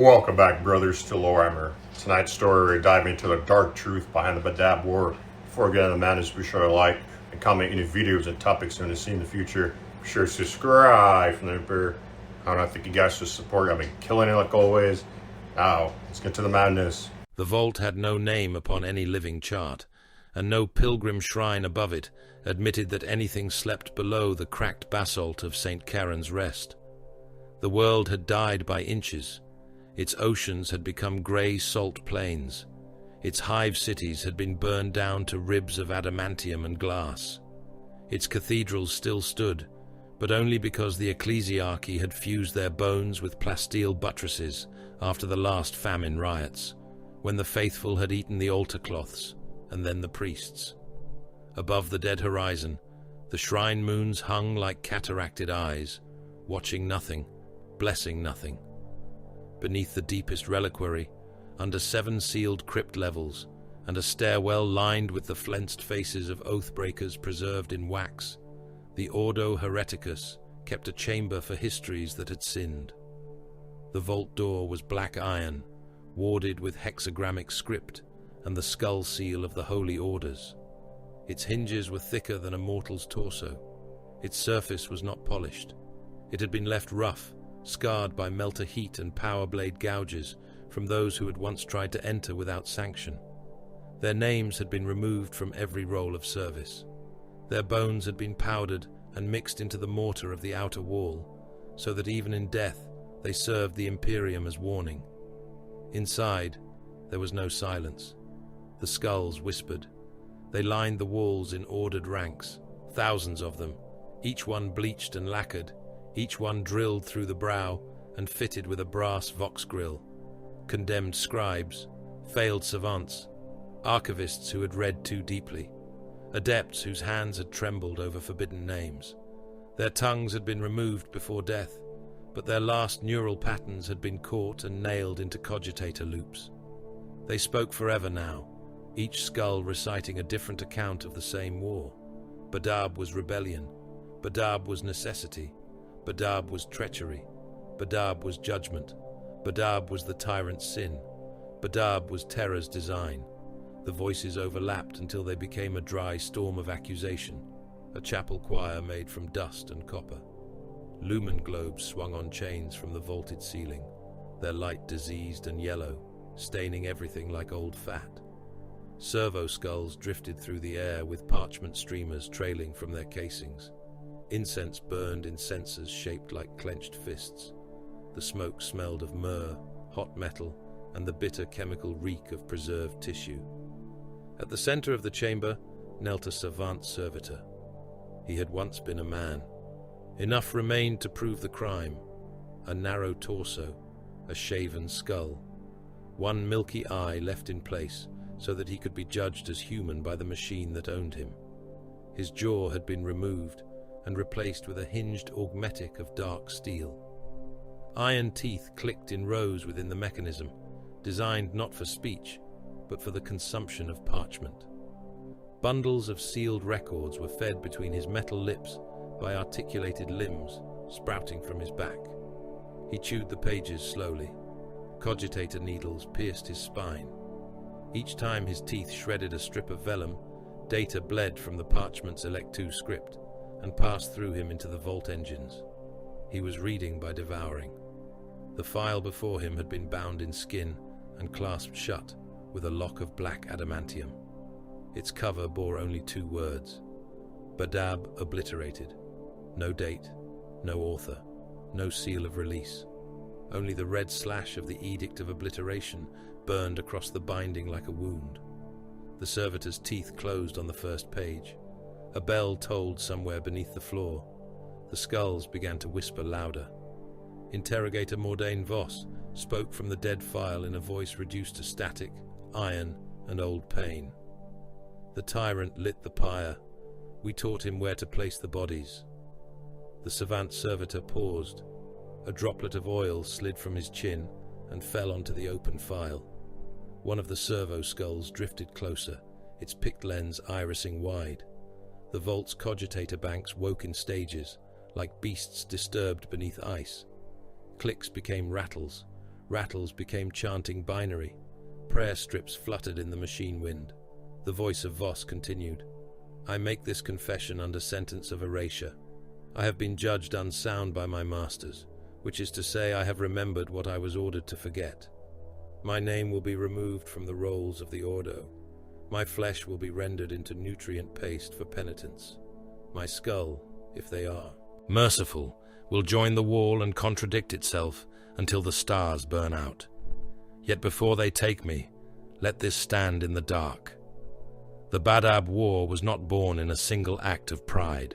Welcome back, brothers, to Warhammer. Tonight's story, we're diving into the dark truth behind the Badab War. Before we get into the madness, be sure to like and comment any videos and topics you want to see in the future. Be sure to subscribe from the Emperor. I don't think you guys should support. I've been killing it like always. Now, let's get to the madness. The vault had no name upon any living chart, and no pilgrim shrine above it admitted that anything slept below the cracked basalt of St. Karen's Rest. The world had died by inches. Its oceans had become grey salt plains. Its hive cities had been burned down to ribs of adamantium and glass. Its cathedrals still stood, but only because the ecclesiarchy had fused their bones with plasteel buttresses after the last famine riots, when the faithful had eaten the altar cloths, and then the priests. Above the dead horizon, the shrine moons hung like cataracted eyes, watching nothing, blessing nothing. Beneath the deepest reliquary, under 7 sealed crypt levels, and a stairwell lined with the flensed faces of oath-breakers preserved in wax, the Ordo Hereticus kept a chamber for histories that had sinned. The vault door was black iron, warded with hexagrammic script and the skull seal of the Holy Orders. Its hinges were thicker than a mortal's torso. Its surface was not polished. It had been left rough, scarred by melter heat and power blade gouges from those who had once tried to enter without sanction. Their names had been removed from every roll of service. Their bones had been powdered and mixed into the mortar of the outer wall, so that even in death they served the Imperium as warning. Inside, there was no silence. The skulls whispered. They lined the walls in ordered ranks, thousands of them, each one bleached and lacquered, each one drilled through the brow and fitted with a brass vox grill. Condemned scribes, failed savants, archivists who had read too deeply, adepts whose hands had trembled over forbidden names. Their tongues had been removed before death, but their last neural patterns had been caught and nailed into cogitator loops. They spoke forever now, each skull reciting a different account of the same war. Badab was rebellion. Badab was necessity. Badab was treachery. Badab was judgment. Badab was the tyrant's sin. Badab was terror's design. The voices overlapped until they became a dry storm of accusation, a chapel choir made from dust and copper. Lumen globes swung on chains from the vaulted ceiling, their light diseased and yellow, staining everything like old fat. Servo skulls drifted through the air with parchment streamers trailing from their casings. Incense burned in censers shaped like clenched fists. The smoke smelled of myrrh, hot metal, and the bitter chemical reek of preserved tissue. At the center of the chamber knelt a savant servitor. He had once been a man. Enough remained to prove the crime: a narrow torso, a shaven skull, one milky eye left in place so that he could be judged as human by the machine that owned him. His jaw had been removed and replaced with a hinged augmetic of dark steel. Iron teeth clicked in rows within the mechanism, designed not for speech, but for the consumption of parchment. Bundles of sealed records were fed between his metal lips by articulated limbs sprouting from his back. He chewed the pages slowly. Cogitator needles pierced his spine. Each time his teeth shredded a strip of vellum, data bled from the parchment's Electu script and passed through him into the vault engines. He was reading by devouring. The file before him had been bound in skin and clasped shut with a lock of black adamantium. Its cover bore only 2 words: Badab obliterated. No date, no author, no seal of release. Only the red slash of the Edict of Obliteration burned across the binding like a wound. The servitor's teeth closed on the first page. A bell tolled somewhere beneath the floor. The skulls began to whisper louder. Interrogator Mordain Voss spoke from the dead file in a voice reduced to static, iron, and old pain. The tyrant lit the pyre. We taught him where to place the bodies. The savant servitor paused. A droplet of oil slid from his chin and fell onto the open file. One of the servo skulls drifted closer, its picked lens irising wide. The vault's cogitator banks woke in stages, like beasts disturbed beneath ice. Clicks became rattles, Rattles became chanting binary. Prayer strips fluttered in the machine wind. The voice of Voss continued. I make this confession under sentence of erasure. I have been judged unsound by my masters, which is to say I have remembered what I was ordered to forget. My name will be removed from the rolls of the Ordo. My flesh will be rendered into nutrient paste for penitents. My skull, if they are merciful, will join the wall and contradict itself until the stars burn out. Yet before they take me, let this stand in the dark. The Badab War was not born in a single act of pride.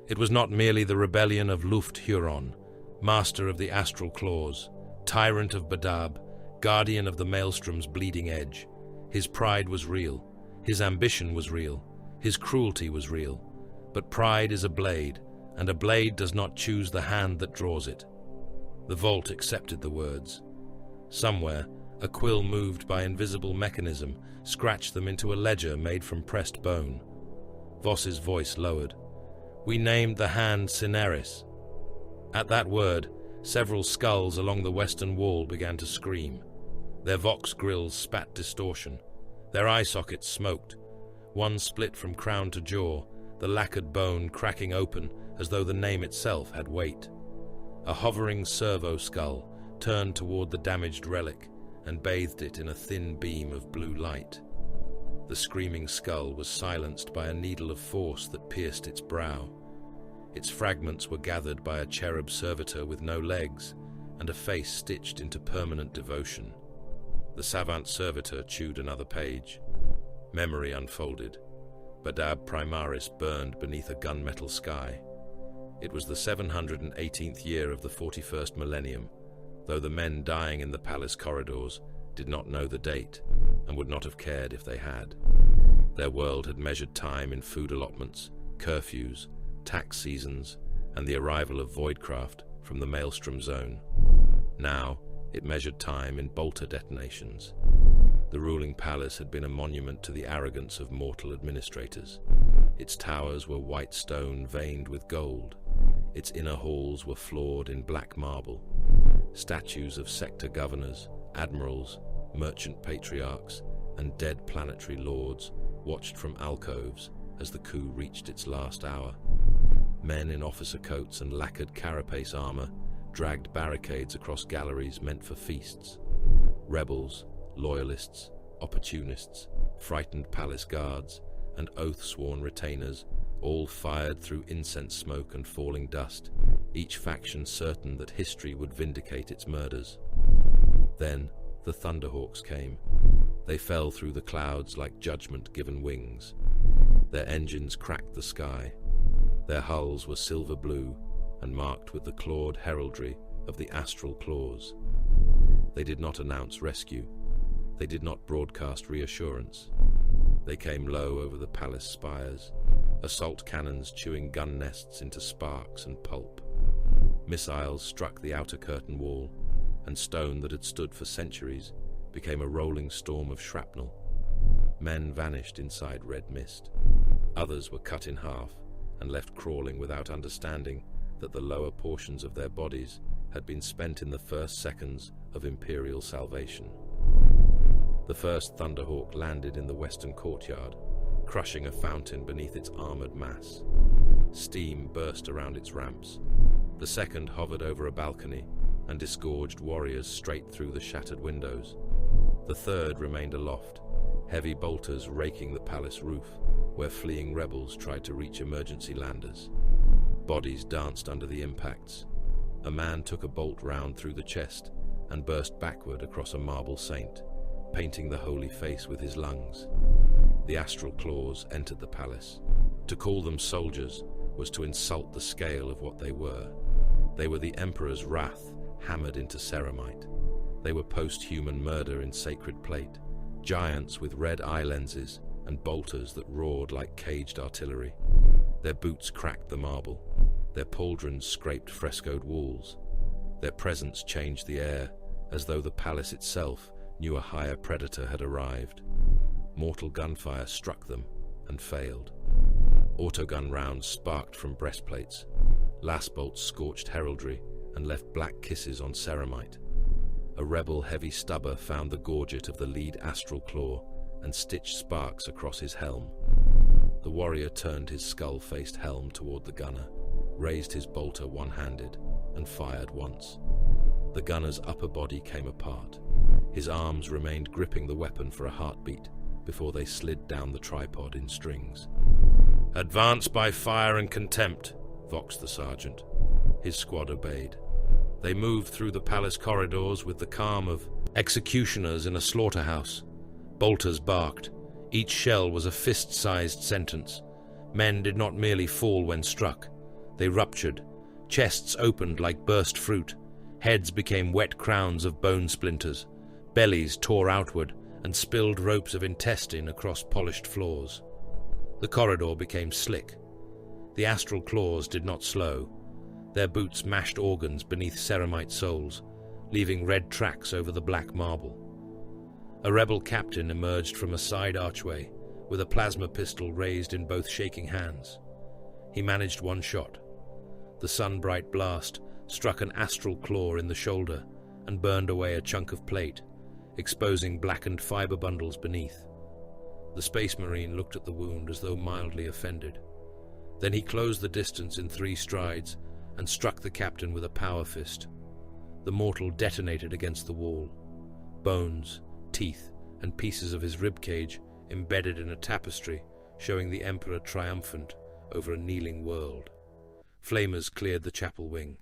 It was not merely the rebellion of Luft Huron, master of the astral claws, tyrant of Badab, guardian of the maelstrom's bleeding edge. His pride was real, his ambition was real, his cruelty was real. But pride is a blade, and a blade does not choose the hand that draws it. The vault accepted the words. Somewhere, a quill moved by invisible mechanism scratched them into a ledger made from pressed bone. Voss's voice lowered. We named the hand Cineris. At that word, several skulls along the western wall began to scream. Their vox grills spat distortion. Their eye sockets smoked. One split from crown to jaw, the lacquered bone cracking open as though the name itself had weight. A hovering servo skull turned toward the damaged relic and bathed it in a thin beam of blue light. The screaming skull was silenced by a needle of force that pierced its brow. Its fragments were gathered by a cherub servitor with no legs and a face stitched into permanent devotion. The savant servitor chewed another page. Memory unfolded. Badab Primaris burned beneath a gunmetal sky. It was the 718th year of the 41st millennium, though the men dying in the palace corridors did not know the date and would not have cared if they had. Their world had measured time in food allotments, curfews, tax seasons, and the arrival of voidcraft from the maelstrom zone. Now, it measured time in bolter detonations. The ruling palace had been a monument to the arrogance of mortal administrators. Its towers were white stone veined with gold. Its inner halls were floored in black marble. Statues of sector governors, admirals, merchant patriarchs, and dead planetary lords watched from alcoves as the coup reached its last hour. Men in officer coats and lacquered carapace armor dragged barricades across galleries meant for feasts. Rebels, loyalists, opportunists, frightened palace guards, and oath-sworn retainers all fired through incense smoke and falling dust, each faction certain that history would vindicate its murders. Then the Thunderhawks came. They fell through the clouds like judgment given wings. Their engines cracked the sky. Their hulls were silver blue and marked with the clawed heraldry of the astral claws. They did not announce rescue. They did not broadcast reassurance. They came low over the palace spires, assault cannons chewing gun nests into sparks and pulp. Missiles struck the outer curtain wall, and stone that had stood for centuries became a rolling storm of shrapnel. Men vanished inside red mist. Others were cut in half and left crawling without understanding that the lower portions of their bodies had been spent in the first seconds of imperial salvation. The first Thunderhawk landed in the western courtyard, crushing a fountain beneath its armored mass. Steam burst around its ramps. The second hovered over a balcony and disgorged warriors straight through the shattered windows. The third remained aloft, heavy bolters raking the palace roof, where fleeing rebels tried to reach emergency landers. Bodies danced under the impacts. A man took a bolt round through the chest and burst backward across a marble saint, painting the holy face with his lungs. The astral claws entered the palace. To call them soldiers was to insult the scale of what they were. They were the emperor's wrath hammered into ceramite. They were post-human murder in sacred plate, giants with red eye lenses and bolters that roared like caged artillery. Their boots cracked the marble. Their pauldrons scraped frescoed walls. Their presence changed the air, as though the palace itself knew a higher predator had arrived. Mortal gunfire struck them and failed. Autogun rounds sparked from breastplates. Last bolts scorched heraldry and left black kisses on ceramite. A rebel heavy stubber found the gorget of the lead astral claw and stitched sparks across his helm. The warrior turned his skull-faced helm toward the gunner, raised his bolter one-handed, and fired once. The gunner's upper body came apart. His arms remained gripping the weapon for a heartbeat before they slid down the tripod in strings. "Advance by fire and contempt," voxed the sergeant. His squad obeyed. They moved through the palace corridors with the calm of executioners in a slaughterhouse. Bolters barked. Each shell was a fist-sized sentence. Men did not merely fall when struck. They ruptured. Chests opened like burst fruit. Heads became wet crowns of bone splinters. Bellies tore outward and spilled ropes of intestine across polished floors. The corridor became slick. The astral claws did not slow. Their boots mashed organs beneath ceramite soles, leaving red tracks over the black marble. A rebel captain emerged from a side archway, with a plasma pistol raised in both shaking hands. He managed one shot. The sun-bright blast struck an astral claw in the shoulder and burned away a chunk of plate, exposing blackened fiber bundles beneath. The Space Marine looked at the wound as though mildly offended. Then he closed the distance in 3 strides and struck the captain with a power fist. The mortal detonated against the wall. Bones, teeth, and pieces of his ribcage embedded in a tapestry showing the Emperor triumphant over a kneeling world. Flamers cleared the chapel wing.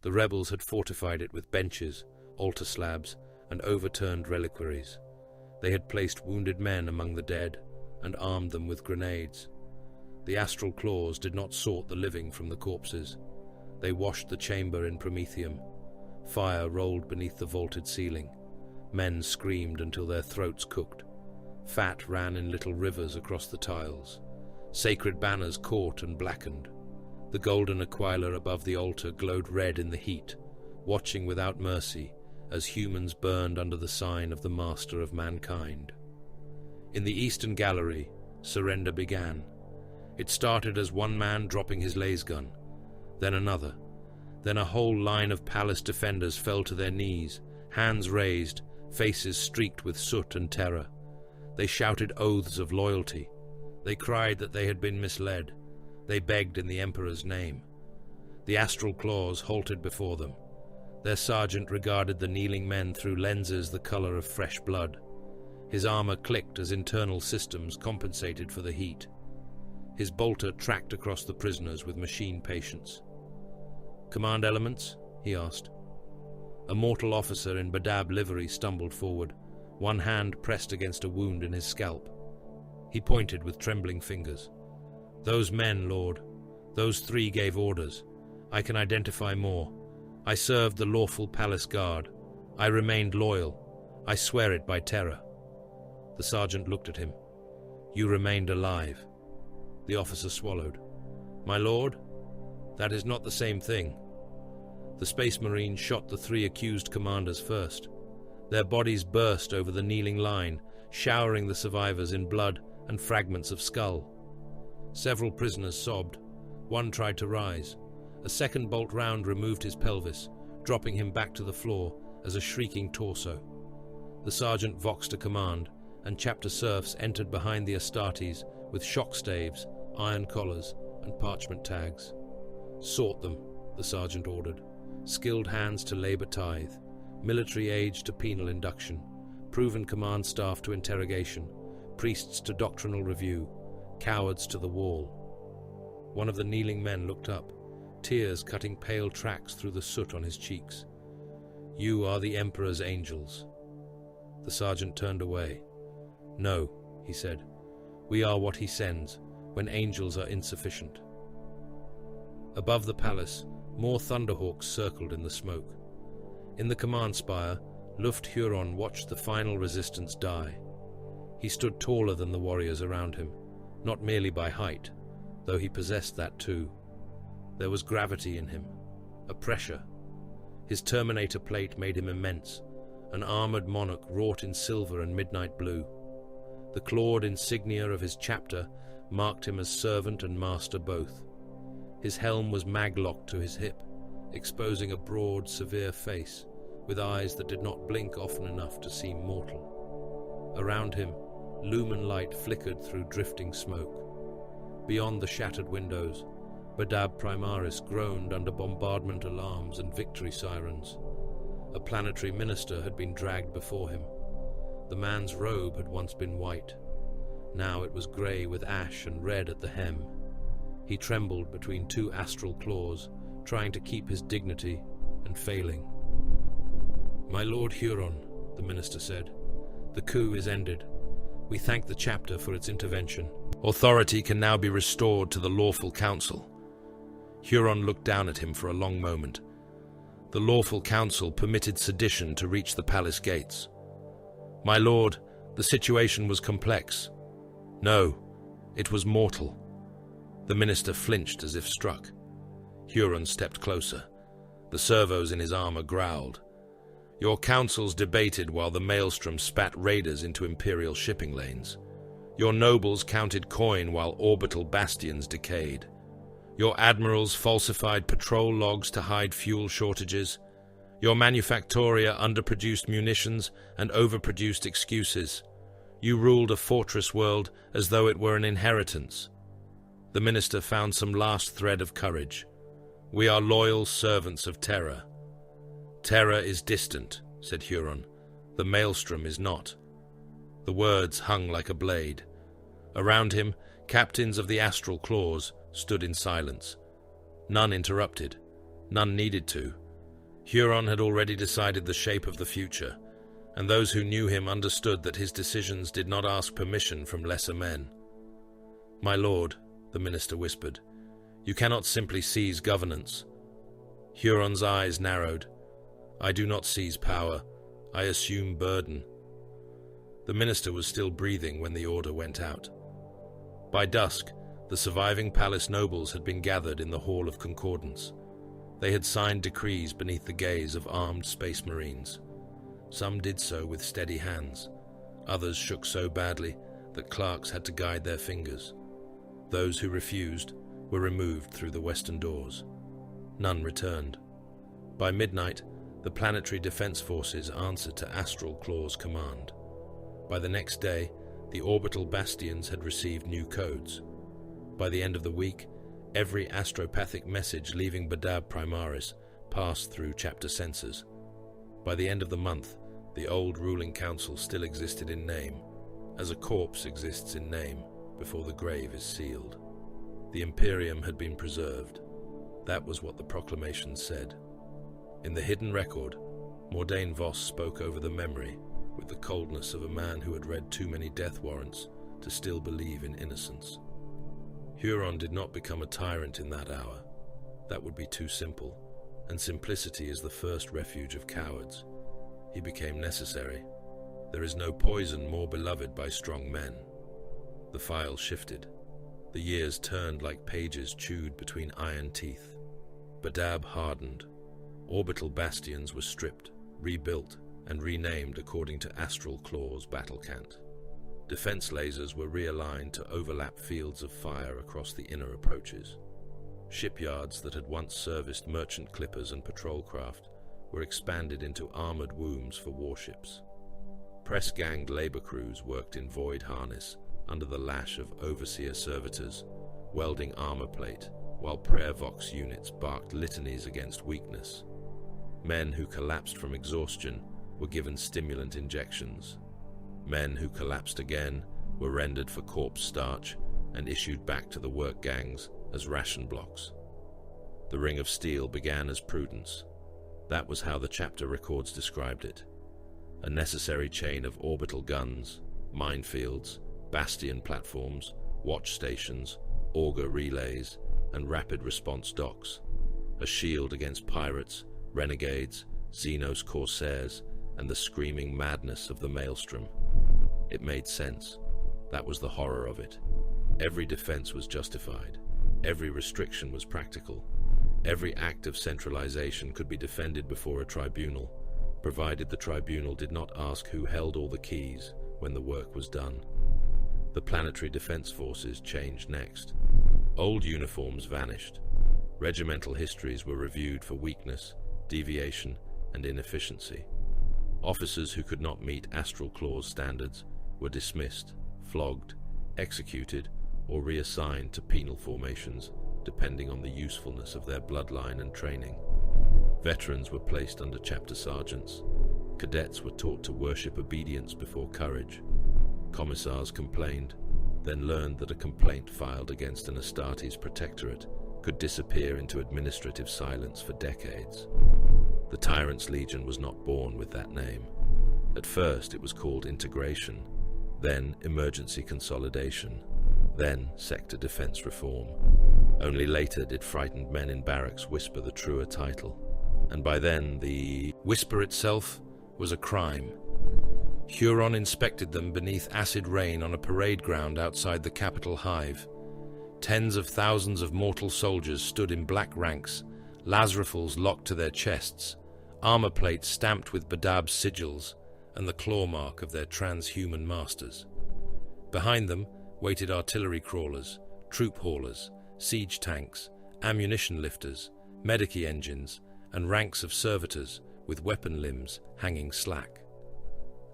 The rebels had fortified it with benches, altar slabs, and overturned reliquaries. They had placed wounded men among the dead and armed them with grenades. The astral claws did not sort the living from the corpses. They washed the chamber in promethium. Fire rolled beneath the vaulted ceiling. Men screamed until their throats cooked. Fat ran in little rivers across the tiles. Sacred banners caught and blackened. The golden aquila above the altar glowed red in the heat, watching without mercy as humans burned under the sign of the Master of Mankind. In the eastern gallery, surrender began. It started as one man dropping his lasgun, then another. Then a whole line of palace defenders fell to their knees, hands raised, faces streaked with soot and terror. They shouted oaths of loyalty. They cried that they had been misled. They begged in the Emperor's name. The astral claws halted before them. Their sergeant regarded the kneeling men through lenses the color of fresh blood. His armor clicked as internal systems compensated for the heat. His bolter tracked across the prisoners with machine patience. "Command elements?" he asked. A mortal officer in Badab livery stumbled forward, one hand pressed against a wound in his scalp. He pointed with trembling fingers. "Those men, Lord. Those 3 gave orders. I can identify more. I served the lawful palace guard. I remained loyal. I swear it by terror." The sergeant looked at him. "You remained alive." The officer swallowed. "My lord, that is not the same thing." The Space Marine shot the 3 accused commanders first. Their bodies burst over the kneeling line, showering the survivors in blood and fragments of skull. Several prisoners sobbed. One tried to rise. A second bolt round removed his pelvis, dropping him back to the floor as a shrieking torso. The sergeant voxed a command, and chapter serfs entered behind the Astartes with shock staves, iron collars, and parchment tags. "Sort them," the sergeant ordered. "Skilled hands to labor tithe, military age to penal induction, proven command staff to interrogation, priests to doctrinal review, cowards to the wall." One of the kneeling men looked up, tears cutting pale tracks through the soot on his cheeks. "You are the Emperor's angels." The sergeant turned away. "No," he said. "We are what he sends, when angels are insufficient." Above the palace, more thunderhawks circled in the smoke. In the command spire, Luft Huron watched the final resistance die. He stood taller than the warriors around him, not merely by height, though he possessed that too. There was gravity in him, a pressure. His Terminator plate made him immense, an armored monarch wrought in silver and midnight blue. The clawed insignia of his chapter marked him as servant and master both. His helm was mag-locked to his hip, exposing a broad, severe face, with eyes that did not blink often enough to seem mortal. Around him, lumen light flickered through drifting smoke. Beyond the shattered windows, Badab Primaris groaned under bombardment alarms and victory sirens. A planetary minister had been dragged before him. The man's robe had once been white. Now it was grey with ash and red at the hem. He trembled between two astral claws, trying to keep his dignity and failing. "My Lord Huron," the minister said, "the coup is ended. We thank the chapter for its intervention. Authority can now be restored to the lawful council." Huron looked down at him for a long moment. The lawful council permitted sedition to reach the palace gates. "My lord, the situation was complex." "No, it was mortal." The minister flinched as if struck. Huron stepped closer. The servos in his armor growled. "Your councils debated while the maelstrom spat raiders into imperial shipping lanes. Your nobles counted coin while orbital bastions decayed. Your admirals falsified patrol logs to hide fuel shortages. Your manufactoria underproduced munitions and overproduced excuses. You ruled a fortress world as though it were an inheritance." The minister found some last thread of courage. "We are loyal servants of Terra." "Terra is distant," said Huron. "The maelstrom is not." The words hung like a blade. Around him, captains of the astral claws stood in silence. None interrupted. None needed to. Huron had already decided the shape of the future, and those who knew him understood that his decisions did not ask permission from lesser men. "My lord," the minister whispered, "you cannot simply seize governance." Huron's eyes narrowed. "I do not seize power. I assume burden." The minister was still breathing when the order went out. By dusk, the surviving palace nobles had been gathered in the Hall of Concordance. They had signed decrees beneath the gaze of armed space marines. Some did so with steady hands. Others shook so badly that clerks had to guide their fingers. Those who refused were removed through the western doors. None returned. By midnight, the planetary defense forces answered to Astral Claw's command. By the next day, the orbital bastions had received new codes. By the end of the week, every astropathic message leaving Badab Primaris passed through chapter sensors. By the end of the month, the old ruling council still existed in name, as a corpse exists in name before the grave is sealed. The Imperium had been preserved. That was what the proclamation said. In the hidden record, Mordain Voss spoke over the memory with the coldness of a man who had read too many death warrants to still believe in innocence. Huron did not become a tyrant in that hour. That would be too simple, and simplicity is the first refuge of cowards. He became necessary. There is no poison more beloved by strong men. The file shifted. The years turned like pages chewed between iron teeth. Badab hardened. Orbital bastions were stripped, rebuilt, and renamed according to Astral Claw's battle cant. Defense lasers were realigned to overlap fields of fire across the inner approaches. Shipyards that had once serviced merchant clippers and patrol craft were expanded into armored wombs for warships. Press-ganged labor crews worked in void harness under the lash of overseer servitors, welding armor plate, while prayer vox units barked litanies against weakness. Men who collapsed from exhaustion were given stimulant injections. Men who collapsed again were rendered for corpse starch and issued back to the work gangs as ration blocks. The Ring of Steel began as prudence. That was how the chapter records described it. A necessary chain of orbital guns, minefields, bastion platforms, watch stations, auger relays, and rapid response docks. A shield against pirates, renegades, Xenos corsairs, and the screaming madness of the maelstrom. It made sense. That was the horror of it. Every defense was justified. Every restriction was practical. Every act of centralization could be defended before a tribunal, provided the tribunal did not ask who held all the keys when the work was done. The planetary defense forces changed next. Old uniforms vanished. Regimental histories were reviewed for weakness, deviation, and inefficiency. Officers who could not meet Astral Clause standards were dismissed, flogged, executed, or reassigned to penal formations, depending on the usefulness of their bloodline and training. Veterans were placed under chapter sergeants. Cadets were taught to worship obedience before courage. Commissars complained, then learned that a complaint filed against an Astartes protectorate could disappear into administrative silence for decades. The Tyrant's Legion was not born with that name. At first it was called Integration, then Emergency Consolidation, then Sector Defense Reform. Only later did frightened men in barracks whisper the truer title, and by then the whisper itself was a crime. Huron inspected them beneath acid rain on a parade ground outside the capital hive. Tens of thousands of mortal soldiers stood in black ranks, lasrafals locked to their chests, armor plates stamped with Badab's sigils, and the claw mark of their transhuman masters. Behind them waited artillery crawlers, troop haulers, siege tanks, ammunition lifters, medici engines, and ranks of servitors with weapon limbs hanging slack.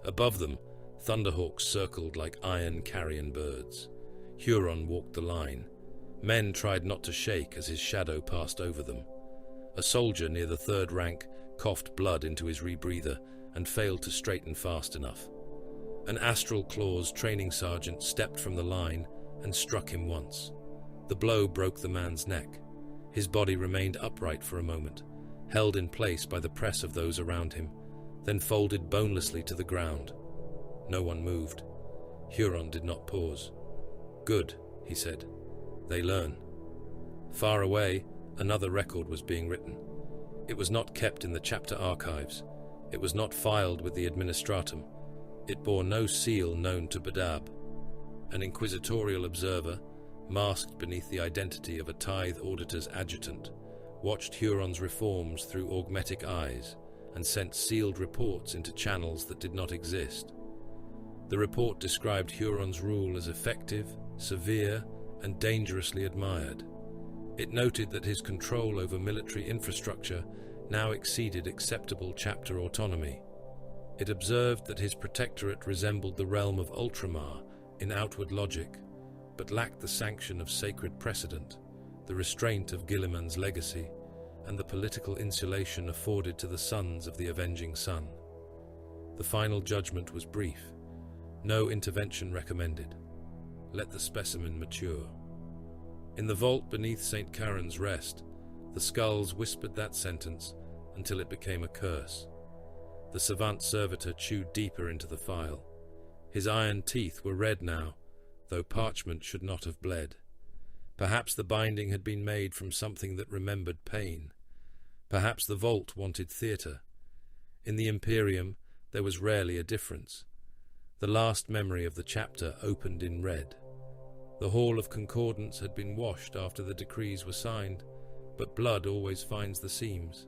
Above them, thunderhawks circled like iron carrion birds. Huron walked the line. Men tried not to shake as his shadow passed over them. A soldier near the third rank coughed blood into his rebreather and failed to straighten fast enough. An Astral Clause training sergeant stepped from the line and struck him once. The blow broke the man's neck. His body remained upright for a moment, held in place by the press of those around him, then folded bonelessly to the ground. No one moved. Huron did not pause. "Good," he said. "They learn." Far away, another record was being written. It was not kept in the chapter archives. It was not filed with the administratum. It bore no seal known to Badab. An inquisitorial observer, masked beneath the identity of a tithe auditor's adjutant, watched Huron's reforms through augmetic eyes and sent sealed reports into channels that did not exist. The report described Huron's rule as effective, severe, and dangerously admired. It noted that his control over military infrastructure now exceeded acceptable chapter autonomy. It observed that his protectorate resembled the realm of Ultramar in outward logic, but lacked the sanction of sacred precedent, the restraint of Guilliman's legacy, and the political insulation afforded to the sons of the avenging sun. The final judgment was brief. No intervention recommended. Let the specimen mature. In the vault beneath St. Karen's Rest, the skulls whispered that sentence until it became a curse. The savant servitor chewed deeper into the file. His iron teeth were red now, though parchment should not have bled. Perhaps the binding had been made from something that remembered pain. Perhaps the vault wanted theatre. In the Imperium, there was rarely a difference. The last memory of the chapter opened in red. The Hall of Concordance had been washed after the decrees were signed, but blood always finds the seams.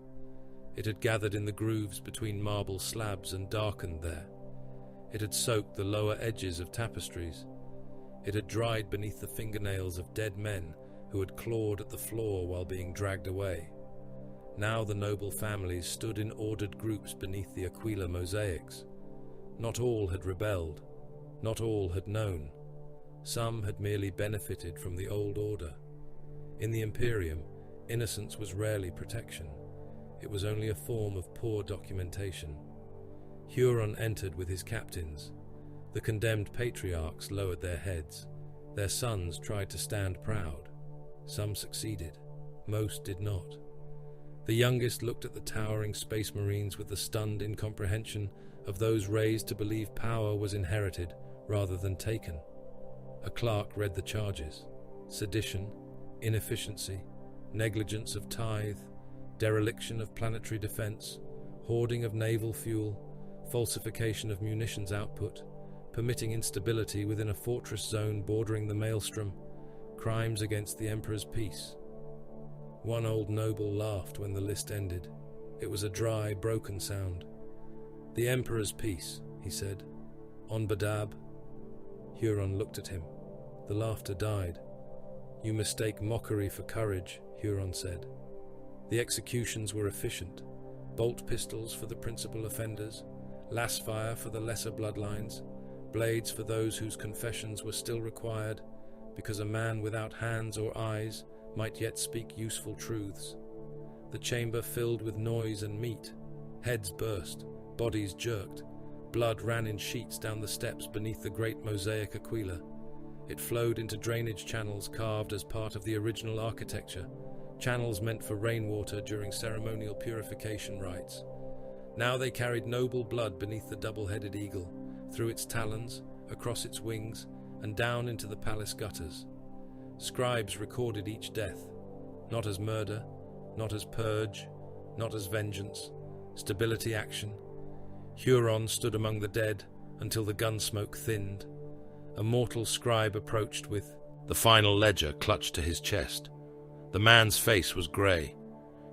It had gathered in the grooves between marble slabs and darkened there. It had soaked the lower edges of tapestries. It had dried beneath the fingernails of dead men who had clawed at the floor while being dragged away. Now the noble families stood in ordered groups beneath the Aquila mosaics. Not all had rebelled. Not all had known. Some had merely benefited from the old order. In the Imperium, innocence was rarely protection. It was only a form of poor documentation. Huron entered with his captains. The condemned patriarchs lowered their heads. Their sons tried to stand proud. Some succeeded. Most did not. The youngest looked at the towering space marines with the stunned incomprehension of those raised to believe power was inherited rather than taken. A clerk read the charges: sedition, inefficiency, negligence of tithe, dereliction of planetary defense, hoarding of naval fuel, falsification of munitions output, permitting instability within a fortress zone bordering the maelstrom, crimes against the Emperor's peace. One old noble laughed when the list ended. It was a dry, broken sound. "The Emperor's peace," he said. "On Badab." Huron looked at him. The laughter died. "You mistake mockery for courage," Huron said. The executions were efficient. bolt pistols for the principal offenders, lass fire for the lesser bloodlines, blades for those whose confessions were still required, because a man without hands or eyes might yet speak useful truths. The chamber filled with noise and meat. Heads burst, bodies jerked. Blood ran in sheets down the steps beneath the great mosaic aquila. It flowed into drainage channels carved as part of the original architecture, channels meant for rainwater during ceremonial purification rites. Now they carried noble blood beneath the double-headed eagle, through its talons, across its wings, and down into the palace gutters. Scribes recorded each death, not as murder, not as purge, not as vengeance, stability action. Huron stood among the dead until the gunsmoke thinned. A mortal scribe approached with the final ledger clutched to his chest. The man's face was grey.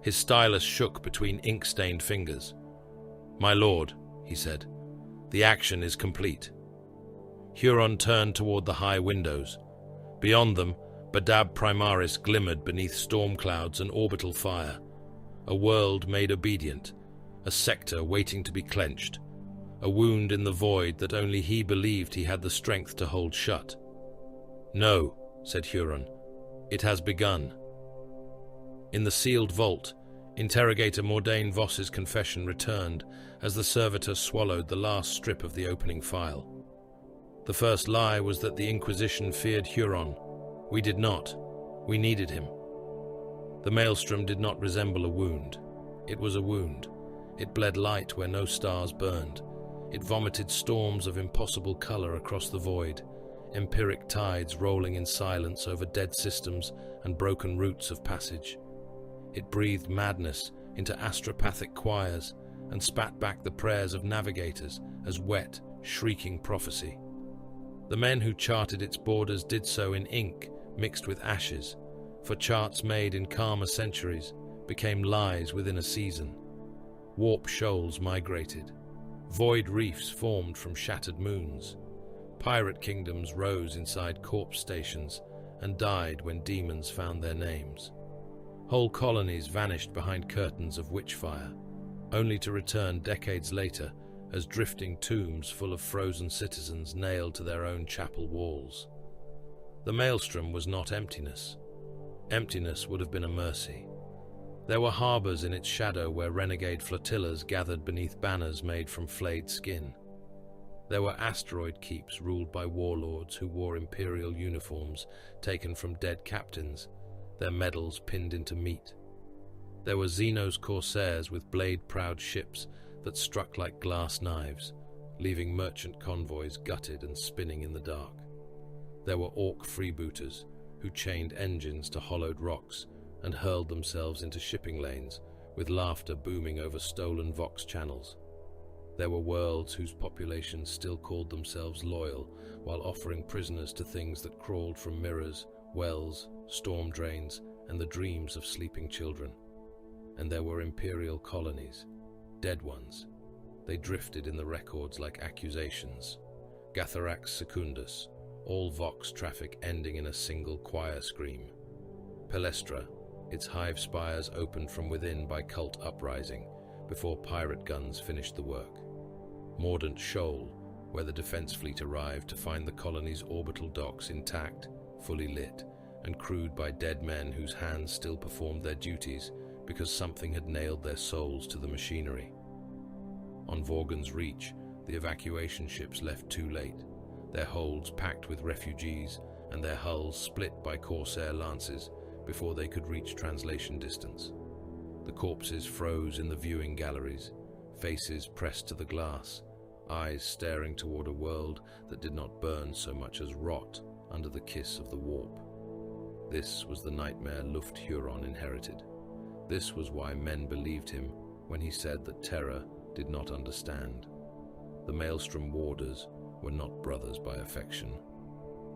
His stylus shook between ink-stained fingers. "My lord," he said, "the action is complete." Huron turned toward the high windows. Beyond them, Badab Primaris glimmered beneath storm clouds and orbital fire. A world made obedient, a sector waiting to be clenched, a wound in the void that only he believed he had the strength to hold shut. "No," said Huron, "it has begun." In the sealed vault, Interrogator Mordain Voss's confession returned as the servitor swallowed the last strip of the opening file. The first lie was that the Inquisition feared Huron. We did not. We needed him. The maelstrom did not resemble a wound. It was a wound. It bled light where no stars burned. It vomited storms of impossible color across the void, empiric tides rolling in silence over dead systems and broken routes of passage. It breathed madness into astropathic choirs and spat back the prayers of navigators as wet, shrieking prophecy. The men who charted its borders did so in ink mixed with ashes, for charts made in calmer centuries became lies within a season. Warp shoals migrated. Void reefs formed from shattered moons. Pirate kingdoms rose inside corpse stations and died when demons found their names. Whole colonies vanished behind curtains of witchfire, only to return decades later as drifting tombs full of frozen citizens nailed to their own chapel walls. The maelstrom was not emptiness. Emptiness would have been a mercy. There were harbors in its shadow where renegade flotillas gathered beneath banners made from flayed skin. There were asteroid keeps ruled by warlords who wore imperial uniforms taken from dead captains, their medals pinned into meat. There were Xenos corsairs with blade-proud ships that struck like glass knives, leaving merchant convoys gutted and spinning in the dark. There were orc freebooters who chained engines to hollowed rocks and hurled themselves into shipping lanes, with laughter booming over stolen Vox channels. There were worlds whose populations still called themselves loyal, while offering prisoners to things that crawled from mirrors, wells, storm drains, and the dreams of sleeping children. And there were imperial colonies, dead ones. They drifted in the records like accusations. Gatharax Secundus, all Vox traffic ending in a single choir scream. Pelestra, its hive spires opened from within by cult uprising, before pirate guns finished the work. Mordant Shoal, where the defense fleet arrived to find the colony's orbital docks intact, fully lit, and crewed by dead men whose hands still performed their duties because something had nailed their souls to the machinery. On Vorgon's Reach, the evacuation ships left too late, their holds packed with refugees and their hulls split by corsair lances before they could reach translation distance. The corpses froze in the viewing galleries, faces pressed to the glass, eyes staring toward a world that did not burn so much as rot under the kiss of the warp. This was the nightmare Luft Huron inherited. This was why men believed him when he said that Terra did not understand. The Maelstrom warders were not brothers by affection.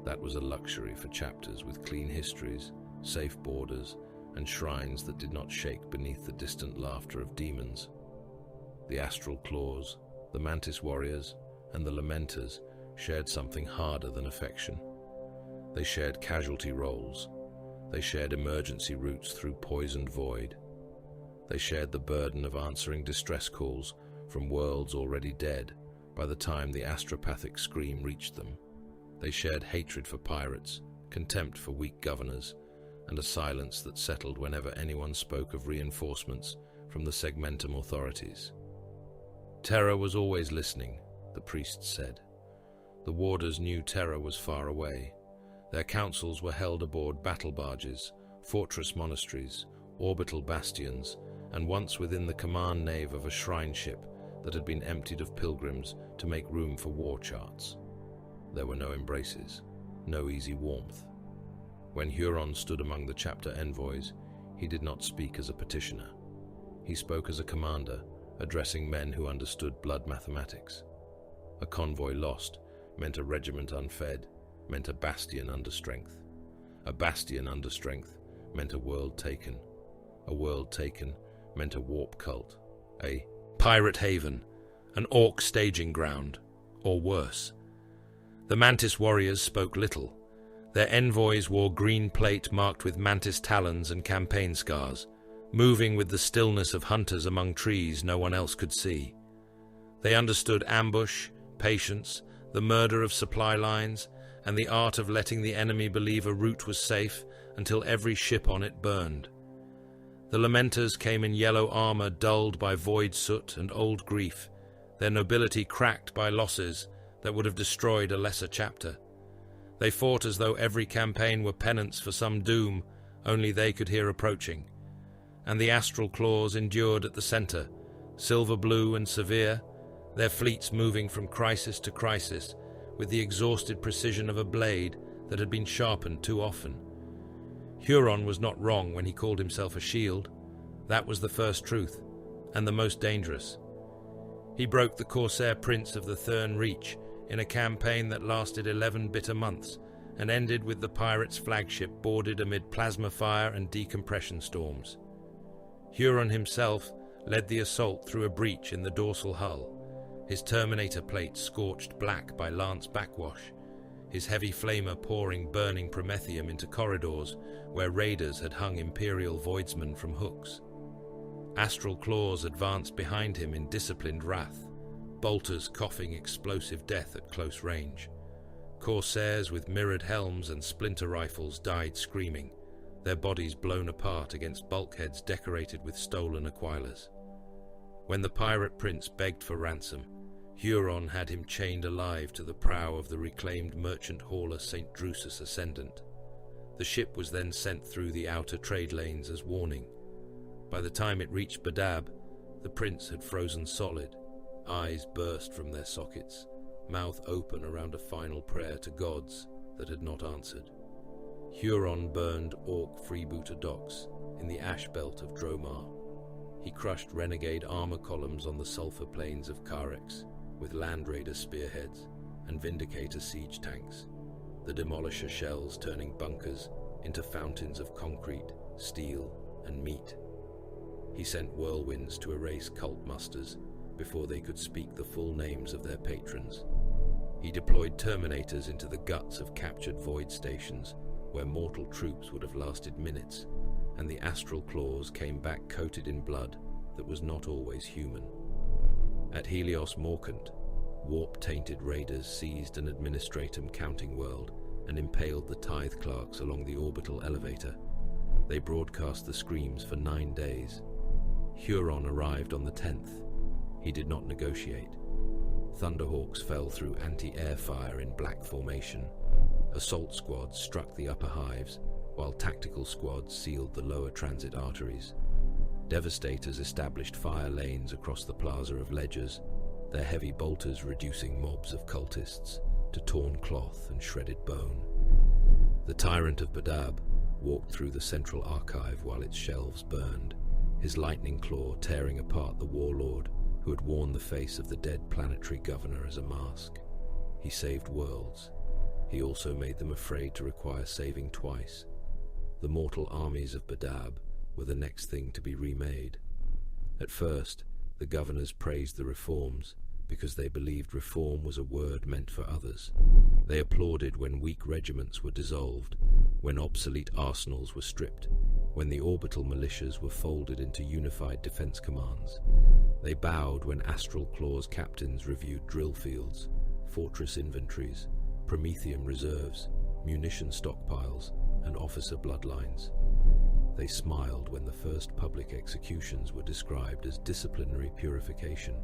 That was a luxury for chapters with clean histories, safe borders, and shrines that did not shake beneath the distant laughter of demons. The Astral Claws, the Mantis Warriors, and the Lamenters shared something harder than affection. They shared casualty rolls. They shared emergency routes through poisoned void. They shared the burden of answering distress calls from worlds already dead by the time the astropathic scream reached them. They shared hatred for pirates, contempt for weak governors, and a silence that settled whenever anyone spoke of reinforcements from the Segmentum authorities. Terror was always listening, the priests said. The warders knew terror was far away. Their councils were held aboard battle barges, fortress monasteries, orbital bastions, and once within the command nave of a shrine ship that had been emptied of pilgrims to make room for war charts. There were no embraces, no easy warmth. When Huron stood among the chapter envoys, he did not speak as a petitioner. He spoke as a commander, addressing men who understood blood mathematics. A convoy lost meant a regiment unfed, meant a bastion under strength. A bastion under strength meant a world taken. A world taken meant a warp cult, a pirate haven, an orc staging ground, or worse. The Mantis warriors spoke little. Their envoys wore green plate marked with mantis talons and campaign scars, moving with the stillness of hunters among trees no one else could see. They understood ambush, patience, the murder of supply lines, and the art of letting the enemy believe a route was safe until every ship on it burned. The Lamenters came in yellow armor dulled by void soot and old grief, their nobility cracked by losses that would have destroyed a lesser chapter. They fought as though every campaign were penance for some doom only they could hear approaching. And the astral claws endured at the center, silver blue and severe, their fleets moving from crisis to crisis with the exhausted precision of a blade that had been sharpened too often. Huron was not wrong when he called himself a shield. That was the first truth, and the most dangerous. He broke the Corsair Prince of the Thurn Reach in a campaign that lasted 11 bitter months and ended with the pirates' flagship boarded amid plasma fire and decompression storms. Huron himself led the assault through a breach in the dorsal hull, his terminator plate scorched black by lance backwash, his heavy flamer pouring burning promethium into corridors where raiders had hung Imperial voidsmen from hooks. Astral claws advanced behind him in disciplined wrath, bolters coughing explosive death at close range. Corsairs with mirrored helms and splinter rifles died screaming, their bodies blown apart against bulkheads decorated with stolen Aquilas. When the pirate prince begged for ransom, Huron had him chained alive to the prow of the reclaimed merchant hauler St. Drusus Ascendant. The ship was then sent through the outer trade lanes as warning. By the time it reached Badab, the prince had frozen solid, eyes burst from their sockets, mouth open around a final prayer to gods that had not answered. Huron burned orc freebooter docks in the ash belt of Dromar. He crushed renegade armor columns on the sulfur plains of Carex with Land Raider spearheads and Vindicator siege tanks, the Demolisher shells turning bunkers into fountains of concrete, steel, and meat. He sent whirlwinds to erase cult musters before they could speak the full names of their patrons. He deployed Terminators into the guts of captured void stations where mortal troops would have lasted minutes, and the astral claws came back coated in blood that was not always human. At Helios Morcant, warp-tainted raiders seized an administratum counting world and impaled the tithe clerks along the orbital elevator. They broadcast the screams for 9 days. Huron arrived on the 10th. He did not negotiate. Thunderhawks fell through anti-air fire in black formation. Assault squads struck the upper hives, while tactical squads sealed the lower transit arteries. Devastators established fire lanes across the plaza of ledgers, their heavy bolters reducing mobs of cultists to torn cloth and shredded bone. The tyrant of Badab walked through the central archive while its shelves burned, his lightning claw tearing apart the warlord who had worn the face of the dead planetary governor as a mask. He saved worlds. He also made them afraid to require saving twice. The mortal armies of Badab were the next thing to be remade. At first, the governors praised the reforms because they believed reform was a word meant for others. They applauded when weak regiments were dissolved, when obsolete arsenals were stripped, when the orbital militias were folded into unified defense commands. They bowed when Astral Claw's captains reviewed drill fields, fortress inventories, Prometheum reserves, munition stockpiles, and officer bloodlines. They smiled when the first public executions were described as disciplinary purification.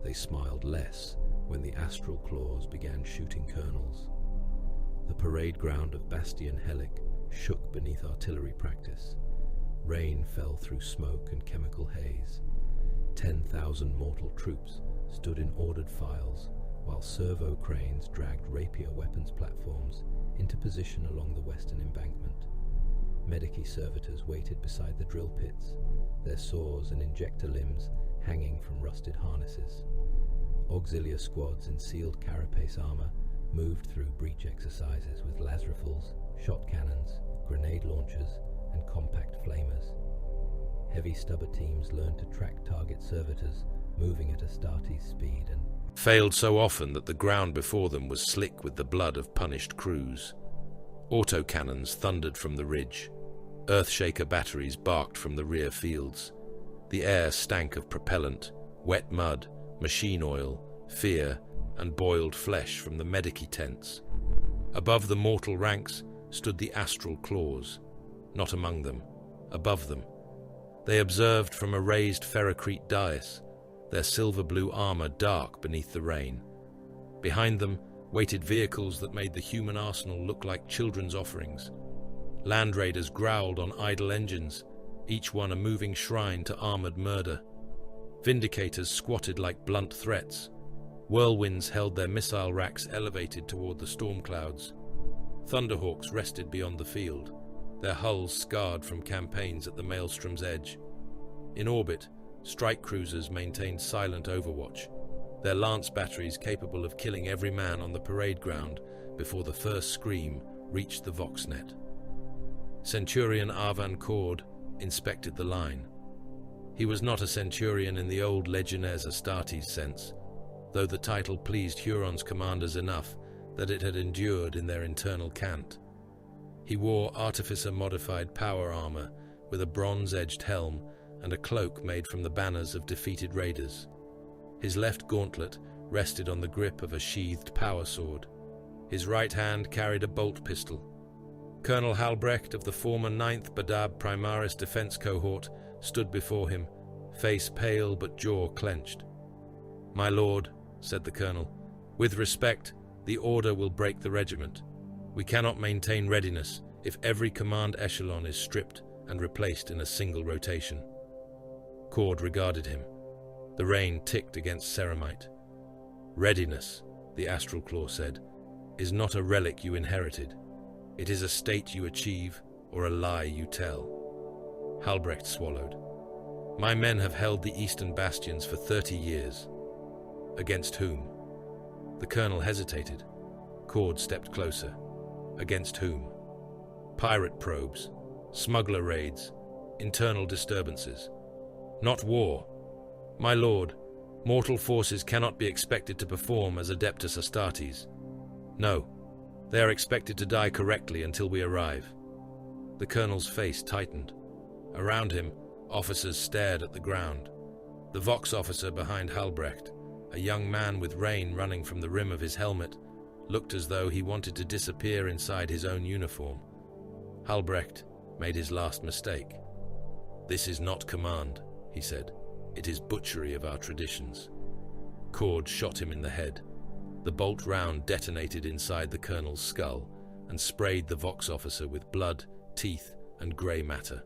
They smiled less when the Astral Claws began shooting colonels. The parade ground of Bastion Helic shook beneath artillery practice. Rain fell through smoke and chemical haze. 10,000 mortal troops stood in ordered files, while servo cranes dragged rapier weapons platforms into position along the western embankment. Medici servitors waited beside the drill pits, their saws and injector limbs hanging from rusted harnesses. Auxiliary squads in sealed carapace armor moved through breach exercises with las rifles, shot cannons, grenade launchers, and compact flamers. Heavy stubber teams learned to track target servitors moving at Astartes speed and failed so often that the ground before them was slick with the blood of punished crews. Autocannons thundered from the ridge. Earthshaker batteries barked from the rear fields. The air stank of propellant, wet mud, machine oil, fear, and boiled flesh from the Medici tents. Above the mortal ranks stood the Astral Claws, not among them, above them. They observed from a raised ferrocrete dais, their silver-blue armor dark beneath the rain. Behind them waited vehicles that made the human arsenal look like children's offerings. Land raiders growled on idle engines, each one a moving shrine to armored murder. Vindicators squatted like blunt threats. Whirlwinds held their missile racks elevated toward the storm clouds. Thunderhawks rested beyond the field, their hulls scarred from campaigns at the maelstrom's edge. In orbit, strike cruisers maintained silent overwatch, their lance batteries capable of killing every man on the parade ground before the first scream reached the Voxnet. Centurion Arvan Cord inspected the line. He was not a centurion in the old Legionnaires Astartes sense, though the title pleased Huron's commanders enough that it had endured in their internal cant. He wore artificer-modified power armor with a bronze-edged helm and a cloak made from the banners of defeated raiders. His left gauntlet rested on the grip of a sheathed power sword. His right hand carried a bolt pistol. Colonel Halbrecht of the former 9th Badab Primaris Defense Cohort stood before him, face pale but jaw clenched. "My lord," said the colonel, "with respect, the order will break the regiment. We cannot maintain readiness if every command echelon is stripped and replaced in a single rotation." Cord regarded him. The rain ticked against ceramite. "Readiness," the Astral Claw said, "is not a relic you inherited. It is a state you achieve or a lie you tell." Halbrecht swallowed. "My men have held the eastern bastions for 30 years. Against whom?" The colonel hesitated. Cord stepped closer. "Against whom?" "Pirate probes, smuggler raids, internal disturbances. Not war. My lord, mortal forces cannot be expected to perform as Adeptus Astartes. No, they are expected to die correctly until we arrive." The colonel's face tightened. Around him, officers stared at the ground. The Vox officer behind Halbrecht, a young man with rain running from the rim of his helmet, looked as though he wanted to disappear inside his own uniform. Halbrecht made his last mistake. "This is not command," he said. "It is butchery of our traditions." Cord shot him in the head. The bolt round detonated inside the colonel's skull and sprayed the Vox officer with blood, teeth, and grey matter.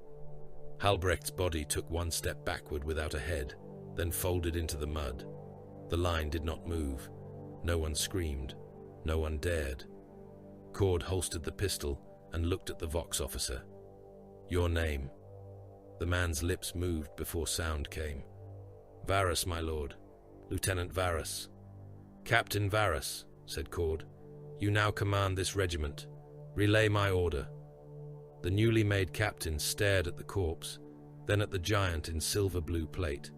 Halbrecht's body took one step backward without a head, then folded into the mud. The line did not move. No one screamed. No one dared. Cord holstered the pistol and looked at the Vox officer. "Your name?" The man's lips moved before sound came. "Varus, my lord. Lieutenant Varus." "Captain Varus," said Cord. "You now command this regiment. Relay my order." The newly made captain stared at the corpse, then at the giant in silver blue plate.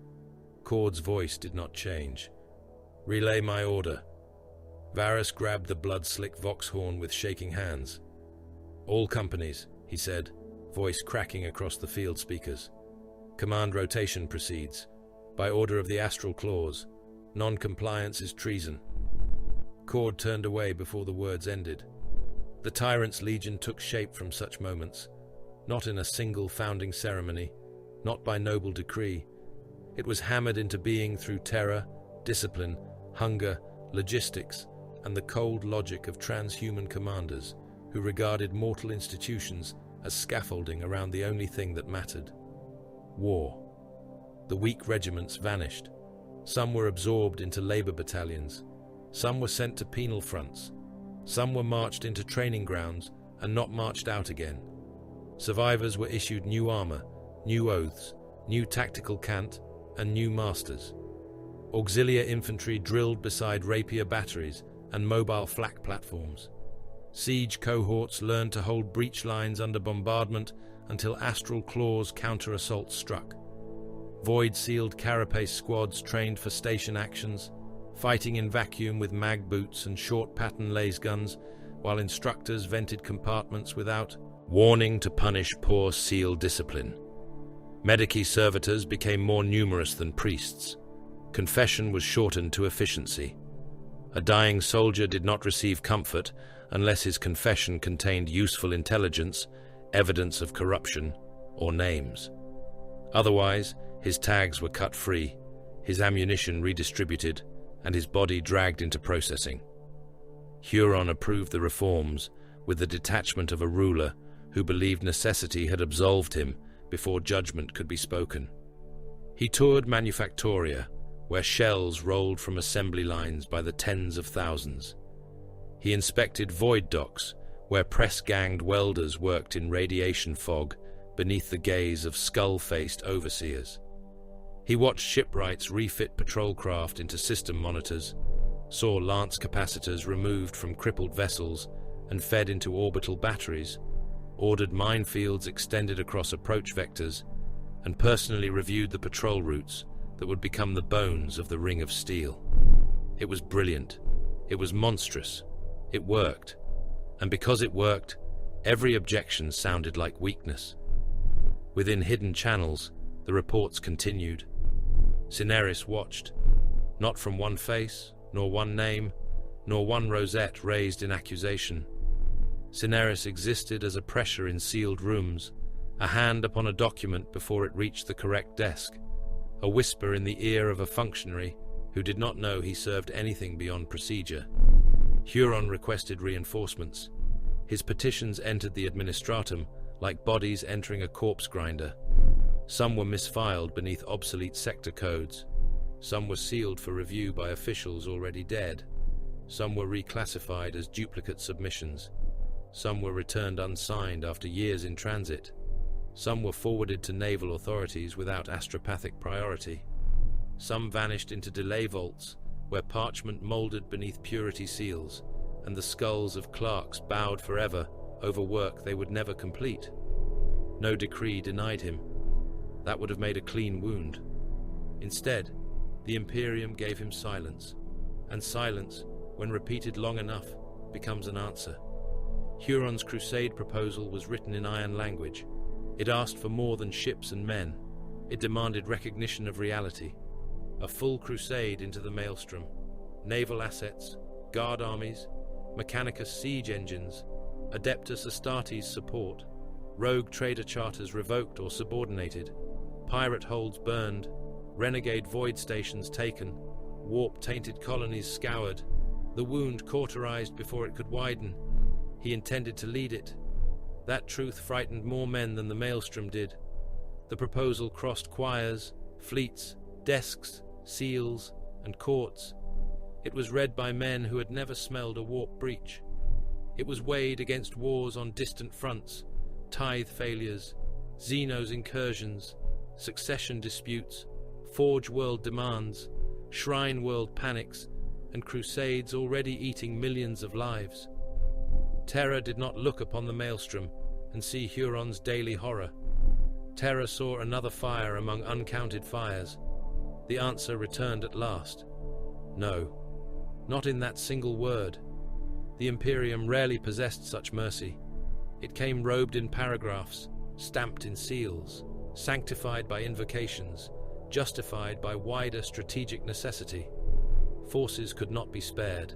Cord's voice did not change. "Relay my order." Varus grabbed the blood-slick Vox horn with shaking hands. "All companies," he said, voice cracking across the field speakers. Command rotation proceeds. By order of the Astral Clause. Non-compliance is treason. Cord turned away before the words ended. The Tyrant's Legion took shape from such moments, not in a single founding ceremony, not by noble decree. It was hammered into being through terror, discipline, hunger, logistics, and the cold logic of transhuman commanders who regarded mortal institutions as scaffolding around the only thing that mattered: war. The weak regiments vanished. Some were absorbed into labor battalions. Some were sent to penal fronts. Some were marched into training grounds and not marched out again. Survivors were issued new armor, new oaths, new tactical cant, and new masters. Auxiliary infantry drilled beside rapier batteries and mobile flak platforms. Siege cohorts learned to hold breach lines under bombardment until Astral Claws counter-assaults struck. Void-sealed carapace squads trained for station actions, fighting in vacuum with mag boots and short-pattern laser guns, while instructors vented compartments without warning to punish poor SEAL discipline. Medici servitors became more numerous than priests. Confession was shortened to efficiency. A dying soldier did not receive comfort unless his confession contained useful intelligence, evidence of corruption, or names. Otherwise, his tags were cut free, his ammunition redistributed, and his body dragged into processing. Huron approved the reforms with the detachment of a ruler who believed necessity had absolved him before judgment could be spoken. He toured Manufactoria, where shells rolled from assembly lines by the tens of thousands. He inspected void docks, where press-ganged welders worked in radiation fog beneath the gaze of skull-faced overseers. He watched shipwrights refit patrol craft into system monitors, saw lance capacitors removed from crippled vessels and fed into orbital batteries, ordered minefields extended across approach vectors, and personally reviewed the patrol routes that would become the bones of the Ring of Steel. It was brilliant. It was monstrous. It worked. And because it worked, every objection sounded like weakness. Within hidden channels, the reports continued. Cineris watched, not from one face, nor one name, nor one rosette raised in accusation. Cineris existed as a pressure in sealed rooms, a hand upon a document before it reached the correct desk, a whisper in the ear of a functionary who did not know he served anything beyond procedure. Huron requested reinforcements. His petitions entered the administratum like bodies entering a corpse grinder. Some were misfiled beneath obsolete sector codes. Some were sealed for review by officials already dead. Some were reclassified as duplicate submissions. Some were returned unsigned after years in transit. Some were forwarded to naval authorities without astropathic priority. Some vanished into delay vaults, where parchment molded beneath purity seals, and the skulls of clerks bowed forever over work they would never complete. No decree denied him. That would have made a clean wound. Instead, the Imperium gave him silence, and silence, when repeated long enough, becomes an answer. Huron's crusade proposal was written in iron language. It asked for more than ships and men. It demanded recognition of reality. A full crusade into the maelstrom. Naval assets, guard armies, Mechanicus siege engines, Adeptus Astartes support, rogue trader charters revoked or subordinated, pirate holds burned, renegade void stations taken, warp-tainted colonies scoured, the wound cauterized before it could widen. He intended to lead it. That truth frightened more men than the maelstrom did. The proposal crossed choirs, fleets, desks, seals, and courts. It was read by men who had never smelled a warp breach. It was weighed against wars on distant fronts, tithe failures, Xenos incursions, succession disputes, Forge World demands, Shrine World panics, and crusades already eating millions of lives. Terror did not look upon the maelstrom and see Huron's daily horror. Terror saw another fire among uncounted fires. The answer returned at last. No, not in that single word. The Imperium rarely possessed such mercy. It came robed in paragraphs, stamped in seals, sanctified by invocations, justified by wider strategic necessity. Forces could not be spared.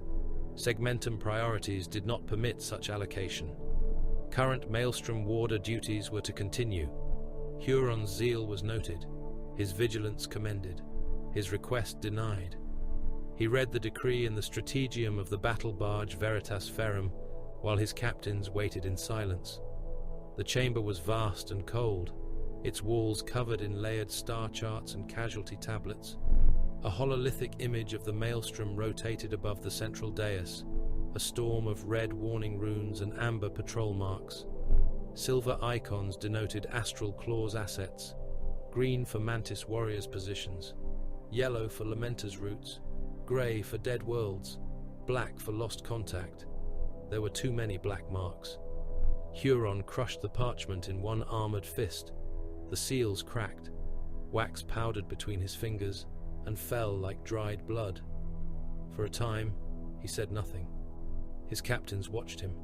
Segmentum priorities did not permit such allocation. Current Maelstrom warder duties were to continue. Huron's zeal was noted, his vigilance commended, his request denied. He read the decree in the strategium of the battle barge Veritas Ferrum, while his captains waited in silence. The chamber was vast and cold, its walls covered in layered star charts and casualty tablets. A hololithic image of the Maelstrom rotated above the central dais, a storm of red warning runes and amber patrol marks. Silver icons denoted Astral Claws assets, green for Mantis Warriors positions, yellow for Lamentor's routes, grey for Dead Worlds, black for Lost Contact. There were too many black marks. Huron crushed the parchment in one armoured fist. The seals cracked, wax powdered between his fingers, and fell like dried blood. For a time, he said nothing. His captains watched him.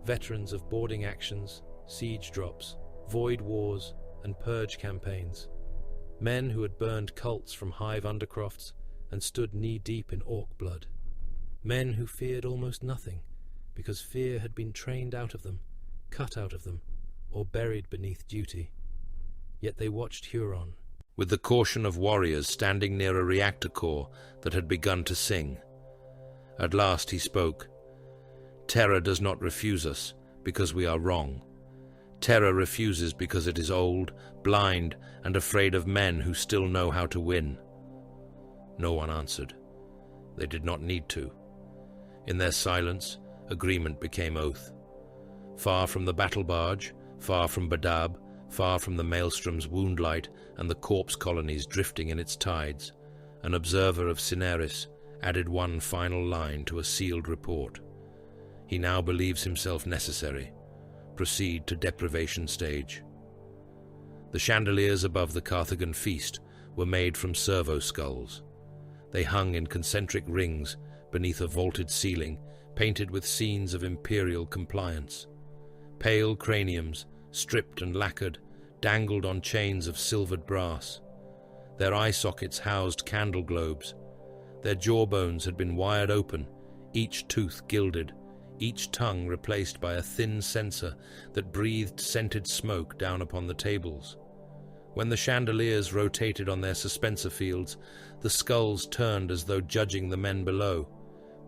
Veterans of boarding actions, siege drops, void wars, and purge campaigns. Men who had burned cults from hive undercrofts and stood knee-deep in orc blood. Men who feared almost nothing, because fear had been trained out of them, cut out of them, or buried beneath duty. Yet they watched Huron, with the caution of warriors standing near a reactor core that had begun to sing. At last he spoke. Terror does not refuse us because we are wrong. Terror refuses because it is old, blind, and afraid of men who still know how to win. No one answered. They did not need to. In their silence, agreement became oath. Far from the battle barge, far from Badab, far from the Maelstrom's woundlight and the corpse colonies drifting in its tides, an observer of Cineris added one final line to a sealed report. He now believes himself necessary. Proceed to deprivation stage. The chandeliers above the Carthagen feast were made from servo skulls. They hung in concentric rings beneath a vaulted ceiling painted with scenes of imperial compliance. Pale craniums, stripped and lacquered, dangled on chains of silvered brass. Their eye sockets housed candle globes. Their jawbones had been wired open, each tooth gilded, each tongue replaced by a thin censer that breathed scented smoke down upon the tables. When the chandeliers rotated on their suspensor fields, the skulls turned as though judging the men below,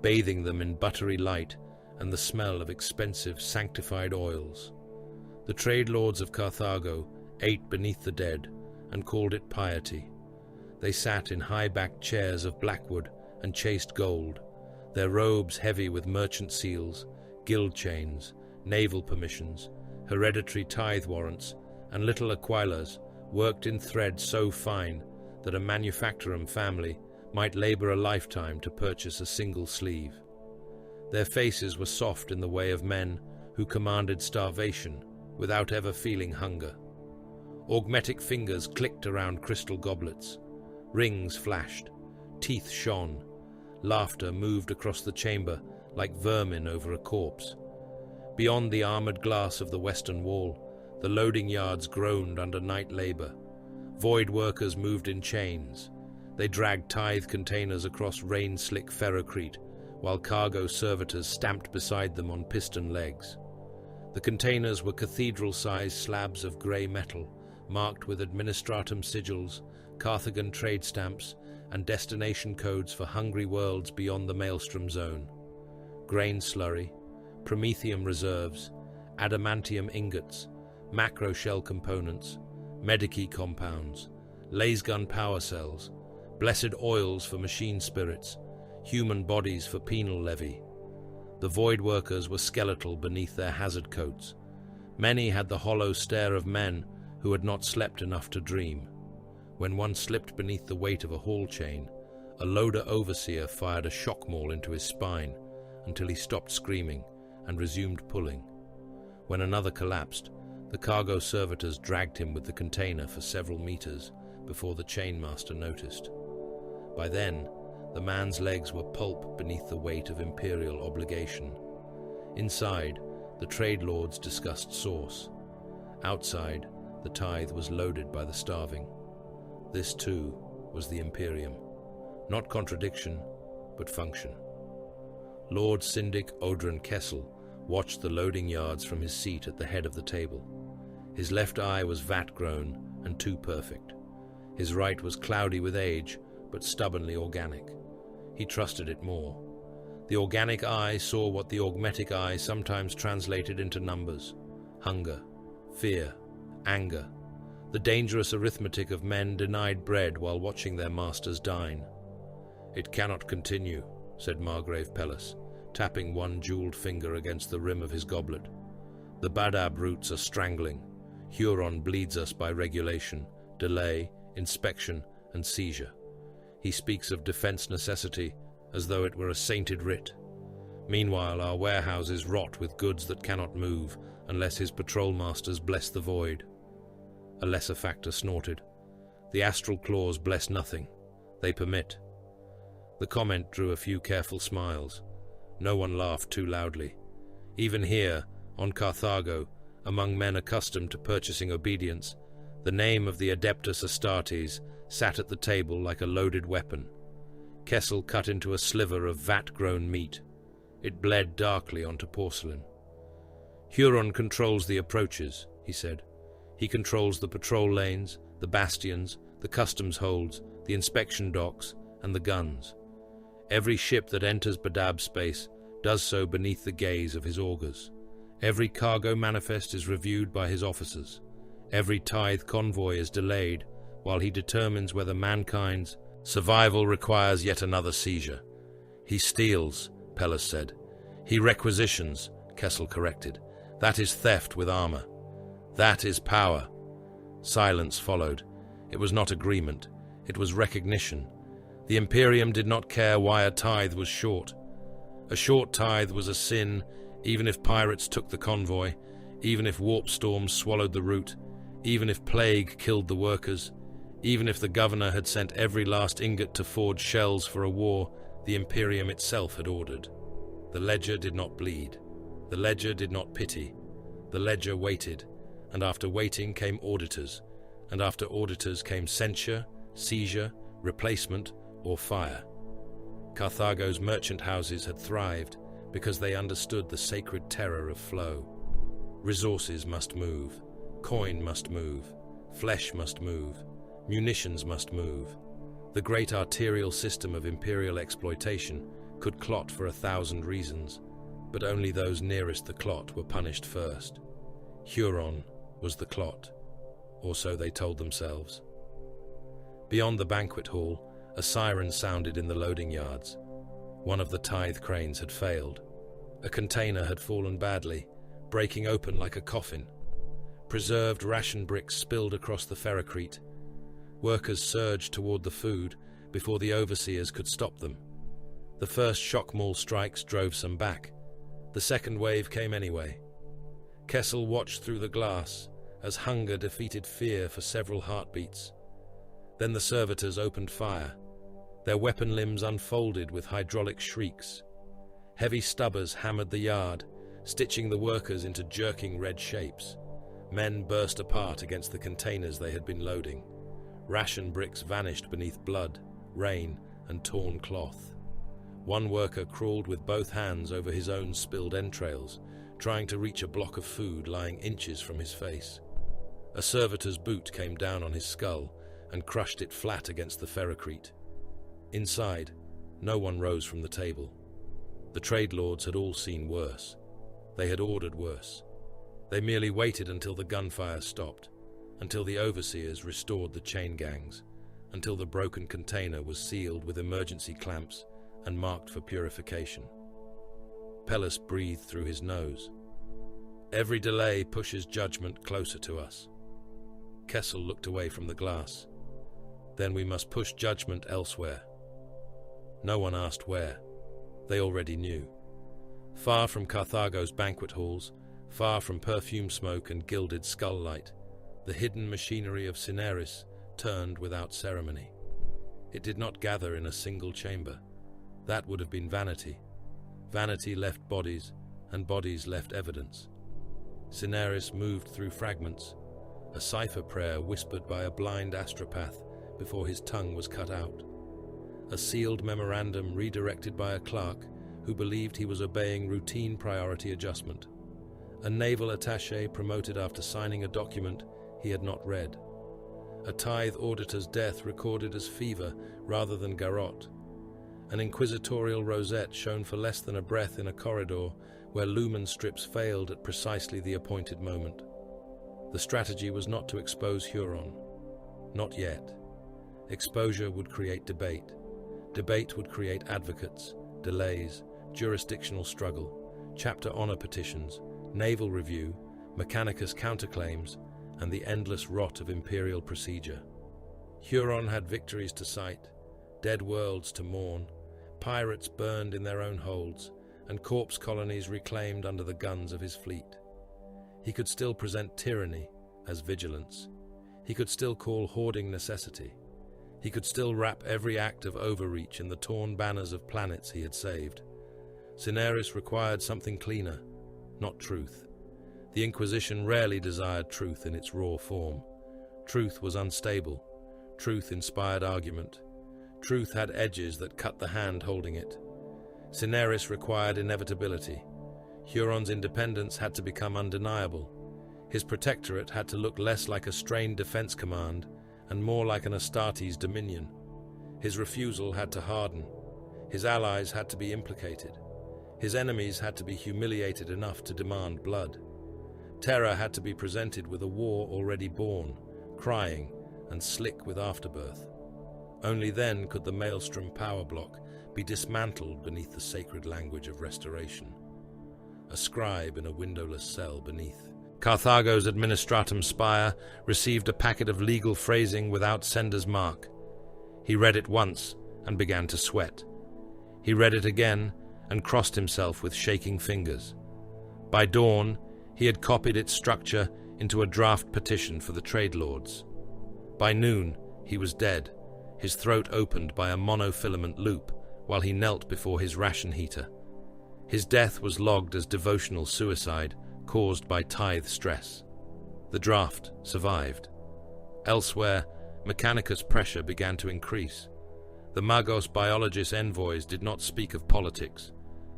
bathing them in buttery light and the smell of expensive, sanctified oils. The trade lords of Carthago ate beneath the dead and called it piety. They sat in high-backed chairs of blackwood and chased gold, their robes heavy with merchant seals, guild chains, naval permissions, hereditary tithe warrants, and little aquilas worked in thread so fine that a manufactorum family might labor a lifetime to purchase a single sleeve. Their faces were soft in the way of men who commanded starvation without ever feeling hunger. Augmetic fingers clicked around crystal goblets. Rings flashed. Teeth shone. Laughter moved across the chamber like vermin over a corpse. Beyond the armored glass of the western wall, the loading yards groaned under night labor. Void workers moved in chains. They dragged tithe containers across rain-slick ferrocrete, while cargo servitors stamped beside them on piston legs. The containers were cathedral-sized slabs of grey metal, marked with administratum sigils, Carthagen trade stamps, and destination codes for hungry worlds beyond the Maelstrom zone. Grain slurry, promethium reserves, adamantium ingots, macro shell components, medici compounds, lasgun power cells, blessed oils for machine spirits, human bodies for penal levy. The void workers were skeletal beneath their hazard coats. Many had the hollow stare of men who had not slept enough to dream. When one slipped beneath the weight of a haul chain, a loader overseer fired a shock maul into his spine until he stopped screaming and resumed pulling. When another collapsed, the cargo servitors dragged him with the container for several meters before the chainmaster noticed. By then, the man's legs were pulp beneath the weight of imperial obligation. Inside, the trade lords discussed source. Outside, the tithe was loaded by the starving. This, too, was the Imperium. Not contradiction, but function. Lord Syndic Odrin Kessel watched the loading yards from his seat at the head of the table. His left eye was vat-grown and too perfect. His right was cloudy with age, but stubbornly organic. He trusted it more. The organic eye saw what the augmetic eye sometimes translated into numbers: hunger, fear, anger, the dangerous arithmetic of men denied bread while watching their masters dine. "It cannot continue," said Margrave Pelles, tapping one jeweled finger against the rim of his goblet. "The Badab roots are strangling. Huron bleeds us by regulation, delay, inspection, and seizure. He speaks of defense necessity as though it were a sainted writ. Meanwhile, our warehouses rot with goods that cannot move unless his patrol masters bless the void." A lesser factor snorted. "The astral claws bless nothing. They permit." The comment drew a few careful smiles. No one laughed too loudly. Even here, on Carthago, among men accustomed to purchasing obedience, the name of the Adeptus Astartes sat at the table like a loaded weapon. Kessel cut into a sliver of vat-grown meat. It bled darkly onto porcelain. "Huron controls the approaches," he said. "He controls the patrol lanes, the bastions, the customs holds, the inspection docks, and the guns. Every ship that enters Badab space does so beneath the gaze of his augurs. Every cargo manifest is reviewed by his officers. Every tithe convoy is delayed while he determines whether mankind's survival requires yet another seizure. He steals," Pelles said. "He requisitions," Kessel corrected. "That is theft with armor. That is power." Silence followed. It was not agreement. It was recognition. The Imperium did not care why a tithe was short. A short tithe was a sin, even if pirates took the convoy, even if warp storms swallowed the route, even if plague killed the workers, even if the governor had sent every last ingot to forge shells for a war the Imperium itself had ordered. The ledger did not bleed. The ledger did not pity. The ledger waited, and after waiting came auditors, and after auditors came censure, seizure, replacement, or fire. Carthago's merchant houses had thrived because they understood the sacred terror of flow. Resources must move, coin must move, flesh must move, munitions must move. The great arterial system of imperial exploitation could clot for 1,000 reasons, but only those nearest the clot were punished first. Huron was the clot, or so they told themselves. Beyond the banquet hall, a siren sounded in the loading yards. One of the tithe cranes had failed. A container had fallen badly, breaking open like a coffin. Preserved ration bricks spilled across the ferrocrete. Workers surged toward the food before the overseers could stop them. The first shock maul strikes drove some back. The second wave came anyway. Kessel watched through the glass as hunger defeated fear for several heartbeats. Then the servitors opened fire. Their weapon limbs unfolded with hydraulic shrieks. Heavy stubbers hammered the yard, stitching the workers into jerking red shapes. Men burst apart against the containers they had been loading. Ration bricks vanished beneath blood, rain, and torn cloth. One worker crawled with both hands over his own spilled entrails, trying to reach a block of food lying inches from his face. A servitor's boot came down on his skull and crushed it flat against the ferrocrete. Inside, no one rose from the table. The trade lords had all seen worse. They had ordered worse. They merely waited until the gunfire stopped, until the overseers restored the chain gangs, until the broken container was sealed with emergency clamps and marked for purification. Pelles breathed through his nose. "Every delay pushes judgment closer to us." Kessel looked away from the glass. "Then we must push judgment elsewhere." No one asked where. They already knew. Far from Carthago's banquet halls, far from perfume smoke and gilded skull light, the hidden machinery of Cineris turned without ceremony. It did not gather in a single chamber. That would have been vanity. Vanity left bodies, and bodies left evidence. Cineris moved through fragments, a cipher prayer whispered by a blind astropath before his tongue was cut out. A sealed memorandum redirected by a clerk who believed he was obeying routine priority adjustment. A naval attaché promoted after signing a document he had not read. A tithe auditor's death recorded as fever rather than garrote. An inquisitorial rosette shown for less than a breath in a corridor where lumen strips failed at precisely the appointed moment. The strategy was not to expose Huron. Not yet. Exposure would create debate. Debate would create advocates, delays, jurisdictional struggle, chapter honor petitions, naval review, Mechanicus counterclaims, and the endless rot of imperial procedure. Huron had victories to cite, dead worlds to mourn, pirates burned in their own holds, and corpse colonies reclaimed under the guns of his fleet. He could still present tyranny as vigilance. He could still call hoarding necessity. He could still wrap every act of overreach in the torn banners of planets he had saved. Cineris required something cleaner, not truth. The Inquisition rarely desired truth in its raw form. Truth was unstable. Truth inspired argument. Truth had edges that cut the hand holding it. Cineris required inevitability. Huron's independence had to become undeniable. His protectorate had to look less like a strained defense command and more like an Astartes dominion. His refusal had to harden. His allies had to be implicated. His enemies had to be humiliated enough to demand blood. Terror had to be presented with a war already born, crying, and slick with afterbirth. Only then could the Maelstrom power block be dismantled beneath the sacred language of restoration. A scribe in a windowless cell beneath. Carthago's administratum spire received a packet of legal phrasing without sender's mark. He read it once and began to sweat. He read it again and crossed himself with shaking fingers. By dawn, he had copied its structure into a draft petition for the trade lords. By noon, he was dead, his throat opened by a monofilament loop while he knelt before his ration heater. His death was logged as devotional suicide caused by tithe stress. The draft survived. Elsewhere, Mechanicus pressure began to increase. The Magos biologist envoys did not speak of politics.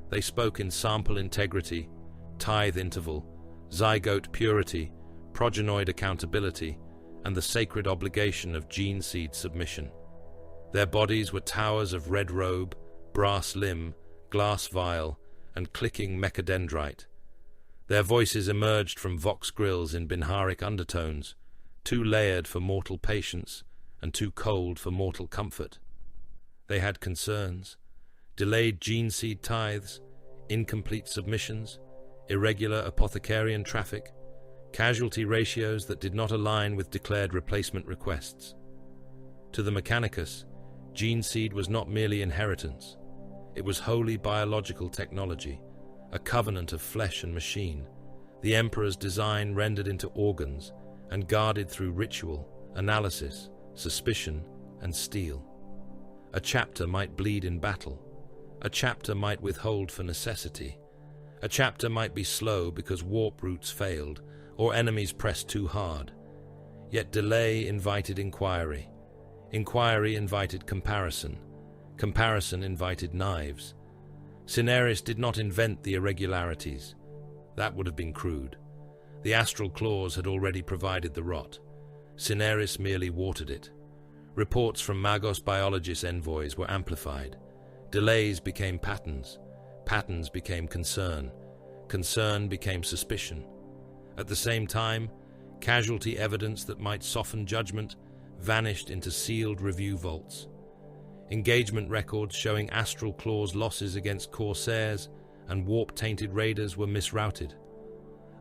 They spoke in sample integrity, tithe interval, zygote purity, progenoid accountability, and the sacred obligation of gene seed submission. Their bodies were towers of red robe, brass limb, glass vial, and clicking mechadendrite. Their voices emerged from vox grills in binharic undertones, too layered for mortal patience and too cold for mortal comfort. They had concerns: delayed gene seed tithes, incomplete submissions, irregular apothecarian traffic, casualty ratios that did not align with declared replacement requests. To the Mechanicus, gene seed was not merely inheritance. It was wholly biological technology, a covenant of flesh and machine, the Emperor's design rendered into organs and guarded through ritual, analysis, suspicion, and steel. A chapter might bleed in battle. A chapter might withhold for necessity. A chapter might be slow because warp routes failed or enemies pressed too hard. Yet delay invited inquiry. Inquiry invited comparison. Comparison invited knives. Cineris did not invent the irregularities. That would have been crude. The astral claws had already provided the rot. Cineris merely watered it. Reports from Magos biologist envoys were amplified. Delays became patterns. Patterns became concern. Concern became suspicion. At the same time, casualty evidence that might soften judgment vanished into sealed review vaults. Engagement records showing astral claws losses against corsairs and warp-tainted raiders were misrouted.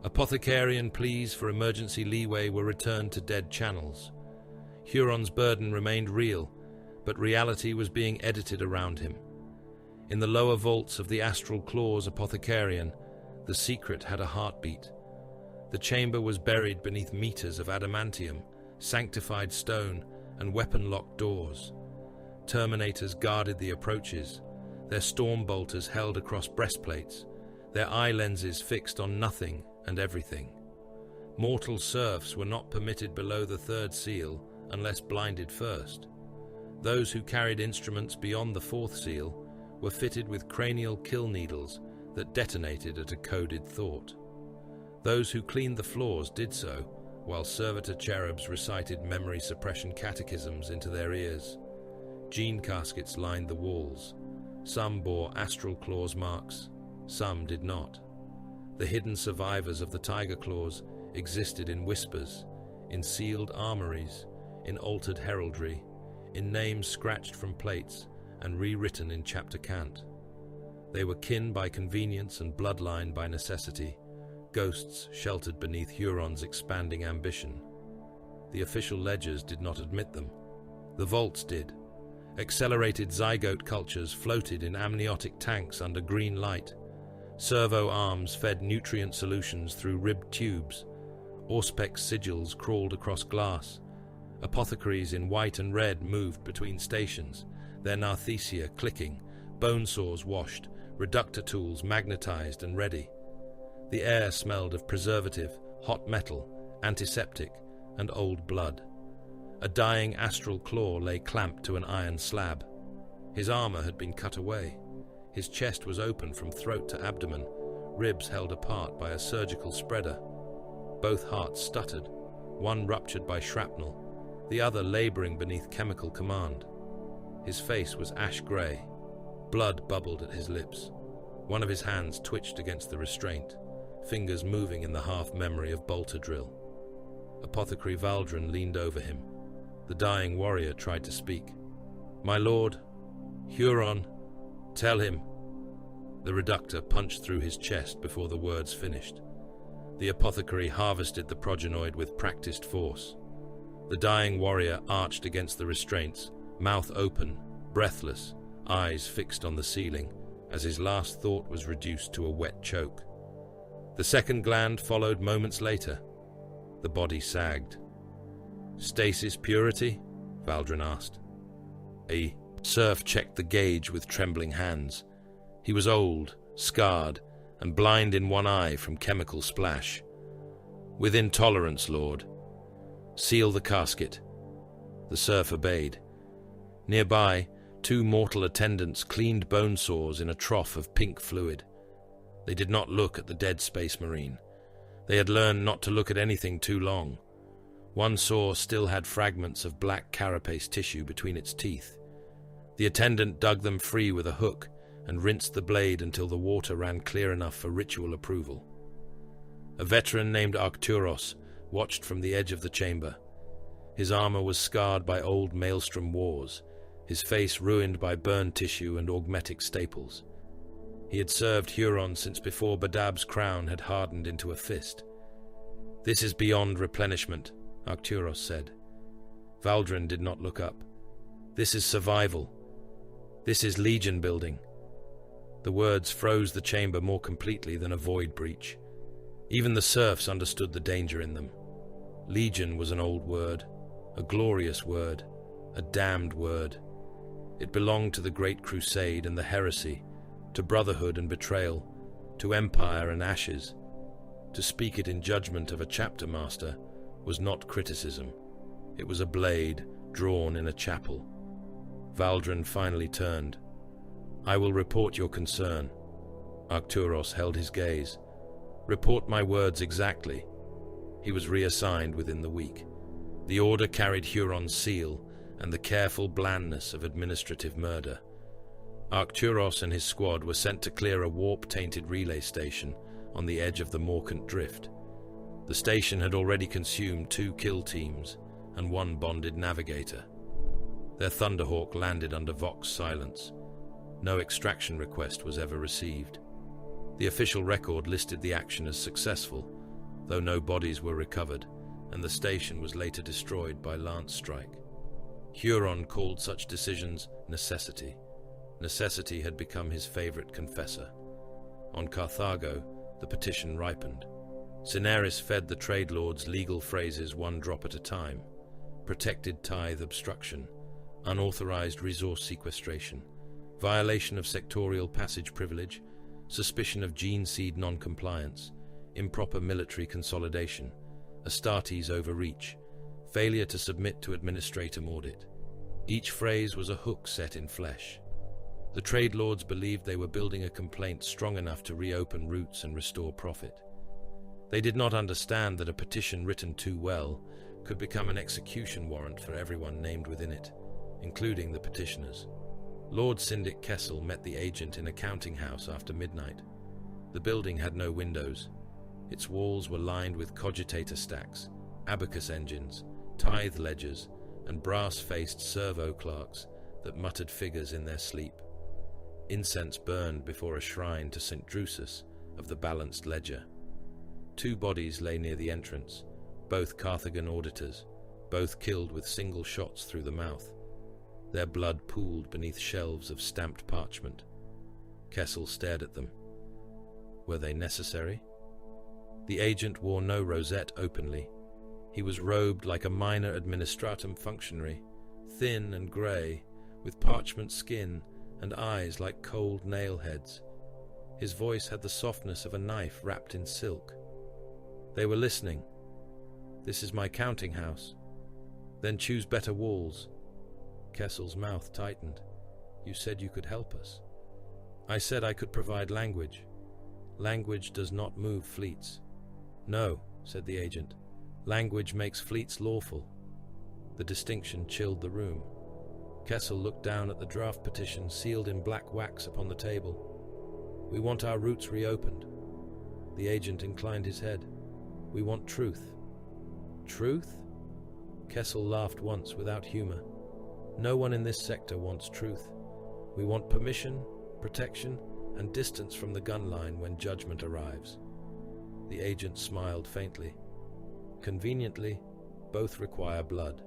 Apothecarian pleas for emergency leeway were returned to dead channels. Huron's burden remained real, but reality was being edited around him. In the lower vaults of the astral claws apothecarian, the secret had a heartbeat. The chamber was buried beneath meters of adamantium, sanctified stone, and weapon-locked doors. Terminators guarded the approaches, their storm bolters held across breastplates, their eye lenses fixed on nothing and everything. Mortal serfs were not permitted below the third seal unless blinded first. Those who carried instruments beyond the fourth seal were fitted with cranial kill needles that detonated at a coded thought. Those who cleaned the floors did so, while servitor cherubs recited memory suppression catechisms into their ears. Gene caskets lined the walls. Some bore astral claws marks, some did not. The hidden survivors of the tiger claws existed in whispers, in sealed armories, in altered heraldry, in names scratched from plates and rewritten in chapter cant. They were kin by convenience and bloodline by necessity, ghosts sheltered beneath Huron's expanding ambition. The official ledgers did not admit them. The vaults did. Accelerated zygote cultures floated in amniotic tanks under green light. Servo arms fed nutrient solutions through ribbed tubes. Auspex sigils crawled across glass. Apothecaries in white and red moved between stations, their narthesia clicking, bone saws washed, reductor tools magnetized and ready. The air smelled of preservative, hot metal, antiseptic, and old blood. A dying astral claw lay clamped to an iron slab. His armor had been cut away. His chest was open from throat to abdomen, ribs held apart by a surgical spreader. Both hearts stuttered, one ruptured by shrapnel, the other laboring beneath chemical command. His face was ash-grey. Blood bubbled at his lips. One of his hands twitched against the restraint, fingers moving in the half-memory of bolter drill. Apothecary Valdren leaned over him. The dying warrior tried to speak. "My lord, Huron, tell him." The reductor punched through his chest before the words finished. The apothecary harvested the progenoid with practiced force. The dying warrior arched against the restraints, mouth open, breathless, eyes fixed on the ceiling, as his last thought was reduced to a wet choke. The second gland followed moments later. The body sagged. "Stasis purity?" Valdren asked. A serf checked the gauge with trembling hands. He was old, scarred, and blind in one eye from chemical splash. "Within tolerance, Lord." "Seal the casket." The serf obeyed. Nearby, two mortal attendants cleaned bone saws in a trough of pink fluid. They did not look at the dead space marine. They had learned not to look at anything too long. One saw still had fragments of black carapace tissue between its teeth. The attendant dug them free with a hook and rinsed the blade until the water ran clear enough for ritual approval. A veteran named Arcturos watched from the edge of the chamber. His armor was scarred by old maelstrom wars, his face ruined by burned tissue and augmetic staples. He had served Huron since before Badab's crown had hardened into a fist. "This is beyond replenishment," Arcturos said. Valdren did not look up. "This is survival. This is legion building." The words froze the chamber more completely than a void breach. Even the serfs understood the danger in them. Legion was an old word, a glorious word, a damned word. It belonged to the Great Crusade and the heresy, to brotherhood and betrayal, to empire and ashes. To speak it in judgment of a chapter master was not criticism. It was a blade drawn in a chapel. Valdren finally turned. "I will report your concern." Arcturos held his gaze. "Report my words exactly." He was reassigned within the week. The order carried Huron's seal and the careful blandness of administrative murder. Arcturos and his squad were sent to clear a warp-tainted relay station on the edge of the Morkant Drift. The station had already consumed 2 kill teams and 1 bonded navigator. Their Thunderhawk landed under Vox silence. No extraction request was ever received. The official record listed the action as successful, though no bodies were recovered, and the station was later destroyed by lance strike. Huron called such decisions necessity. Necessity had become his favorite confessor. On Carthago, the petition ripened. Cineris fed the trade lords legal phrases one drop at a time: protected tithe obstruction, unauthorized resource sequestration, violation of sectorial passage privilege, suspicion of gene seed non-compliance, improper military consolidation, Astartes overreach, failure to submit to administratum audit. Each phrase was a hook set in flesh. The trade lords believed they were building a complaint strong enough to reopen routes and restore profit. They did not understand that a petition written too well could become an execution warrant for everyone named within it, including the petitioners. Lord Syndic Kessel met the agent in a counting house after midnight. The building had no windows. Its walls were lined with cogitator stacks, abacus engines, tithe ledgers, and brass-faced servo clerks that muttered figures in their sleep. Incense burned before a shrine to St. Drusus of the balanced ledger. 2 bodies lay near the entrance, both Carthagen auditors, both killed with single shots through the mouth. Their blood pooled beneath shelves of stamped parchment. Kessel stared at them. Were they necessary? The agent wore no rosette openly. He was robed like a minor administratum functionary, thin and grey, with parchment skin and eyes like cold nail heads. His voice had the softness of a knife wrapped in silk. They were listening. "This is my counting house." "Then choose better walls." Kessel's mouth tightened. "You said you could help us." "I said I could provide language. Language does not move fleets." "No," said the agent. "Language makes fleets lawful." The distinction chilled the room. Kessel looked down at the draft petition sealed in black wax upon the table. "We want our routes reopened." The agent inclined his head. "We want truth." "Truth?" Kessel laughed once without humor. "No one in this sector wants truth. We want permission, protection, and distance from the gun line when judgment arrives." The agent smiled faintly. Conveniently, both require blood.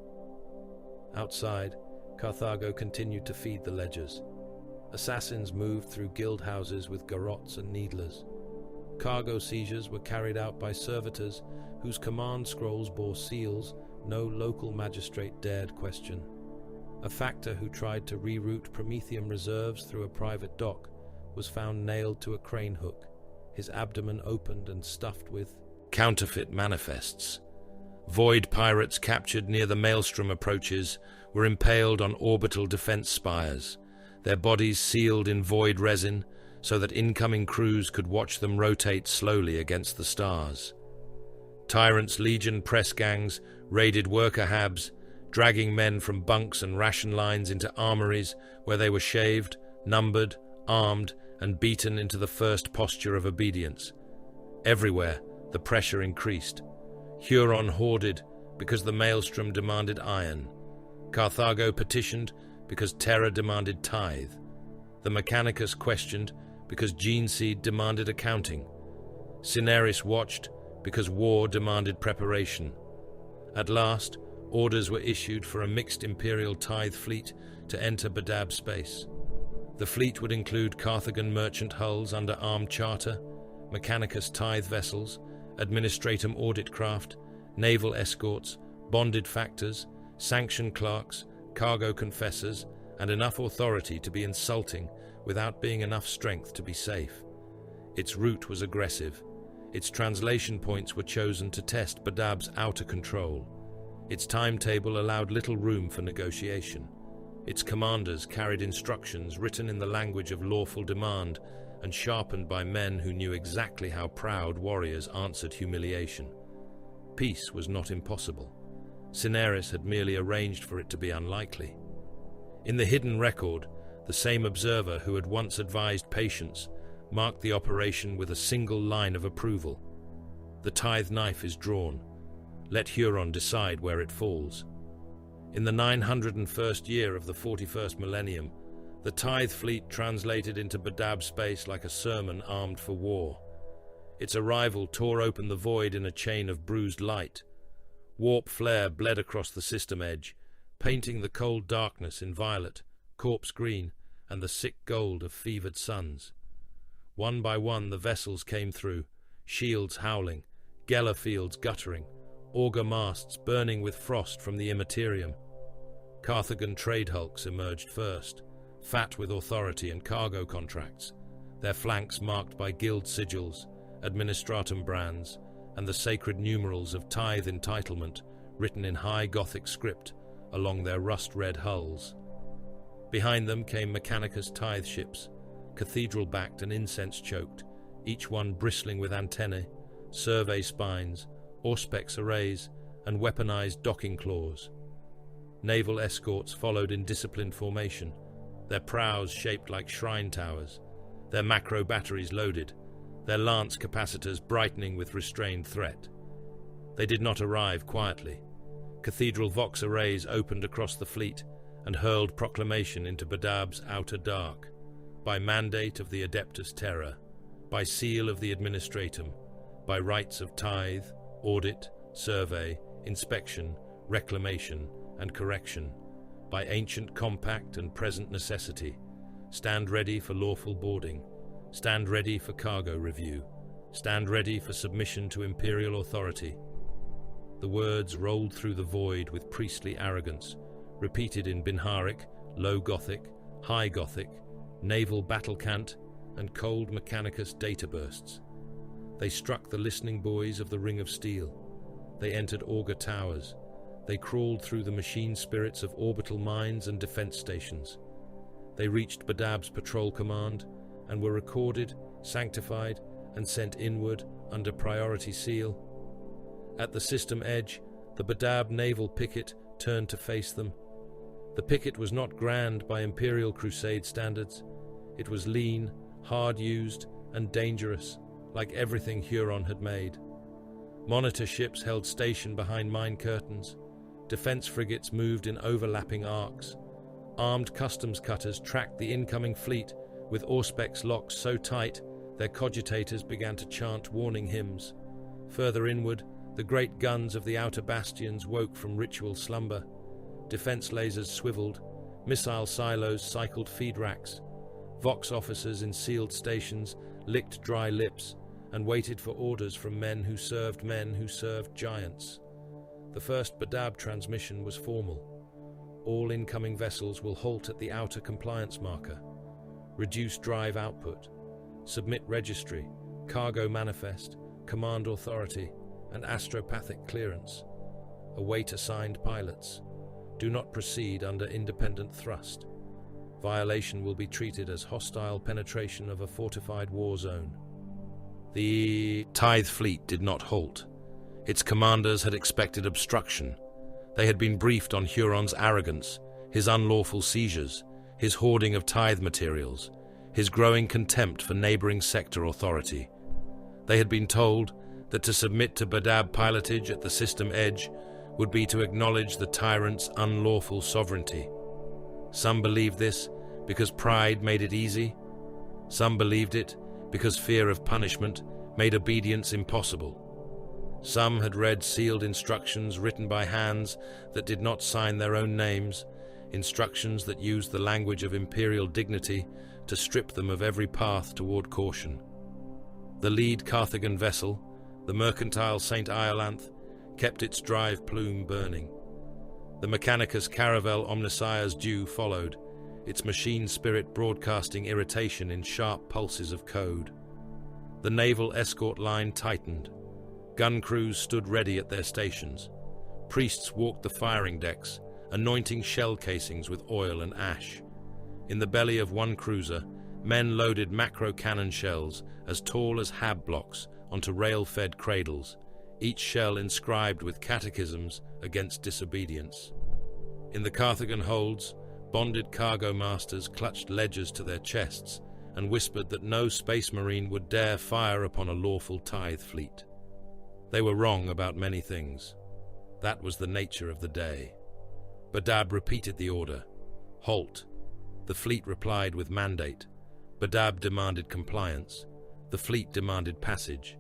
Outside, Carthago continued to feed the ledgers. Assassins moved through guild houses with garrots and needlers. Cargo seizures were carried out by servitors whose command scrolls bore seals no local magistrate dared question. A factor who tried to reroute Prometheum reserves through a private dock was found nailed to a crane hook, his abdomen opened and stuffed with counterfeit manifests. Void pirates captured near the Maelstrom approaches were impaled on orbital defense spires, their bodies sealed in void resin so that incoming crews could watch them rotate slowly against the stars. Tyrant's Legion press gangs raided worker habs, dragging men from bunks and ration lines into armories where they were shaved, numbered, armed, and beaten into the first posture of obedience. Everywhere, the pressure increased. Huron hoarded because the Maelstrom demanded iron. Carthago petitioned because Terra demanded tithe. The Mechanicus questioned because Geneseed demanded accounting. Cineris watched because war demanded preparation. At last, orders were issued for a mixed Imperial tithe fleet to enter Badab space. The fleet would include Carthagen merchant hulls under armed charter, Mechanicus tithe vessels, administratum audit craft, naval escorts, bonded factors, sanctioned clerks, cargo confessors, and enough authority to be insulting without being enough strength to be safe. Its route was aggressive. Its translation points were chosen to test Badab's outer control. Its timetable allowed little room for negotiation. Its commanders carried instructions written in the language of lawful demand and sharpened by men who knew exactly how proud warriors answered humiliation. Peace was not impossible. Cineris had merely arranged for it to be unlikely. In the hidden record, the same observer who had once advised patience marked the operation with a single line of approval. The tithe knife is drawn. Let Huron decide where it falls. In the 901st year of the 41st millennium, the tithe fleet translated into Badab space like a sermon armed for war. Its arrival tore open the void in a chain of bruised light. Warp flare bled across the system edge, painting the cold darkness in violet, corpse green, and the sick gold of fevered suns. One by one the vessels came through, shields howling, Geller fields guttering, auger masts burning with frost from the immaterium. Carthagen trade hulks emerged first, fat with authority and cargo contracts, their flanks marked by guild sigils, administratum brands, and the sacred numerals of tithe entitlement written in high Gothic script along their rust-red hulls. Behind them came Mechanicus tithe ships, cathedral-backed and incense-choked, each one bristling with antennae, survey spines, auspex arrays, and weaponized docking claws. Naval escorts followed in disciplined formation, their prows shaped like shrine towers, their macro batteries loaded, their lance capacitors brightening with restrained threat. They did not arrive quietly. Cathedral vox arrays opened across the fleet and hurled proclamation into Badab's outer dark, by mandate of the Adeptus Terra, by seal of the Administratum, by rights of tithe, audit, survey, inspection, reclamation, and correction, by ancient compact and present necessity. Stand ready for lawful boarding. Stand ready for cargo review. Stand ready for submission to imperial authority. The words rolled through the void with priestly arrogance, repeated in Binharic, Low Gothic, High Gothic, Naval Battle Cant, and Cold Mechanicus data bursts. They struck the listening buoys of the Ring of Steel. They entered auger towers. They crawled through the machine spirits of orbital mines and defense stations. They reached Badab's patrol command and were recorded, sanctified, and sent inward under priority seal. At the system edge, the Badab naval picket turned to face them. The picket was not grand by Imperial Crusade standards. It was lean, hard-used, and dangerous, like everything Huron had made. Monitor ships held station behind mine curtains. Defense frigates moved in overlapping arcs. Armed customs cutters tracked the incoming fleet with auspex locks so tight their cogitators began to chant warning hymns. Further inward, the great guns of the outer bastions woke from ritual slumber. Defense lasers swiveled, missile silos cycled feed racks. Vox officers in sealed stations licked dry lips and waited for orders from men who served giants. The first Badab transmission was formal. All incoming vessels will halt at the outer compliance marker. Reduce drive output. Submit registry, cargo manifest, command authority, and astropathic clearance. Await assigned pilots. Do not proceed under independent thrust. Violation will be treated as hostile penetration of a fortified war zone. The Tithe fleet did not halt. Its commanders had expected obstruction. They had been briefed on Huron's arrogance, his unlawful seizures, his hoarding of tithe materials, his growing contempt for neighboring sector authority. They had been told that to submit to Badab pilotage at the system edge would be to acknowledge the tyrant's unlawful sovereignty. Some believed this because pride made it easy. Some believed it because fear of punishment made obedience impossible. Some had read sealed instructions written by hands that did not sign their own names, instructions that used the language of imperial dignity to strip them of every path toward caution. The lead Carthagen vessel, the mercantile St. Iolanth, kept its drive plume burning. The Mechanicus Caravel Omnissiah's dew followed, its machine spirit broadcasting irritation in sharp pulses of code. The naval escort line tightened. Gun crews stood ready at their stations. Priests walked the firing decks, anointing shell casings with oil and ash. In the belly of one cruiser, men loaded macro cannon shells as tall as hab blocks onto rail-fed cradles, each shell inscribed with catechisms against disobedience. In the Carthagen holds, bonded cargo masters clutched ledgers to their chests and whispered that no space marine would dare fire upon a lawful tithe fleet. They were wrong about many things. That was the nature of the day. Badab repeated the order. Halt. The fleet replied with mandate. Badab demanded compliance. The fleet demanded passage.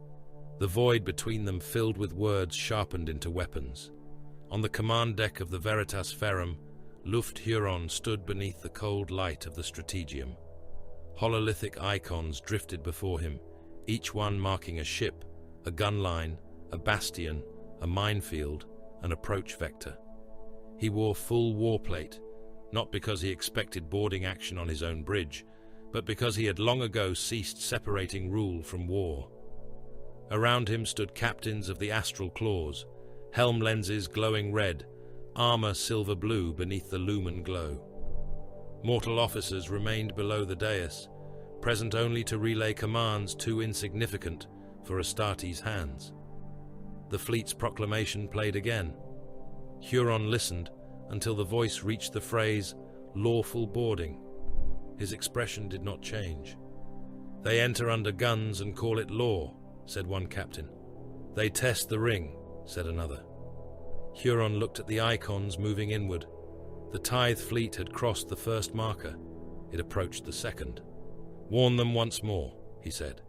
The void between them filled with words sharpened into weapons. On the command deck of the Veritas Ferrum, Luft Huron stood beneath the cold light of the Strategium. Hololithic icons drifted before him, each one marking a ship, a gun line, a bastion, a minefield, an approach vector. He wore full warplate, not because he expected boarding action on his own bridge, but because he had long ago ceased separating rule from war. Around him stood captains of the astral claws, helm lenses glowing red, armor silver blue beneath the lumen glow. Mortal officers remained below the dais, present only to relay commands too insignificant for Astartes' hands. The fleet's proclamation played again. Huron listened until the voice reached the phrase, "lawful boarding." His expression did not change. "They enter under guns and call it law," said one captain. "They test the ring," said another. Huron looked at the icons moving inward. The Tithe fleet had crossed the first marker. It approached the second. "Warn them once more," he said.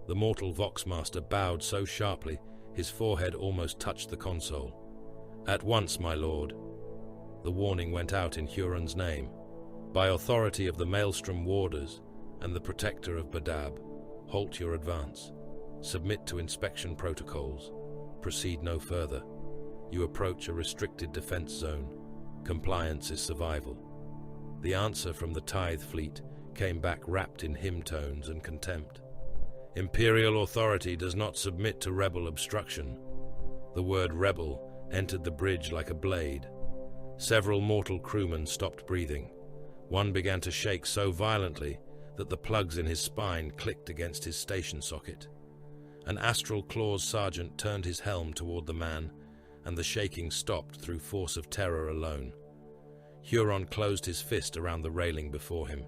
The mortal Voxmaster bowed so sharply his forehead almost touched the console. "At once, my lord." The warning went out in Huron's name. "By authority of the Maelstrom Warders and the Protector of Badab, halt your advance. Submit to inspection protocols. Proceed no further. You approach a restricted defense zone. Compliance is survival." The answer from the Tithe fleet came back wrapped in hymn tones and contempt. "Imperial authority does not submit to rebel obstruction." The word rebel entered the bridge like a blade. Several mortal crewmen stopped breathing. One began to shake so violently that the plugs in his spine clicked against his station socket. An astral claws sergeant turned his helm toward the man, and the shaking stopped through force of terror alone. Huron closed his fist around the railing before him.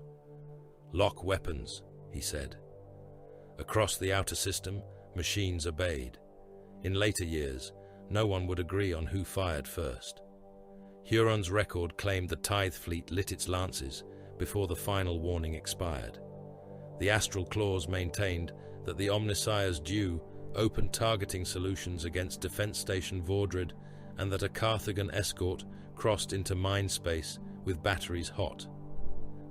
"Lock weapons," he said. Across the outer system, machines obeyed. In later years, no one would agree on who fired first. Huron's record claimed the Tithe fleet lit its lances before the final warning expired. The astral claws maintained that the Omnissiah's due opened targeting solutions against Defense Station Vordred, and that a Carthagen escort crossed into mine space with batteries hot.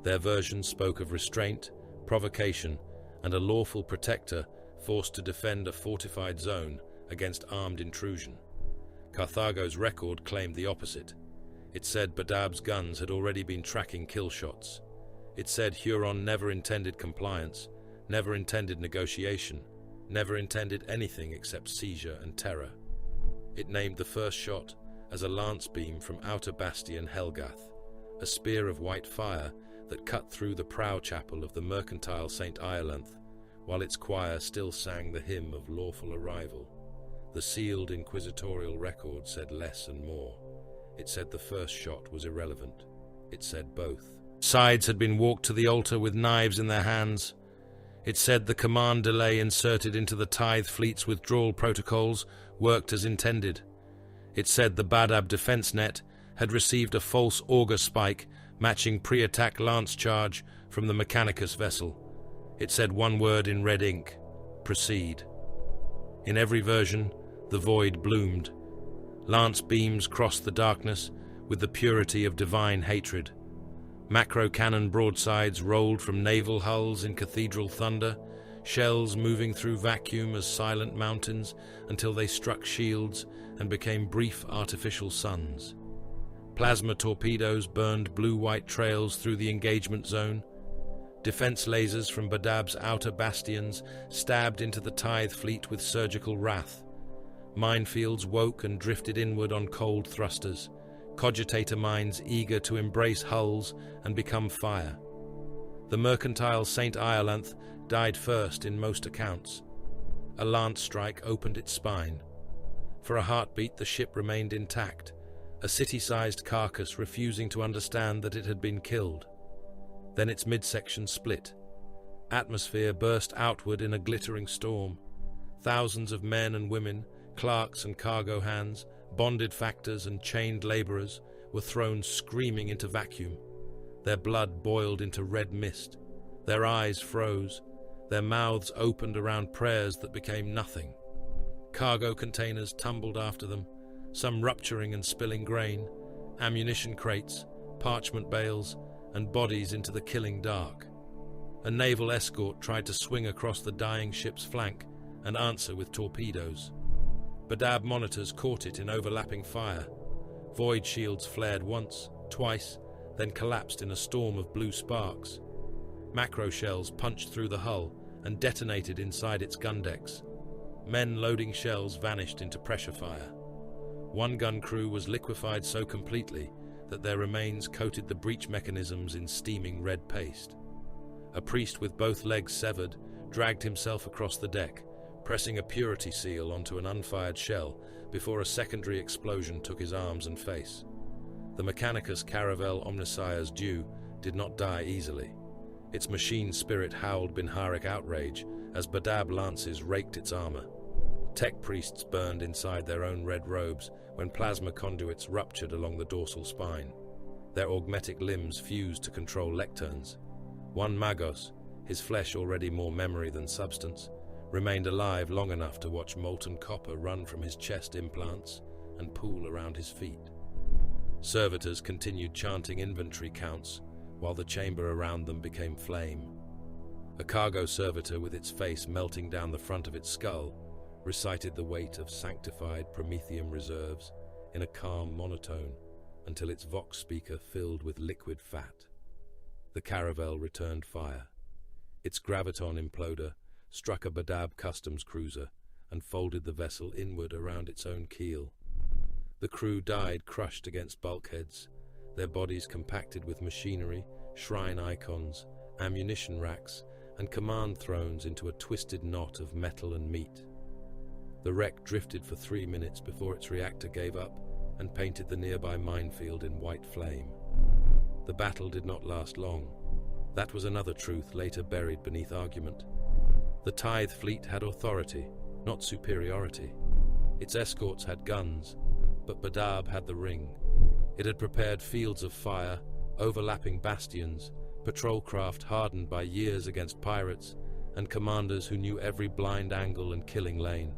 Their version spoke of restraint, provocation, and a lawful protector forced to defend a fortified zone against armed intrusion. Carthago's record claimed the opposite. It said Badab's guns had already been tracking kill shots. It said Huron never intended compliance, never intended negotiation, never intended anything except seizure and terror. It named the first shot as a lance beam from outer bastion Helgath, a spear of white fire that cut through the prow chapel of the mercantile St. Irelanth, while its choir still sang the hymn of lawful arrival. The sealed inquisitorial record said less and more. It said the first shot was irrelevant. It said both sides had been walked to the altar with knives in their hands. It said the command delay inserted into the Tithe fleet's withdrawal protocols worked as intended. It said the Badab defense net had received a false auger spike matching pre-attack lance charge from the Mechanicus vessel. It said one word in red ink: proceed. In every version, the void bloomed. Lance beams crossed the darkness with the purity of divine hatred. Macro cannon broadsides rolled from naval hulls in cathedral thunder, shells moving through vacuum as silent mountains until they struck shields and became brief artificial suns. Plasma torpedoes burned blue-white trails through the engagement zone. Defense lasers from Badab's outer bastions stabbed into the Tithe fleet with surgical wrath. Minefields woke and drifted inward on cold thrusters, cogitator minds eager to embrace hulls and become fire. The mercantile St. Irelanth died first in most accounts. A lance strike opened its spine. For a heartbeat, the ship remained intact, a city-sized carcass refusing to understand that it had been killed. Then its midsection split. Atmosphere burst outward in a glittering storm. Thousands of men and women, clerks and cargo hands, bonded factors and chained laborers were thrown screaming into vacuum. Their blood boiled into red mist. Their eyes froze. Their mouths opened around prayers that became nothing. Cargo containers tumbled after them, some rupturing and spilling grain, ammunition crates, parchment bales, and bodies into the killing dark. A naval escort tried to swing across the dying ship's flank and answer with torpedoes. Badab monitors caught it in overlapping fire. Void shields flared once, twice, then collapsed in a storm of blue sparks. Macro shells punched through the hull and detonated inside its gun decks. Men loading shells vanished into pressure fire. One gun crew was liquefied so completely that their remains coated the breech mechanisms in steaming red paste. A priest with both legs severed dragged himself across the deck, pressing a purity seal onto an unfired shell before a secondary explosion took his arms and face. The Mechanicus Caravel Omnissiah's Dew did not die easily. Its machine spirit howled Binharic outrage as Badab lances raked its armor. Tech priests burned inside their own red robes when plasma conduits ruptured along the dorsal spine. Their augmetic limbs fused to control lecterns. One Magos, his flesh already more memory than substance, remained alive long enough to watch molten copper run from his chest implants and pool around his feet. Servitors continued chanting inventory counts while the chamber around them became flame. A cargo servitor with its face melting down the front of its skull recited the weight of sanctified Prometheum reserves in a calm monotone until its vox speaker filled with liquid fat. The caravel returned fire. Its graviton imploder struck a Badab customs cruiser and folded the vessel inward around its own keel. The crew died crushed against bulkheads, their bodies compacted with machinery, shrine icons, ammunition racks, and command thrones into a twisted knot of metal and meat. The wreck drifted for 3 minutes before its reactor gave up and painted the nearby minefield in white flame. The battle did not last long. That was another truth later buried beneath argument. The Tithe fleet had authority, not superiority. Its escorts had guns, but Badab had the ring. It had prepared fields of fire, overlapping bastions, patrol craft hardened by years against pirates, and commanders who knew every blind angle and killing lane.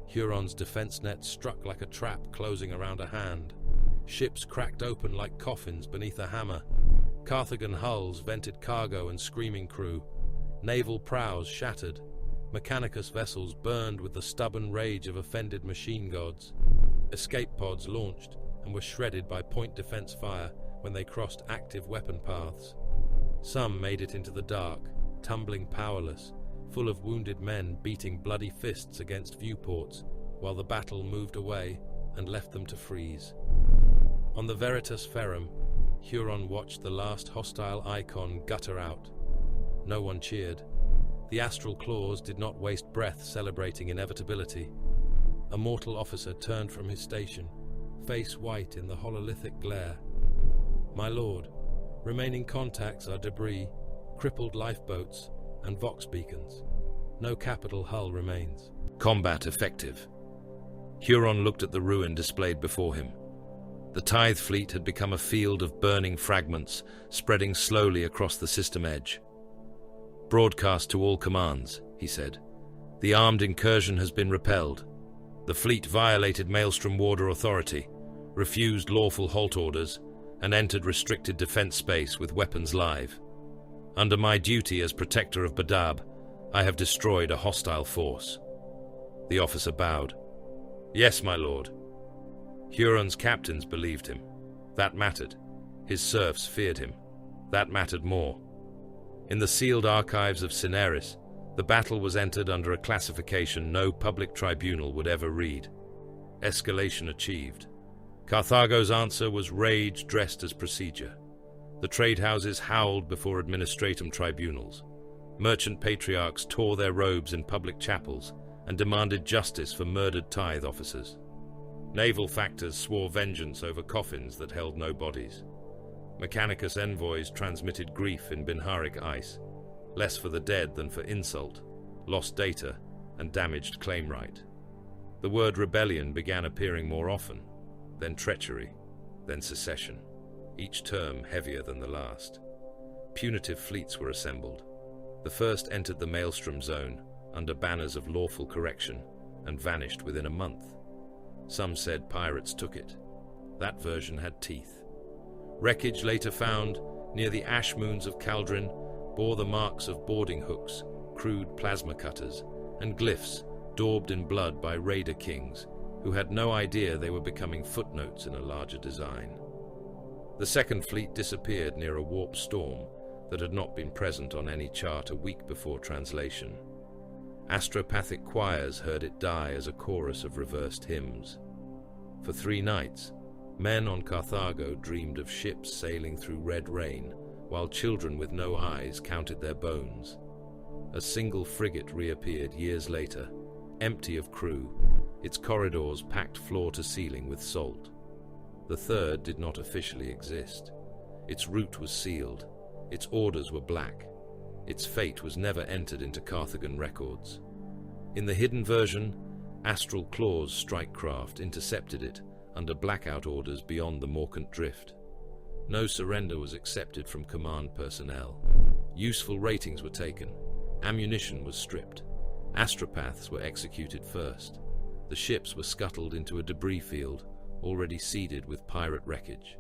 Huron's defense net struck like a trap closing around a hand. Ships cracked open like coffins beneath a hammer. Carthagen hulls vented cargo and screaming crew. Naval prows shattered. Mechanicus vessels burned with the stubborn rage of offended machine gods. Escape pods launched and were shredded by point defense fire when they crossed active weapon paths. Some made it into the dark, tumbling powerless, full of wounded men beating bloody fists against viewports, while the battle moved away and left them to freeze. On the Veritas Ferrum, Huron watched the last hostile icon gutter out. No one cheered. The astral claws did not waste breath celebrating inevitability. A mortal officer turned from his station, face white in the hololithic glare. "My lord, remaining contacts are debris, crippled lifeboats, and vox beacons. No capital hull remains." Combat effective. Huron looked at the ruin displayed before him. The Tithe fleet had become a field of burning fragments, spreading slowly across the system edge. "Broadcast to all commands," he said. "The armed incursion has been repelled. The fleet violated Maelstrom Warder authority, refused lawful halt orders, and entered restricted defense space with weapons live. Under my duty as protector of Badab, I have destroyed a hostile force." The officer bowed. "Yes, my lord." Huron's captains believed him. That mattered. His serfs feared him. That mattered more. In the sealed archives of Cineris, the battle was entered under a classification no public tribunal would ever read. Escalation achieved. Carthago's answer was rage dressed as procedure. The trade houses howled before administratum tribunals. Merchant patriarchs tore their robes in public chapels and demanded justice for murdered Tithe officers. Naval factors swore vengeance over coffins that held no bodies. Mechanicus envoys transmitted grief in Binharic ice, less for the dead than for insult, lost data, and damaged claim right. The word rebellion began appearing more often, then treachery, then secession, each term heavier than the last. Punitive fleets were assembled. The first entered the Maelstrom zone under banners of lawful correction and vanished within a month. Some said pirates took it. That version had teeth. Wreckage later found near the ash moons of Caldrin bore the marks of boarding hooks, crude plasma cutters, and glyphs daubed in blood by raider kings who had no idea they were becoming footnotes in a larger design. The second fleet disappeared near a warp storm that had not been present on any chart a week before translation. Astropathic choirs heard it die as a chorus of reversed hymns. For 3 nights, men on Carthago dreamed of ships sailing through red rain, while children with no eyes counted their bones. A single frigate reappeared years later, empty of crew, its corridors packed floor to ceiling with salt. The third did not officially exist. Its route was sealed, its orders were black, its fate was never entered into Carthagan records. In the hidden version, Astral Claw's strike craft intercepted it under blackout orders beyond the Morkant Drift. No surrender was accepted from command personnel. Useful ratings were taken. Ammunition was stripped. Astropaths were executed first. The ships were scuttled into a debris field, already seeded with pirate wreckage.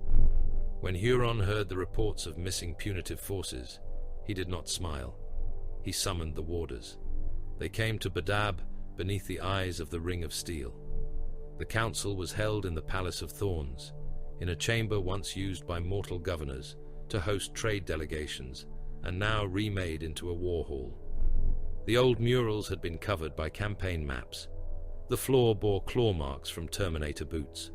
When Huron heard the reports of missing punitive forces, he did not smile. He summoned the warders. They came to Badab beneath the eyes of the Ring of Steel. The council was held in the Palace of Thorns, in a chamber once used by mortal governors to host trade delegations and now remade into a war hall. The old murals had been covered by campaign maps. The floor bore claw marks from Terminator boots.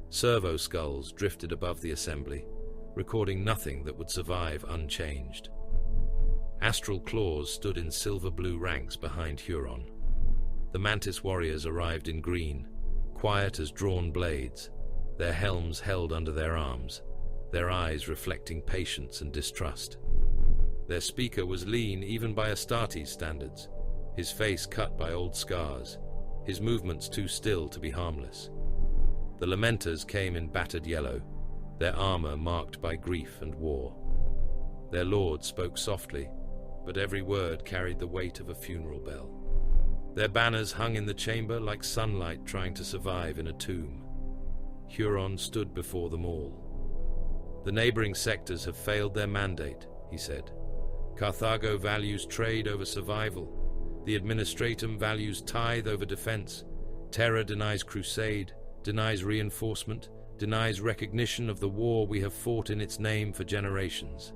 Servo skulls drifted above the assembly, recording nothing that would survive unchanged. Astral claws stood in silver-blue ranks behind Huron. The Mantis warriors arrived in green, quiet as drawn blades, their helms held under their arms, their eyes reflecting patience and distrust. Their speaker was lean even by Astartes standards, his face cut by old scars, his movements too still to be harmless. The Lamenters came in battered yellow, their armor marked by grief and war. Their lord spoke softly, but every word carried the weight of a funeral bell. Their banners hung in the chamber like sunlight trying to survive in a tomb. Huron stood before them all. The neighboring sectors have failed their mandate, he said. Carthago values trade over survival. The administratum values tithe over defense. Terra denies crusade, denies reinforcement, denies recognition of the war we have fought in its name for generations.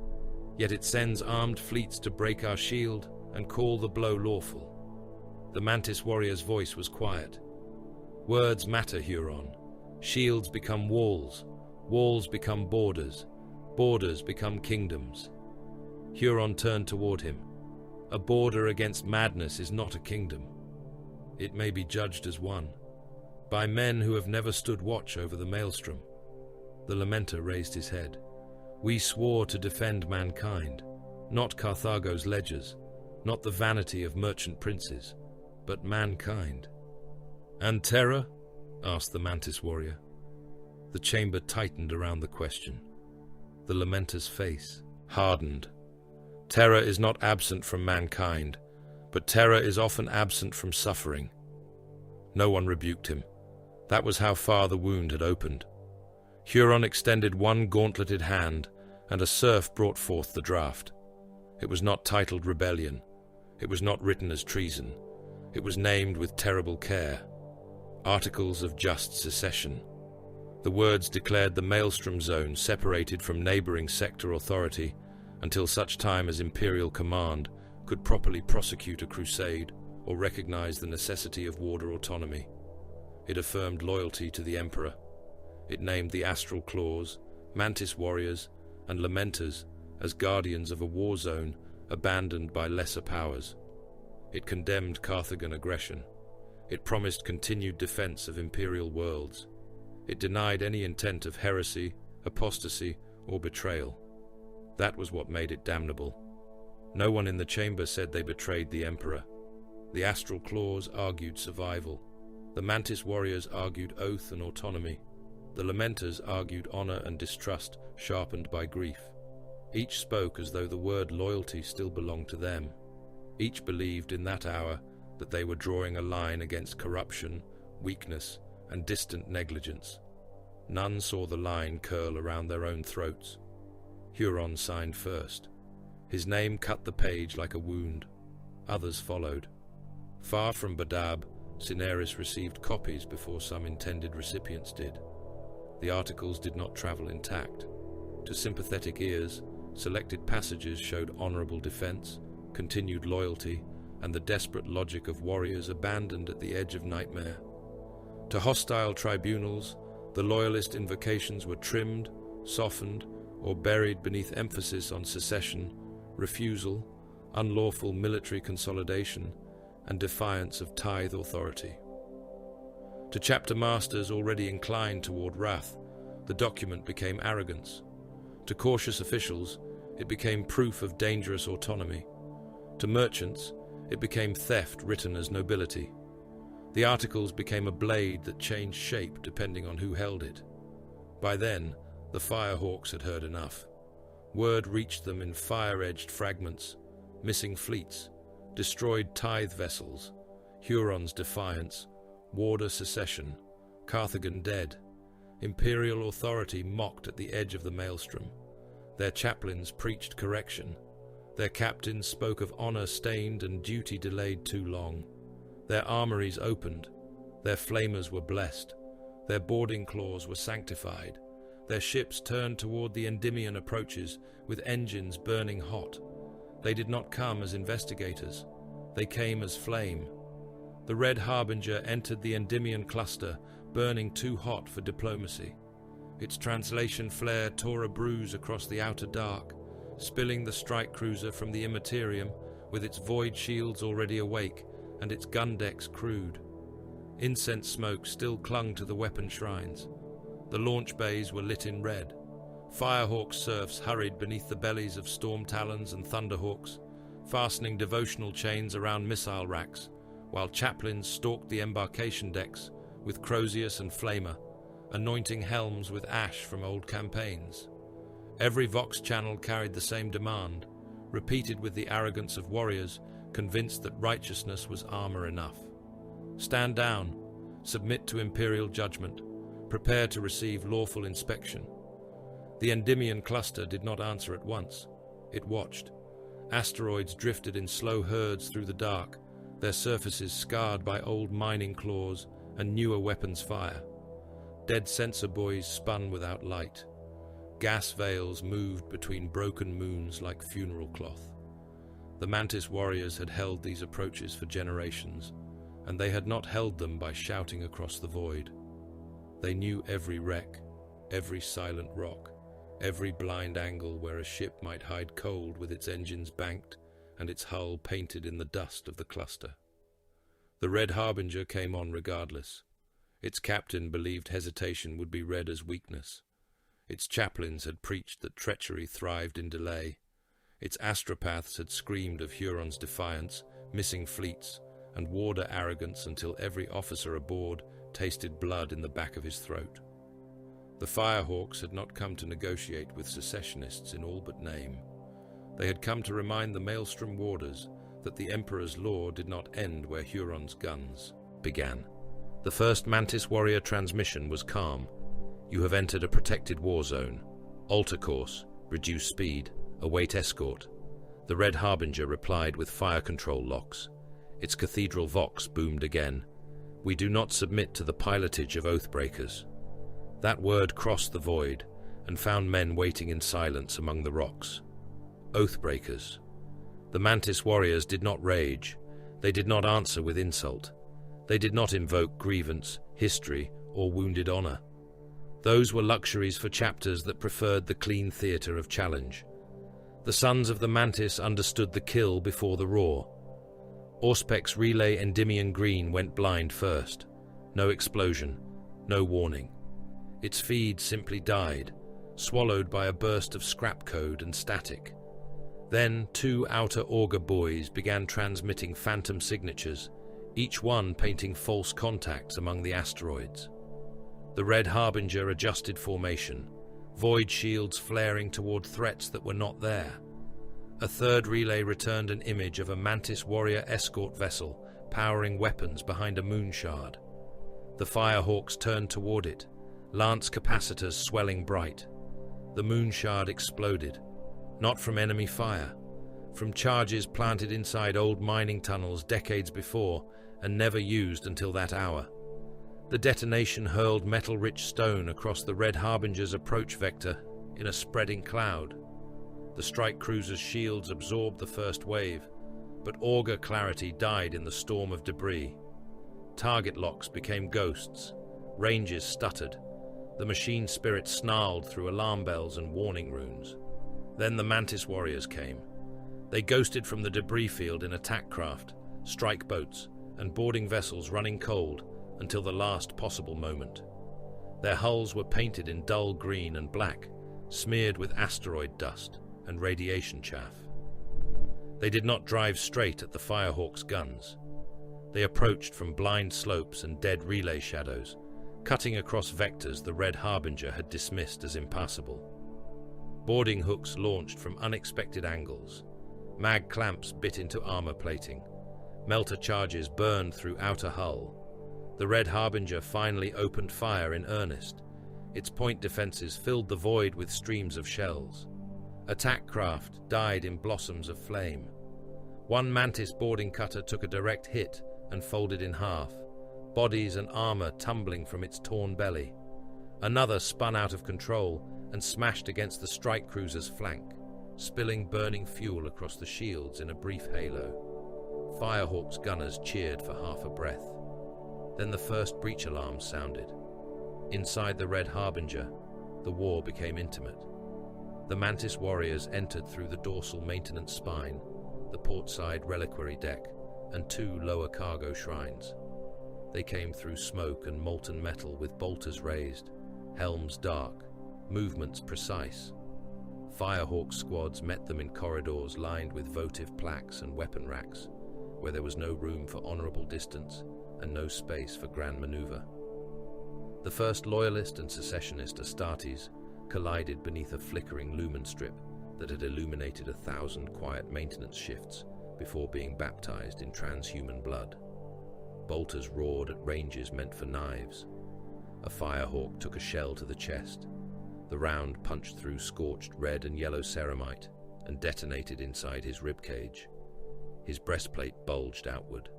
Yet it sends armed fleets to break our shield and call the blow lawful. The Mantis warrior's voice was quiet. Words matter, Huron. Shields become walls. Walls become borders. Borders become kingdoms. Huron turned toward him. A border against madness is not a kingdom. It may be judged as one, by men who have never stood watch over the maelstrom. The Lamenter raised his head. We swore to defend mankind, not Carthago's ledgers, not the vanity of merchant princes, but mankind. And Terra? Asked the Mantis warrior. The chamber tightened around the question. The Lamenter's face hardened. Terror is not absent from mankind, but terror is often absent from suffering. No one rebuked him. That was how far the wound had opened. Huron extended one gauntleted hand, and a serf brought forth the draft. It was not titled rebellion. It was not written as treason. It was named with terrible care. Articles of Just Secession. The words declared the Maelstrom Zone separated from neighboring sector authority until such time as Imperial Command could properly prosecute a crusade or recognize the necessity of warder autonomy. It affirmed loyalty to the Emperor. It named the Astral Claws, Mantis Warriors, and Lamenters as guardians of a war zone abandoned by lesser powers. It condemned Carthagan aggression. It promised continued defense of Imperial worlds. It denied any intent of heresy, apostasy, or betrayal. That was what made it damnable. No one in the chamber said they betrayed the Emperor. The Astral Claws argued survival. The Mantis Warriors argued oath and autonomy. The Lamenters argued honor and distrust, sharpened by grief. Each spoke as though the word loyalty still belonged to them. Each believed in that hour that they were drawing a line against corruption, weakness, and distant negligence. None saw the line curl around their own throats. Huron signed first. His name cut the page like a wound. Others followed. Far from Badab, Cineris received copies before some intended recipients did. The articles did not travel intact. To sympathetic ears, selected passages showed honorable defense, continued loyalty, and the desperate logic of warriors abandoned at the edge of nightmare. To hostile tribunals, the loyalist invocations were trimmed, softened, or buried beneath emphasis on secession, refusal, unlawful military consolidation, and defiance of tithe authority. To chapter masters already inclined toward wrath, the document became arrogance. To cautious officials, it became proof of dangerous autonomy. To merchants, it became theft written as nobility. The articles became a blade that changed shape depending on who held it. By then, the Firehawks had heard enough. Word reached them in fire-edged fragments: missing fleets, destroyed tithe vessels, Huron's defiance, Warder secession, Carthagen dead. Imperial authority mocked at the edge of the maelstrom. Their chaplains preached correction. Their captains spoke of honor stained and duty delayed too long. Their armories opened. Their flamers were blessed. Their boarding claws were sanctified. Their ships turned toward the Endymion approaches with engines burning hot. They did not come as investigators. They came as flame. The Red Harbinger entered the Endymion cluster, burning too hot for diplomacy. Its translation flare tore a bruise across the outer dark, spilling the strike cruiser from the Immaterium with its void shields already awake and its gun decks crude. Incense smoke still clung to the weapon shrines. The launch bays were lit in red. Firehawk serfs hurried beneath the bellies of storm talons and thunderhawks, fastening devotional chains around missile racks, while chaplains stalked the embarkation decks with Crozius and Flamer, anointing helms with ash from old campaigns. Every Vox channel carried the same demand, repeated with the arrogance of warriors convinced that righteousness was armor enough. Stand down, submit to imperial judgment, prepare to receive lawful inspection. The Endymion cluster did not answer at once. It watched. Asteroids drifted in slow herds through the dark, their surfaces scarred by old mining claws and newer weapons fire. Dead sensor buoys spun without light. Gas veils moved between broken moons like funeral cloth. The Mantis warriors had held these approaches for generations, and they had not held them by shouting across the void. They knew every wreck, every silent rock, every blind angle where a ship might hide cold with its engines banked and its hull painted in the dust of the cluster. The Red Harbinger came on regardless. Its captain believed hesitation would be read as weakness. Its chaplains had preached that treachery thrived in delay. Its astropaths had screamed of Huron's defiance, missing fleets, and warder arrogance until every officer aboard tasted blood in the back of his throat. The Firehawks had not come to negotiate with secessionists in all but name. They had come to remind the Maelstrom warders that the Emperor's law did not end where Huron's guns began. The first Mantis warrior transmission was calm. You have entered a protected war zone. Alter course, reduce speed, await escort. The Red Harbinger replied with fire control locks. Its cathedral vox boomed again. We do not submit to the pilotage of oathbreakers. That word crossed the void and found men waiting in silence among the rocks. Oathbreakers. The Mantis warriors did not rage. They did not answer with insult. They did not invoke grievance, history, or wounded honor. Those were luxuries for chapters that preferred the clean theater of challenge. The sons of the Mantis understood the kill before the roar. Auspec's relay Endymion Green went blind first. No explosion, no warning. Its feed simply died, swallowed by a burst of scrap code and static. Then 2 outer auger buoys began transmitting phantom signatures, each one painting false contacts among the asteroids. The Red Harbinger adjusted formation, void shields flaring toward threats that were not there. A third relay returned an image of a Mantis warrior escort vessel powering weapons behind a moon shard. The Firehawks turned toward it, lance capacitors swelling bright. The moon shard exploded, not from enemy fire, from charges planted inside old mining tunnels decades before and never used until that hour. The detonation hurled metal-rich stone across the Red Harbinger's approach vector in a spreading cloud. The strike cruiser's shields absorbed the first wave, but augur clarity died in the storm of debris. Target locks became ghosts, ranges stuttered, the machine spirit snarled through alarm bells and warning runes. Then the Mantis warriors came. They ghosted from the debris field in attack craft, strike boats, and boarding vessels running cold until the last possible moment. Their hulls were painted in dull green and black, smeared with asteroid dust and radiation chaff. They did not drive straight at the Firehawk's guns. They approached from blind slopes and dead relay shadows, cutting across vectors the Red Harbinger had dismissed as impassable. Boarding hooks launched from unexpected angles. Mag clamps bit into armor plating. Melter charges burned through outer hull. The Red Harbinger finally opened fire in earnest. Its point defenses filled the void with streams of shells. Attack craft died in blossoms of flame. One Mantis boarding cutter took a direct hit and folded in half, bodies and armor tumbling from its torn belly. Another spun out of control and smashed against the strike cruiser's flank, spilling burning fuel across the shields in a brief halo. Firehawk's gunners cheered for half a breath. Then the first breach alarm sounded. Inside the Red Harbinger, the war became intimate. The Mantis warriors entered through the dorsal maintenance spine, the portside reliquary deck, and 2 lower cargo shrines. They came through smoke and molten metal with bolters raised, helms dark, movements precise. Firehawk squads met them in corridors lined with votive plaques and weapon racks, where there was no room for honorable distance and no space for grand maneuver. The first Loyalist and Secessionist Astartes collided beneath a flickering lumen strip that had illuminated 1,000 quiet maintenance shifts before being baptized in transhuman blood. Bolters roared at ranges meant for knives. A Firehawk took a shell to the chest. The round punched through scorched red and yellow ceramite and detonated inside his ribcage. His breastplate bulged outward.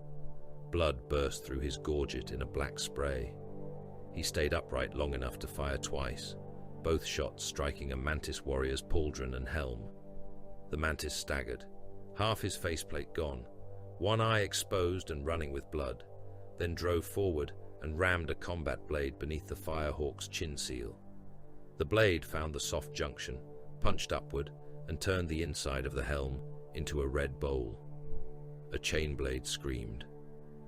Blood burst through his gorget in a black spray. He stayed upright long enough to fire twice, both shots striking a Mantis warrior's pauldron and helm. The Mantis staggered, half his faceplate gone, one eye exposed and running with blood, then drove forward and rammed a combat blade beneath the Firehawk's chin seal. The blade found the soft junction, punched upward, and turned the inside of the helm into a red bowl. A chain blade screamed.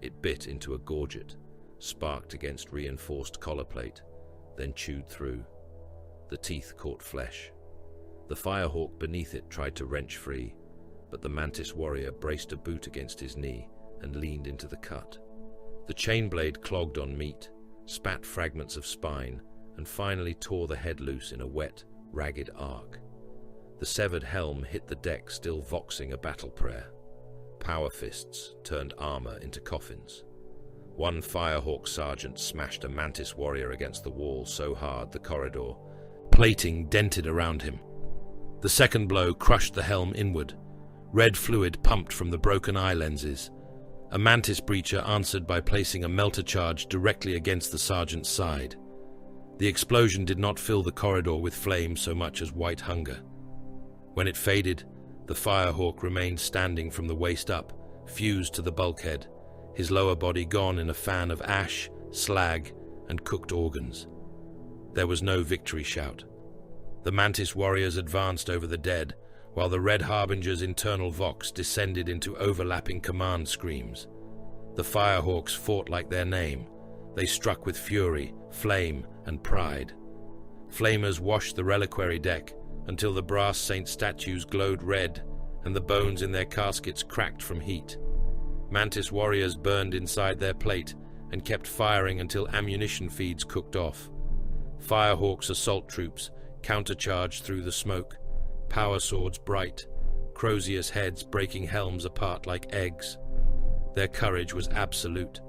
It bit into a gorget, sparked against reinforced collar plate, then chewed through. The teeth caught flesh. The Firehawk beneath it tried to wrench free, but the Mantis warrior braced a boot against his knee and leaned into the cut. The chain blade clogged on meat, spat fragments of spine, and finally tore the head loose in a wet, ragged arc. The severed helm hit the deck, still voxing a battle prayer. Power fists turned armor into coffins. One Firehawk sergeant smashed a Mantis warrior against the wall so hard the corridor, plating dented around him. The second blow crushed the helm inward. Red fluid pumped from the broken eye lenses. A Mantis breacher answered by placing a melter charge directly against the sergeant's side. The explosion did not fill the corridor with flame so much as white hunger. When it faded, the Firehawk remained standing from the waist up, fused to the bulkhead, his lower body gone in a fan of ash, slag, and cooked organs. There was no victory shout. The Mantis warriors advanced over the dead, while the Red Harbinger's internal vox descended into overlapping command screams. The Firehawks fought like their name. They struck with fury, flame, and pride. Flamers washed the reliquary deck until the brass saint statues glowed red and the bones in their caskets cracked from heat. Mantis warriors burned inside their plate and kept firing until ammunition feeds cooked off. Firehawks assault troops countercharged through the smoke, power swords bright, Crozius heads breaking helms apart like eggs. Their courage was absolute.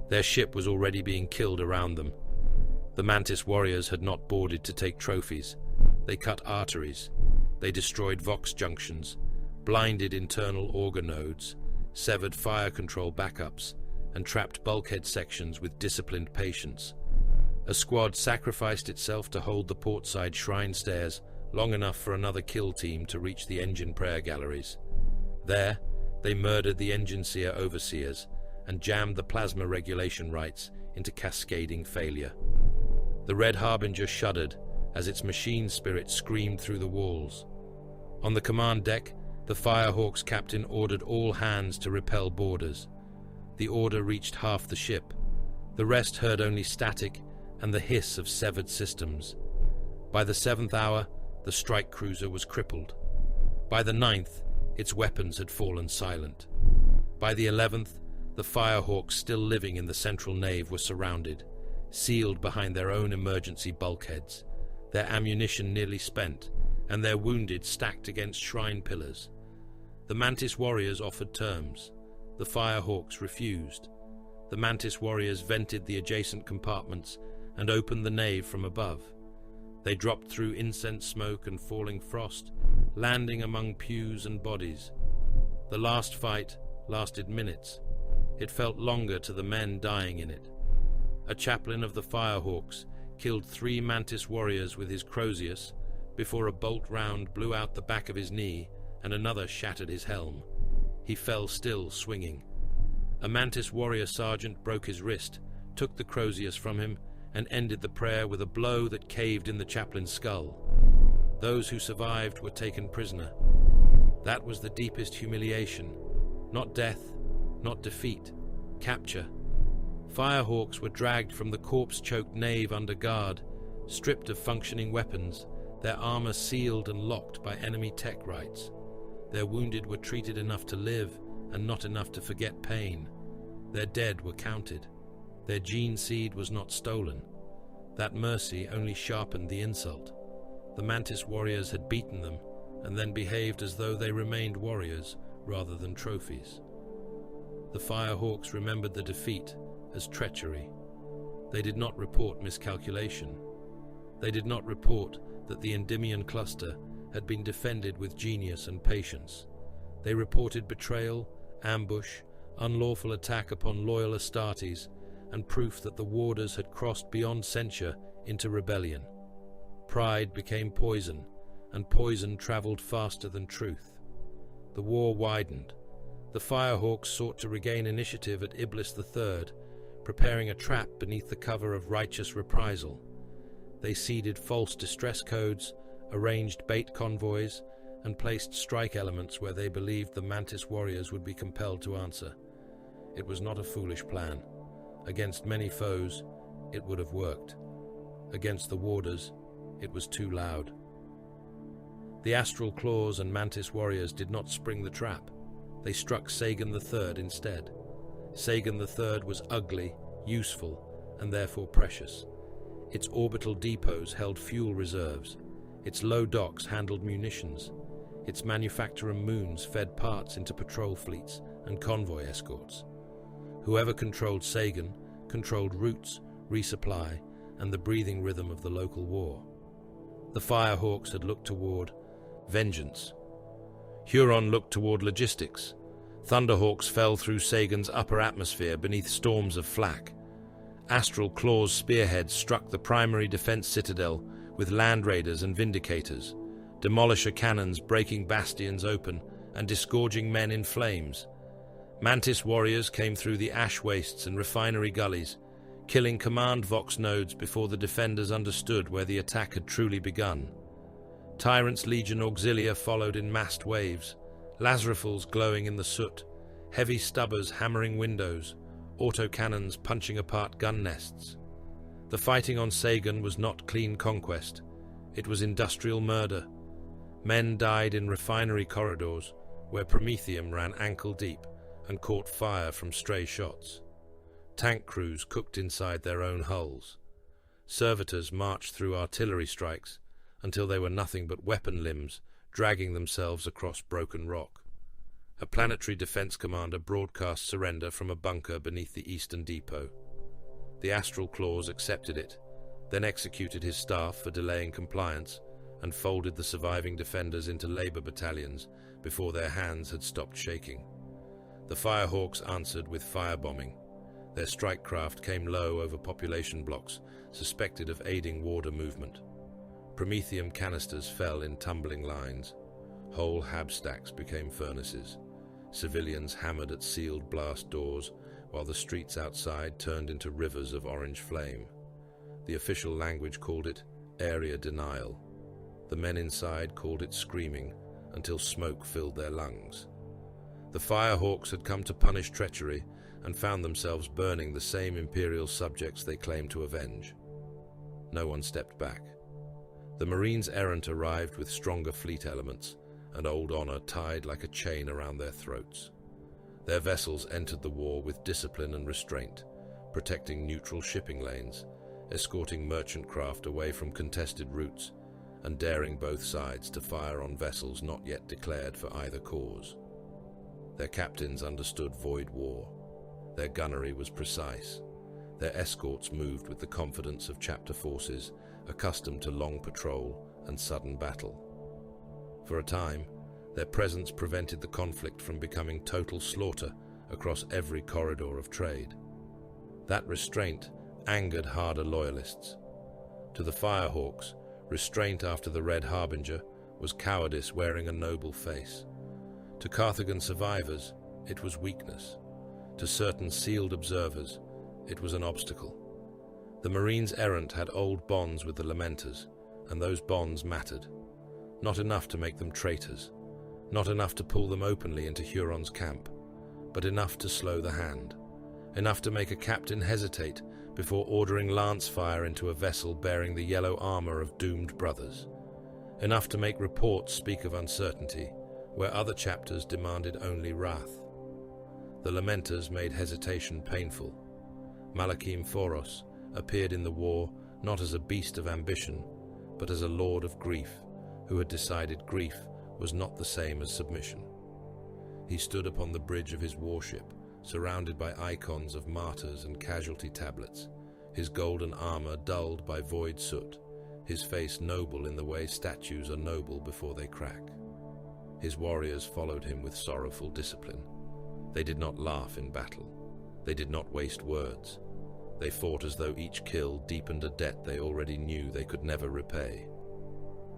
Their ship was already being killed around them. The Mantis warriors had not boarded to take trophies. They cut arteries. They destroyed vox junctions, blinded internal organodes, severed fire control backups, and trapped bulkhead sections with disciplined patience. A squad sacrificed itself to hold the portside shrine stairs long enough for another kill team to reach the engine prayer galleries. There, They murdered the engine seer overseers and jammed the plasma regulation rights into cascading failure. The Red Harbinger shuddered as its machine spirit screamed through the walls. On the command deck, the Firehawk's captain ordered all hands to repel boarders. The order reached half the ship. The rest heard only static and the hiss of severed systems. By the 7th hour, the strike cruiser was crippled. By the 9th, its weapons had fallen silent. By the 11th, the Firehawks still living in the central nave were surrounded, sealed behind their own emergency bulkheads, their ammunition nearly spent, and their wounded stacked against shrine pillars. The Mantis warriors offered terms. The Firehawks refused. The Mantis warriors vented the adjacent compartments and opened the nave from above. They dropped through incense smoke and falling frost, landing among pews and bodies. The last fight lasted minutes. It felt longer to the men dying in it. A chaplain of the Firehawks killed 3 Mantis warriors with his Crozius before a bolt round blew out the back of his knee and another shattered his helm. He fell still, swinging. A Mantis warrior sergeant broke his wrist, took the Crozius from him, and ended the prayer with a blow that caved in the chaplain's skull. Those who survived were taken prisoner. That was the deepest humiliation. Not death, not defeat, capture. Firehawks were dragged from the corpse-choked nave under guard, stripped of functioning weapons, their armor sealed and locked by enemy tech rights. Their wounded were treated enough to live and not enough to forget pain. Their dead were counted. Their gene seed was not stolen. That mercy only sharpened the insult. The Mantis warriors had beaten them and then behaved as though they remained warriors rather than trophies. The Firehawks remembered the defeat as treachery. They did not report miscalculation. They did not report that the Endymion cluster had been defended with genius and patience. They reported betrayal, ambush, unlawful attack upon loyal Astartes, and proof that the warders had crossed beyond censure into rebellion. Pride became poison, and poison traveled faster than truth. The war widened. The Firehawks sought to regain initiative at Iblis III, preparing a trap beneath the cover of righteous reprisal. They seeded false distress codes, arranged bait convoys, and placed strike elements where they believed the Mantis warriors would be compelled to answer. It was not a foolish plan. Against many foes, it would have worked. Against the warders, it was too loud. The Astral Claws and Mantis warriors did not spring the trap. They struck Sagan III instead. Sagan III was ugly, useful, and therefore precious. Its orbital depots held fuel reserves. Its low docks handled munitions. Its manufacturer moons fed parts into patrol fleets and convoy escorts. Whoever controlled Sagan controlled routes, resupply, and the breathing rhythm of the local war. The Firehawks had looked toward vengeance. Huron looked toward logistics. Thunderhawks fell through Sagan's upper atmosphere beneath storms of flak. Astral Claw's spearheads struck the primary defense citadel with land raiders and vindicators, demolisher cannons breaking bastions open and disgorging men in flames. Mantis warriors came through the ash wastes and refinery gullies, killing command vox nodes before the defenders understood where the attack had truly begun. Tyrant's Legion Auxilia followed in massed waves, Lazarifals glowing in the soot, heavy stubbers hammering windows, autocannons punching apart gun nests. The fighting on Sagan was not clean conquest. It was industrial murder. Men died in refinery corridors where promethium ran ankle-deep and caught fire from stray shots. Tank crews cooked inside their own hulls. Servitors marched through artillery strikes until they were nothing but weapon limbs dragging themselves across broken rock. A planetary defense commander broadcast surrender from a bunker beneath the eastern depot. The Astral Claws accepted it, then executed his staff for delaying compliance and folded the surviving defenders into labor battalions before their hands had stopped shaking. The Firehawks answered with firebombing. Their strike craft came low over population blocks suspected of aiding warder movement. Promethium canisters fell in tumbling lines. Whole hab stacks became furnaces. Civilians hammered at sealed blast doors, while the streets outside turned into rivers of orange flame. The official language called it area denial. The men inside called it screaming, until smoke filled their lungs. The Firehawks had come to punish treachery and found themselves burning the same Imperial subjects they claimed to avenge. No one stepped back. The Marines errant arrived with stronger fleet elements, and old honor tied like a chain around their throats. Their vessels entered the war with discipline and restraint, protecting neutral shipping lanes, escorting merchant craft away from contested routes, and daring both sides to fire on vessels not yet declared for either cause. Their captains understood void war. Their gunnery was precise. Their escorts moved with the confidence of chapter forces, accustomed to long patrol and sudden battle. For a time, their presence prevented the conflict from becoming total slaughter across every corridor of trade. That restraint angered harder loyalists. To the Firehawks, restraint after the Red Harbinger was cowardice wearing a noble face. To Carthagen survivors, it was weakness. To certain sealed observers, it was an obstacle. The Marines errant had old bonds with the Lamenters, and those bonds mattered. Not enough to make them traitors, not enough to pull them openly into Huron's camp, but enough to slow the hand, enough to make a captain hesitate before ordering lance fire into a vessel bearing the yellow armor of doomed brothers, enough to make reports speak of uncertainty where other chapters demanded only wrath. The Lamenters made hesitation painful. Malakim Foros appeared in the war not as a beast of ambition, but as a lord of grief, who had decided grief was not the same as submission. He stood upon the bridge of his warship, surrounded by icons of martyrs and casualty tablets, his golden armor dulled by void soot, his face noble in the way statues are noble before they crack. His warriors followed him with sorrowful discipline. They did not laugh in battle. They did not waste words. They fought as though each kill deepened a debt they already knew they could never repay.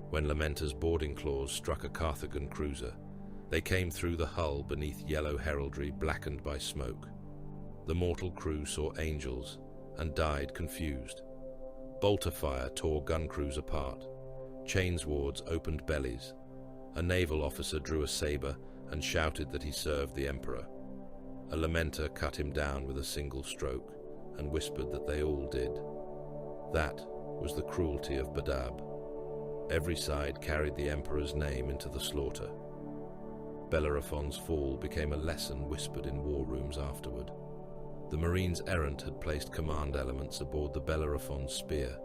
When Lamenter's boarding claws struck a Carthagen cruiser, they came through the hull beneath yellow heraldry blackened by smoke. The mortal crew saw angels and died confused. Bolter fire tore gun crews apart. Chainswords opened bellies. A naval officer drew a saber and shouted that he served the Emperor. A Lamenter cut him down with a single stroke and whispered that they all did. That was the cruelty of Badab. Every side carried the Emperor's name into the slaughter. Bellerophon's fall became a lesson whispered in war rooms afterward. The Marines errant had placed command elements aboard the Bellerophon's Spear,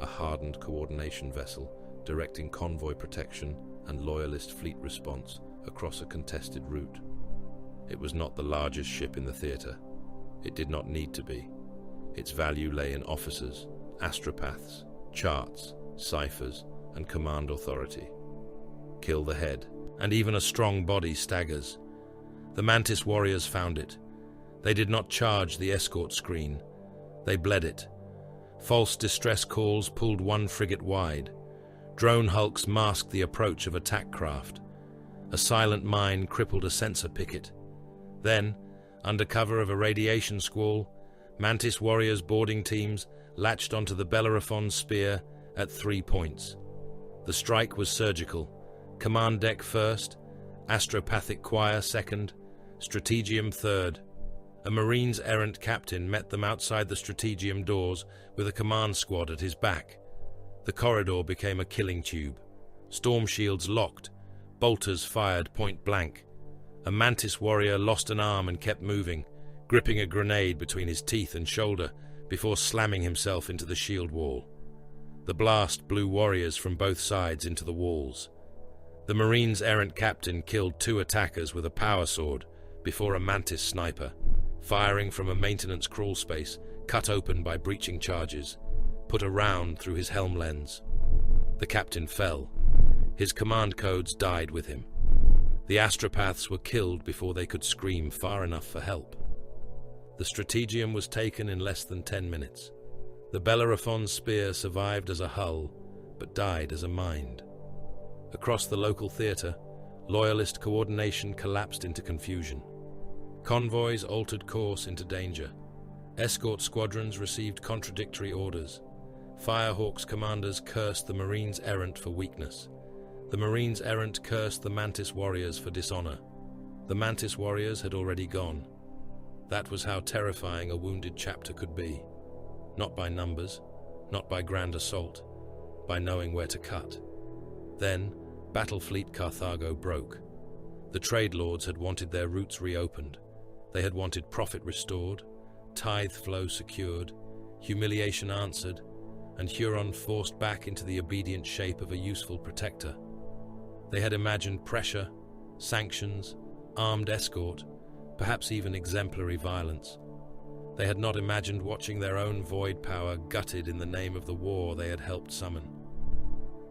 a hardened coordination vessel directing convoy protection and loyalist fleet response across a contested route. It was not the largest ship in the theater. It did not need to be. Its value lay in officers, astropaths, charts, ciphers, and command authority. Kill the head, and even a strong body staggers. The Mantis warriors found it. They did not charge the escort screen. They bled it. False distress calls pulled one frigate wide. Drone hulks masked the approach of attack craft. A silent mine crippled a sensor picket. Then, under cover of a radiation squall, Mantis warriors' boarding teams latched onto the Bellerophon's Spear at 3 points. The strike was surgical. Command deck first, Astropathic Choir second, Strategium third. A Marines errant captain met them outside the Strategium doors with a command squad at his back. The corridor became a killing tube. Storm shields locked. Bolters fired point blank. A Mantis warrior lost an arm and kept moving, gripping a grenade between his teeth and shoulder before slamming himself into the shield wall. The blast blew warriors from both sides into the walls. The Marines' errant captain killed 2 attackers with a power sword before a Mantis sniper, firing from a maintenance crawl space cut open by breaching charges, put a round through his helm lens. The captain fell. His command codes died with him. The astropaths were killed before they could scream far enough for help. The Strategium was taken in less than 10 minutes. The Bellerophon's Spear survived as a hull, but died as a mind. Across the local theatre, Loyalist coordination collapsed into confusion. Convoys altered course into danger. Escort squadrons received contradictory orders. Firehawk's commanders cursed the Marines Errant for weakness. The Marines Errant cursed the Mantis Warriors for dishonor. The Mantis Warriors had already gone. That was how terrifying a wounded chapter could be. Not by numbers, not by grand assault, by knowing where to cut. Then, Battlefleet Carthago broke. The trade lords had wanted their routes reopened. They had wanted profit restored, tithe flow secured, humiliation answered, and Huron forced back into the obedient shape of a useful protector. They had imagined pressure, sanctions, armed escort, perhaps even exemplary violence. They had not imagined watching their own void power gutted in the name of the war they had helped summon.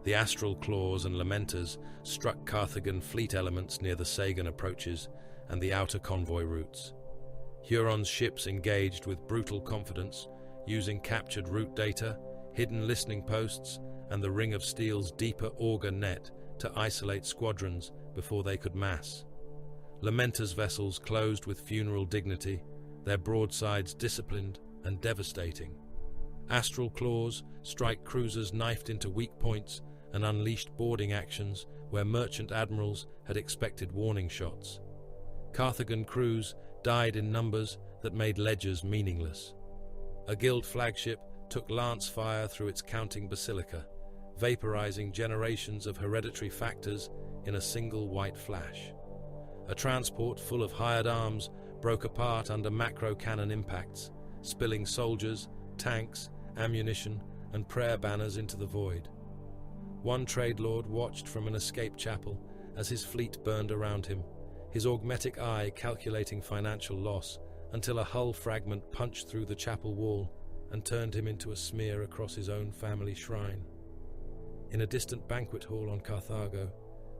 The Astral Claws and Lamenters struck Carthagan fleet elements near the Sagan approaches and the outer convoy routes. Huron's ships engaged with brutal confidence, using captured route data, hidden listening posts, and the Ring of Steel's deeper auger net to isolate squadrons before they could mass. Lamenters' vessels closed with funeral dignity, their broadsides disciplined and devastating. Astral Claws strike cruisers knifed into weak points and unleashed boarding actions where merchant admirals had expected warning shots. Carthagan crews died in numbers that made ledgers meaningless. A guild flagship took lance fire through its counting basilica, vaporizing generations of hereditary factors in a single white flash. A transport full of hired arms broke apart under macro cannon impacts, spilling soldiers, tanks, ammunition, and prayer banners into the void. One trade lord watched from an escape chapel as his fleet burned around him, his augmetic eye calculating financial loss until a hull fragment punched through the chapel wall and turned him into a smear across his own family shrine. In a distant banquet hall on Carthago,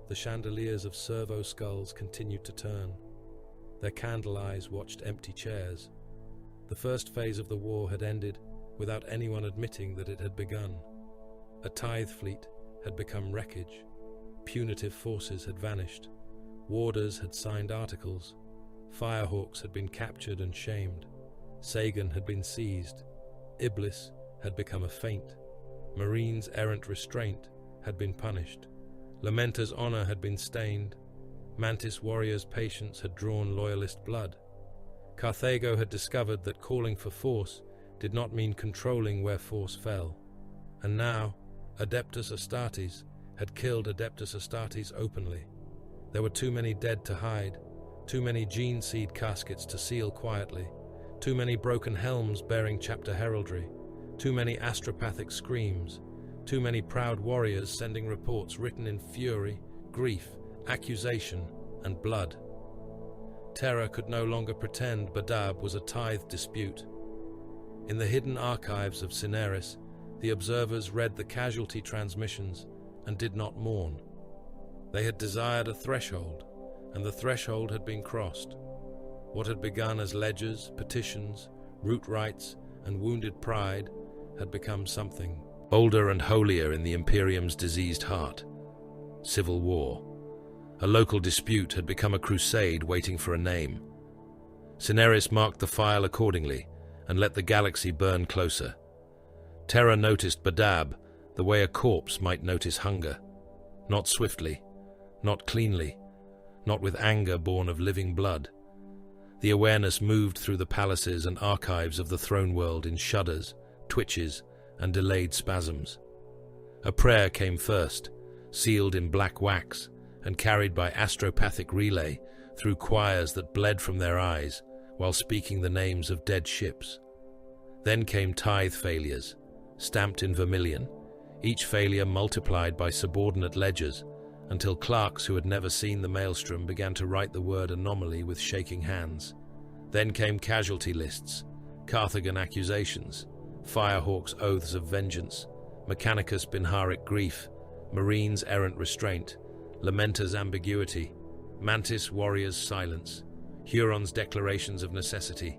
the chandeliers of servo skulls continued to turn. Their candle eyes watched empty chairs. The first phase of the war had ended without anyone admitting that it had begun. A tithe fleet had become wreckage. Punitive forces had vanished. Warders had signed articles. Firehawks had been captured and shamed. Sagan had been seized. Iblis had become a feint. Marines' errant restraint had been punished. Lamenter's honor had been stained. Mantis warriors' patience had drawn loyalist blood. Carthago had discovered that calling for force did not mean controlling where force fell. And now, Adeptus Astartes had killed Adeptus Astartes openly. There were too many dead to hide, too many gene seed caskets to seal quietly, too many broken helms bearing chapter heraldry, too many astropathic screams, too many proud warriors sending reports written in fury, grief, accusation, and blood. Terror could no longer pretend Badab was a tithe dispute. In the hidden archives of Cineris, the observers read the casualty transmissions and did not mourn. They had desired a threshold, and the threshold had been crossed. What had begun as ledgers, petitions, root rights, and wounded pride had become something bolder and holier in the Imperium's diseased heart. Civil war. A local dispute had become a crusade waiting for a name. Cineris marked the file accordingly and let the galaxy burn closer. Terra noticed Badab the way a corpse might notice hunger. Not swiftly, not cleanly, not with anger born of living blood. The awareness moved through the palaces and archives of the throne world in shudders, twitches, and delayed spasms. A prayer came first, sealed in black wax and carried by astropathic relay through choirs that bled from their eyes while speaking the names of dead ships. Then came tithe failures, stamped in vermilion, each failure multiplied by subordinate ledgers, until clerks who had never seen the maelstrom began to write the word anomaly with shaking hands. Then came casualty lists, Carthagan accusations, Firehawks' oaths of vengeance, Mechanicus Binharic grief, Marines' errant restraint, Lamenter's ambiguity, Mantis warriors' silence, Huron's declarations of necessity.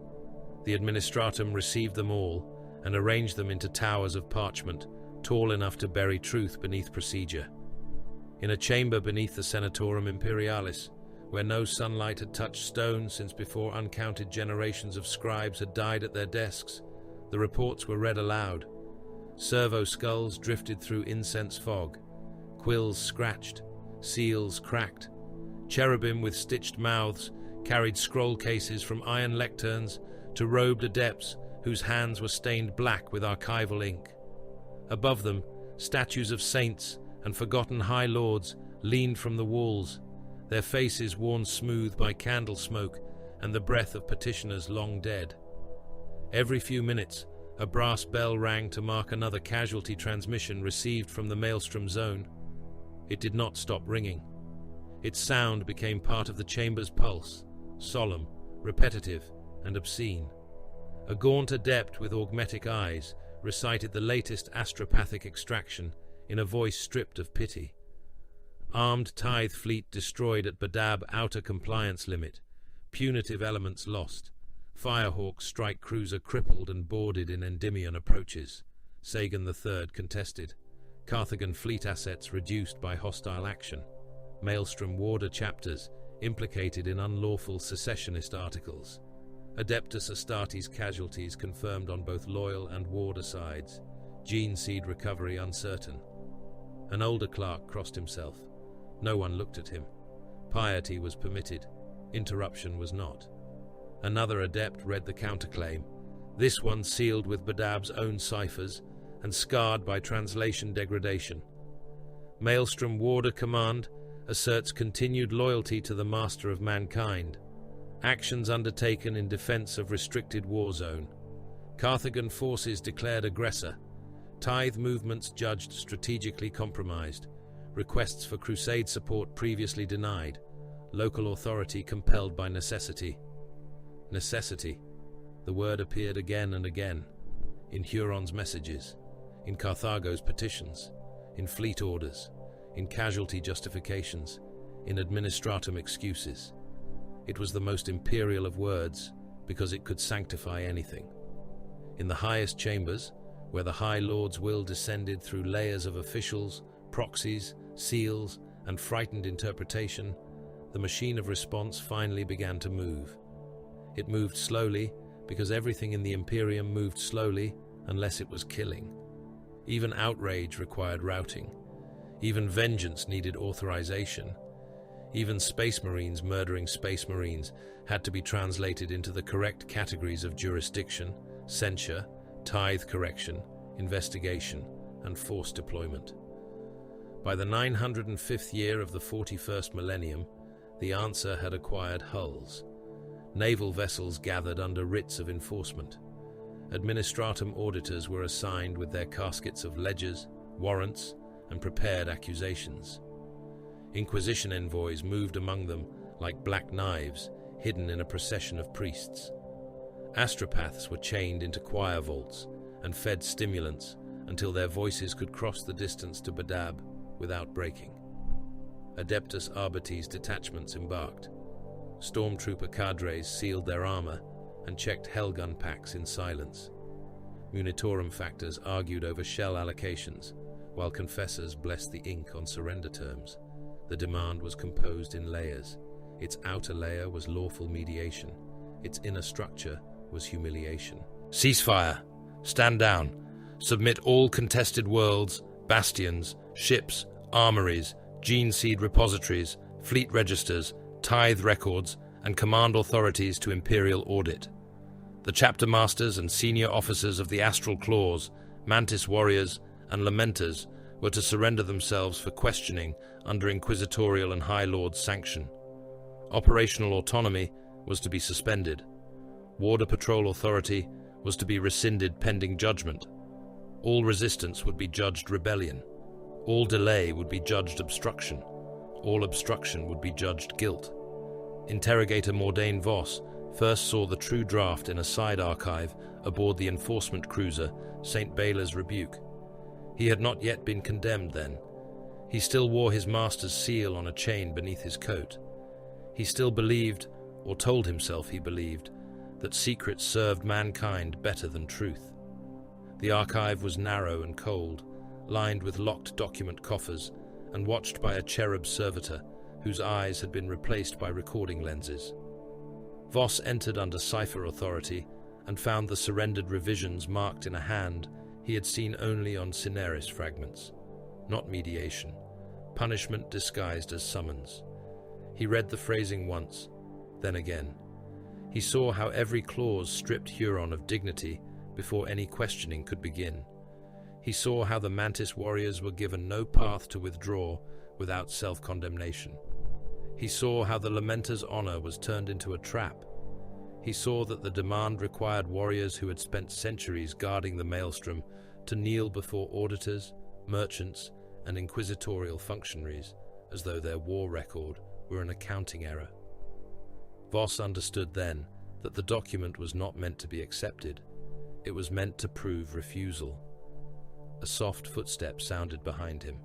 The administratum received them all and arranged them into towers of parchment, tall enough to bury truth beneath procedure. In a chamber beneath the Senatorum Imperialis, where no sunlight had touched stone since before uncounted generations of scribes had died at their desks, the reports were read aloud. Servo skulls drifted through incense fog, quills scratched, seals cracked. Cherubim with stitched mouths carried scroll cases from iron lecterns to robed adepts whose hands were stained black with archival ink. Above them, statues of saints and forgotten high lords leaned from the walls, their faces worn smooth by candle smoke and the breath of petitioners long dead. Every few minutes, a brass bell rang to mark another casualty transmission received from the Maelstrom zone. It did not stop ringing. Its sound became part of the chamber's pulse, solemn, repetitive, and obscene. A gaunt adept with augmetic eyes recited the latest astropathic extraction in a voice stripped of pity. Armed tithe fleet destroyed at Badab outer compliance limit. Punitive elements lost. Firehawk strike cruiser crippled and boarded in Endymion approaches. Sagan III contested. Carthagen fleet assets reduced by hostile action. Maelstrom warder chapters implicated in unlawful secessionist articles. Adeptus Astartes casualties confirmed on both loyal and warder sides. Gene seed recovery uncertain. An older clerk crossed himself. No one looked at him. Piety was permitted. Interruption was not. Another adept read the counterclaim, this one sealed with Badab's own ciphers and scarred by translation degradation. Maelstrom Warder Command asserts continued loyalty to the Master of Mankind. Actions undertaken in defense of restricted war zone. Carthagen forces declared aggressor. Tithe movements judged strategically compromised. Requests for crusade support previously denied. Local authority compelled by necessity. Necessity. The word appeared again and again. In Huron's messages. In Carthago's petitions. In fleet orders. In casualty justifications. In administratum excuses. It was the most imperial of words, because it could sanctify anything. In the highest chambers, where the High Lord's will descended through layers of officials, proxies, seals, and frightened interpretation, the machine of response finally began to move. It moved slowly, because everything in the Imperium moved slowly, unless it was killing. Even outrage required routing. Even vengeance needed authorization. Even Space Marines murdering Space Marines had to be translated into the correct categories of jurisdiction, censure, tithe correction, investigation, and force deployment. By the 905th year of the 41st millennium, the answer had acquired hulls. Naval vessels gathered under writs of enforcement. Administratum auditors were assigned with their caskets of ledgers, warrants, and prepared accusations. Inquisition envoys moved among them like black knives hidden in a procession of priests. Astropaths were chained into choir vaults and fed stimulants until their voices could cross the distance to Badab without breaking. Adeptus Arbites detachments embarked. Stormtrooper cadres sealed their armor and checked hellgun packs in silence. Munitorum factors argued over shell allocations, while confessors blessed the ink on surrender terms. The demand was composed in layers. Its outer layer was lawful mediation. Its inner structure was humiliation. Ceasefire. Stand down. Submit all contested worlds, bastions, ships, armories, gene seed repositories, fleet registers, tithe records, and command authorities to imperial audit. The chapter masters and senior officers of the Astral Claws, Mantis warriors, and Lamenters were to surrender themselves for questioning under inquisitorial and High Lord's sanction. Operational autonomy was to be suspended. Warder Patrol authority was to be rescinded pending judgment. All resistance would be judged rebellion. All delay would be judged obstruction. All obstruction would be judged guilt. Interrogator Mordain Voss first saw the true draft in a side archive aboard the enforcement cruiser St. Bela's Rebuke. He had not yet been condemned then. He still wore his master's seal on a chain beneath his coat. He still believed, or told himself he believed, that secrets served mankind better than truth. The archive was narrow and cold, lined with locked document coffers and watched by a cherub servitor whose eyes had been replaced by recording lenses. Voss entered under cipher authority and found the surrendered revisions marked in a hand he had seen only on Cineris fragments. Not mediation, punishment disguised as summons. He read the phrasing once, then again. He saw how every clause stripped Huron of dignity before any questioning could begin. He saw how the Mantis warriors were given no path to withdraw without self-condemnation. He saw how the Lamenter's honor was turned into a trap. He saw that the demand required warriors who had spent centuries guarding the maelstrom to kneel before auditors, merchants, and inquisitorial functionaries, as though their war record were an accounting error. Voss understood then that the document was not meant to be accepted. It was meant to prove refusal. A soft footstep sounded behind him.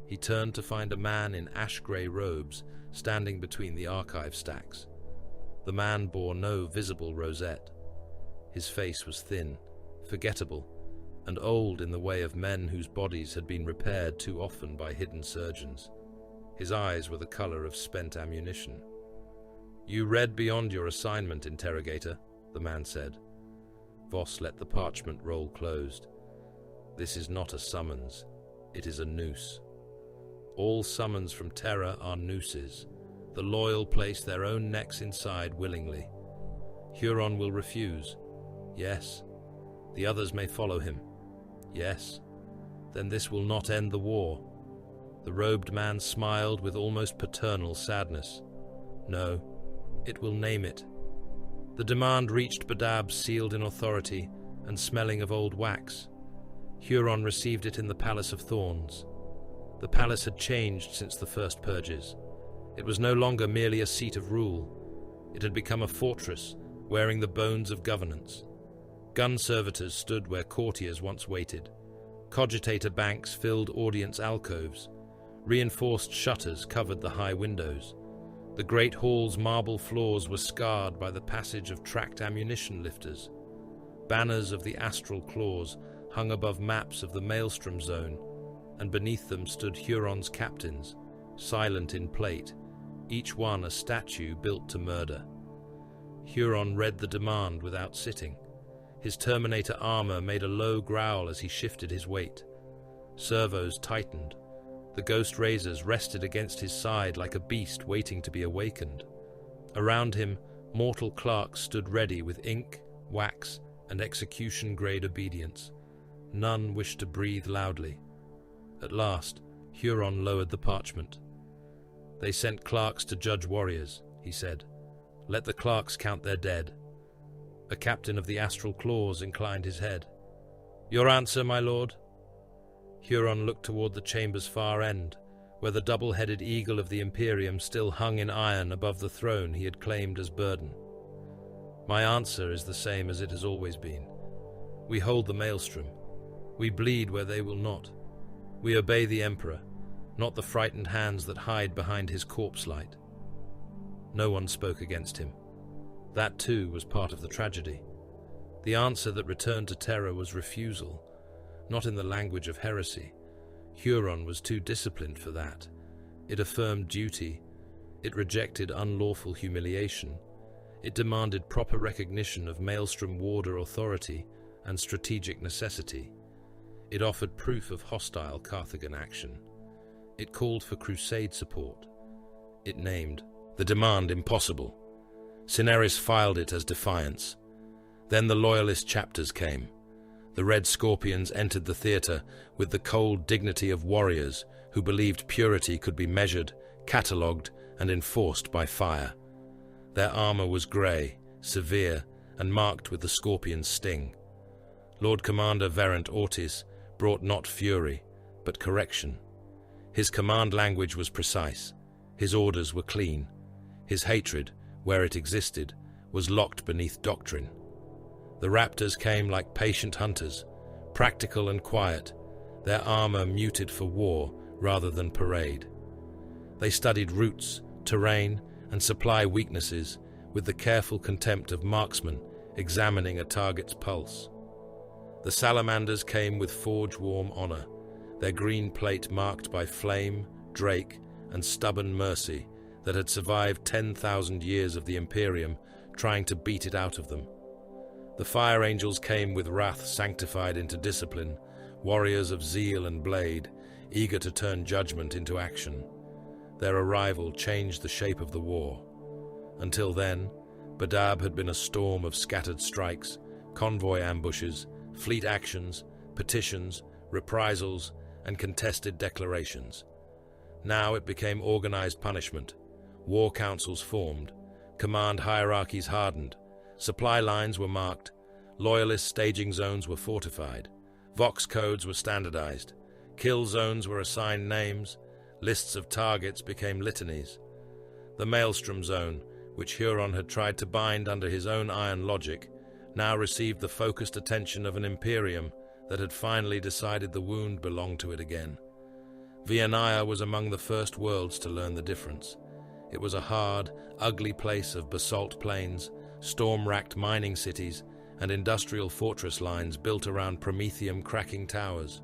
He turned to find a man in ash-grey robes standing between the archive stacks. The man bore no visible rosette. His face was thin, forgettable, and old in the way of men whose bodies had been repaired too often by hidden surgeons. His eyes were the color of spent ammunition. "You read beyond your assignment, interrogator," the man said. Voss let the parchment roll closed. "This is not a summons. It is a noose. All summons from Terra are nooses. The loyal place their own necks inside willingly. Huron will refuse. Yes. The others may follow him. Yes. Then this will not end the war." The robed man smiled with almost paternal sadness. "No, it will name it." The demand reached Badab sealed in authority and smelling of old wax. Huron received it in the Palace of Thorns. The palace had changed since the first purges. It was no longer merely a seat of rule. It had become a fortress, wearing the bones of governance. Gun servitors stood where courtiers once waited. Cogitator banks filled audience alcoves. Reinforced shutters covered the high windows. The great hall's marble floors were scarred by the passage of tracked ammunition lifters. Banners of the astral claws hung above maps of the Maelstrom Zone, and beneath them stood Huron's captains, silent in plate, each one a statue built to murder. Huron read the demand without sitting. His Terminator armor made a low growl as he shifted his weight. Servos tightened. The ghost razors rested against his side like a beast waiting to be awakened. Around him, mortal clerks stood ready with ink, wax, and execution-grade obedience. None wished to breathe loudly. At last, Huron lowered the parchment. "They sent clerks to judge warriors," he said. "Let the clerks count their dead." A captain of the Astral Claws inclined his head. "Your answer, my lord?" Huron looked toward the chamber's far end, where the double-headed eagle of the Imperium still hung in iron above the throne he had claimed as burden. "My answer is the same as it has always been. We hold the maelstrom. We bleed where they will not. We obey the Emperor, not the frightened hands that hide behind his corpse light." No one spoke against him. That, too, was part of the tragedy. The answer that returned to Terra was refusal, not in the language of heresy. Huron was too disciplined for that. It affirmed duty. It rejected unlawful humiliation. It demanded proper recognition of Maelstrom warder authority and strategic necessity. It offered proof of hostile Carthagan action. It called for crusade support. It named the demand impossible. Cineris filed it as defiance. Then the loyalist chapters came. The Red Scorpions entered the theatre with the cold dignity of warriors who believed purity could be measured, catalogued, and enforced by fire. Their armor was grey, severe, and marked with the Scorpion's sting. Lord Commander Verant Ortis brought not fury, but correction. His command language was precise. His orders were clean. His hatred, where it existed, was locked beneath doctrine. The raptors came like patient hunters, practical and quiet, their armor muted for war rather than parade. They studied routes, terrain, and supply weaknesses with the careful contempt of marksmen examining a target's pulse. The salamanders came with forge-warm honor, their green plate marked by flame, drake, and stubborn mercy that had survived 10,000 years of the Imperium trying to beat it out of them. The Fire Angels came with wrath sanctified into discipline, warriors of zeal and blade, eager to turn judgment into action. Their arrival changed the shape of the war. Until then, Badab had been a storm of scattered strikes, convoy ambushes, fleet actions, petitions, reprisals, and contested declarations. Now it became organized punishment. War councils formed, command hierarchies hardened, supply lines were marked, loyalist staging zones were fortified, vox codes were standardized, kill zones were assigned names, lists of targets became litanies. The Maelstrom Zone, which Huron had tried to bind under his own iron logic, now received the focused attention of an Imperium that had finally decided the wound belonged to it again. Viennaya was among the first worlds to learn the difference. It was a hard, ugly place of basalt plains, storm-racked mining cities, and industrial fortress lines built around Prometheum-cracking towers.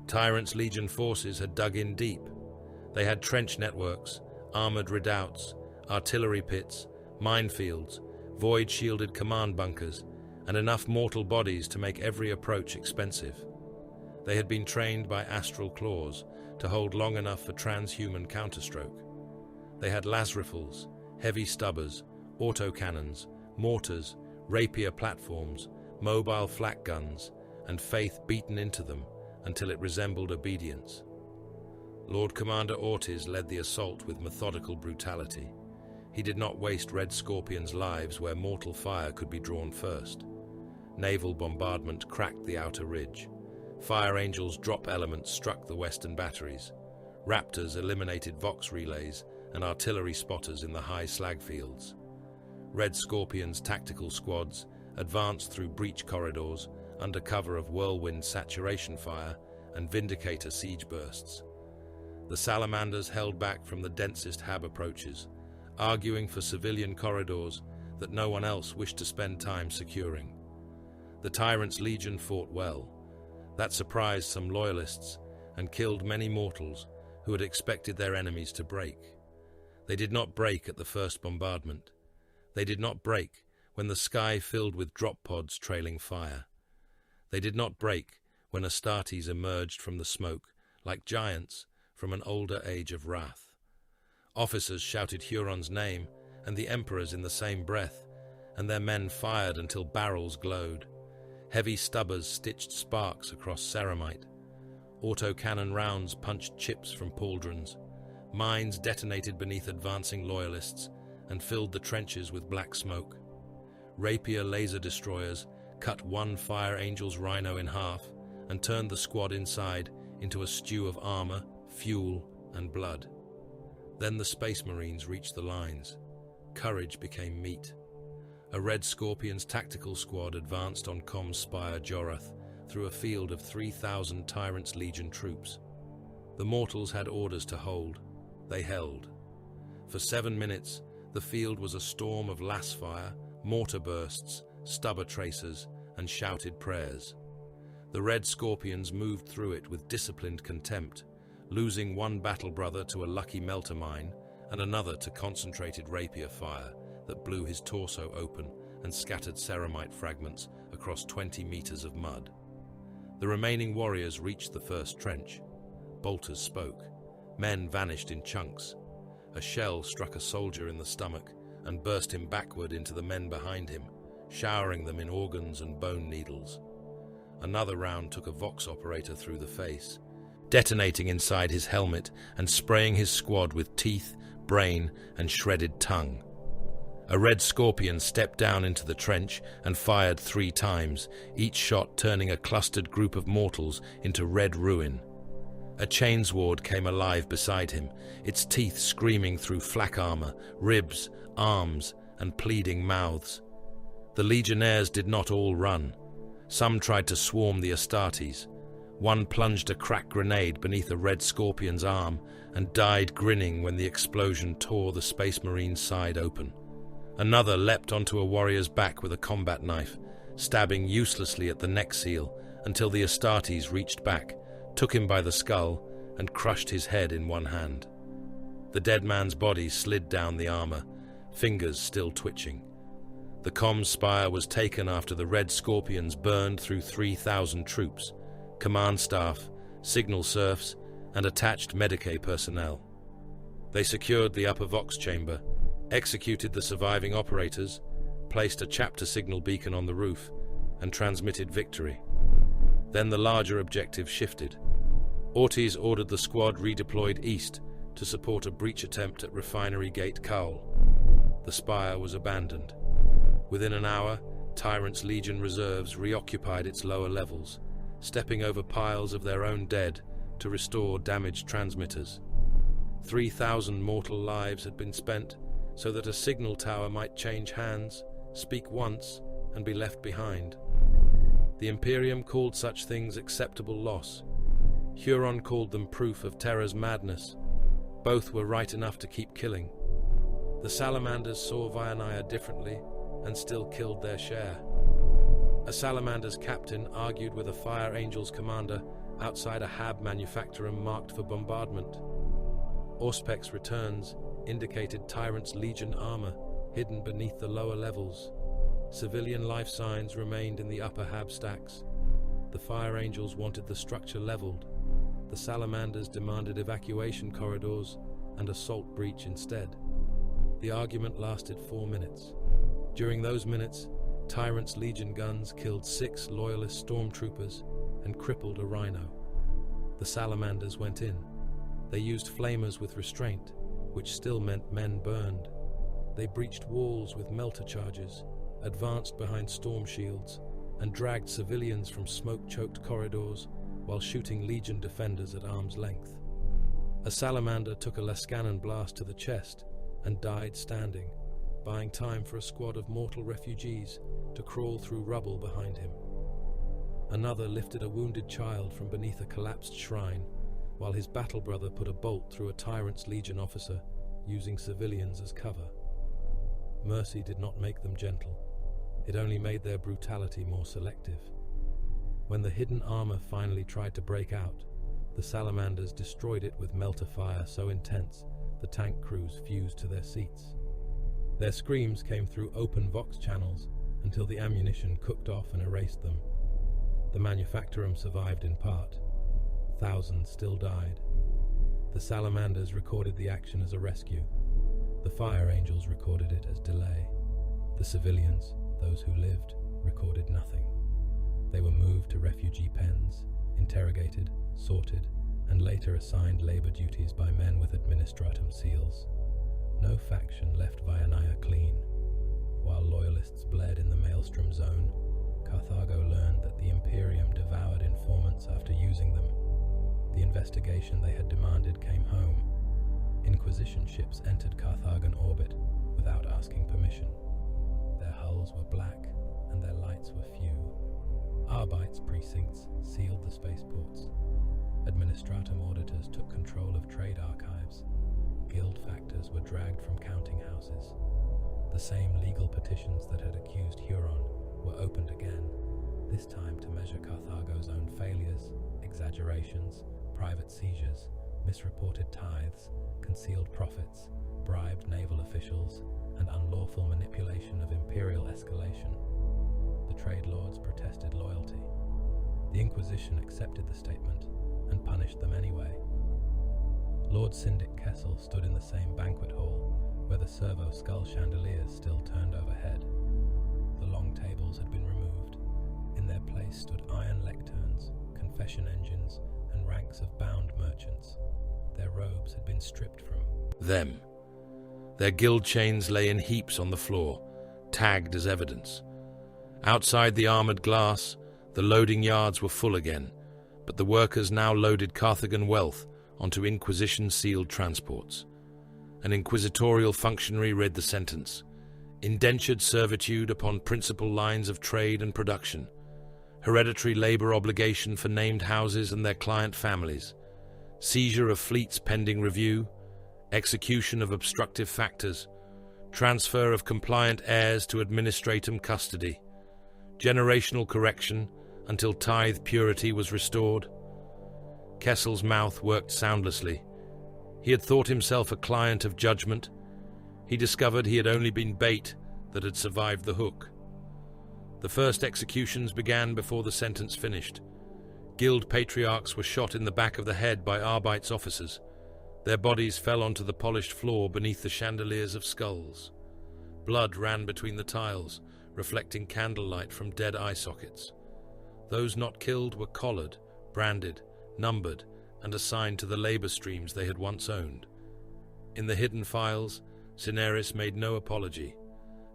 Tyrant's Legion forces had dug in deep. They had trench networks, armored redoubts, artillery pits, minefields, void-shielded command bunkers, and enough mortal bodies to make every approach expensive. They had been trained by astral claws to hold long enough for transhuman counterstroke. They had las rifles, heavy stubbers, autocannons, mortars, rapier platforms, mobile flak guns, and faith beaten into them until it resembled obedience. Lord Commander Ortiz led the assault with methodical brutality. He did not waste Red Scorpion's lives where mortal fire could be drawn first. Naval bombardment cracked the outer ridge. Fire Angels' drop elements struck the western batteries. Raptors eliminated Vox relays and artillery spotters in the high slag fields. Red Scorpion's tactical squads advanced through breach corridors under cover of whirlwind saturation fire and Vindicator siege bursts. The Salamanders held back from the densest hab approaches, arguing for civilian corridors that no one else wished to spend time securing. The Tyrant's Legion fought well. That surprised some loyalists and killed many mortals who had expected their enemies to break. They did not break at the first bombardment. They did not break when the sky filled with drop pods trailing fire. They did not break when Astartes emerged from the smoke like giants from an older age of wrath. Officers shouted Huron's name and the Emperor's in the same breath, and their men fired until barrels glowed. Heavy stubbers stitched sparks across ceramite. Autocannon rounds punched chips from pauldrons. Mines detonated beneath advancing loyalists and filled the trenches with black smoke. Rapier laser destroyers cut one Fire Angel's rhino in half and turned the squad inside into a stew of armor, fuel, and blood. Then the Space Marines reached the lines. Courage became meat. A Red Scorpion's tactical squad advanced on Com Spire Jorath through a field of 3,000 Tyrant's Legion troops. The mortals had orders to hold. They held. For 7 minutes, the field was a storm of las fire, mortar bursts, stubber tracers, and shouted prayers. The Red Scorpions moved through it with disciplined contempt, losing one battle brother to a lucky melter mine and another to concentrated rapier fire that blew his torso open and scattered ceramite fragments across 20 meters of mud. The remaining warriors reached the first trench. Bolters spoke. Men vanished in chunks. A shell struck a soldier in the stomach and burst him backward into the men behind him, showering them in organs and bone needles. Another round took a Vox operator through the face, detonating inside his helmet and spraying his squad with teeth, brain, and shredded tongue. A Red Scorpion stepped down into the trench and fired 3 times, each shot turning a clustered group of mortals into red ruin. A Chainsword came alive beside him, its teeth screaming through flak armor, ribs, arms, and pleading mouths. The Legionnaires did not all run. Some tried to swarm the Astartes. One plunged a crack grenade beneath a Red Scorpion's arm and died grinning when the explosion tore the Space Marine's side open. Another leapt onto a warrior's back with a combat knife, stabbing uselessly at the neck seal until the Astartes reached back, took him by the skull, and crushed his head in one hand. The dead man's body slid down the armor, fingers still twitching. The comm spire was taken after the Red Scorpions burned through 3,000 troops, command staff, signal serfs, and attached Medicae personnel. They secured the upper Vox chamber, executed the surviving operators, placed a chapter signal beacon on the roof, and transmitted victory. Then the larger objective shifted. Ortiz ordered the squad redeployed east to support a breach attempt at Refinery Gate Cowl. The spire was abandoned. Within an hour, Tyrant's Legion reserves reoccupied its lower levels, stepping over piles of their own dead to restore damaged transmitters. 3,000 mortal lives had been spent so that a signal tower might change hands, speak once, and be left behind. The Imperium called such things acceptable loss. Huron called them proof of Terra's madness. Both were right enough to keep killing. The Salamanders saw Vianaya differently and still killed their share. A Salamander's captain argued with a Fire Angel's commander outside a Hab manufactorum marked for bombardment. Auspec's returns indicated Tyrant's Legion armor hidden beneath the lower levels. Civilian life signs remained in the upper Hab stacks. The Fire Angels wanted the structure leveled. The Salamanders demanded evacuation corridors and a salt breach instead. The argument lasted 4 minutes. During those minutes, Tyrant's Legion guns killed 6 loyalist stormtroopers and crippled a rhino. The Salamanders went in. They used flamers with restraint, which still meant men burned. They breached walls with melter charges, advanced behind storm shields, and dragged civilians from smoke-choked corridors while shooting Legion defenders at arm's length. A Salamander took a Lascanon blast to the chest and died standing, buying time for a squad of mortal refugees to crawl through rubble behind him. Another lifted a wounded child from beneath a collapsed shrine, while his battle brother put a bolt through a Tyrant's Legion officer, using civilians as cover. Mercy did not make them gentle. It only made their brutality more selective. When the hidden armor finally tried to break out, the Salamanders destroyed it with melter fire so intense the tank crews fused to their seats. Their screams came through open Vox channels until the ammunition cooked off and erased them. The manufactorum survived in part. Thousands still died. The Salamanders recorded the action as a rescue. The Fire Angels recorded it as delay. The civilians, those who lived, recorded nothing. They were moved to refugee pens, interrogated, sorted, and later assigned labor duties by men with administratum seals. No faction left Vianaya clean. While loyalists bled in the Maelstrom zone, Carthago learned that the Imperium devoured informants after using them. The investigation they had demanded came home. Inquisition ships entered Carthagan orbit without asking permission. Their hulls were black and their lights were few. Arbite's precincts sealed the spaceports. Administratum auditors took control of trade archives. Guild factors were dragged from counting houses. The same legal petitions that had accused Huron were opened again, this time to measure Carthago's own failures, exaggerations, private seizures, misreported tithes, concealed profits, bribed naval officials, and unlawful manipulation of imperial escalation. The trade lords protested loyalty. The Inquisition accepted the statement and punished them anyway. Lord Syndic Kessel stood in the same banquet hall where the servo skull chandeliers still turned overhead. The long tables had been removed. In their place stood iron lecterns, confession engines, and ranks of bound merchants. Their robes had been stripped from them. Their guild chains lay in heaps on the floor, tagged as evidence. Outside the armored glass, the loading yards were full again, but the workers now loaded Carthagan wealth onto Inquisition-sealed transports. An inquisitorial functionary read the sentence: indentured servitude upon principal lines of trade and production, hereditary labor obligation for named houses and their client families, seizure of fleets pending review, execution of obstructive factors, transfer of compliant heirs to administratum custody, generational correction until tithe purity was restored. Kessel's mouth worked soundlessly. He had thought himself a client of judgment. He discovered he had only been bait that had survived the hook. The first executions began before the sentence finished. Guild patriarchs were shot in the back of the head by Arbite's officers. Their bodies fell onto the polished floor beneath the chandeliers of skulls. Blood ran between the tiles, reflecting candlelight from dead eye sockets. Those not killed were collared, branded, numbered, and assigned to the labor streams they had once owned. In the hidden files, Cineris made no apology.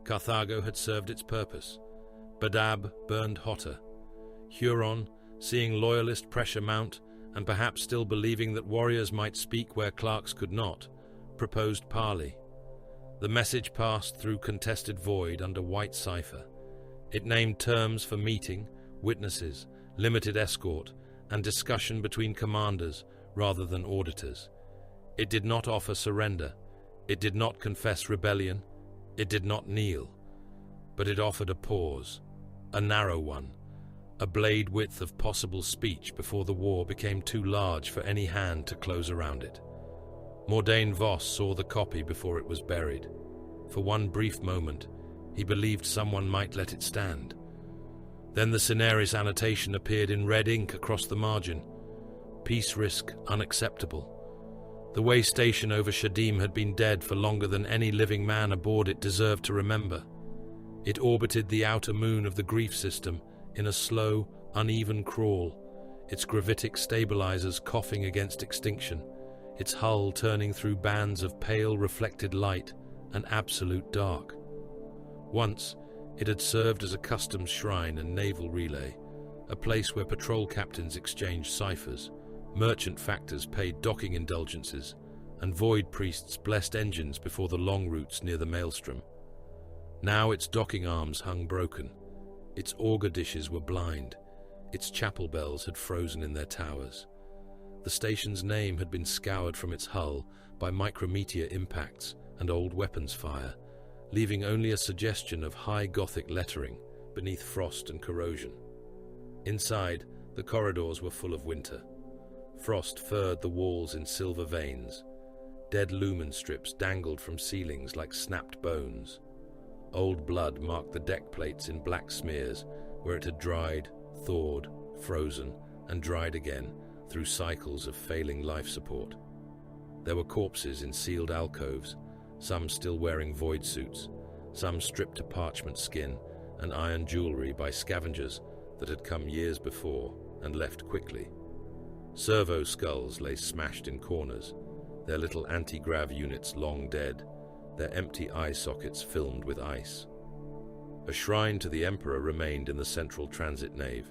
Carthago had served its purpose. Badab burned hotter. Huron, seeing loyalist pressure mount, and perhaps still believing that warriors might speak where clerks could not, proposed parley. The message passed through contested void under white cipher. It named terms for meeting, witnesses, limited escort, and discussion between commanders rather than auditors. It did not offer surrender. It did not confess rebellion. It did not kneel. But it offered a pause, a narrow one, a blade width of possible speech before the war became too large for any hand to close around it. Mordain Voss saw the copy before it was buried. For one brief moment, he believed someone might let it stand. Then the Cineris annotation appeared in red ink across the margin. Peace risk unacceptable. The way station over Shadim had been dead for longer than any living man aboard it deserved to remember. It orbited the outer moon of the grief system in a slow, uneven crawl, its gravitic stabilizers coughing against extinction, its hull turning through bands of pale reflected light and absolute dark. Once, it had served as a customs shrine and naval relay, a place where patrol captains exchanged ciphers, merchant factors paid docking indulgences, and void priests blessed engines before the long routes near the maelstrom. Now its docking arms hung broken, its auger dishes were blind, its chapel bells had frozen in their towers. The station's name had been scoured from its hull by micrometeor impacts and old weapons fire, leaving only a suggestion of high Gothic lettering beneath frost and corrosion. Inside, the corridors were full of winter. Frost furred the walls in silver veins. Dead lumen strips dangled from ceilings like snapped bones. Old blood marked the deck plates in black smears where it had dried, thawed, frozen, and dried again through cycles of failing life support. There were corpses in sealed alcoves, some still wearing void suits, some stripped to parchment skin and iron jewelry by scavengers that had come years before and left quickly. Servo skulls lay smashed in corners, their little anti-grav units long dead, their empty eye sockets filmed with ice. A shrine to the Emperor remained in the central transit nave,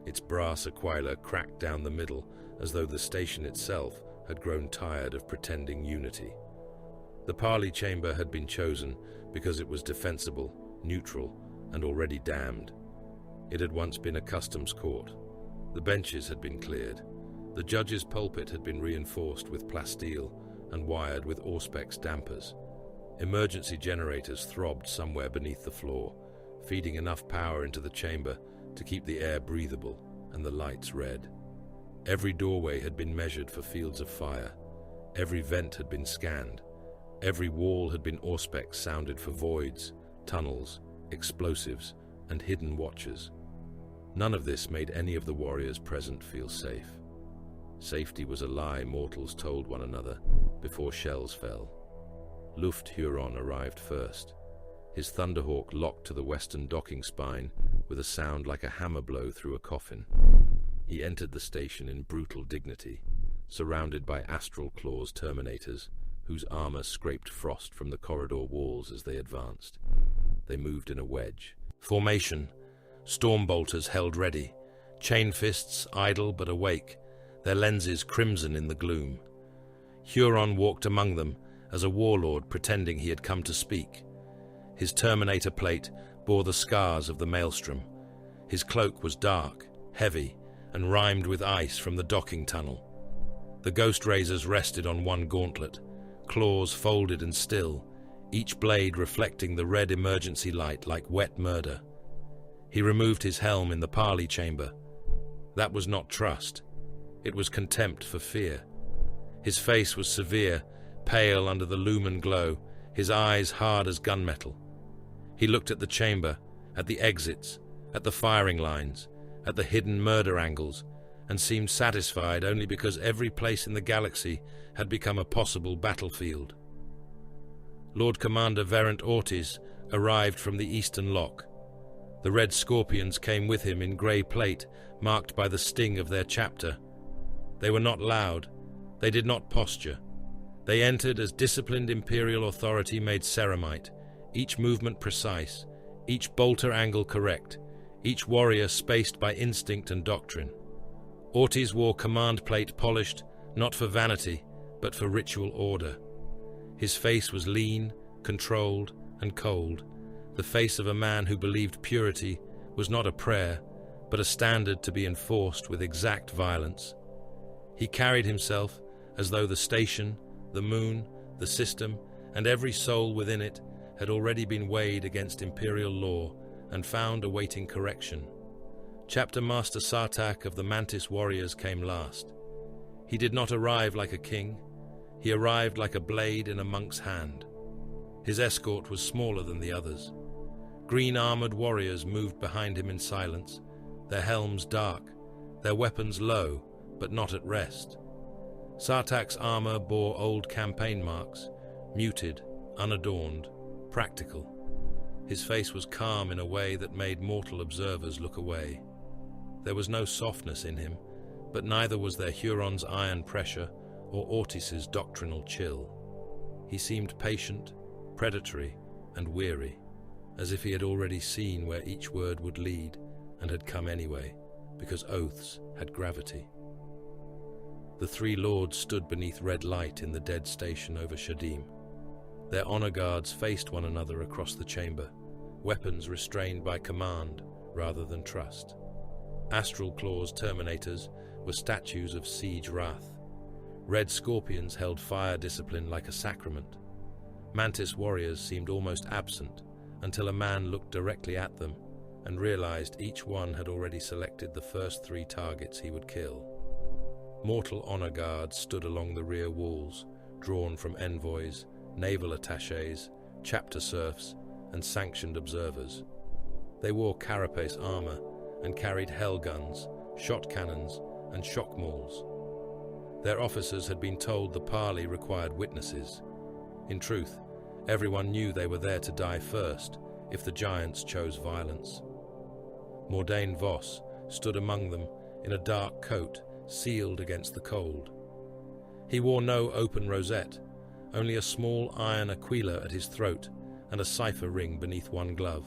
its brass aquila cracked down the middle as though the station itself had grown tired of pretending unity. The parley chamber had been chosen because it was defensible, neutral, and already damned. It had once been a customs court. The benches had been cleared. The judge's pulpit had been reinforced with plasteel and wired with Auspex dampers. Emergency generators throbbed somewhere beneath the floor, feeding enough power into the chamber to keep the air breathable and the lights red. Every doorway had been measured for fields of fire. Every vent had been scanned. Every wall had been Auspex sounded for voids, tunnels, explosives, and hidden watchers. None of this made any of the warriors present feel safe. Safety was a lie mortals told one another before shells fell. Luft Huron arrived first. His Thunderhawk locked to the western docking spine with a sound like a hammer blow through a coffin. He entered the station in brutal dignity, surrounded by Astral Claws Terminators, whose armor scraped frost from the corridor walls as they advanced. They moved in a wedge. Formation. Stormbolters held ready, chain fists idle but awake, their lenses crimson in the gloom. Huron walked among them as a warlord pretending he had come to speak. His Terminator plate bore the scars of the maelstrom. His cloak was dark, heavy, and rimed with ice from the docking tunnel. The ghost razors rested on one gauntlet, claws folded and still, each blade reflecting the red emergency light like wet murder. He removed his helm in the parley chamber. That was not trust. It was contempt for fear. His face was severe, pale under the lumen glow, his eyes hard as gunmetal. He looked at the chamber, at the exits, at the firing lines, at the hidden murder angles, and seemed satisfied only because every place in the galaxy had become a possible battlefield. Lord Commander Verant Ortiz arrived from the Eastern Lock. The Red Scorpions came with him in grey plate, marked by the sting of their chapter. They were not loud. They did not posture. They entered as disciplined Imperial authority made ceramite, each movement precise, each bolter angle correct, each warrior spaced by instinct and doctrine. Ortiz wore command plate polished, not for vanity, but for ritual order. His face was lean, controlled, and cold, the face of a man who believed purity was not a prayer, but a standard to be enforced with exact violence. He carried himself as though the station, the moon, the system, and every soul within it had already been weighed against imperial law and found awaiting correction. Chapter Master Sartak of the Mantis Warriors came last. He did not arrive like a king. He arrived like a blade in a monk's hand. His escort was smaller than the others. Green-armored warriors moved behind him in silence, their helms dark, their weapons low, but not at rest. Sartak's armor bore old campaign marks, muted, unadorned, practical. His face was calm in a way that made mortal observers look away. There was no softness in him, but neither was there Huron's iron pressure or Ortiz's doctrinal chill. He seemed patient, predatory, and weary, as if he had already seen where each word would lead and had come anyway, because oaths had gravity. The three lords stood beneath red light in the dead station over Shadim. Their honor guards faced one another across the chamber, weapons restrained by command rather than trust. Astral Claw's Terminators were statues of siege wrath. Red Scorpions held fire discipline like a sacrament. Mantis warriors seemed almost absent until a man looked directly at them and realized each one had already selected the first 3 targets he would kill. Mortal honor guards stood along the rear walls, drawn from envoys, naval attachés, chapter serfs, and sanctioned observers. They wore carapace armor and carried hell guns, shot cannons, and shock mauls. Their officers had been told the parley required witnesses. In truth, everyone knew they were there to die first if the giants chose violence. Mordain Voss stood among them in a dark coat, sealed against the cold. He wore no open rosette, only a small iron aquila at his throat and a cipher ring beneath one glove.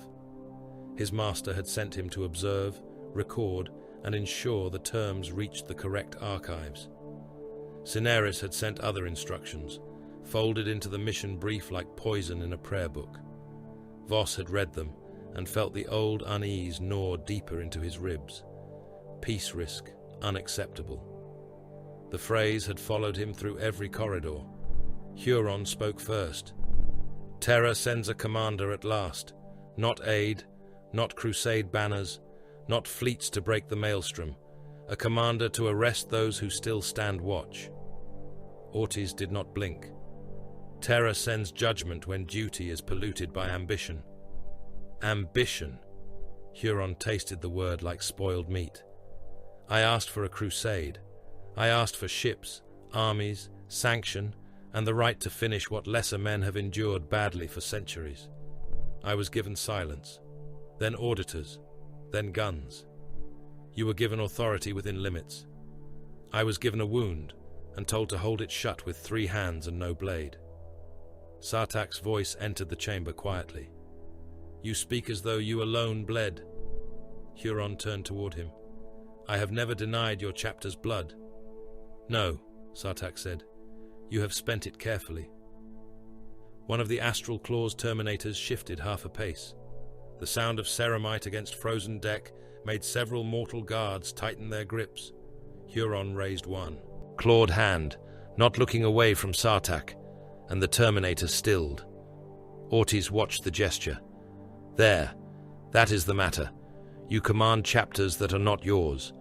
His master had sent him to observe, record, and ensure the terms reached the correct archives. Cineris had sent other instructions, folded into the mission brief like poison in a prayer book. Voss had read them and felt the old unease gnaw deeper into his ribs. Peace risk, unacceptable. The phrase had followed him through every corridor. Huron spoke first. Terra sends a commander at last, not aid, not crusade banners, not fleets to break the maelstrom, a commander to arrest those who still stand watch. Ortiz did not blink. Terra sends judgment when duty is polluted by ambition. Ambition! Huron tasted the word like spoiled meat. I asked for a crusade. I asked for ships, armies, sanction, and the right to finish what lesser men have endured badly for centuries. I was given silence, then auditors, then guns. You were given authority within limits. I was given a wound and told to hold it shut with 3 hands and no blade. Sartak's voice entered the chamber quietly. You speak as though you alone bled. Huron turned toward him. I have never denied your chapter's blood. No, Sartak said. You have spent it carefully. One of the Astral Claw's Terminators shifted half a pace. The sound of ceramite against frozen deck made several mortal guards tighten their grips. Huron raised one, clawed hand, not looking away from Sartak, and the Terminator stilled. Ortiz watched the gesture. There, that is the matter. You command chapters that are not yours.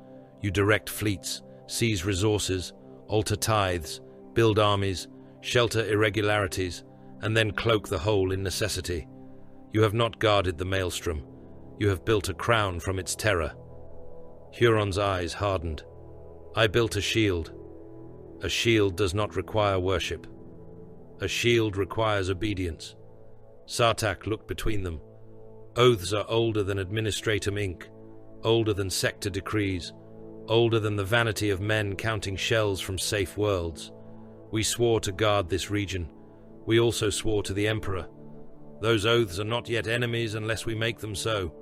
You direct fleets, seize resources, alter tithes, build armies, shelter irregularities, and then cloak the whole in necessity. You have not guarded the maelstrom. You have built a crown from its terror." Huron's eyes hardened. "I built a shield. A shield does not require worship. A shield requires obedience." Sartak looked between them. "Oaths are older than Administratum Inc., older than sector decrees, older than the vanity of men counting shells from safe worlds. We swore to guard this region. We also swore to the Emperor. Those oaths are not yet enemies unless we make them so."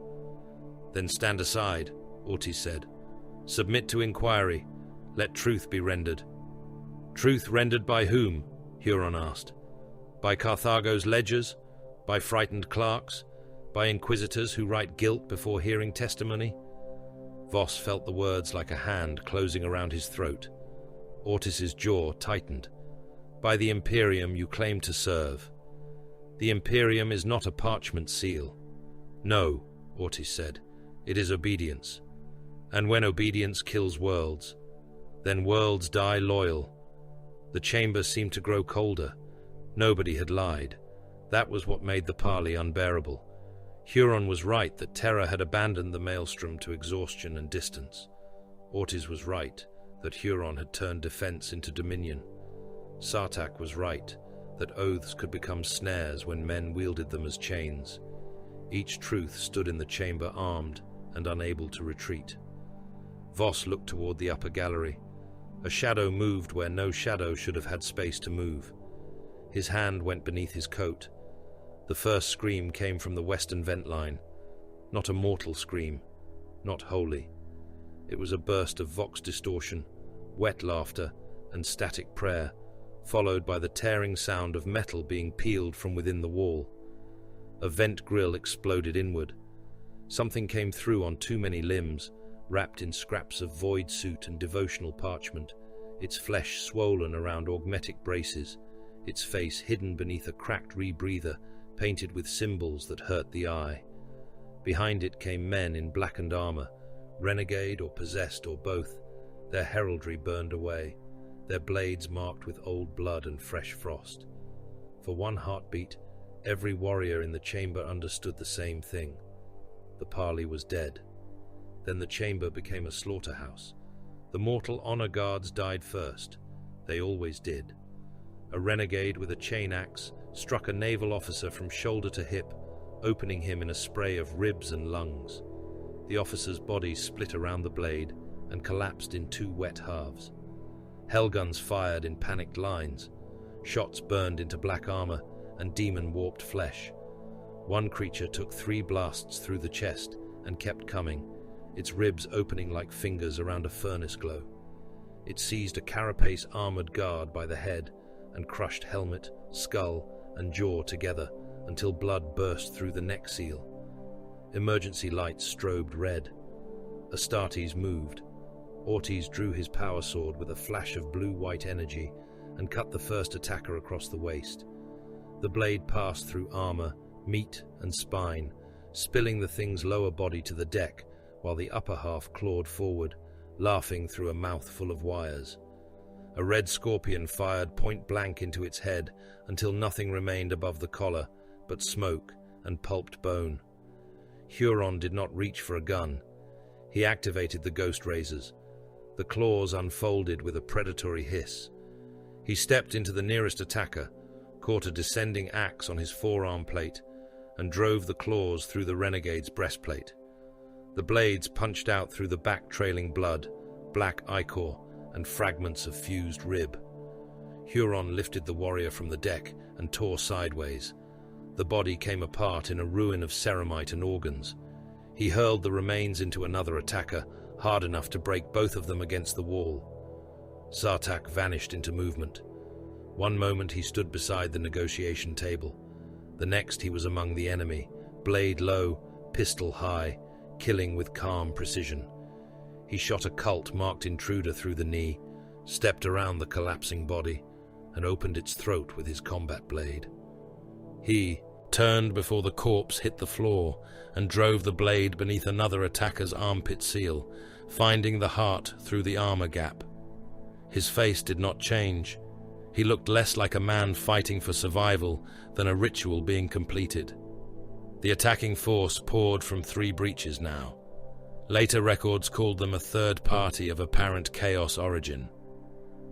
"Then stand aside," Ortiz said. "Submit to inquiry. Let truth be rendered." "Truth rendered by whom?" Huron asked. "By Carthago's ledgers? By frightened clerks? By inquisitors who write guilt before hearing testimony?" Voss felt the words like a hand closing around his throat. Ortiz's jaw tightened. "By the Imperium you claim to serve. The Imperium is not a parchment seal." "No," Ortiz said. "It is obedience. And when obedience kills worlds, then worlds die loyal." The chamber seemed to grow colder. Nobody had lied. That was what made the parley unbearable. Huron was right that terror had abandoned the maelstrom to exhaustion and distance. Ortiz was right that Huron had turned defense into dominion. Sartak was right that oaths could become snares when men wielded them as chains. Each truth stood in the chamber armed and unable to retreat. Voss looked toward the upper gallery. A shadow moved where no shadow should have had space to move. His hand went beneath his coat. The first scream came from the western vent line. Not a mortal scream, not holy. It was a burst of vox distortion, wet laughter, and static prayer, followed by the tearing sound of metal being peeled from within the wall. A vent grill exploded inward. Something came through on too many limbs, wrapped in scraps of void suit and devotional parchment, its flesh swollen around augmetic braces, its face hidden beneath a cracked rebreather painted with symbols that hurt the eye. Behind it came men in blackened armor, renegade or possessed or both, their heraldry burned away, their blades marked with old blood and fresh frost. For one heartbeat, every warrior in the chamber understood the same thing. The parley was dead. Then the chamber became a slaughterhouse. The mortal honor guards died first. They always did. A renegade with a chain axe struck a naval officer from shoulder to hip, opening him in a spray of ribs and lungs. The officer's body split around the blade and collapsed in two wet halves. Hellguns fired in panicked lines. Shots burned into black armor and demon-warped flesh. One creature took 3 blasts through the chest and kept coming, its ribs opening like fingers around a furnace glow. It seized a carapace armored guard by the head and crushed helmet, skull, and jaw together until blood burst through the neck seal. Emergency lights strobed red. Astartes moved. Ortiz drew his power sword with a flash of blue-white energy and cut the first attacker across the waist. The blade passed through armor, meat, and spine, spilling the thing's lower body to the deck, while the upper half clawed forward, laughing through a mouth full of wires. A red scorpion fired point-blank into its head until nothing remained above the collar but smoke and pulped bone. Huron did not reach for a gun. He activated the ghost razors. The claws unfolded with a predatory hiss. He stepped into the nearest attacker, caught a descending axe on his forearm plate, and drove the claws through the renegade's breastplate. The blades punched out through the back-trailing blood, black ichor, and fragments of fused rib. Huron lifted the warrior from the deck and tore sideways. The body came apart in a ruin of ceramite and organs. He hurled the remains into another attacker, hard enough to break both of them against the wall. Sartak vanished into movement. One moment he stood beside the negotiation table. The next he was among the enemy, blade low, pistol high, killing with calm precision. He shot a cult marked intruder through the knee, stepped around the collapsing body, and opened its throat with his combat blade. He turned before the corpse hit the floor and drove the blade beneath another attacker's armpit seal, finding the heart through the armor gap. His face did not change. He looked less like a man fighting for survival than a ritual being completed. The attacking force poured from 3 breaches now. Later records called them a third party of apparent chaos origin.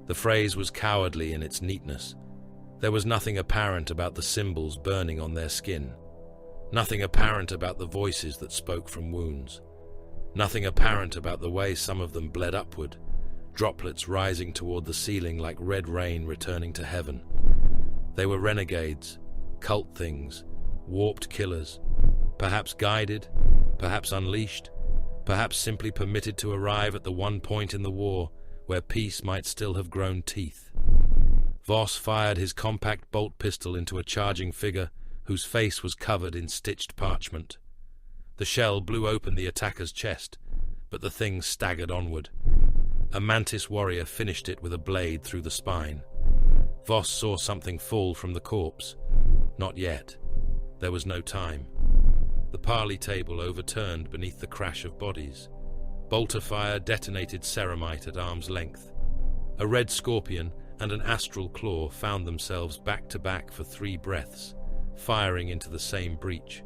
The phrase was cowardly in its neatness. There was nothing apparent about the symbols burning on their skin. Nothing apparent about the voices that spoke from wounds. Nothing apparent about the way some of them bled upward, droplets rising toward the ceiling like red rain returning to heaven. They were renegades, cult things, warped killers, perhaps guided, perhaps unleashed, perhaps simply permitted to arrive at the one point in the war where peace might still have grown teeth. Voss fired his compact bolt pistol into a charging figure whose face was covered in stitched parchment. The shell blew open the attacker's chest, but the thing staggered onward. A mantis warrior finished it with a blade through the spine. Voss saw something fall from the corpse. Not yet. There was no time. The parley table overturned beneath the crash of bodies. Bolter fire detonated ceramite at arm's length. A red scorpion and an astral claw found themselves back to back for 3 breaths, firing into the same breach.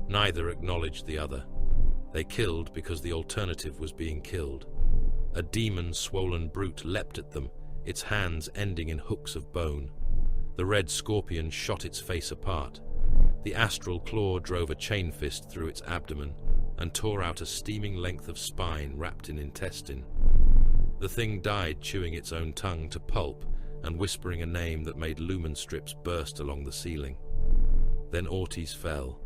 Neither acknowledged the other. They killed because the alternative was being killed. A demon-swollen brute leapt at them, its hands ending in hooks of bone. The red scorpion shot its face apart. The astral claw drove a chain fist through its abdomen and tore out a steaming length of spine wrapped in intestine. The thing died chewing its own tongue to pulp and whispering a name that made lumen strips burst along the ceiling. Then Ortiz fell.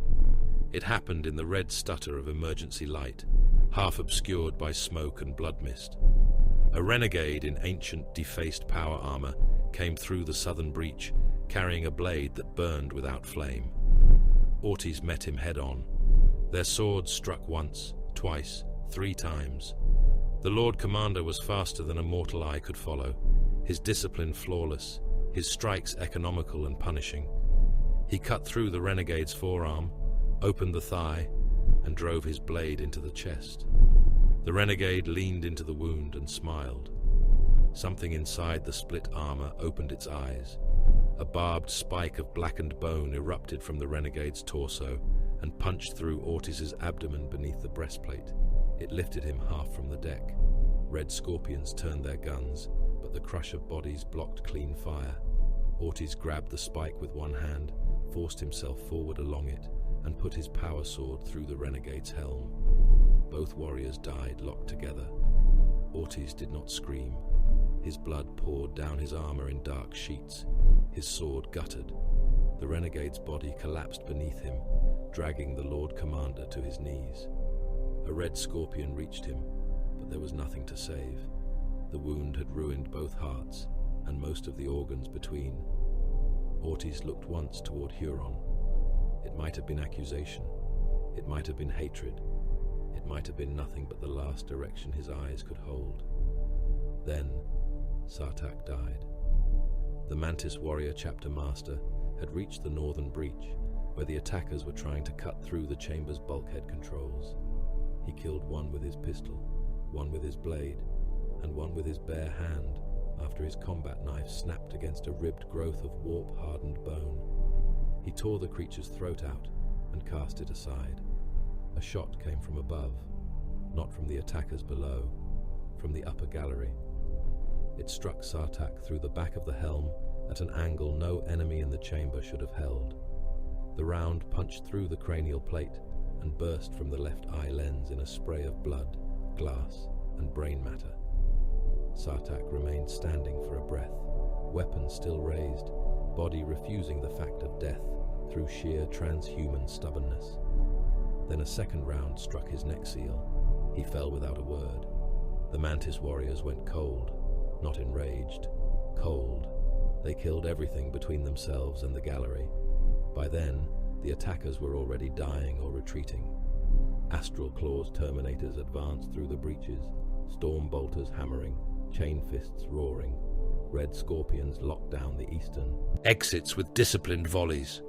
It happened in the red stutter of emergency light, half obscured by smoke and blood mist. A renegade in ancient, defaced power armor came through the southern breach, carrying a blade that burned without flame. Ortiz met him head-on. Their swords struck once, twice, 3 times. The Lord Commander was faster than a mortal eye could follow, his discipline flawless, his strikes economical and punishing. He cut through the renegade's forearm, opened the thigh, and drove his blade into the chest. The renegade leaned into the wound and smiled. Something inside the split armor opened its eyes. A barbed spike of blackened bone erupted from the renegade's torso and punched through Ortiz's abdomen beneath the breastplate. It lifted him half from the deck. Red scorpions turned their guns, but the crush of bodies blocked clean fire. Ortiz grabbed the spike with one hand, forced himself forward along it, and put his power sword through the renegade's helm. Both warriors died locked together. Ortiz did not scream. His blood poured down his armor in dark sheets. His sword guttered. The renegade's body collapsed beneath him, dragging the Lord Commander to his knees. A red scorpion reached him, but there was nothing to save. The wound had ruined both hearts, and most of the organs between. Ortiz looked once toward Huron. It might have been accusation. It might have been hatred. It might have been nothing but the last direction his eyes could hold. Then, Sartak died. The Mantis Warrior Chapter Master had reached the northern breach, where the attackers were trying to cut through the chamber's bulkhead controls. He killed one with his pistol, one with his blade, and one with his bare hand, after his combat knife snapped against a ribbed growth of warp-hardened bone. He tore the creature's throat out and cast it aside. A shot came from above, not from the attackers below, from the upper gallery. It struck Sartak through the back of the helm at an angle no enemy in the chamber should have held. The round punched through the cranial plate and burst from the left eye lens in a spray of blood, glass, and brain matter. Sartak remained standing for a breath, weapon still raised, body refusing the fact of death through sheer transhuman stubbornness. Then a second round struck his neck seal. He fell without a word. The Mantis warriors went cold, not enraged, cold. They killed everything between themselves and the gallery. By then, the attackers were already dying or retreating. Astral Claws Terminators advanced through the breaches, storm bolters hammering, chain fists roaring. Red scorpions locked down the eastern exits with disciplined volleys.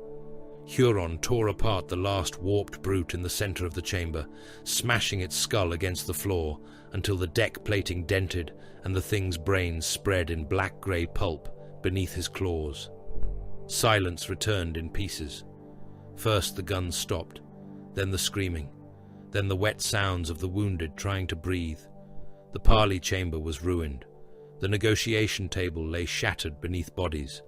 Huron tore apart the last warped brute in the center of the chamber, smashing its skull against the floor until the deck plating dented and the thing's brains spread in black-grey pulp beneath his claws. Silence returned in pieces. First the guns stopped, then the screaming, then the wet sounds of the wounded trying to breathe. The parley chamber was ruined. The negotiation table lay shattered beneath bodies.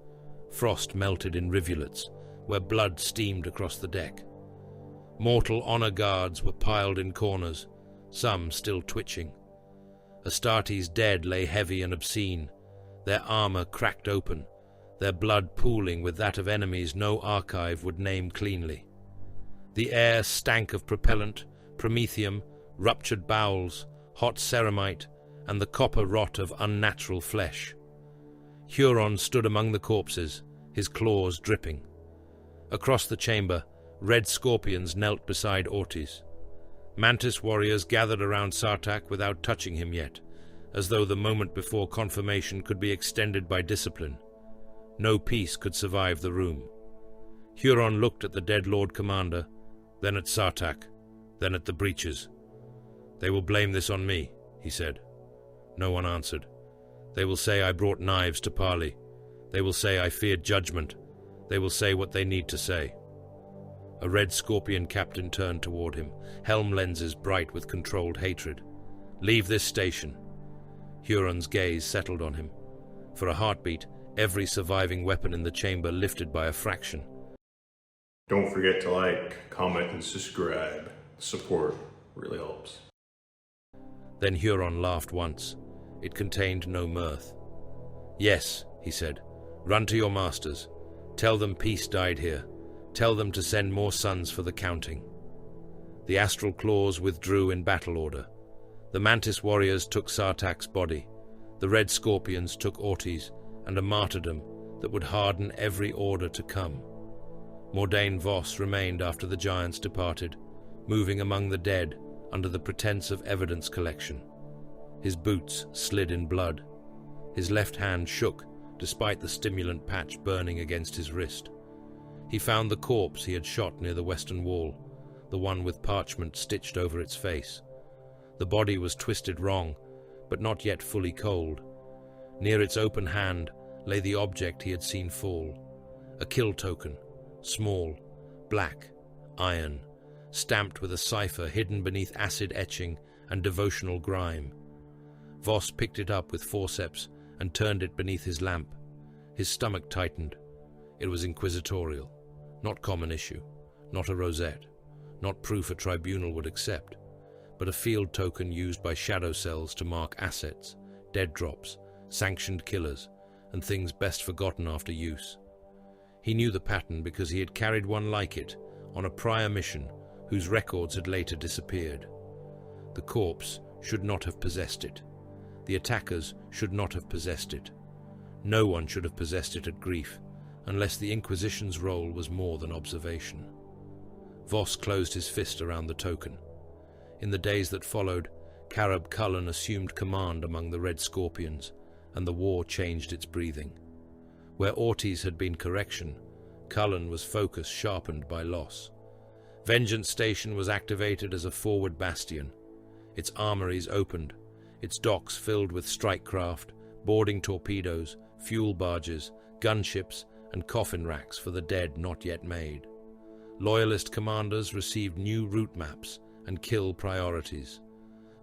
Frost melted in rivulets, where blood steamed across the deck. Mortal honor guards were piled in corners, some still twitching. Astartes' dead lay heavy and obscene, their armor cracked open, their blood pooling with that of enemies no archive would name cleanly. The air stank of propellant, promethium, ruptured bowels, hot ceramite, and the copper rot of unnatural flesh. Huron stood among the corpses, his claws dripping. Across the chamber, red scorpions knelt beside Ortiz. Mantis warriors gathered around Sartak without touching him yet, as though the moment before confirmation could be extended by discipline. No peace could survive the room. Huron looked at the dead Lord Commander, then at Sartak, then at the breaches. "They will blame this on me," he said. No one answered. "They will say I brought knives to parley. They will say I feared judgment. They will say what they need to say." A red scorpion captain turned toward him, helm lenses bright with controlled hatred. "Leave this station." Huron's gaze settled on him. For a heartbeat, every surviving weapon in the chamber lifted by a fraction. Don't forget to like, comment, and subscribe. Support really helps. Then Huron laughed once. It contained no mirth. "Yes," he said, "run to your masters. Tell them peace died here. Tell them to send more sons for the counting." The astral claws withdrew in battle order. The mantis warriors took Sartak's body. The red scorpions took Ortiz, and a martyrdom that would harden every order to come. Mordain Voss remained after the giants departed, moving among the dead under the pretense of evidence collection. His boots slid in blood. His left hand shook, despite the stimulant patch burning against his wrist. He found the corpse he had shot near the western wall, the one with parchment stitched over its face. The body was twisted wrong, but not yet fully cold. Near its open hand lay the object he had seen fall. A kill token, small, black, iron, stamped with a cipher hidden beneath acid etching and devotional grime. Voss picked it up with forceps and turned it beneath his lamp. His stomach tightened. It was inquisitorial, not common issue, not a rosette, not proof a tribunal would accept, but a field token used by shadow cells to mark assets, dead drops, sanctioned killers, and things best forgotten after use. He knew the pattern because he had carried one like it on a prior mission whose records had later disappeared. The corpse should not have possessed it. The attackers should not have possessed it. No one should have possessed it at grief, unless the Inquisition's role was more than observation. Voss closed his fist around the token. In the days that followed, Carab Cullen assumed command among the Red Scorpions, and the war changed its breathing. Where Ortiz had been correction, Cullen was focus sharpened by loss. Vengeance Station was activated as a forward bastion. Its armories opened, its docks filled with strike craft, boarding torpedoes, fuel barges, gunships, and coffin racks for the dead not yet made. Loyalist commanders received new route maps and kill priorities.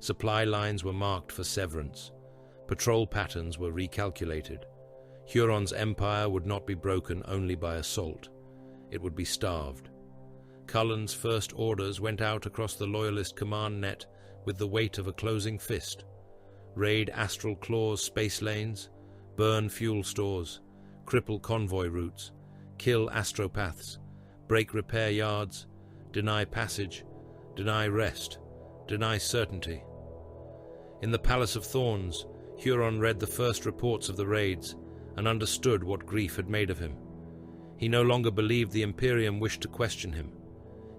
Supply lines were marked for severance. Patrol patterns were recalculated. Huron's empire would not be broken only by assault. It would be starved. Cullen's first orders went out across the Loyalist command net with the weight of a closing fist. Raid Astral Claws space lanes, burn fuel stores, cripple convoy routes, kill astropaths, break repair yards, deny passage, deny rest, deny certainty. In the Palace of Thorns, Huron read the first reports of the raids and understood what grief had made of him. He no longer believed the Imperium wished to question him.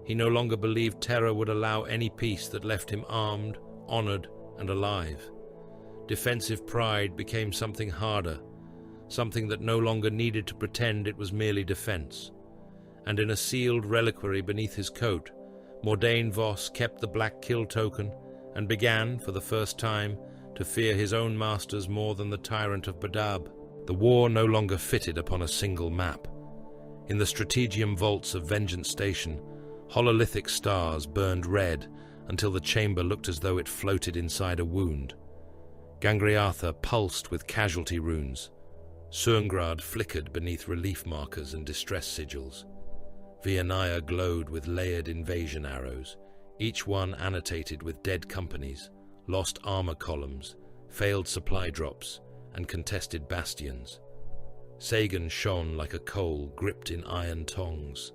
He no longer believed terror would allow any peace that left him armed, honored, and alive. Defensive pride became something harder, something that no longer needed to pretend it was merely defense. and in a sealed reliquary beneath his coat, Mordain Voss kept the black kill token and began, for the first time, to fear his own masters more than the tyrant of Badab. The war no longer fitted upon a single map. In the strategium vaults of Vengeance Station, hololithic stars burned red until the chamber looked as though it floated inside a wound. Gangriatha pulsed with casualty runes. Suengrad flickered beneath relief markers and distress sigils. Vianaya glowed with layered invasion arrows, each one annotated with dead companies, lost armor columns, failed supply drops, and contested bastions. Sagan shone like a coal gripped in iron tongs.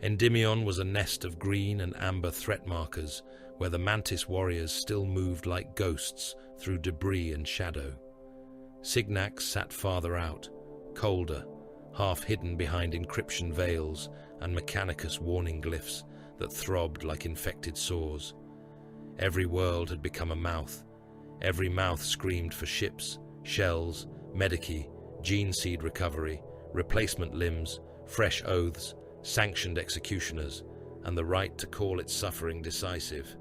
Endymion was a nest of green and amber threat markers where the Mantis warriors still moved like ghosts through debris and shadow. Signax sat farther out, colder, half hidden behind encryption veils and Mechanicus warning glyphs that throbbed like infected sores. Every world had become a mouth. Every mouth screamed for ships, shells, medici, gene seed recovery, replacement limbs, fresh oaths, sanctioned executioners, and the right to call its suffering decisive.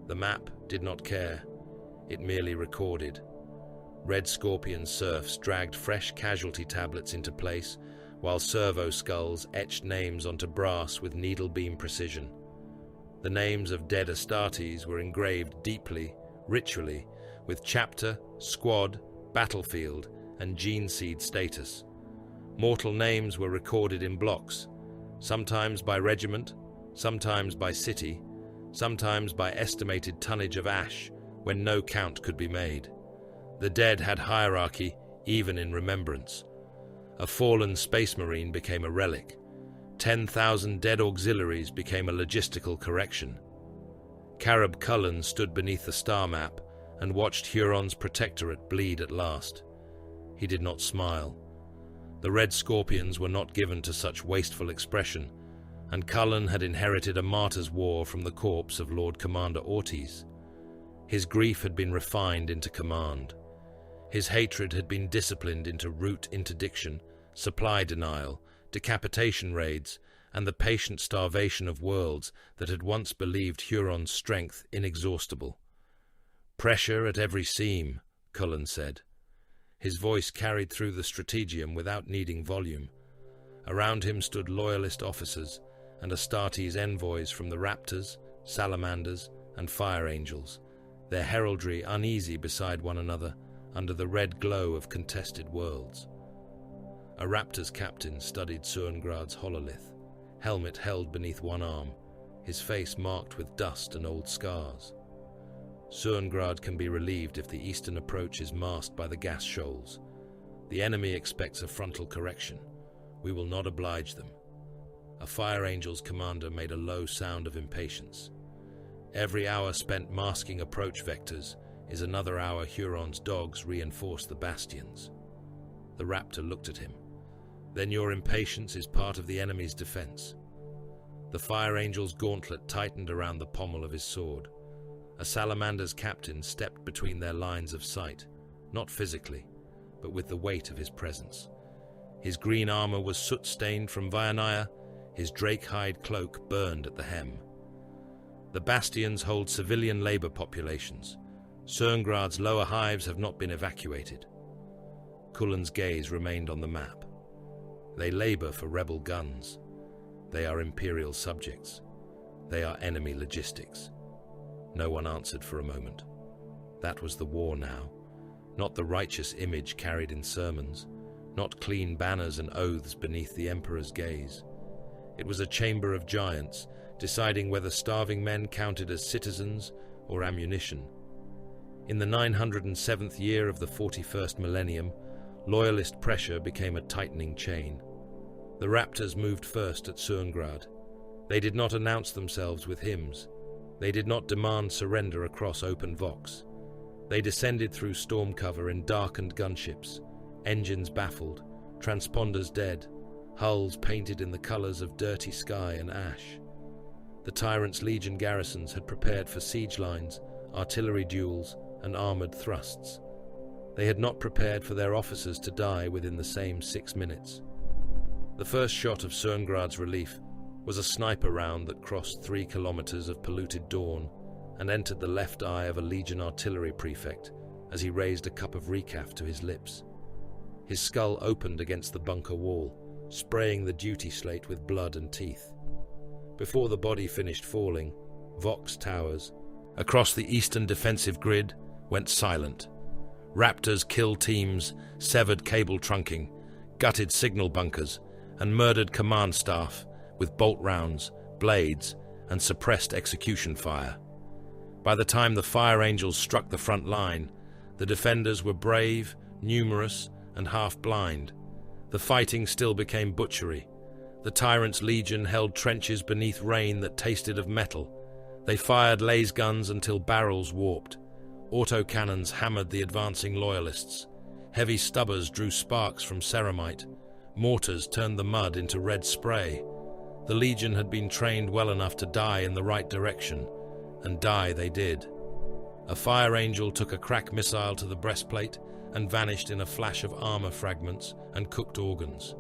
The map did not care. It merely recorded. Red Scorpion serfs dragged fresh casualty tablets into place, while servo skulls etched names onto brass with needle beam precision. The names of dead Astartes were engraved deeply, ritually, with chapter, squad, battlefield, and gene seed status. Mortal names were recorded in blocks, sometimes by regiment, sometimes by city, sometimes by estimated tonnage of ash, when no count could be made. The dead had hierarchy, even in remembrance. A fallen space marine became a relic. 10,000 dead auxiliaries became a logistical correction. Carib Cullen stood beneath the star map and watched Huron's protectorate bleed at last. He did not smile. The Red Scorpions were not given to such wasteful expression, and Cullen had inherited a martyr's war from the corpse of Lord Commander Ortiz. His grief had been refined into command. His hatred had been disciplined into route interdiction, supply denial, decapitation raids, and the patient starvation of worlds that had once believed Huron's strength inexhaustible. "Pressure at every seam," Cullen said. His voice carried through the strategium without needing volume. Around him stood loyalist officers and Astartes envoys from the Raptors, Salamanders, and Fire Angels, their heraldry uneasy beside one another under the red glow of contested worlds. A Raptor's captain studied Suengrad's hololith, helmet held beneath one arm, his face marked with dust and old scars. Suengrad can be relieved if the eastern approach is masked by the gas shoals. The enemy expects a frontal correction. We will not oblige them. A Fire Angel's commander made a low sound of impatience. Every hour spent masking approach vectors is another hour Huron's dogs reinforce the bastions. The Raptor looked at him. Then your impatience is part of the enemy's defense. The Fire Angel's gauntlet tightened around the pommel of his sword. A Salamander's captain stepped between their lines of sight, not physically, but with the weight of his presence. His green armor was soot-stained from Vianaya, his drake-hide cloak burned at the hem. The bastions hold civilian labor populations. Suengrad's lower hives have not been evacuated. Cullen's gaze remained on the map. They labor for rebel guns. They are imperial subjects. They are enemy logistics. No one answered for a moment. That was the war now, not the righteous image carried in sermons, not clean banners and oaths beneath the emperor's gaze. It was a chamber of giants, deciding whether starving men counted as citizens or ammunition. In the 907th year of the 41st millennium, loyalist pressure became a tightening chain. The Raptors moved first at Suengrad. They did not announce themselves with hymns. They did not demand surrender across open Vox. They descended through storm cover in darkened gunships, engines baffled, transponders dead, hulls painted in the colors of dirty sky and ash. The Tyrant's Legion garrisons had prepared for siege lines, artillery duels, and armored thrusts. They had not prepared for their officers to die within the same 6 minutes. The first shot of Cerngrad's relief was a sniper round that crossed 3 kilometers of polluted dawn and entered the left eye of a Legion artillery prefect as he raised a cup of recaf to his lips. His skull opened against the bunker wall, spraying the duty slate with blood and teeth. Before the body finished falling, Vox towers, across the eastern defensive grid, went silent. Raptors killed teams, severed cable trunking, gutted signal bunkers, and murdered command staff with bolt rounds, blades, and suppressed execution fire. By the time the Fire Angels struck the front line, the defenders were brave, numerous, and half-blind. The fighting still became butchery. The Tyrant's Legion held trenches beneath rain that tasted of metal. They fired laser guns until barrels warped. Autocannons hammered the advancing Loyalists. Heavy stubbers drew sparks from ceramite. Mortars turned the mud into red spray. The Legion had been trained well enough to die in the right direction, and die they did. A Fire Angel took a crack missile to the breastplate and vanished in a flash of armor fragments and cooked organs.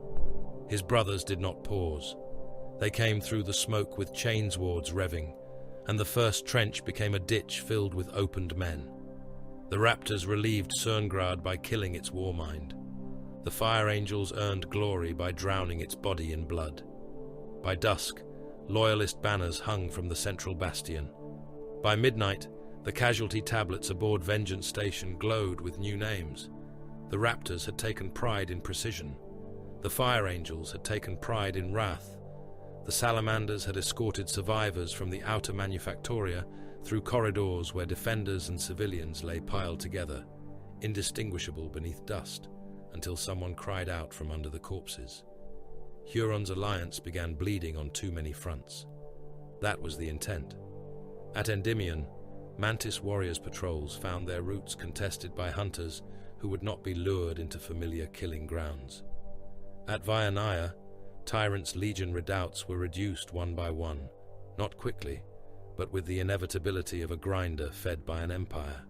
His brothers did not pause. They came through the smoke with chainswords revving, and the first trench became a ditch filled with opened men. The Raptors relieved Cerngrad by killing its warmind. The Fire Angels earned glory by drowning its body in blood. By dusk, Loyalist banners hung from the central bastion. By midnight, the casualty tablets aboard Vengeance Station glowed with new names. The Raptors had taken pride in precision. The Fire Angels had taken pride in wrath. The Salamanders had escorted survivors from the outer manufactoria through corridors where defenders and civilians lay piled together, indistinguishable beneath dust, until someone cried out from under the corpses. Huron's alliance began bleeding on too many fronts. That was the intent. At Endymion, Mantis warriors' patrols found their routes contested by hunters who would not be lured into familiar killing grounds. At Vianaya, Tyrant's Legion redoubts were reduced one by one, not quickly, but with the inevitability of a grinder fed by an empire.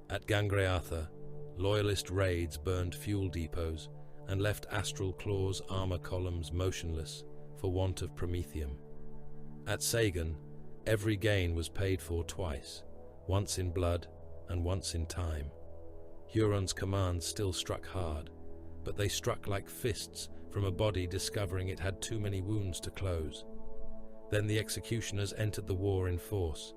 At Gangreatha, Loyalist raids burned fuel depots and left Astral Claw's armor columns motionless for want of promethium. At Sagan, every gain was paid for twice, once in blood and once in time. Huron's commands still struck hard, but they struck like fists from a body discovering it had too many wounds to close. Then the executioners entered the war in force.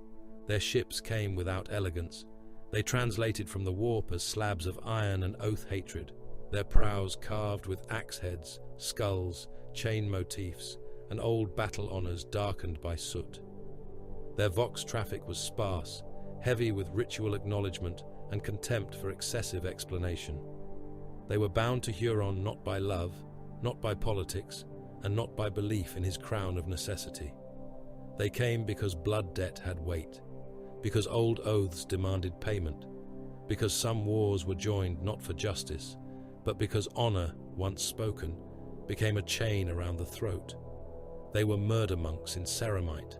Their ships came without elegance. They translated from the warp as slabs of iron and oath hatred, their prows carved with axe heads, skulls, chain motifs, and old battle honors darkened by soot. Their Vox traffic was sparse, heavy with ritual acknowledgement and contempt for excessive explanation. They were bound to Huron not by love, not by politics, and not by belief in his crown of necessity. They came because blood debt had weight, because old oaths demanded payment, because some wars were joined not for justice, but because honor, once spoken, became a chain around the throat. They were murder monks in ceramite.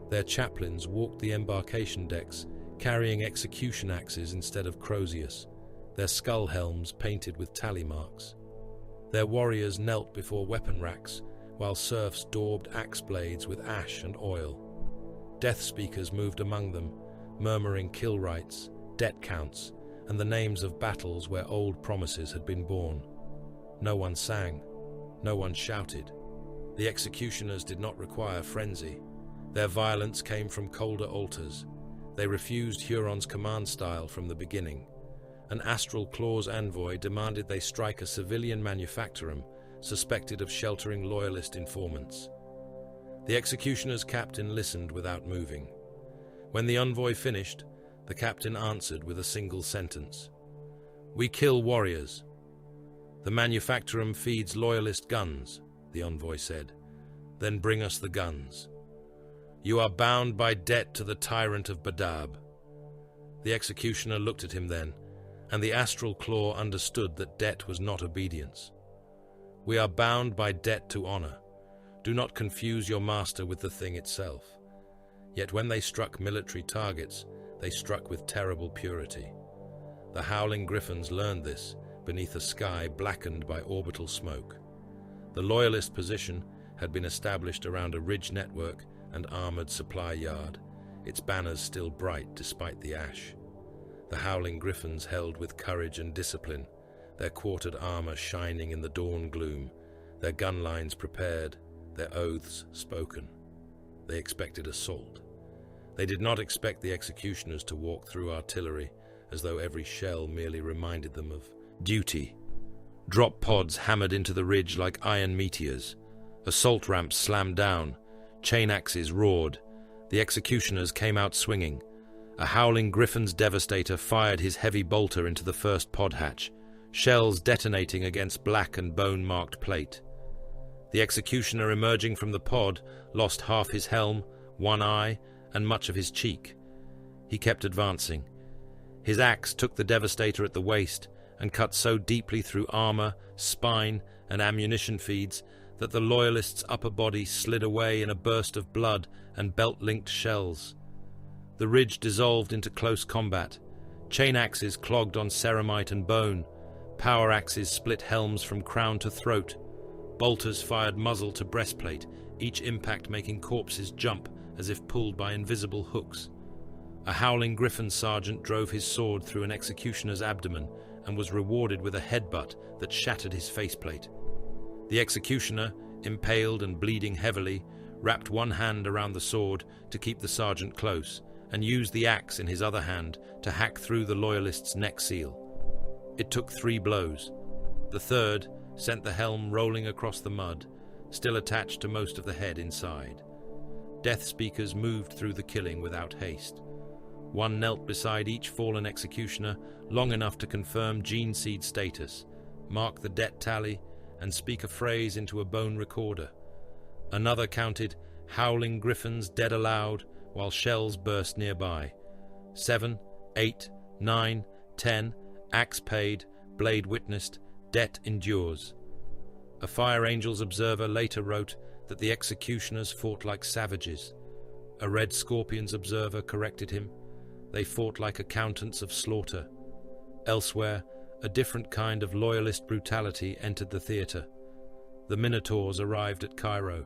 Their chaplains walked the embarkation decks, carrying execution axes instead of croziers, their skull helms painted with tally marks. Their warriors knelt before weapon racks, while serfs daubed axe blades with ash and oil. Death speakers moved among them, murmuring kill rites, debt counts, and the names of battles where old promises had been born. No one sang, no one shouted. The executioners did not require frenzy. Their violence came from colder altars. They refused Huron's command style from the beginning. An Astral Claw's envoy demanded they strike a civilian manufactorum suspected of sheltering Loyalist informants. The executioner's captain listened without moving. When the envoy finished, the captain answered with a single sentence. "We kill warriors." "The manufactorum feeds Loyalist guns," the envoy said. "Then bring us the guns." "You are bound by debt to the tyrant of Badab." The executioner looked at him then, and the Astral Claw understood that debt was not obedience. "We are bound by debt to honor. Do not confuse your master with the thing itself." Yet when they struck military targets, they struck with terrible purity. The Howling Griffins learned this beneath a sky blackened by orbital smoke. The Loyalist position had been established around a ridge network and armoured supply yard, its banners still bright despite the ash. The howling griffins held with courage and discipline, their quartered armour shining in the dawn gloom, their gun lines prepared, their oaths spoken. They expected assault. They did not expect the executioners to walk through artillery, as though every shell merely reminded them of duty. Drop pods hammered into the ridge like iron meteors. Assault ramps slammed down. Chain axes roared. The executioners came out swinging. A howling griffin's devastator fired his heavy bolter into the first pod hatch, shells detonating against black and bone-marked plate. The executioner emerging from the pod lost half his helm, one eye, and much of his cheek. He kept advancing. His axe took the devastator at the waist and cut so deeply through armor, spine, and ammunition feeds that the Loyalist's upper body slid away in a burst of blood and belt-linked shells. The ridge dissolved into close combat. Chain axes clogged on ceramite and bone. Power axes split helms from crown to throat. Bolters fired muzzle to breastplate, each impact making corpses jump as if pulled by invisible hooks. A howling griffin sergeant drove his sword through an executioner's abdomen and was rewarded with a headbutt that shattered his faceplate. The executioner, impaled and bleeding heavily, wrapped one hand around the sword to keep the sergeant close and used the axe in his other hand to hack through the Loyalist's neck seal. It took 3 blows. The third sent the helm rolling across the mud, still attached to most of the head inside. Death speakers moved through the killing without haste. One knelt beside each fallen executioner long enough to confirm gene seed status, mark the debt tally, and speak a phrase into a bone recorder. Another counted howling griffins dead aloud while shells burst nearby. 7, 8, 9, 10, axe paid, blade witnessed, debt endures. A Fire Angels observer later wrote that the executioners fought like savages. A Red Scorpions observer corrected him. They fought like accountants of slaughter. Elsewhere, a different kind of Loyalist brutality entered the theatre. The Minotaurs arrived at Cairo.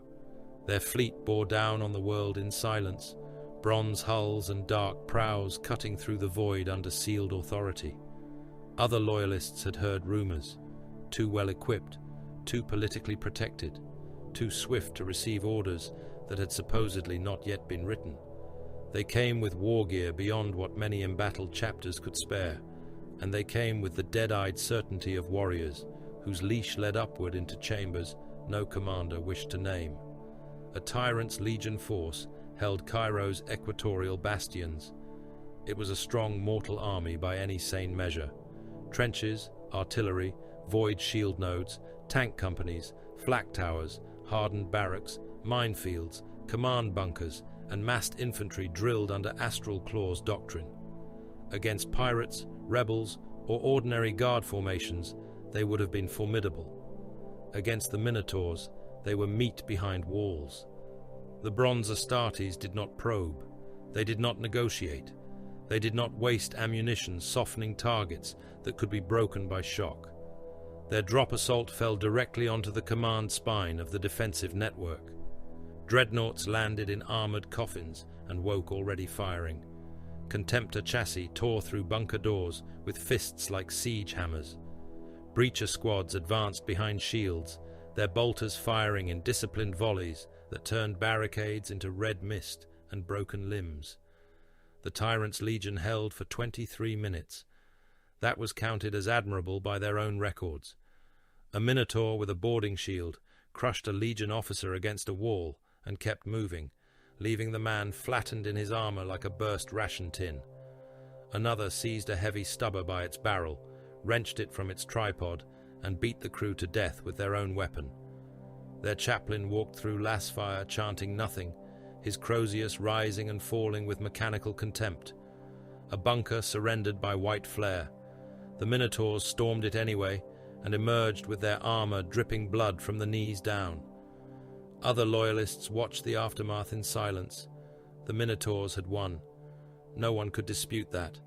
Their fleet bore down on the world in silence, bronze hulls and dark prows cutting through the void under sealed authority. Other Loyalists had heard rumours, too well equipped, too politically protected, too swift to receive orders that had supposedly not yet been written. They came with war gear beyond what many embattled chapters could spare, and they came with the dead-eyed certainty of warriors whose leash led upward into chambers no commander wished to name. A tyrant's legion force held Cairo's equatorial bastions. It was a strong mortal army by any sane measure. Trenches, artillery, void shield nodes, tank companies, flak towers, hardened barracks, minefields, command bunkers, and massed infantry drilled under Astral Claw's doctrine. Against pirates, rebels, or ordinary guard formations, they would have been formidable. Against the Minotaurs, they were meat behind walls. The Bronze Astartes did not probe. They did not negotiate. They did not waste ammunition softening targets that could be broken by shock. Their drop assault fell directly onto the command spine of the defensive network. Dreadnoughts landed in armored coffins and woke already firing. Contemptor chassis tore through bunker doors with fists like siege hammers. Breacher squads advanced behind shields, their bolters firing in disciplined volleys that turned barricades into red mist and broken limbs. The Tyrant's Legion held for 23 minutes. That was counted as admirable by their own records. A Minotaur with a boarding shield crushed a Legion officer against a wall and kept moving, leaving the man flattened in his armor like a burst ration tin. Another seized a heavy stubber by its barrel, wrenched it from its tripod, and beat the crew to death with their own weapon. Their chaplain walked through Lassfire chanting nothing, his Crozius rising and falling with mechanical contempt. A bunker surrendered by white flare. The Minotaurs stormed it anyway, and emerged with their armor dripping blood from the knees down. Other Loyalists watched the aftermath in silence. The Minotaurs had won. No one could dispute that.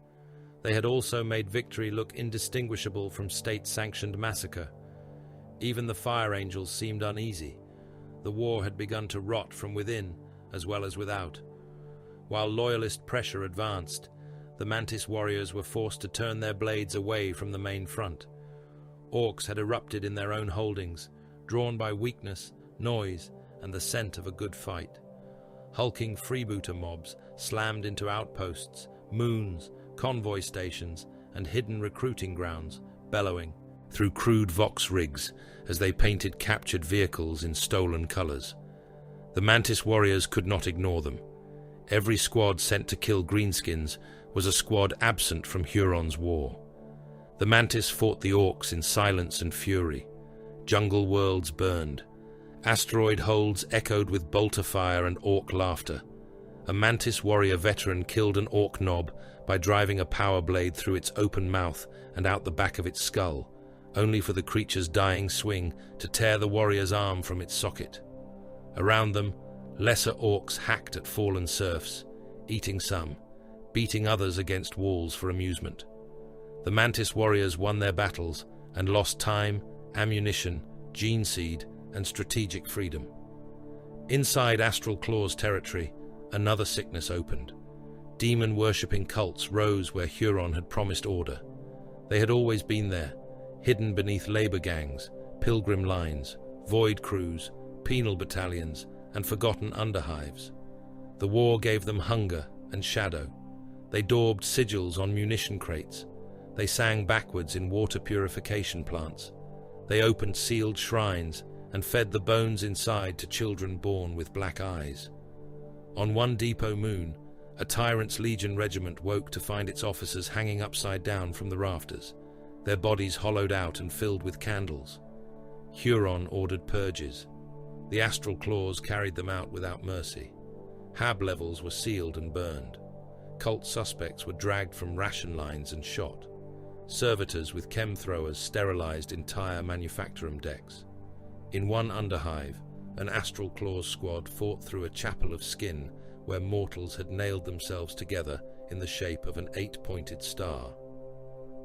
They had also made victory look indistinguishable from state-sanctioned massacre. Even the Fire Angels seemed uneasy. The war had begun to rot from within as well as without. While loyalist pressure advanced, the Mantis warriors were forced to turn their blades away from the main front. Orcs had erupted in their own holdings, drawn by weakness, noise, and the scent of a good fight. Hulking freebooter mobs slammed into outposts, moons, convoy stations, and hidden recruiting grounds, bellowing through crude Vox rigs as they painted captured vehicles in stolen colors. The Mantis warriors could not ignore them. Every squad sent to kill greenskins was a squad absent from Huron's war. The Mantis fought the Orcs in silence and fury. Jungle worlds burned. Asteroid holds echoed with bolter fire and Orc laughter. A Mantis warrior veteran killed an Orc nob by driving a power blade through its open mouth and out the back of its skull, only for the creature's dying swing to tear the warrior's arm from its socket. Around them, lesser Orcs hacked at fallen serfs, eating some, beating others against walls for amusement. The Mantis warriors won their battles and lost time, ammunition, gene seed, and strategic freedom. Inside Astral Claw's territory, another sickness opened. Demon-worshipping cults rose where Huron had promised order. They had always been there, hidden beneath labor gangs, pilgrim lines, void crews, penal battalions, and forgotten underhives. The war gave them hunger and shadow. They daubed sigils on munition crates. They sang backwards in water purification plants. They opened sealed shrines and fed the bones inside to children born with black eyes. On one depot moon, a Tyrant's Legion regiment woke to find its officers hanging upside down from the rafters, their bodies hollowed out and filled with candles. Huron ordered purges. The Astral Claws carried them out without mercy. Hab levels were sealed and burned. Cult suspects were dragged from ration lines and shot. Servitors with chem throwers sterilized entire manufactorum decks. In one underhive, an Astral Claws squad fought through a chapel of skin where mortals had nailed themselves together in the shape of an 8-pointed star.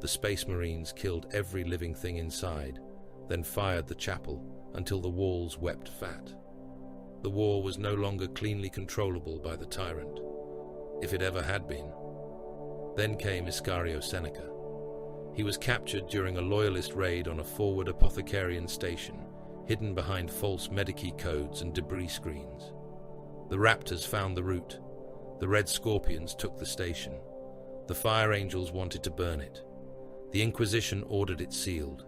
The Space Marines killed every living thing inside, then fired the chapel until the walls wept fat. The war was no longer cleanly controllable by the tyrant, if it ever had been. Then came Iscario Seneca. He was captured during a loyalist raid on a forward apothecarian station, hidden behind false Medici codes and debris screens. The Raptors found the route. The Red Scorpions took the station. The Fire Angels wanted to burn it. The Inquisition ordered it sealed.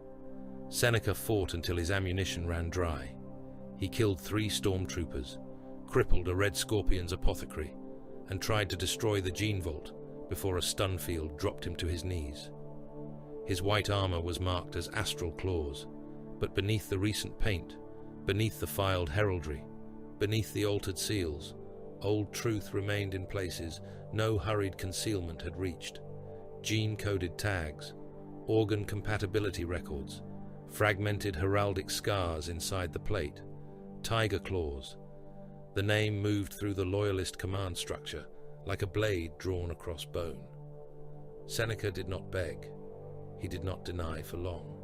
Seneca fought until his ammunition ran dry. He killed 3 stormtroopers, crippled a Red Scorpion's apothecary, and tried to destroy the Gene Vault before a stun field dropped him to his knees. His white armor was marked as Astral Claws, but beneath the recent paint, beneath the filed heraldry, beneath the altered seals, old truth remained in places no hurried concealment had reached. Gene-coded tags, organ compatibility records, fragmented heraldic scars inside the plate, tiger claws. The name moved through the loyalist command structure like a blade drawn across bone. Seneca did not beg. He did not deny for long.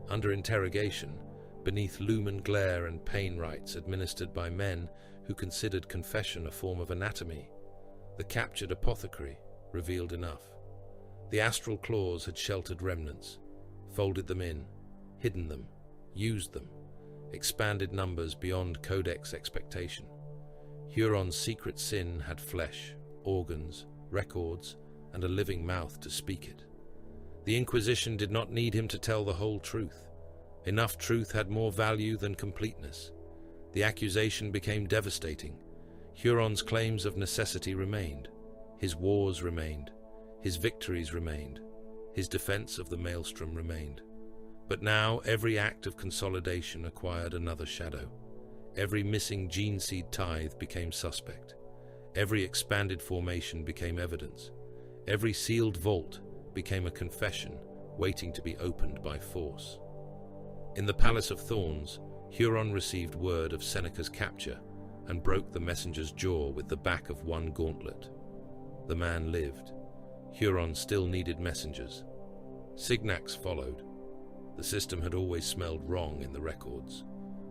Under interrogation, beneath lumen glare and pain rites administered by men who considered confession a form of anatomy, the captured apothecary revealed enough. The Astral Claws had sheltered remnants, folded them in, hidden them, used them, expanded numbers beyond codex expectation. Huron's secret sin had flesh, organs, records, and a living mouth to speak it. The Inquisition did not need him to tell the whole truth. Enough truth had more value than completeness. The accusation became devastating. Huron's claims of necessity remained. His wars remained. His victories remained. His defense of the Maelstrom remained. But now every act of consolidation acquired another shadow. Every missing gene seed tithe became suspect. Every expanded formation became evidence. Every sealed vault became a confession waiting to be opened by force. In the Palace of Thorns, Huron received word of Seneca's capture and broke the messenger's jaw with the back of one gauntlet. The man lived. Huron still needed messengers. Signacs followed. The system had always smelled wrong in the records.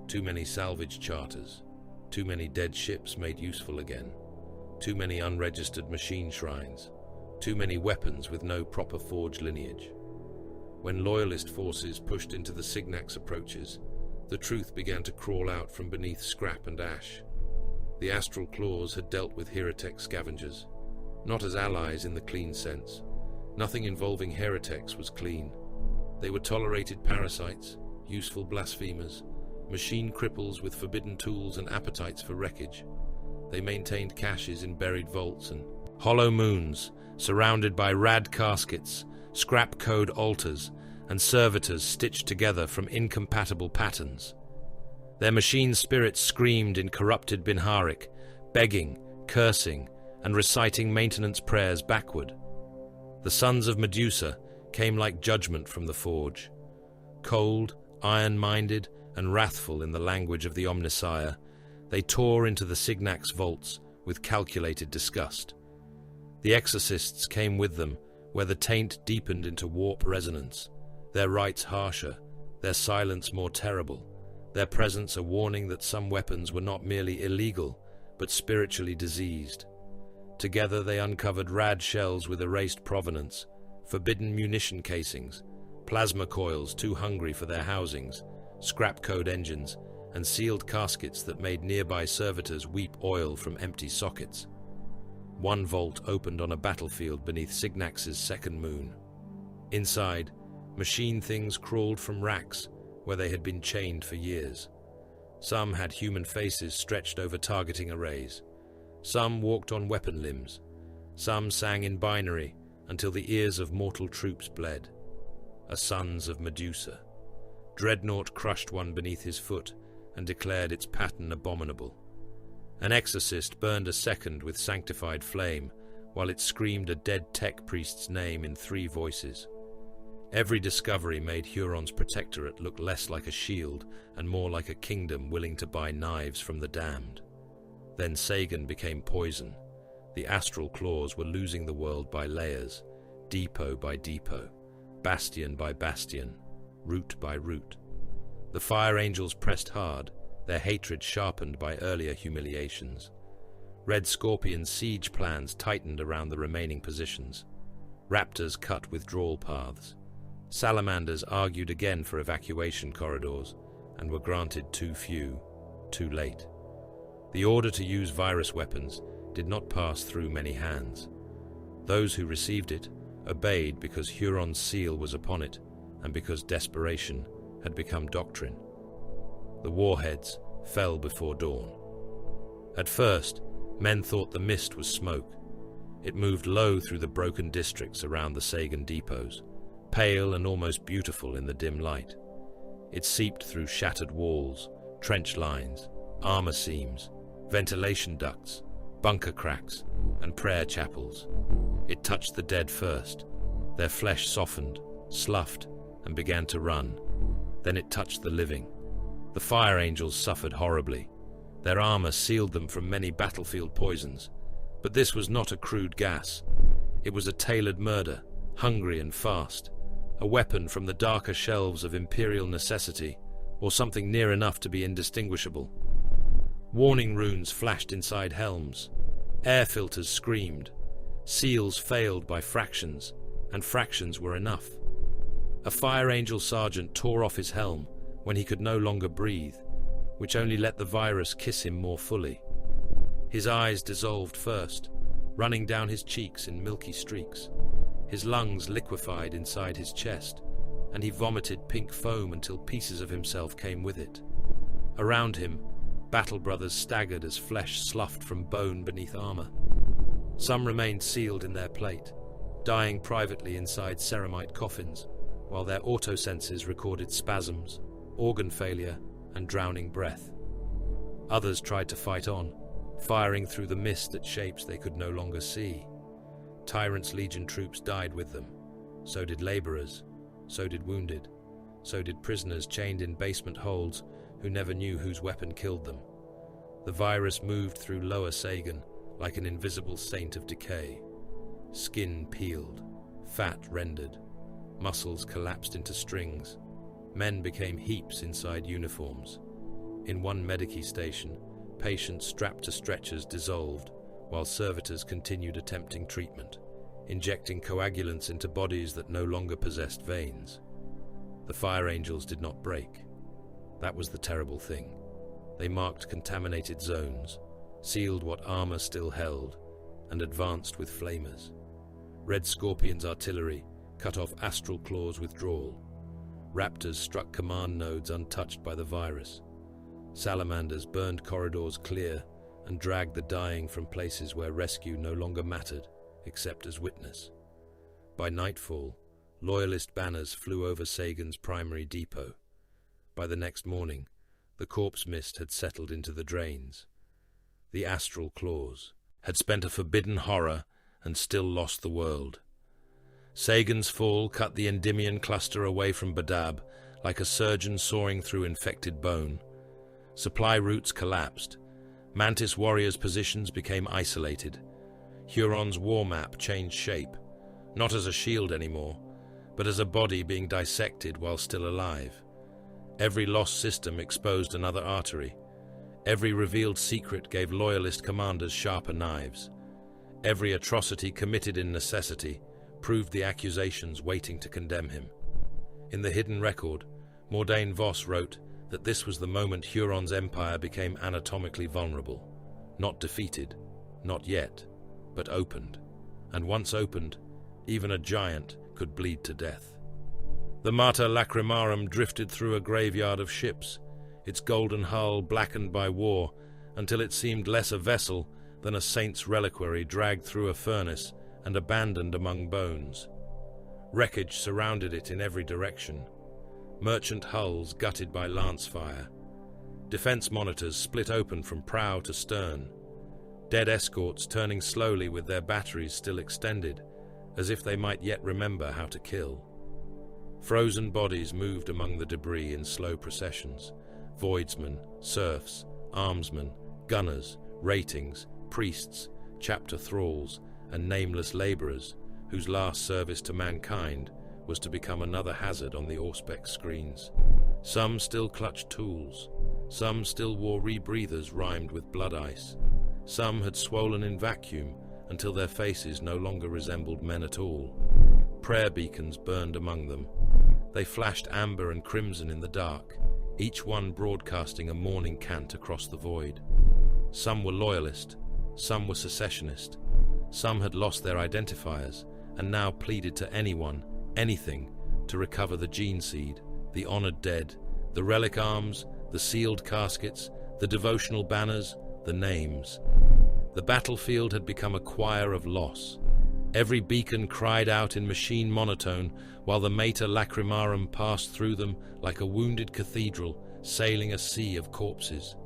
Too many salvage charters, too many dead ships made useful again, too many unregistered machine shrines, too many weapons with no proper forge lineage. When loyalist forces pushed into the Signax approaches, the truth began to crawl out from beneath scrap and ash. The astral claws had dealt with heretic scavengers, not as allies in the clean sense. Nothing involving heretics was clean. They were tolerated parasites, useful blasphemers, machine cripples with forbidden tools and appetites for wreckage. They maintained caches in buried vaults and hollow moons, surrounded by rad caskets, scrap code altars, and servitors stitched together from incompatible patterns. Their machine spirits screamed in corrupted Binharic, begging, cursing, and reciting maintenance prayers backward. The sons of Medusa came like judgment from the forge. Cold, iron-minded, and wrathful in the language of the Omnissiah, they tore into the Signax vaults with calculated disgust. The exorcists came with them, where the taint deepened into warp resonance, their rites harsher, their silence more terrible, their presence a warning that some weapons were not merely illegal, but spiritually diseased. Together they uncovered rad shells with erased provenance, forbidden munition casings, plasma coils too hungry for their housings, scrap code engines, and sealed caskets that made nearby servitors weep oil from empty sockets. One vault opened on a battlefield beneath Signax's second moon. Inside, machine things crawled from racks where they had been chained for years. Some had human faces stretched over targeting arrays. Some walked on weapon limbs. Some sang in binary until the ears of mortal troops bled. A sons of Medusa. Dreadnought crushed one beneath his foot and declared its pattern abominable. An exorcist burned a second with sanctified flame, while it screamed a dead tech priest's name in 3 voices. Every discovery made Huron's protectorate look less like a shield and more like a kingdom willing to buy knives from the damned. Then Sagan became poison. The astral claws were losing the world by layers, depot by depot, bastion by bastion, root by root. The fire angels pressed hard, their hatred sharpened by earlier humiliations. Red Scorpion's siege plans tightened around the remaining positions. Raptors cut withdrawal paths. Salamanders argued again for evacuation corridors and were granted too few, too late. The order to use virus weapons did not pass through many hands. Those who received it obeyed because Huron's seal was upon it and because desperation had become doctrine. The warheads fell before dawn. At first, men thought the mist was smoke. It moved low through the broken districts around the Sagan depots, pale and almost beautiful in the dim light. It seeped through shattered walls, trench lines, armor seams, ventilation ducts, bunker cracks, and prayer chapels. It touched the dead first. Their flesh softened, sloughed, and began to run. Then it touched the living. The fire angels suffered horribly. Their armor sealed them from many battlefield poisons. But this was not a crude gas. It was a tailored murder, hungry and fast. A weapon from the darker shelves of imperial necessity, or something near enough to be indistinguishable. Warning runes flashed inside helms. Air filters screamed. Seals failed by fractions, and fractions were enough. A fire angel sergeant tore off his helm when he could no longer breathe, which only let the virus kiss him more fully. His eyes dissolved first, running down his cheeks in milky streaks. His lungs liquefied inside his chest, and he vomited pink foam until pieces of himself came with it. Around him, battle brothers staggered as flesh sloughed from bone beneath armor. Some remained sealed in their plate, dying privately inside ceramite coffins, while their autosenses recorded spasms, organ failure, and drowning breath. Others tried to fight on, firing through the mist at shapes they could no longer see. Tyrant's Legion troops died with them. So did laborers. So did wounded. So did prisoners chained in basement holds who never knew whose weapon killed them. The virus moved through Lower Sagan like an invisible saint of decay. Skin peeled, fat rendered, muscles collapsed into strings, Men became heaps inside uniforms. In one medici station, patients strapped to stretchers dissolved, while servitors continued attempting treatment, injecting coagulants into bodies that no longer possessed veins. The fire angels did not break. That was the terrible thing. They marked contaminated zones, sealed what armor still held, and advanced with flamers. Red Scorpion's artillery cut off Astral Claw's withdrawal. Raptors struck command nodes untouched by the virus. Salamanders burned corridors clear and dragged the dying from places where rescue no longer mattered, except as witness. By nightfall, Loyalist banners flew over Sagan's primary depot. By the next morning, the corpse mist had settled into the drains. The Astral Claws had spent a forbidden horror and still lost the world. Sagan's fall cut the Endymion cluster away from Badab like a surgeon sawing through infected bone. Supply routes collapsed. Mantis warriors' positions became isolated. Huron's war map changed shape, not as a shield anymore, but as a body being dissected while still alive. Every lost system exposed another artery. Every revealed secret gave Loyalist commanders sharper knives. Every atrocity committed in necessity proved the accusations waiting to condemn him. In the hidden record, Mordain Voss wrote that this was the moment Huron's empire became anatomically vulnerable. Not defeated, not yet, but opened. And once opened, even a giant could bleed to death. The Mater Lacrimarum drifted through a graveyard of ships, its golden hull blackened by war, until it seemed less a vessel than a saint's reliquary dragged through a furnace and abandoned among bones. Wreckage surrounded it in every direction. Merchant hulls gutted by lance fire. Defense monitors split open from prow to stern. Dead escorts turning slowly with their batteries still extended, as if they might yet remember how to kill. Frozen bodies moved among the debris in slow processions. Voidsmen, serfs, armsmen, gunners, ratings, priests, chapter thralls, and nameless laborers, whose last service to mankind was to become another hazard on the Auspex screens. Some still clutched tools. Some still wore rebreathers rhymed with blood ice. Some had swollen in vacuum until their faces no longer resembled men at all. Prayer beacons burned among them. They flashed amber and crimson in the dark, each one broadcasting a morning cant across the void. Some were loyalist, some were secessionist. Some had lost their identifiers and now pleaded to anyone, anything, to recover the gene seed, the honored dead, the relic arms, the sealed caskets, the devotional banners, the names. The battlefield had become a choir of loss. Every beacon cried out in machine monotone, while the Mater Lacrimarum passed through them like a wounded cathedral, sailing a sea of corpses.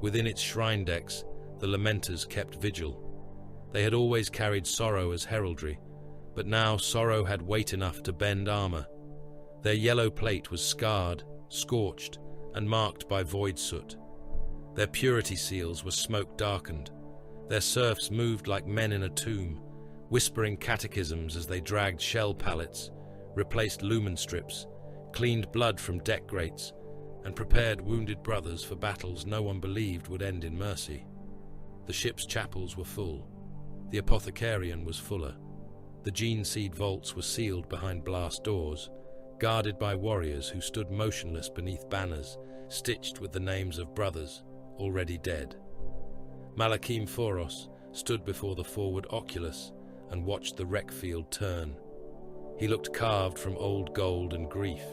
Within its shrine decks, the lamenters kept vigil. They had always carried sorrow as heraldry, but now sorrow had weight enough to bend armor. Their yellow plate was scarred, scorched, and marked by void soot. Their purity seals were smoke-darkened. Their serfs moved like men in a tomb, whispering catechisms as they dragged shell pallets, replaced lumen strips, cleaned blood from deck grates, and prepared wounded brothers for battles no one believed would end in mercy. The ship's chapels were full. The apothecarian was fuller. The gene seed vaults were sealed behind blast doors, guarded by warriors who stood motionless beneath banners, stitched with the names of brothers already dead. Malakim Foros stood before the forward oculus and watched the wreck field turn. He looked carved from old gold and grief.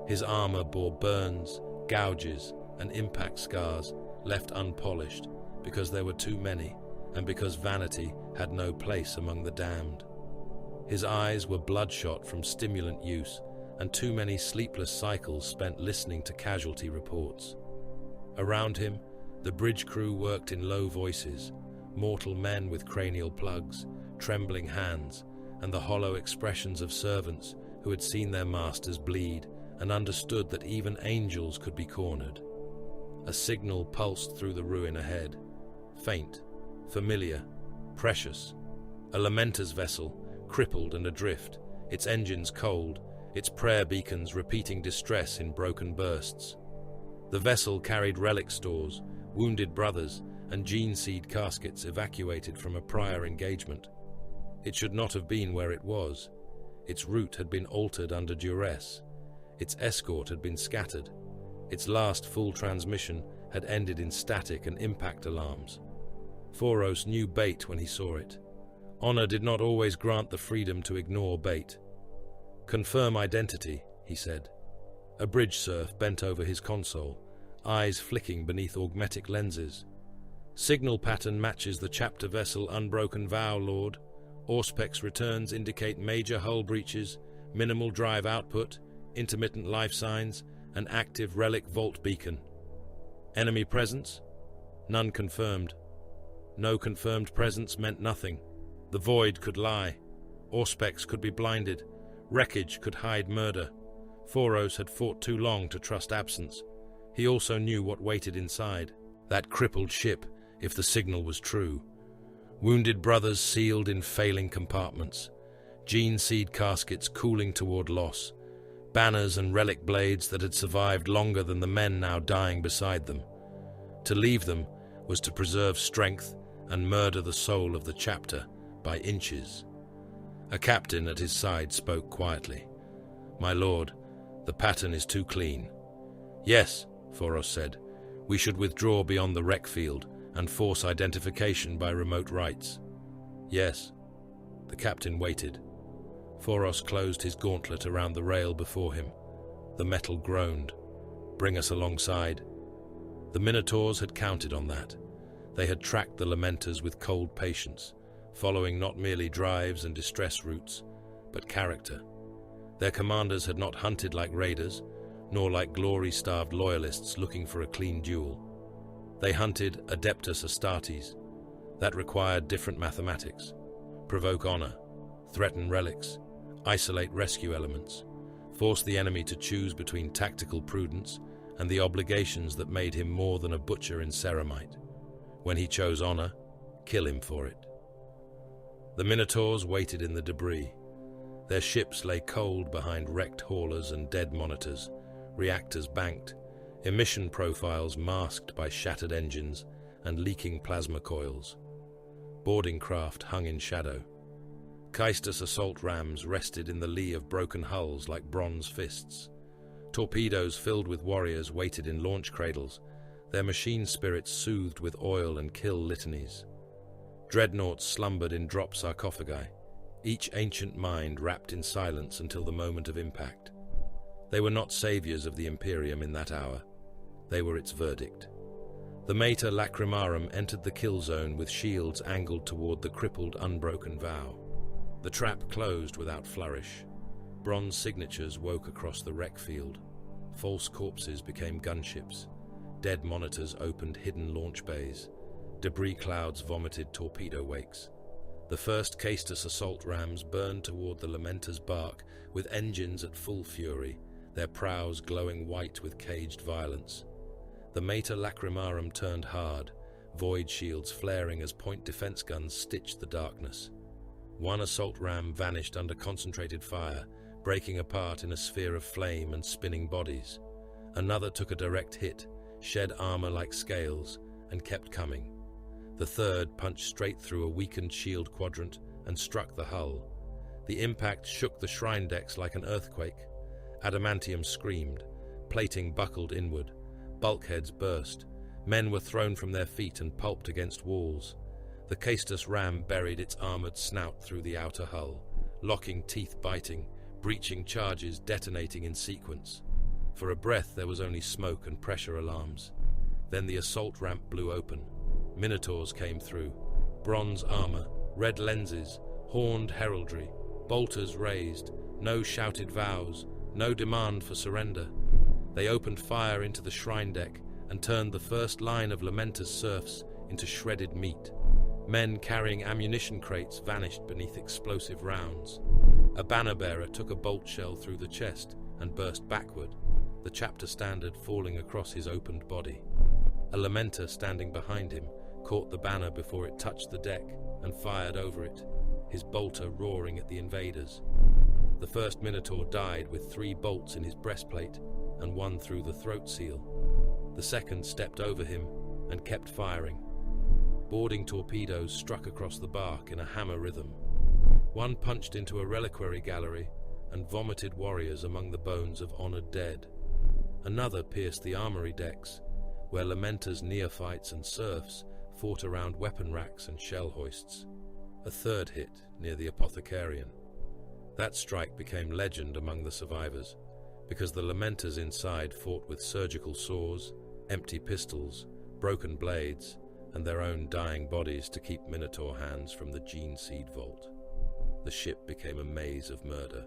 His armor bore burns, gouges, and impact scars left unpolished because there were too many and because vanity had no place among the damned. His eyes were bloodshot from stimulant use and too many sleepless cycles spent listening to casualty reports. Around him, the bridge crew worked in low voices, mortal men with cranial plugs, trembling hands, and the hollow expressions of servants who had seen their masters bleed and understood that even angels could be cornered. A signal pulsed through the ruin ahead, faint, familiar, precious. A lamenter's vessel, crippled and adrift, its engines cold, its prayer beacons repeating distress in broken bursts. The vessel carried relic stores, wounded brothers, and gene seed caskets evacuated from a prior engagement. It should not have been where it was. Its route had been altered under duress. Its escort had been scattered. Its last full transmission had ended in static and impact alarms. Foros knew bait when he saw it. Honor did not always grant the freedom to ignore bait. "Confirm identity," he said. A bridge serf bent over his console, eyes flicking beneath augmetic lenses. "Signal pattern matches the chapter vessel Unbroken Vow, Lord. Auspex returns indicate major hull breaches, minimal drive output, intermittent life signs, and active relic vault beacon. Enemy presence? None confirmed. No confirmed presence meant nothing. The void could lie. Auspex could be blinded. Wreckage could hide murder. Foros had fought too long to trust absence. He also knew what waited inside. That crippled ship, if the signal was true. Wounded brothers sealed in failing compartments. Gene seed caskets cooling toward loss. Banners and relic blades that had survived longer than the men now dying beside them. To leave them was to preserve strength and murder the soul of the chapter by inches. A captain at his side spoke quietly. "My lord, the pattern is too clean." "Yes," Foros said. "We should withdraw beyond the wreck field and force identification by remote rights." "Yes." The captain waited. Foros closed his gauntlet around the rail before him. The metal groaned. "Bring us alongside." The Minotaurs had counted on that. They had tracked the Lamenters with cold patience, following not merely drives and distress routes, but character. Their commanders had not hunted like raiders, nor like glory-starved loyalists looking for a clean duel. They hunted Adeptus Astartes. That required different mathematics. Provoke honor, threaten relics, isolate rescue elements, force the enemy to choose between tactical prudence and the obligations that made him more than a butcher in ceramite. When he chose honor, kill him for it. The Minotaurs waited in the debris. Their ships lay cold behind wrecked haulers and dead monitors, reactors banked, emission profiles masked by shattered engines and leaking plasma coils. Boarding craft hung in shadow. Caestus assault rams rested in the lee of broken hulls like bronze fists. Torpedoes filled with warriors waited in launch cradles, their machine spirits soothed with oil and kill litanies. Dreadnoughts slumbered in drop sarcophagi, each ancient mind wrapped in silence until the moment of impact. They were not saviors of the Imperium in that hour. They were its verdict. The Mater Lacrimarum entered the kill zone with shields angled toward the crippled Unbroken Vow. The trap closed without flourish. Bronze signatures woke across the wreck field. False corpses became gunships. Dead monitors opened hidden launch bays. Debris clouds vomited torpedo wakes. The first Caestus assault rams burned toward the Lamenter's bark with engines at full fury, their prows glowing white with caged violence. The Mater Lacrimarum turned hard, void shields flaring as point defense guns stitched the darkness. One assault ram vanished under concentrated fire, breaking apart in a sphere of flame and spinning bodies. Another took a direct hit, shed armor like scales, and kept coming. The third punched straight through a weakened shield quadrant and struck the hull. The impact shook the shrine decks like an earthquake. Adamantium screamed. Plating buckled inward. Bulkheads burst. Men were thrown from their feet and pulped against walls. The Caestus ram buried its armored snout through the outer hull, locking teeth biting, breaching charges detonating in sequence. For a breath there was only smoke and pressure alarms. Then the assault ramp blew open. Minotaurs came through. Bronze armor, red lenses, horned heraldry, bolters raised, no shouted vows, no demand for surrender. They opened fire into the shrine deck and turned the first line of Lamenter's serfs into shredded meat. Men carrying ammunition crates vanished beneath explosive rounds. A banner bearer took a bolt shell through the chest and burst backward, the chapter standard falling across his opened body. A Lamenter standing behind him caught the banner before it touched the deck and fired over it, his bolter roaring at the invaders. The first Minotaur died with 3 bolts in his breastplate and 1 through the throat seal. The second stepped over him and kept firing. Boarding torpedoes struck across the bark in a hammer rhythm. One punched into a reliquary gallery and vomited warriors among the bones of honored dead. Another pierced the armory decks, where lamenters, neophytes, and serfs fought around weapon racks and shell hoists. A third hit near the apothecarian. That strike became legend among the survivors, because the lamenters inside fought with surgical saws, empty pistols, broken blades, and their own dying bodies to keep Minotaur hands from the gene seed vault. The ship became a maze of murder.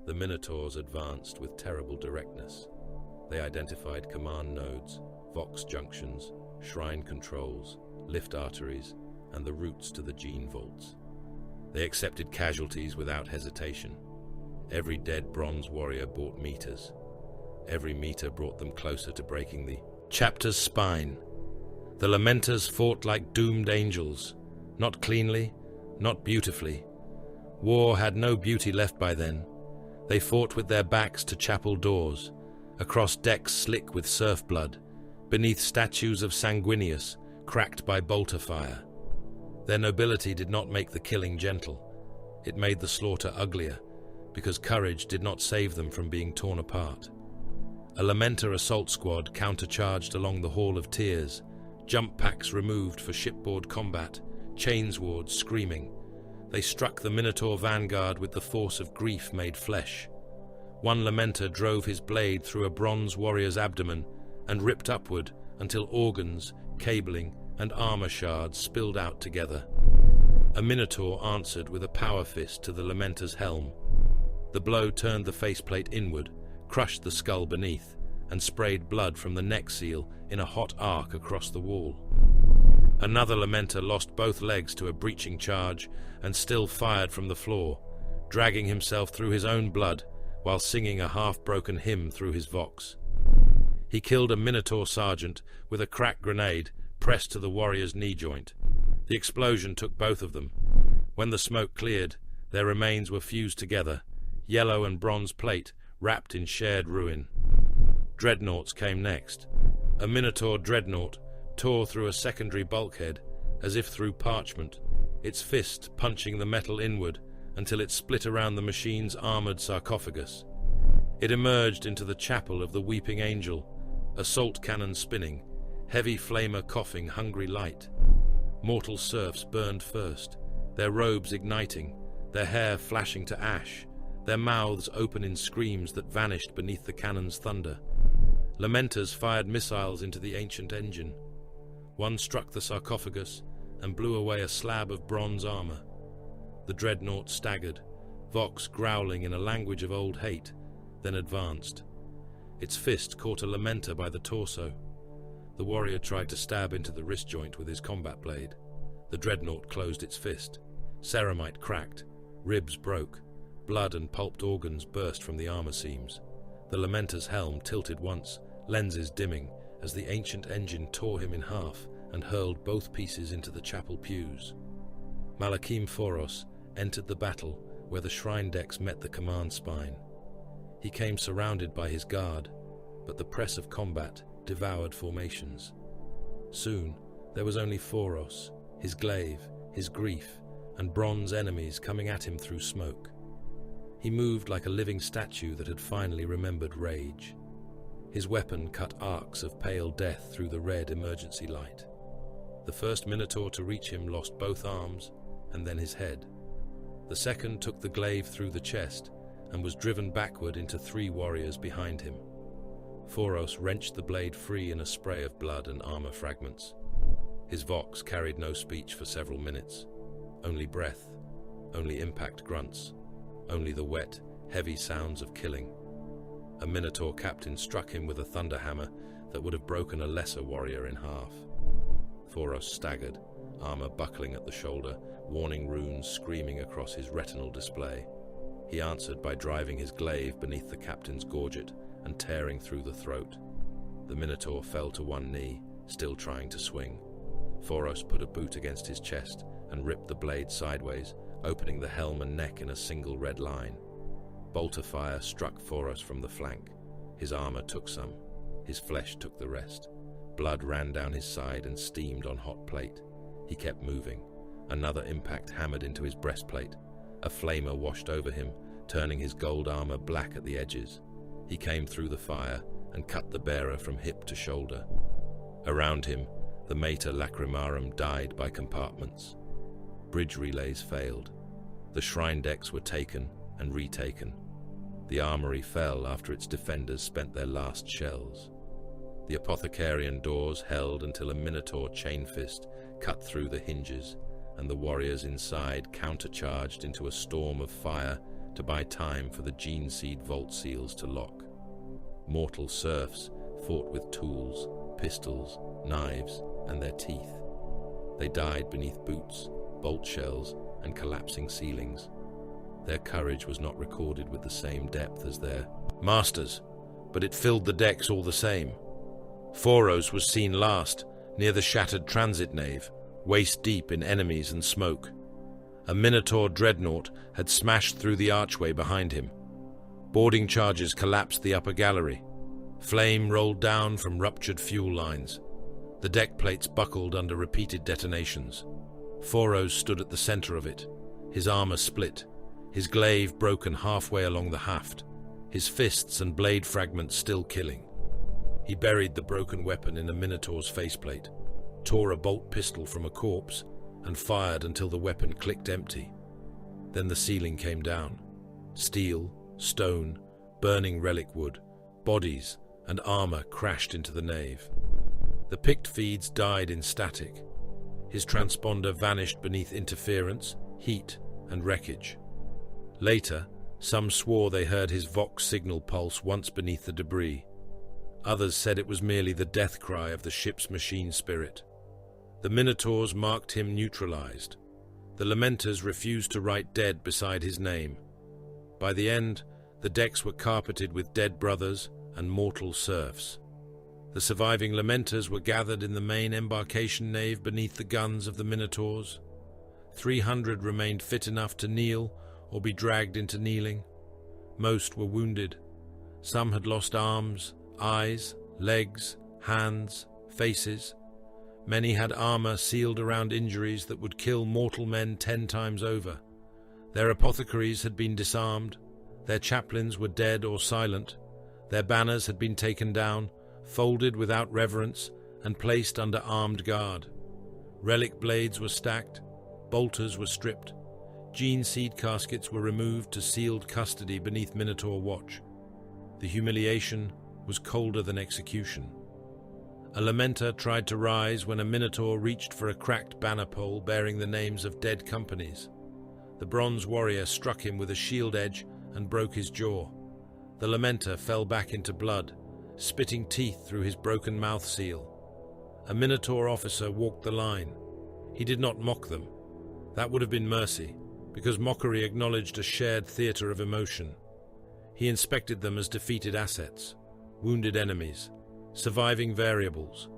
The Minotaurs advanced with terrible directness. They identified command nodes, vox junctions, shrine controls, lift arteries, and the routes to the gene vaults. They accepted casualties without hesitation. Every dead bronze warrior bought meters. Every meter brought them closer to breaking the chapter's spine. The lamenters fought like doomed angels, not cleanly, not beautifully. War had no beauty left by then. They fought with their backs to chapel doors, across decks slick with surf blood, beneath statues of Sanguinius, cracked by bolter fire. Their nobility did not make the killing gentle. It made the slaughter uglier, because courage did not save them from being torn apart. A lamenter assault squad countercharged along the Hall of Tears, jump packs removed for shipboard combat, chains wards screaming. They struck the Minotaur vanguard with the force of grief made flesh. One lamenter drove his blade through a bronze warrior's abdomen and ripped upward until organs, cabling, and armor shards spilled out together. A Minotaur answered with a power fist to the lamenter's helm. The blow turned the faceplate inward, crushed the skull beneath, and sprayed blood from the neck seal in a hot arc across the wall. Another lamenter lost both legs to a breaching charge and still fired from the floor, dragging himself through his own blood while singing a half-broken hymn through his vox. He killed a Minotaur sergeant with a crack grenade pressed to the warrior's knee joint. The explosion took both of them. When the smoke cleared, their remains were fused together, yellow and bronze plate wrapped in shared ruin. Dreadnoughts came next. A Minotaur dreadnought tore through a secondary bulkhead as if through parchment, its fist punching the metal inward until it split around the machine's armored sarcophagus. It emerged into the chapel of the Weeping Angel, assault cannon spinning, heavy flamer coughing hungry light. Mortal serfs burned first, their robes igniting, their hair flashing to ash, their mouths open in screams that vanished beneath the cannon's thunder. Lamenters fired missiles into the ancient engine. One struck the sarcophagus and blew away a slab of bronze armor. The dreadnought staggered, vox growling in a language of old hate, then advanced. Its fist caught a lamenter by the torso. The warrior tried to stab into the wrist joint with his combat blade. The dreadnought closed its fist. Ceramite cracked, ribs broke, blood and pulped organs burst from the armor seams. The lamenter's helm tilted once, lenses dimming, as the ancient engine tore him in half and hurled both pieces into the chapel pews. Malakim Foros entered the battle where the shrine decks met the command spine. He came surrounded by his guard, but the press of combat devoured formations. Soon, there was only Foros, his glaive, his grief, and bronze enemies coming at him through smoke. He moved like a living statue that had finally remembered rage. His weapon cut arcs of pale death through the red emergency light. The first Minotaur to reach him lost both arms and then his head. The second took the glaive through the chest and was driven backward into 3 warriors behind him. Foros wrenched the blade free in a spray of blood and armor fragments. His vox carried no speech for several minutes. Only breath, only impact grunts, only the wet, heavy sounds of killing. A Minotaur captain struck him with a thunderhammer that would have broken a lesser warrior in half. Foros staggered, armor buckling at the shoulder, warning runes screaming across his retinal display. He answered by driving his glaive beneath the captain's gorget and tearing through the throat. The Minotaur fell to one knee, still trying to swing. Foros put a boot against his chest and ripped the blade sideways, opening the helm and neck in a single red line. bolt of fire struck Foros from the flank. His armor took some. His flesh took the rest. Blood ran down his side and steamed on hot plate. He kept moving. Another impact hammered into his breastplate. A flamer washed over him, turning his gold armor black at the edges. He came through the fire and cut the bearer from hip to shoulder. Around him, the Mater Lacrimarum died by compartments. Bridge relays failed. The shrine decks were taken and retaken. The armory fell after its defenders spent their last shells. The apothecarian doors held until a minotaur chain fist cut through the hinges, and the warriors inside countercharged into a storm of fire to buy time for the gene seed vault seals to lock. Mortal serfs fought with tools, pistols, knives, and their teeth. They died beneath boots, bolt shells, and collapsing ceilings. Their courage was not recorded with the same depth as their masters, but it filled the decks all the same. Foros was seen last, near the shattered transit nave, waist-deep in enemies and smoke. A Minotaur dreadnought had smashed through the archway behind him. Boarding charges collapsed the upper gallery. Flame rolled down from ruptured fuel lines. The deck plates buckled under repeated detonations. Foros stood at the center of it, his armor split, his glaive broken halfway along the haft, his fists and blade fragments still killing. He buried the broken weapon in a Minotaur's faceplate, tore a bolt pistol from a corpse, and fired until the weapon clicked empty. Then the ceiling came down. Steel, stone, burning relic wood, bodies, and armor crashed into the nave. The picked feeds died in static. His transponder vanished beneath interference, heat, and wreckage. Later, some swore they heard his Vox signal pulse once beneath the debris. Others said it was merely the death cry of the ship's machine spirit. The Minotaurs marked him neutralized. The Lamenters refused to write dead beside his name. By the end, the decks were carpeted with dead brothers and mortal serfs. The surviving Lamenters were gathered in the main embarkation nave beneath the guns of the Minotaurs. 300 remained fit enough to kneel or be dragged into kneeling. Most were wounded. Some had lost arms, eyes, legs, hands, faces. Many had armor sealed around injuries that would kill mortal men 10 times over. Their apothecaries had been disarmed. Their chaplains were dead or silent. Their banners had been taken down, folded without reverence, and placed under armed guard. Relic blades were stacked. Bolters were stripped. Gene seed caskets were removed to sealed custody beneath Minotaur watch. The humiliation was colder than execution. A lamenter tried to rise when a Minotaur reached for a cracked banner pole bearing the names of dead companies. The bronze warrior struck him with a shield edge and broke his jaw. The lamenter fell back into blood, spitting teeth through his broken mouth seal. A Minotaur officer walked the line. He did not mock them. That would have been mercy, because mockery acknowledged a shared theater of emotion. He inspected them as defeated assets, wounded enemies, surviving variables.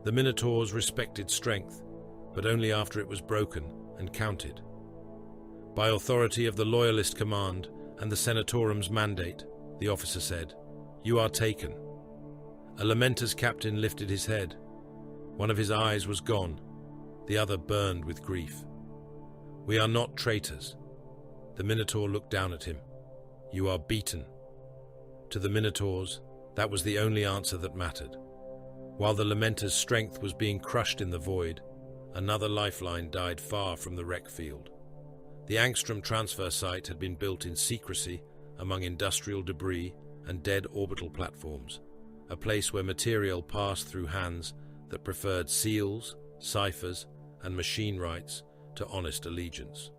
The Minotaurs respected strength, but only after it was broken and counted. By authority of the Loyalist Command and the Senatorum's mandate, the officer said, "You are taken." A Lamenter's captain lifted his head. One of his eyes was gone, the other burned with grief. "We are not traitors." The Minotaur looked down at him. "You are beaten." To the Minotaurs, that was the only answer that mattered. While the Lamenter's strength was being crushed in the void, another lifeline died far from the wreck field. The Angstrom transfer site had been built in secrecy among industrial debris and dead orbital platforms, a place where material passed through hands that preferred seals, ciphers, and machine rights to honest allegiance.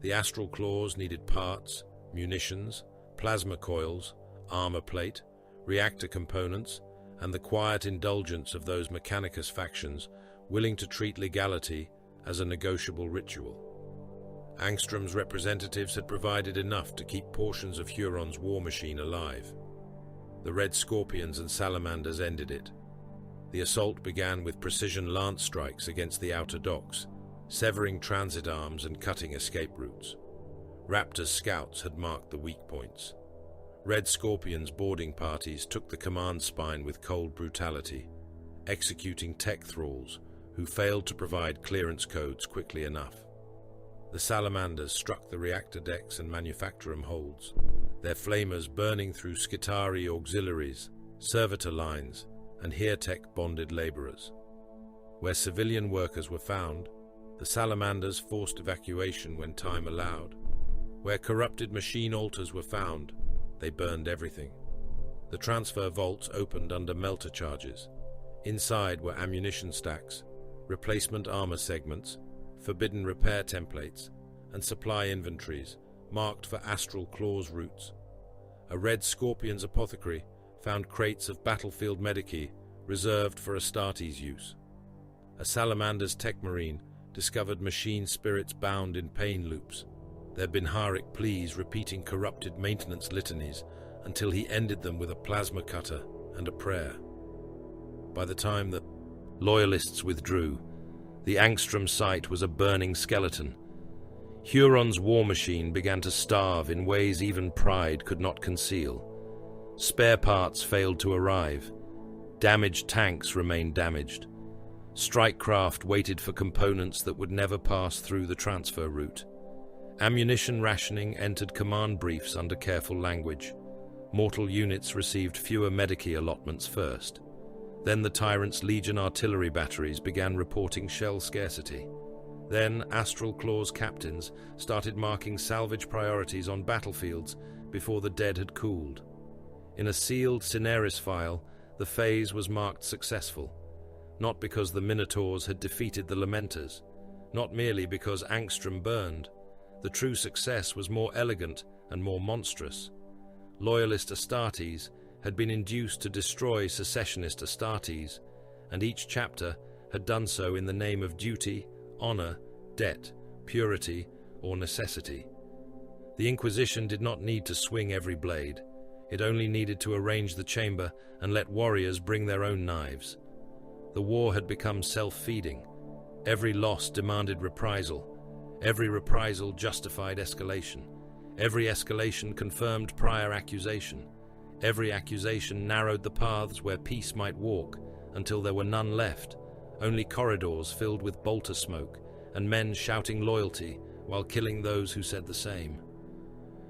The astral claws needed parts, munitions, plasma coils, armor plate, reactor components, and the quiet indulgence of those Mechanicus factions willing to treat legality as a negotiable ritual. Angstrom's representatives had provided enough to keep portions of Huron's war machine alive. The Red Scorpions and Salamanders ended it. The assault began with precision lance strikes against the outer docks, severing transit arms and cutting escape routes. Raptor scouts had marked the weak points. Red Scorpion's boarding parties took the command spine with cold brutality, executing tech thralls who failed to provide clearance codes quickly enough. The salamanders struck the reactor decks and manufactorum holds, their flamers burning through Skitarii auxiliaries, servitor lines, and HereTech bonded laborers. Where civilian workers were found, the salamanders forced evacuation when time allowed. Where corrupted machine altars were found, they burned everything. The transfer vaults opened under melter charges. Inside were ammunition stacks, replacement armor segments, forbidden repair templates, and supply inventories marked for astral claws routes. A Red Scorpion's apothecary found crates of battlefield medici reserved for Astartes use. A Salamander's tech marine discovered machine spirits bound in pain loops, their Binharic pleas repeating corrupted maintenance litanies until he ended them with a plasma cutter and a prayer. By the time the loyalists withdrew, the Angstrom site was a burning skeleton. Huron's war machine began to starve in ways even pride could not conceal. Spare parts failed to arrive. Damaged tanks remained damaged. Strikecraft waited for components that would never pass through the transfer route. Ammunition rationing entered command briefs under careful language. Mortal units received fewer medici allotments first. Then the Tyrant's Legion artillery batteries began reporting shell scarcity. Then Astral Claw's captains started marking salvage priorities on battlefields before the dead had cooled. In a sealed Cineris file, the phase was marked successful, not because the Minotaurs had defeated the Lamenters, not merely because Angstrom burned. The true success was more elegant and more monstrous. Loyalist Astartes had been induced to destroy secessionist Astartes, and each chapter had done so in the name of duty, honor, debt, purity, or necessity. The Inquisition did not need to swing every blade. It only needed to arrange the chamber and let warriors bring their own knives. The war had become self-feeding. Every loss demanded reprisal. Every reprisal justified escalation. Every escalation confirmed prior accusation. Every accusation narrowed the paths where peace might walk until there were none left, only corridors filled with bolter smoke and men shouting loyalty while killing those who said the same.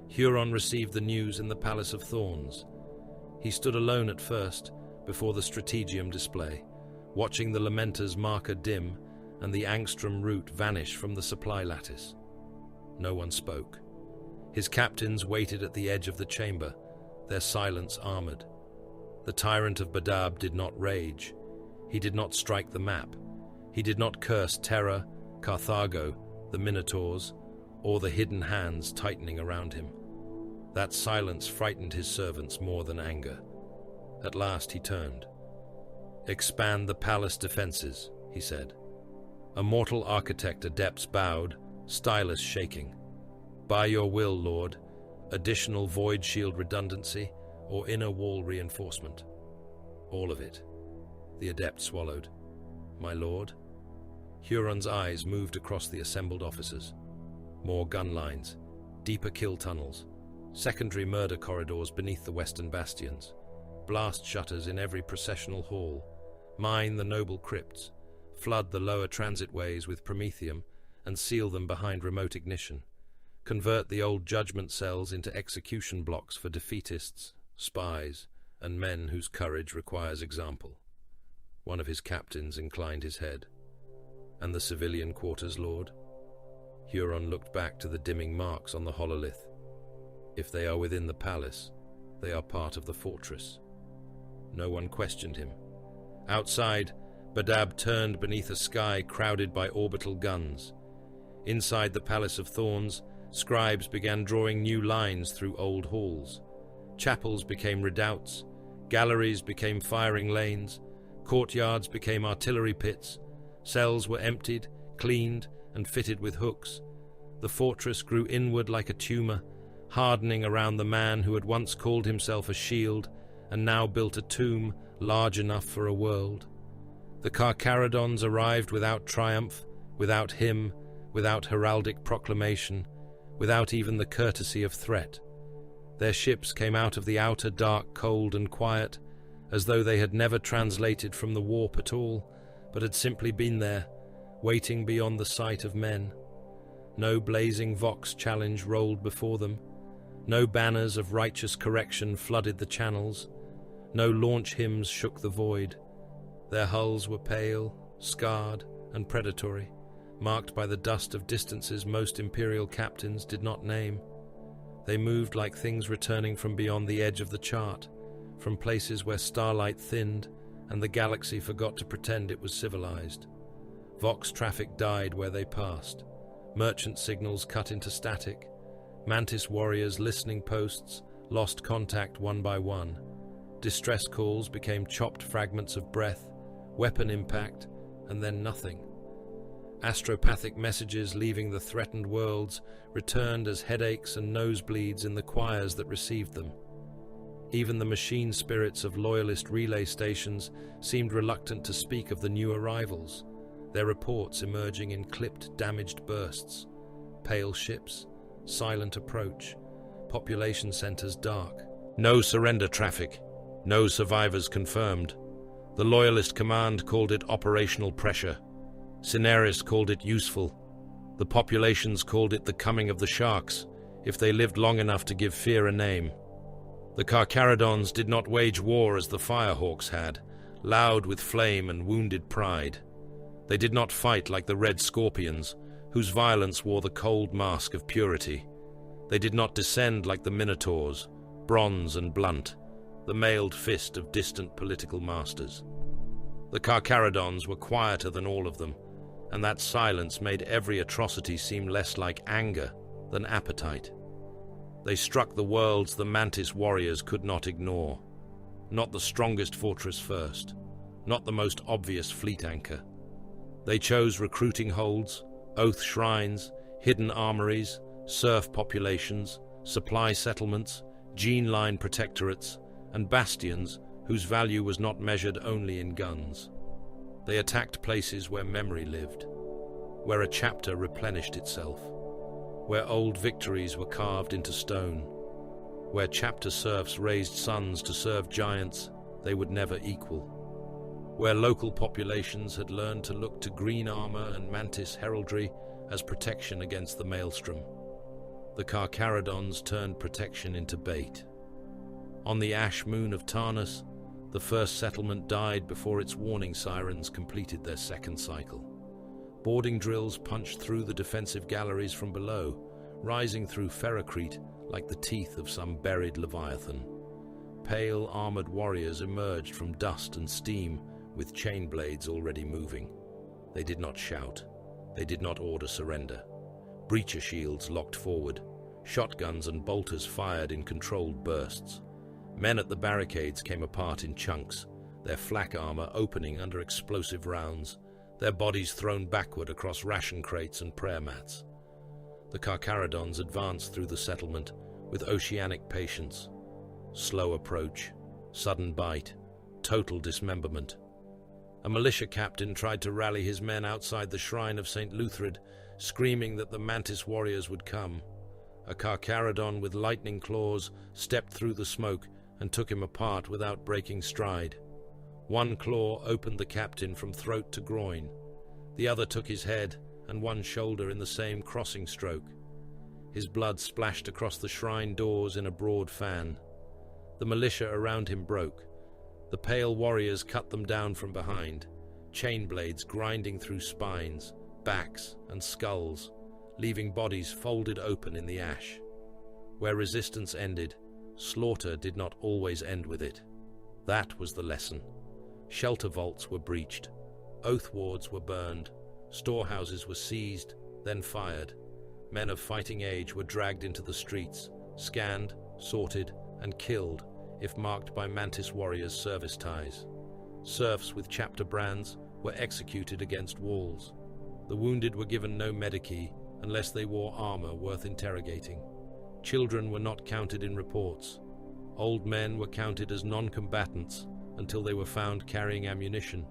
Huron received the news in the Palace of Thorns. He stood alone at first before the Strategium display, watching the Lamenter's marker dim and the Angstrom route vanish from the supply lattice. No one spoke. His captains waited at the edge of the chamber, their silence armored. The tyrant of Badab did not rage. He did not strike the map. He did not curse Terra, Carthago, the Minotaurs, or the hidden hands tightening around him. That silence frightened his servants more than anger. At last he turned. "Expand the palace defenses," he said. A mortal architect adepts bowed, stylus shaking. "By your will, Lord, additional void shield redundancy or inner wall reinforcement?" "All of it." The adept swallowed. "My lord?" Huron's eyes moved across the assembled officers. More gun lines, deeper kill tunnels, secondary murder corridors beneath the western bastions, blast shutters in every processional hall, mine the noble crypts, flood the lower transitways with promethium and seal them behind remote ignition, convert the old judgment cells into execution blocks for defeatists, spies, and men whose courage requires example. One of his captains inclined his head. "And the civilian quarters, Lord?" Huron looked back to the dimming marks on the hololith. "If they are within the palace, they are part of the fortress." No one questioned him. Outside, Badab turned beneath a sky crowded by orbital guns. Inside the Palace of Thorns, scribes began drawing new lines through old halls. Chapels became redoubts, galleries became firing lanes, courtyards became artillery pits, cells were emptied, cleaned, and fitted with hooks. The fortress grew inward like a tumor, hardening around the man who had once called himself a shield and now built a tomb large enough for a world. The Carcharodons arrived without triumph, without hymn, without heraldic proclamation, without even the courtesy of threat. Their ships came out of the outer dark, cold and quiet, as though they had never translated from the warp at all, but had simply been there, waiting beyond the sight of men. No blazing Vox challenge rolled before them. No banners of righteous correction flooded the channels. No launch hymns shook the void. Their hulls were pale, scarred, and predatory, marked by the dust of distances most imperial captains did not name. They moved like things returning from beyond the edge of the chart, from places where starlight thinned and the galaxy forgot to pretend it was civilized. Vox traffic died where they passed. Merchant signals cut into static. Mantis warriors' listening posts lost contact one by one. Distress calls became chopped fragments of breath, weapon impact, and then nothing. Astropathic messages leaving the threatened worlds returned as headaches and nosebleeds in the choirs that received them. Even the machine spirits of loyalist relay stations seemed reluctant to speak of the new arrivals, their reports emerging in clipped, damaged bursts. Pale ships, silent approach, population centers dark. No surrender traffic, no survivors confirmed. The loyalist command called it operational pressure. Cineris called it useful. The populations called it the coming of the sharks, if they lived long enough to give fear a name. The Carcharodons did not wage war as the Firehawks had, loud with flame and wounded pride. They did not fight like the Red Scorpions, whose violence wore the cold mask of purity. They did not descend like the Minotaurs, bronze and blunt, the mailed fist of distant political masters. The Carcharodons were quieter than all of them, and that silence made every atrocity seem less like anger than appetite. They struck the worlds the Mantis warriors could not ignore. Not the strongest fortress first, not the most obvious fleet anchor. They chose recruiting holds, oath shrines, hidden armories, serf populations, supply settlements, gene line protectorates, and bastions whose value was not measured only in guns. They attacked places where memory lived, where a chapter replenished itself, where old victories were carved into stone, where chapter serfs raised sons to serve giants they would never equal, where local populations had learned to look to green armor and mantis heraldry as protection against the maelstrom. The Carcharodons turned protection into bait. On the ash moon of Tarnus, the first settlement died before its warning sirens completed their second cycle. Boarding drills punched through the defensive galleries from below, rising through ferrocrete like the teeth of some buried leviathan. Pale, armored warriors emerged from dust and steam, with chain blades already moving. They did not shout. They did not order surrender. Breacher shields locked forward. Shotguns and bolters fired in controlled bursts. Men at the barricades came apart in chunks, their flak armor opening under explosive rounds, their bodies thrown backward across ration crates and prayer mats. The Carcharodons advanced through the settlement with oceanic patience. Slow approach, sudden bite, total dismemberment. A militia captain tried to rally his men outside the shrine of St. Luthrid, screaming that the Mantis warriors would come. A Carcharodon with lightning claws stepped through the smoke and took him apart without breaking stride. One claw opened the captain from throat to groin. The other took his head and one shoulder in the same crossing stroke. His blood splashed across the shrine doors in a broad fan. The militia around him broke. The pale warriors cut them down from behind, chain blades grinding through spines, backs, and skulls, leaving bodies folded open in the ash. Where resistance ended, slaughter did not always end with it. That was the lesson. Shelter vaults were breached, oath wards were burned, storehouses were seized, then fired. Men of fighting age were dragged into the streets, scanned, sorted, and killed if marked by Mantis warriors' service ties. Serfs with chapter brands were executed against walls. The wounded were given no medici unless they wore armor worth interrogating. Children were not counted in reports. Old men were counted as non-combatants until they were found carrying ammunition,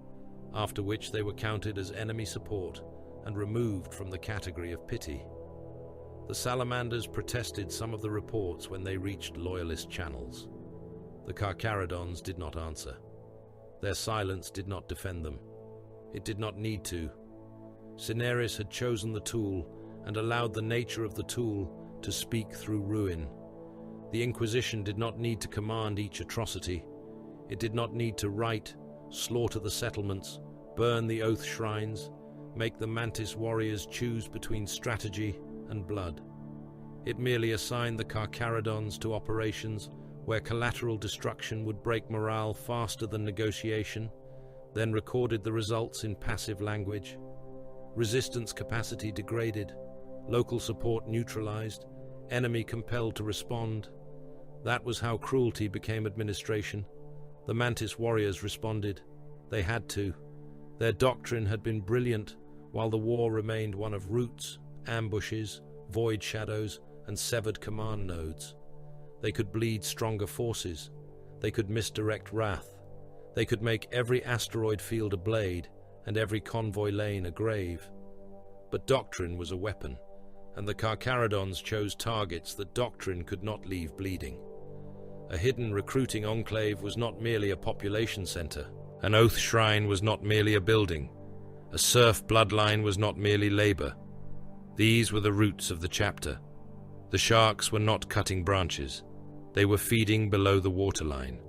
after which they were counted as enemy support and removed from the category of pity. The salamanders protested some of the reports when they reached loyalist channels. The Carcharodons did not answer. Their silence did not defend them. It did not need to. Cineris had chosen the tool and allowed the nature of the tool to speak through ruin. The Inquisition did not need to command each atrocity. It did not need to write, slaughter the settlements, burn the oath shrines, make the Mantis warriors choose between strategy and blood. It merely assigned the Carcharodons to operations where collateral destruction would break morale faster than negotiation, then recorded the results in passive language. Resistance capacity degraded, local support neutralized, enemy compelled to respond. That was how cruelty became administration. The Mantis warriors responded. They had to. Their doctrine had been brilliant, while the war remained one of roots, ambushes, void shadows, and severed command nodes. They could bleed stronger forces. They could misdirect wrath. They could make every asteroid field a blade and every convoy lane a grave. But doctrine was a weapon, and the Carcharodons chose targets that doctrine could not leave bleeding. A hidden recruiting enclave was not merely a population center. An oath shrine was not merely a building. A serf bloodline was not merely labor. These were the roots of the chapter. The sharks were not cutting branches. They were feeding below the waterline.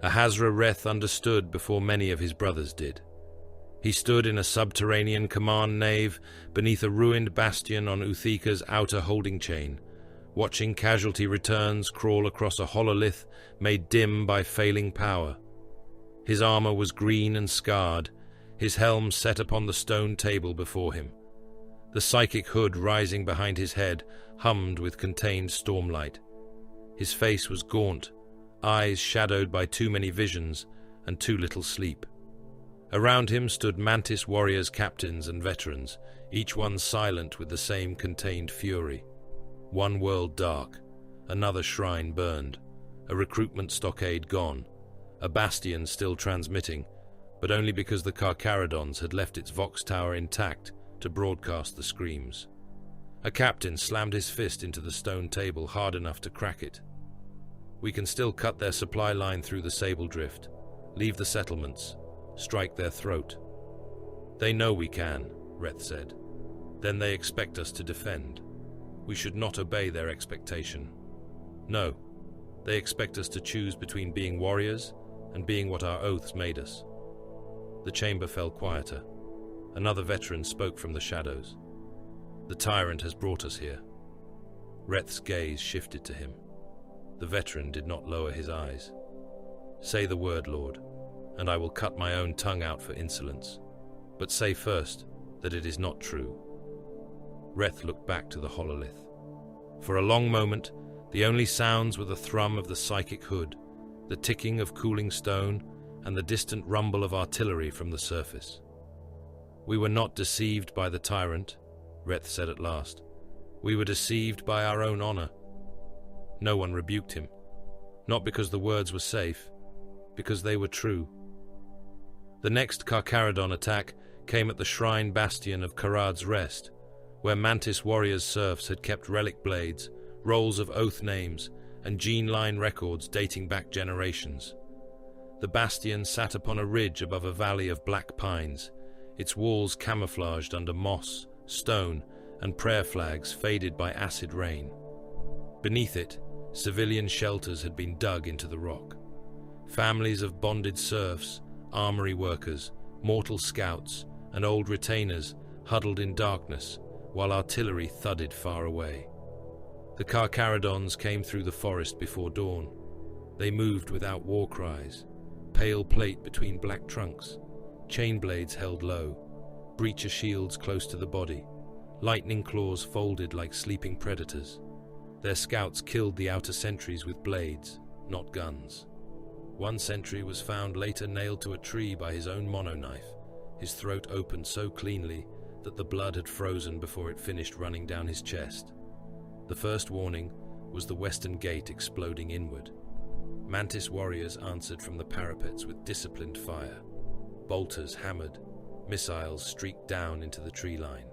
Ahazra Reth understood before many of his brothers did. He stood in a subterranean command nave beneath a ruined bastion on Uthika's outer holding chain, watching casualty returns crawl across a hololith made dim by failing power. His armor was green and scarred, his helm set upon the stone table before him. The psychic hood rising behind his head hummed with contained stormlight. His face was gaunt, eyes shadowed by too many visions and too little sleep. Around him stood Mantis warriors, captains and veterans, each one silent with the same contained fury. One world dark, another shrine burned, a recruitment stockade gone, a bastion still transmitting, but only because the Carcharodons had left its Vox tower intact to broadcast the screams. A captain slammed his fist into the stone table hard enough to crack it. We can still cut their supply line through the sable drift, leave the settlements, strike their throat. They know we can, Reth said. Then they expect us to defend. We should not obey their expectation. No, they expect us to choose between being warriors and being what our oaths made us. The chamber fell quieter. Another veteran spoke from the shadows. The tyrant has brought us here. Reth's gaze shifted to him. The veteran did not lower his eyes. Say the word, Lord, and I will cut my own tongue out for insolence. But say first that it is not true. Reth looked back to the hololith. For a long moment, the only sounds were the thrum of the psychic hood, the ticking of cooling stone, and the distant rumble of artillery from the surface. We were not deceived by the tyrant, Reth said at last. We were deceived by our own honor. No one rebuked him, not because the words were safe, because they were true. The next Carcharodon attack came at the shrine bastion of Karad's Rest, where Mantis warriors' serfs had kept relic blades, rolls of oath names, and gene line records dating back generations. The bastion sat upon a ridge above a valley of black pines, its walls camouflaged under moss, stone, and prayer flags faded by acid rain. Beneath it, civilian shelters had been dug into the rock. Families of bonded serfs, armory workers, mortal scouts, and old retainers huddled in darkness while artillery thudded far away. The Carcharodons came through the forest before dawn. They moved without war cries, pale plate between black trunks, chain blades held low, breacher shields close to the body, lightning claws folded like sleeping predators. Their scouts killed the outer sentries with blades, not guns. One sentry was found later nailed to a tree by his own monoknife, his throat opened so cleanly that the blood had frozen before it finished running down his chest. The first warning was the western gate exploding inward. Mantis warriors answered from the parapets with disciplined fire. Bolters hammered, missiles streaked down into the tree line.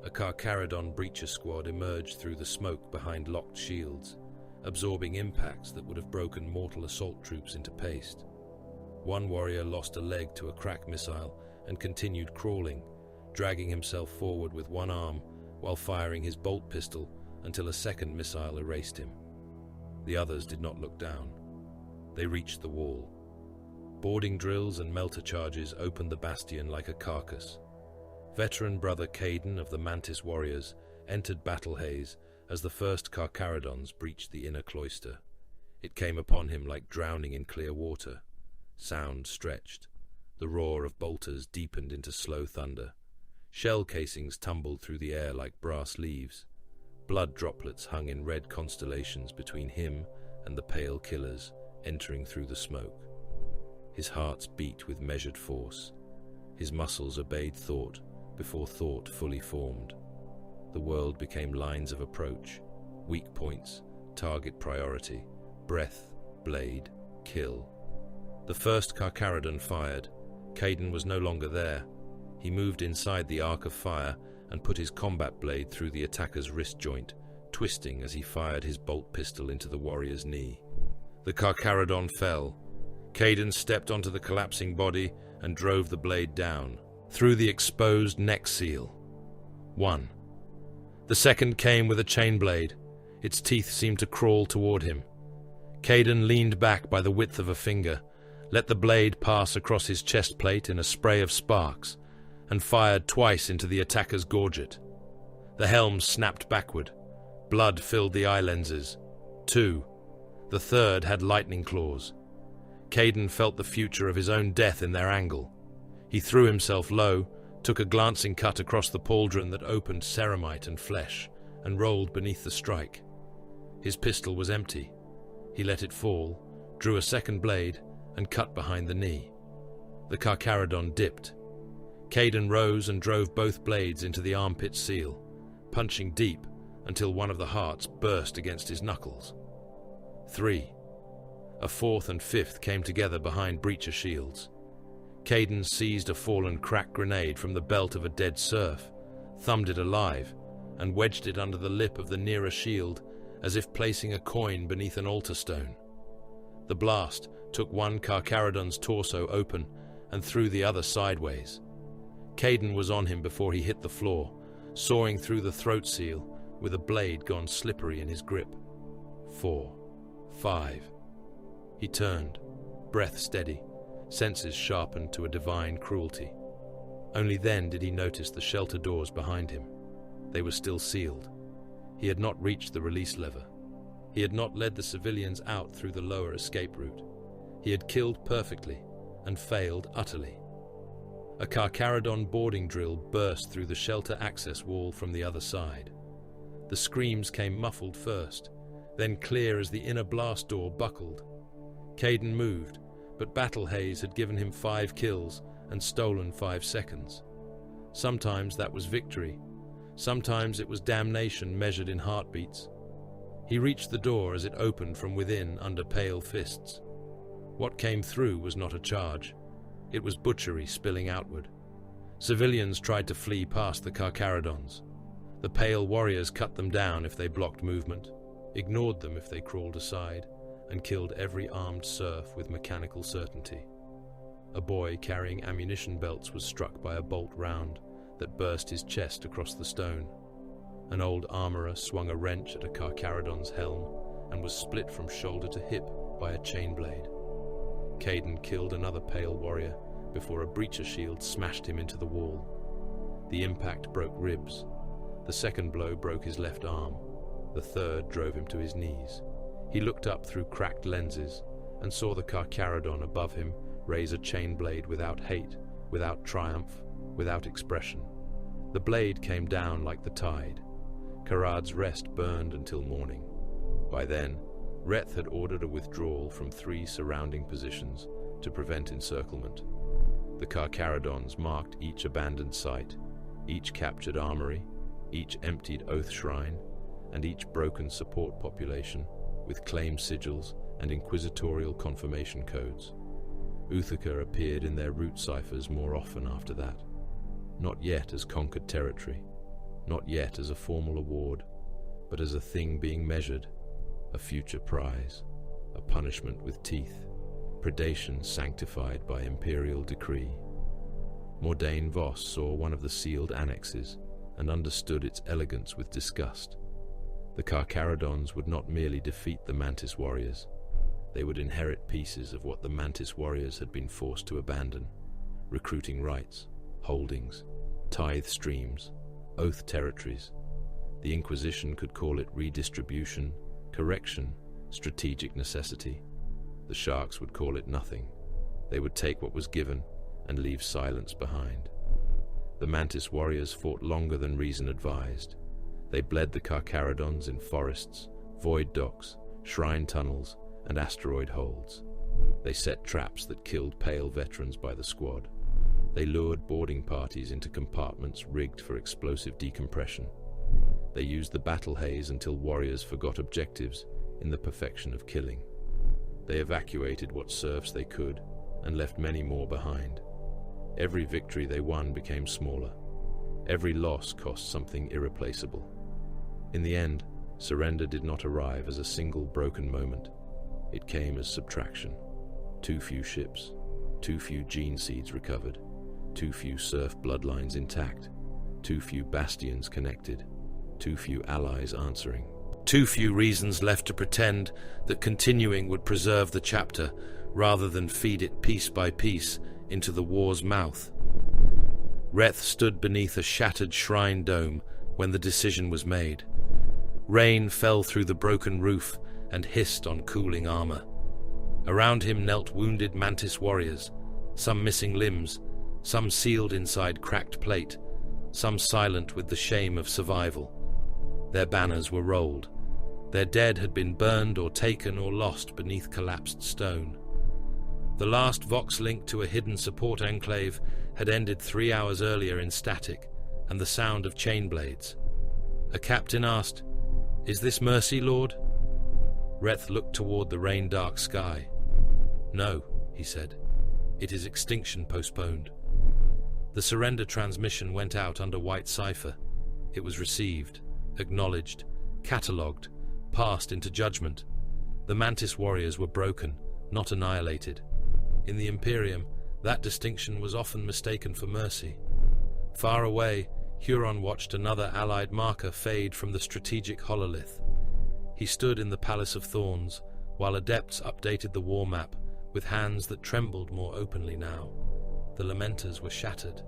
A Carcharodon breacher squad emerged through the smoke behind locked shields, absorbing impacts that would have broken mortal assault troops into paste. One warrior lost a leg to a crack missile and continued crawling, dragging himself forward with one arm while firing his bolt pistol until a second missile erased him. The others did not look down. They reached the wall. Boarding drills and melter charges opened the bastion like a carcass. Veteran brother Caden of the Mantis Warriors entered battle haze as the first Carcharodons breached the inner cloister. It came upon him like drowning in clear water. Sound stretched. The roar of bolters deepened into slow thunder. Shell casings tumbled through the air like brass leaves. Blood droplets hung in red constellations between him and the pale killers entering through the smoke. His heart beat with measured force. His muscles obeyed thought before thought fully formed. The world became lines of approach, weak points, target priority, breath, blade, kill. The first Carcharodon fired. Caden was no longer there. He moved inside the arc of fire and put his combat blade through the attacker's wrist joint, twisting as he fired his bolt pistol into the warrior's knee. The Carcharodon fell. Caden stepped onto the collapsing body and drove the blade down, through the exposed neck seal. 1. The second came with a chain blade. Its teeth seemed to crawl toward him. Caden leaned back by the width of a finger, let the blade pass across his chest plate in a spray of sparks, and fired twice into the attacker's gorget. The helm snapped backward. Blood filled the eye lenses. 2. The third had lightning claws. Caden felt the future of his own death in their angle. He threw himself low, took a glancing cut across the pauldron that opened ceramite and flesh, and rolled beneath the strike. His pistol was empty. He let it fall, drew a second blade, and cut behind the knee. The Carcharodon dipped. Caden rose and drove both blades into the armpit seal, punching deep until one of the hearts burst against his knuckles. 3. A fourth and fifth came together behind breacher shields. Caden seized a fallen crack grenade from the belt of a dead serf, thumbed it alive, and wedged it under the lip of the nearer shield as if placing a coin beneath an altar stone. The blast took one Carcharodon's torso open and threw the other sideways. Caden was on him before he hit the floor, sawing through the throat seal with a blade gone slippery in his grip. 4. 5. He turned, breath steady, senses sharpened to a divine cruelty. Only then did he notice the shelter doors behind him. They were still sealed. He had not reached the release lever. He had not led the civilians out through the lower escape route. He had killed perfectly and failed utterly. A Carcharodon boarding drill burst through the shelter access wall from the other side. The screams came muffled first, then clear as the inner blast door buckled. Caden moved, but battle haze had given him 5 kills and stolen 5 seconds. Sometimes that was victory. Sometimes it was damnation measured in heartbeats. He reached the door as it opened from within under pale fists. What came through was not a charge. It was butchery spilling outward. Civilians tried to flee past the Carcharodons. The pale warriors cut them down if they blocked movement, ignored them if they crawled aside, and killed every armed serf with mechanical certainty. A boy carrying ammunition belts was struck by a bolt round that burst his chest across the stone. An old armorer swung a wrench at a Carcharodon's helm and was split from shoulder to hip by a chain blade. Caden killed another pale warrior before a breacher shield smashed him into the wall. The impact broke ribs. The second blow broke his left arm. The third drove him to his knees. He looked up through cracked lenses and saw the Carcharodon above him raise a chain blade without hate, without triumph, without expression. The blade came down like the tide. Karad's rest burned until morning. By then, Reth had ordered a withdrawal from 3 surrounding positions to prevent encirclement. The Carcharodons marked each abandoned site, each captured armory, each emptied oath shrine, and each broken support population with claim sigils and inquisitorial confirmation codes. Uthaka appeared in their route ciphers more often after that, not yet as conquered territory, not yet as a formal award, but as a thing being measured, a future prize, a punishment with teeth, predation sanctified by imperial decree. Mordain Voss saw one of the sealed annexes and understood its elegance with disgust. The Carcharodons would not merely defeat the Mantis warriors, they would inherit pieces of what the Mantis warriors had been forced to abandon: recruiting rights, holdings, tithe streams, oath territories. The Inquisition could call it redistribution, correction, strategic necessity. The Sharks would call it nothing. They would take what was given and leave silence behind. The Mantis warriors fought longer than reason advised. They bled the Carcharodons in forests, void docks, shrine tunnels, and asteroid holds. They set traps that killed pale veterans by the squad. They lured boarding parties into compartments rigged for explosive decompression. They used the battle haze until warriors forgot objectives in the perfection of killing. They evacuated what serfs they could and left many more behind. Every victory they won became smaller. Every loss cost something irreplaceable. In the end, surrender did not arrive as a single broken moment. It came as subtraction. Too few ships, too few gene seeds recovered, too few serf bloodlines intact, too few bastions connected, too few allies answering. Too few reasons left to pretend that continuing would preserve the chapter rather than feed it piece by piece into the war's mouth. Reth stood beneath a shattered shrine dome when the decision was made. Rain fell through the broken roof and hissed on cooling armor. Around him knelt wounded Mantis warriors, some missing limbs, some sealed inside cracked plate, some silent with the shame of survival. Their banners were rolled. Their dead had been burned or taken or lost beneath collapsed stone. The last Vox link to a hidden support enclave had ended 3 hours earlier in static and the sound of chain blades. A captain asked, "Is this mercy, Lord?" Reth looked toward the rain-dark sky. "No," he said. "It is extinction postponed." The surrender transmission went out under white cipher. It was received, acknowledged, catalogued, passed into judgment. The Mantis warriors were broken, not annihilated. In the Imperium, that distinction was often mistaken for mercy. Far away, Huron watched another Allied marker fade from the strategic hololith. He stood in the Palace of Thorns, while adepts updated the war map with hands that trembled more openly now. The lamenters were shattered.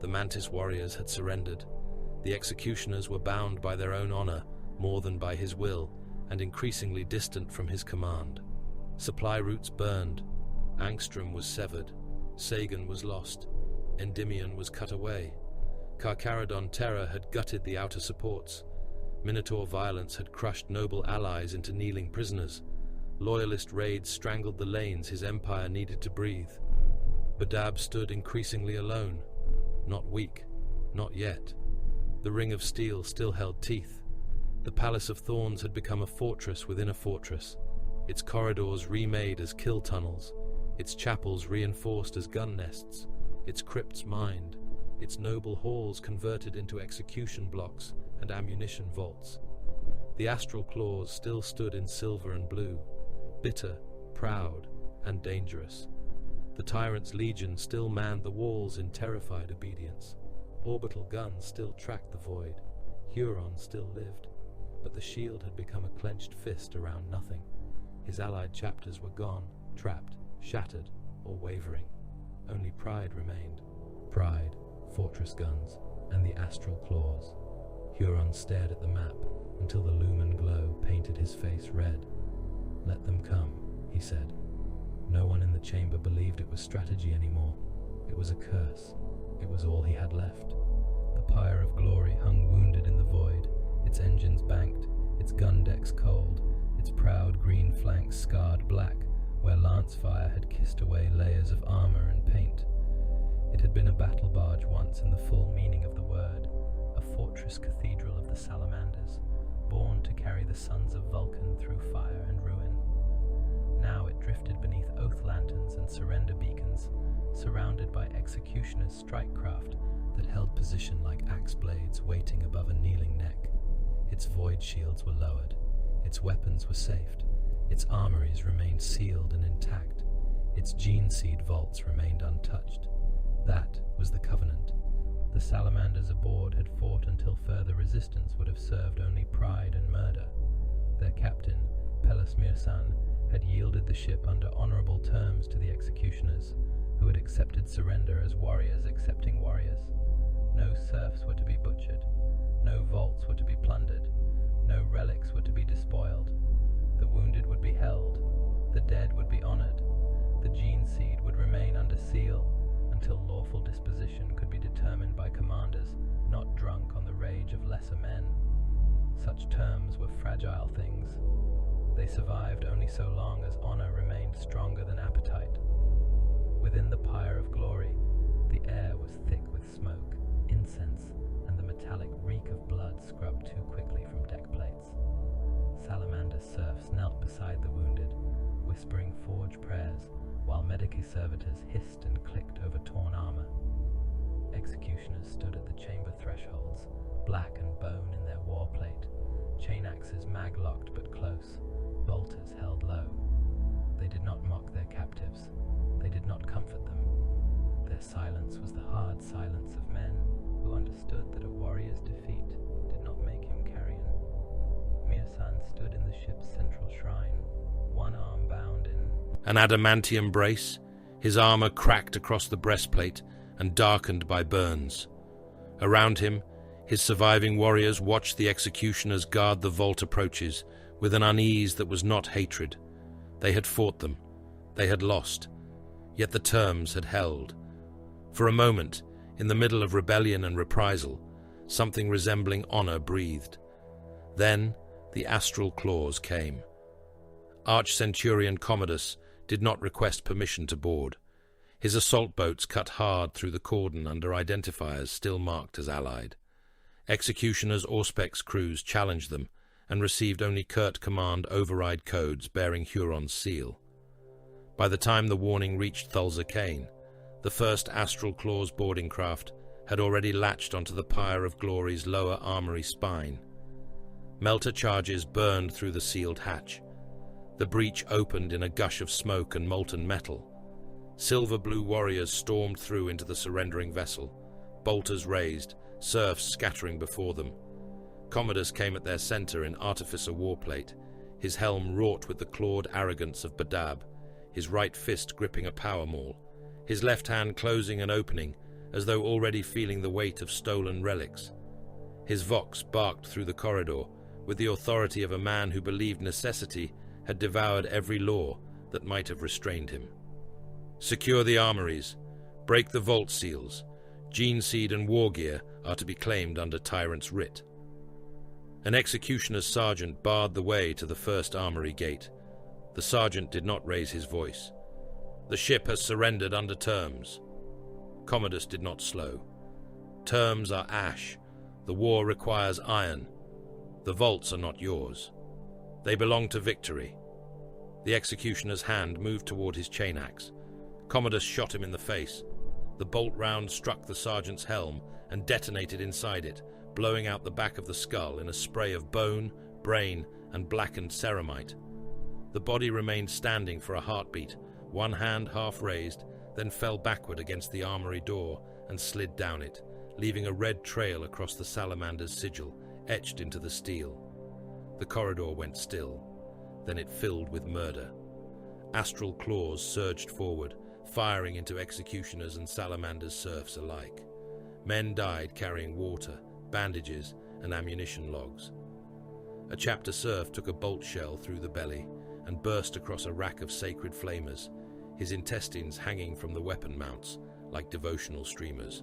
The Mantis warriors had surrendered. The executioners were bound by their own honor more than by his will, and increasingly distant from his command. Supply routes burned. Angstrom was severed. Sagan was lost. Endymion was cut away. Carcharodon terror had gutted the outer supports. Minotaur violence had crushed noble allies into kneeling prisoners. Loyalist raids strangled the lanes his empire needed to breathe. Badab stood increasingly alone. Not weak, not yet. The ring of steel still held teeth. The Palace of Thorns had become a fortress within a fortress, its corridors remade as kill tunnels, its chapels reinforced as gun nests, its crypts mined, its noble halls converted into execution blocks and ammunition vaults. The astral claws still stood in silver and blue, bitter, proud, and dangerous. The tyrant's legion still manned the walls in terrified obedience. Orbital guns still tracked the void. Huron still lived, but the shield had become a clenched fist around nothing. His allied chapters were gone, trapped, shattered, or wavering. Only pride remained. Pride, fortress guns, and the astral claws. Huron stared at the map until the lumen glow painted his face red. "Let them come," he said. No one in the chamber believed it was strategy anymore. It was a curse. It was all he had left. The pyre of glory hung wounded in the void, its engines banked, its gun decks cold, its proud green flanks scarred black where lance fire had kissed away layers of armor and paint. It had been a battle barge once in the full meaning of the word, a fortress cathedral of the salamanders, born to carry the sons of Vulcan through fire and ruin. Now it drifted beneath oath lanterns and surrender beacons, surrounded by executioners' strike craft that held position like axe blades waiting above a kneeling neck. Its void shields were lowered, its weapons were safed, its armories remained sealed and intact, its gene seed vaults remained untouched. That was the Covenant. The salamanders aboard had fought until further resistance would have served only pride and murder. Their captain, Pelas Mirsan, had yielded the ship under honorable terms to the executioners, who had accepted surrender as warriors accepting warriors. No serfs were to be butchered, no vaults were to be plundered, no relics were to be despoiled. The wounded would be held, the dead would be honored, the gene seed would remain under seal until lawful disposition could be determined by commanders not drunk on the rage of lesser men. Such terms were fragile things. They survived only so long as honor remained stronger than appetite. Within the pyre of glory, the air was thick with smoke, incense, and the metallic reek of blood scrubbed too quickly from deck plates. Salamander serfs knelt beside the wounded, whispering forge prayers, while medici servitors hissed and clicked over torn armor. Executioners stood at the chamber thresholds, black and bone in their war plate, chain axes mag-locked but close, bolters held low. They did not mock their captives. They did not comfort them. Their silence was the hard silence of men who understood that a warrior's defeat did not make him carrion. Mirsan stood in the ship's central shrine, one arm bound in an adamantium brace, his armor cracked across the breastplate and darkened by burns. Around him, his surviving warriors watched the executioners guard the vault approaches with an unease that was not hatred. They had fought them. They had lost. Yet the terms had held. For a moment, in the middle of rebellion and reprisal, something resembling honor breathed. Then the astral clause came. Arch-Centurion Commodus did not request permission to board. His assault boats cut hard through the cordon under identifiers still marked as Allied. Executioners' Auspex crews challenged them and received only curt command override codes bearing Huron's seal. By the time the warning reached Thulsa Kane, the first Astral Claws boarding craft had already latched onto the Pyre of Glory's lower armory spine. Melter charges burned through the sealed hatch. The breach opened in a gush of smoke and molten metal. Silver-blue warriors stormed through into the surrendering vessel, bolters raised, serfs scattering before them. Commodus came at their center in artificer warplate, his helm wrought with the clawed arrogance of Badab, his right fist gripping a power maul, his left hand closing and opening as though already feeling the weight of stolen relics. His vox barked through the corridor with the authority of a man who believed necessity had devoured every law that might have restrained him. Secure the armories, break the vault seals, gene seed and war gear are to be claimed under Tyrant's writ. An executioner's sergeant barred the way to the first armory gate. The sergeant did not raise his voice. The ship has surrendered under terms. Commodus did not slow. Terms are ash. The war requires iron. The vaults are not yours. They belong to victory. The executioner's hand moved toward his chain axe. Commodus shot him in the face. The bolt round struck the sergeant's helm and detonated inside it, blowing out the back of the skull in a spray of bone, brain, and blackened ceramite. The body remained standing for a heartbeat, one hand half raised, then fell backward against the armory door and slid down it, leaving a red trail across the salamander's sigil, etched into the steel. The corridor went still. Then it filled with murder. Astral claws surged forward, firing into executioners and salamander's serfs alike. Men died carrying water, bandages, and ammunition logs. A chapter serf took a bolt shell through the belly and burst across a rack of sacred flamers, his intestines hanging from the weapon mounts like devotional streamers.